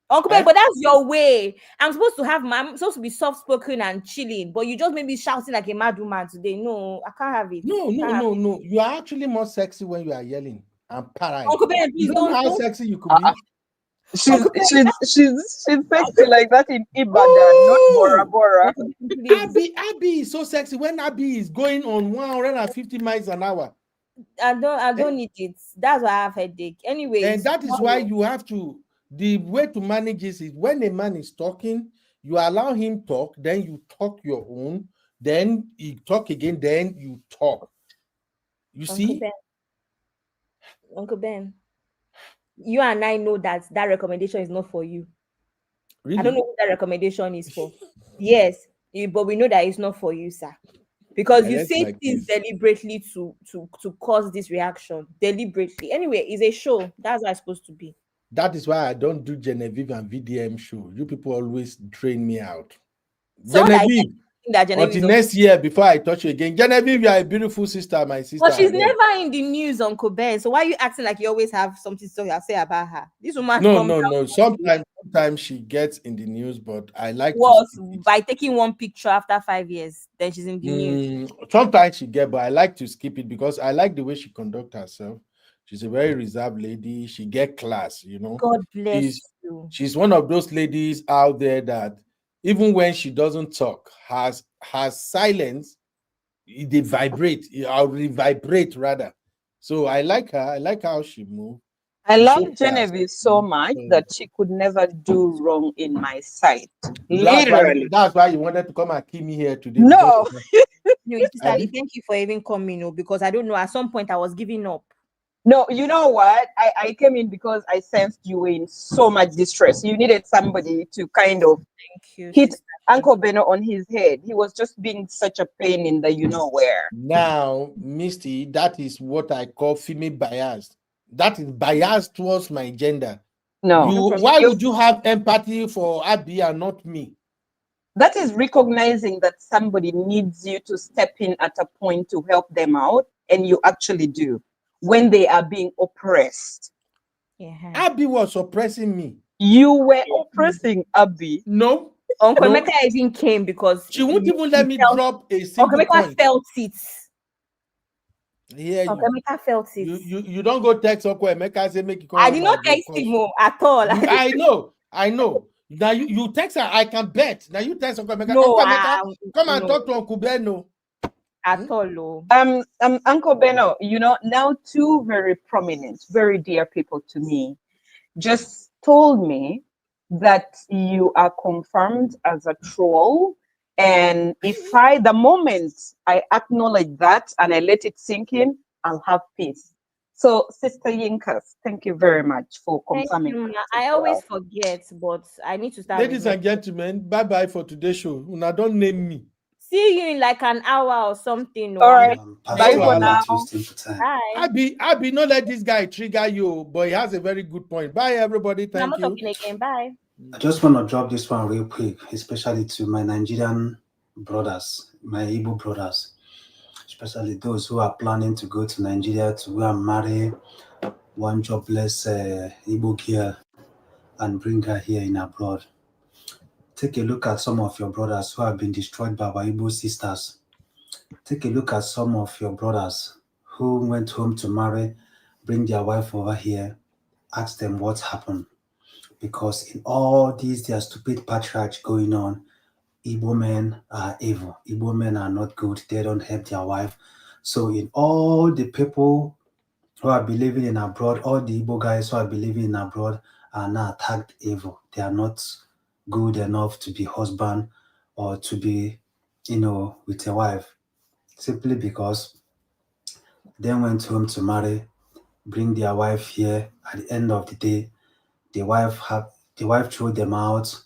Uncle Ben, but that's your way. I'm supposed to be soft spoken and chilling, but you just made me shouting like a mad woman today. No, I can't have it. No. You are actually more sexy when you are yelling. I'm paranoid. Uncle Ben, please don't know how sexy you could be. She's sexy like that in Ibadan, not Bora Bora. Abby is so sexy when Abby is going on 150 miles an hour. I don't need it. That's why I have headache. Anyway, and that is why you have to. The way to manage this is when a man is talking, you allow him talk, then you talk your own, then you talk again, then you talk. You see, Uncle Ben, you and I know that recommendation is not for you. Really? I don't know who that recommendation is for. Yes, but we know that it's not for you, sir. Because you say things deliberately to cause this reaction. Deliberately. Anyway, it's a show. That's how it's supposed to be. That is why I don't do Genevieve and VDM show. You people always train me out. So Genevieve, until next year before I touch you again. Genevieve, you are a beautiful sister, my sister. But she's never in the news, Uncle Ben. So why are you acting like you always have something to say about her? This woman. No. Sometimes she gets in the news, but I like by taking one picture after 5 years, then she's in the news. Sometimes she gets, but I like to skip it because I like the way she conducts herself. She's a very reserved lady. She get class, you know. God bless you. She's one of those ladies out there that even when she doesn't talk, has silence, they vibrate. I'll vibrate rather. So I like her. I like how she moves. I love Genevieve so much that she could never do wrong in my sight. Literally. That's why you wanted to come and kill me here today. No. Thank you for even coming, because I don't know. At some point, I was giving up. No, you know what? I came in because I sensed you were in so much distress. You needed somebody to kind of hit Uncle Beno on his head. He was just being such a pain in the you-know-where. Now, Misty, that is what I call female bias. That is bias towards my gender. No. Why would you have empathy for Abby and not me? That is recognizing that somebody needs you to step in at a point to help them out, and you actually do. When they are being oppressed. Yeah. Abby was oppressing me. You were oppressing Abby. No. Uncle Mecca even came because she won't even let me drop a single Uncle Mecca felt it. Yeah, Uncle Mecca felt it. You don't go text Uncle Emeka say make you come. I did not text him at all. I know. Now you text her, I can bet. Now you text Uncle Emeka. No, Uncle Emeka, come and talk to Uncle Beno. At all. Uncle Beno, now two very prominent, very dear people to me just told me that you are confirmed as a troll. And the moment I acknowledge that and I let it sink in, I'll have peace. So, Sister Yinkas, thank you very much for confirming. I always forget, but I need to start. Ladies and gentlemen, bye-bye for today's show. Una don't name me. See you in like an hour or something. All right. Bye for Wahala. now. Bye. Abi, not let this guy trigger you, but he has a very good point. Bye, everybody. I'm Thank not you. talking again. Bye. I just want to drop this one real quick, especially to my Nigerian brothers, my Igbo brothers, especially those who are planning to go to Nigeria to go and marry one jobless Igbo girl and bring her here in abroad. Take a look at some of your brothers who have been destroyed by our Igbo sisters. Take a look at some of your brothers who went home to marry, bring their wife over here, ask them what happened. Because in all these, their stupid patriarch going on, Igbo men are evil. Igbo men are not good. They don't help their wife. So in all the people who are believing in abroad, all the Igbo guys who are believing in abroad are now tagged evil. They are not good enough to be husband or to be, with a wife. Simply because they went home to marry, bring their wife here. At the end of the day, the wife threw them out,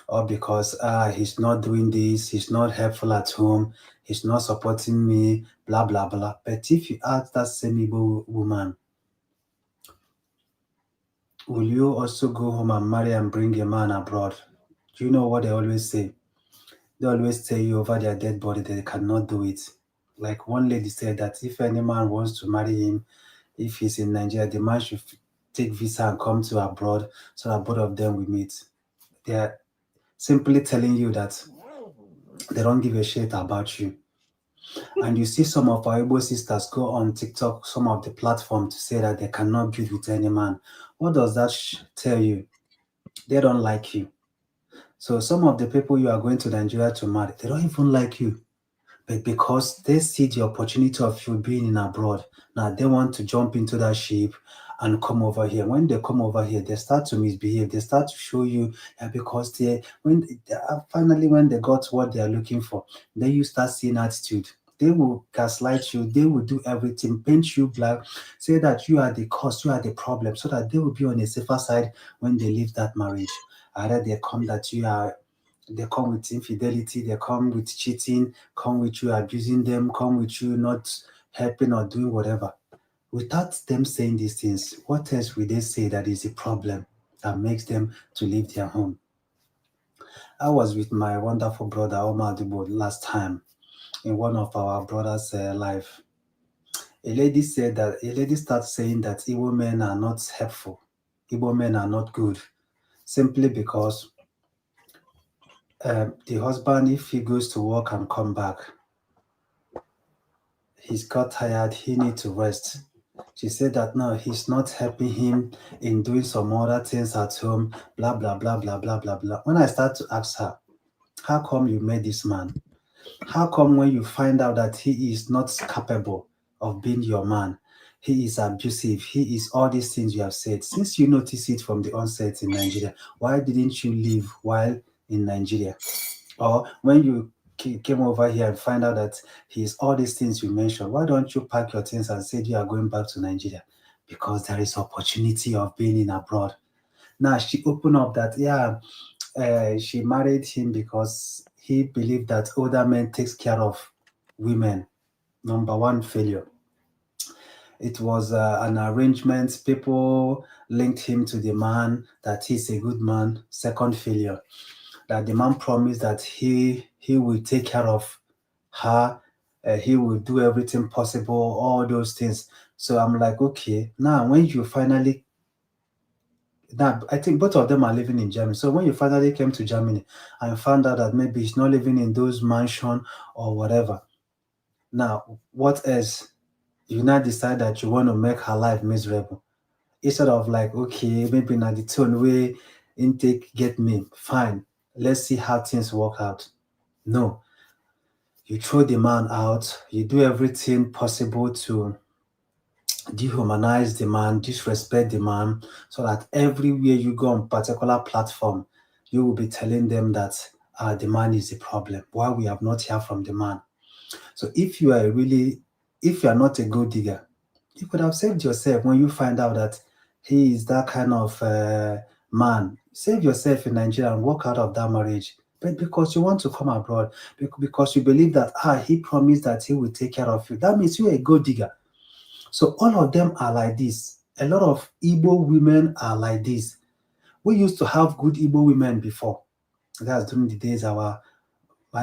or because he's not doing this, he's not helpful at home, he's not supporting me, blah blah blah. But if you ask that same Igbo woman, will you also go home and marry and bring a man abroad? Do you know what they always say? They always tell you over their dead body that they cannot do it. Like one lady said that if any man wants to marry him, if he's in Nigeria, the man should take visa and come to abroad so that both of them will meet. They are simply telling you that they don't give a shit about you. And you see some of our Igbo sisters go on TikTok, some of the platforms, to say that they cannot build with any man. What does that tell you? They don't like you. So some of the people you are going to Nigeria to marry, they don't even like you. But because they see the opportunity of you being in abroad, now they want to jump into that ship and come over here. When they come over here, they start to misbehave. They start to show you because finally when they got what they are looking for, then you start seeing attitude. They will gaslight you. They will do everything, paint you black, say that you are the cause, you are the problem, so that they will be on a safer side when they leave that marriage. Either they come they come with infidelity, they come with cheating, come with you abusing them, come with you not helping or doing whatever. Without them saying these things, what else will they say that is a problem that makes them to leave their home? I was with my wonderful brother Omar Dubo last time in one of our brothers' life. A lady started saying that Igbo men are not helpful, Igbo men are not good, simply because the husband, if he goes to work and come back, he's got tired, he needs to rest. She said that no, he's not helping him in doing some other things at home, blah, blah, blah, blah, blah, blah, blah. When I start to ask her, how come you met this man? How come when you find out that he is not capable of being your man, he is abusive, he is all these things you have said, since you notice it from the onset in Nigeria, why didn't you leave while in Nigeria? Or when you came over here and find out that he's all these things you mentioned, why don't you pack your things and say you are going back to Nigeria? Because there is opportunity of being in abroad. Now she opened up that she married him because he believed that older men takes care of women. Number one failure. It was an arrangement. People linked him to the man, that he's a good man. Second failure. That the man promised that he will take care of her, he will do everything possible, all those things. So I'm like, okay, now when you finally, now I think both of them are living in Germany. So when you finally came to Germany and found out that maybe he's not living in those mansions or whatever, now what else? You now decide that you want to make her life miserable. Instead of like, okay, maybe now the tone way intake get me, fine. Let's see how things work out. No. You throw the man out. You do everything possible to dehumanize the man, disrespect the man, so that everywhere you go on particular platform, you will be telling them that the man is the problem. Why we have not heard from the man. So if you are not a gold digger, you could have saved yourself when you find out that he is that kind of man. Save yourself in Nigeria and walk out of that marriage. but because you want to come abroad, because you believe that he promised that he will take care of you. That means you're a gold digger. So all of them are like this. A lot of Igbo women are like this. We used to have good Igbo women before. That's during the days my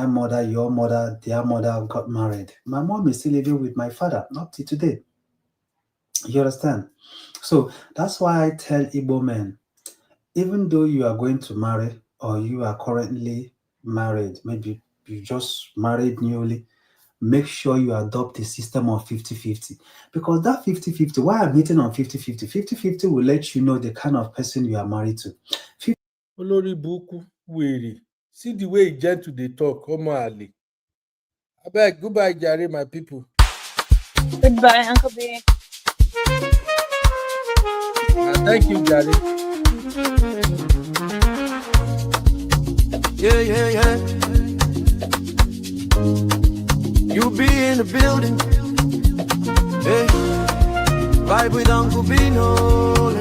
mother, your mother, their mother got married. My mom is still living with my father, not till today. You understand? So that's why I tell Igbo men, even though you are going to marry or you are currently married, maybe you just married newly, make sure you adopt a system of 50-50. Because that 50-50, why I'm hitting on 50-50, 50-50 will let you know the kind of person you are married to. Olori Buku, weary. See the way he gentle they talk, Omo Ali. Abeg, goodbye, Jare, my people. Goodbye, Uncle B. Thank you, Jare. Yeah. You be in the building. Hey, vibe with Uncle B, no.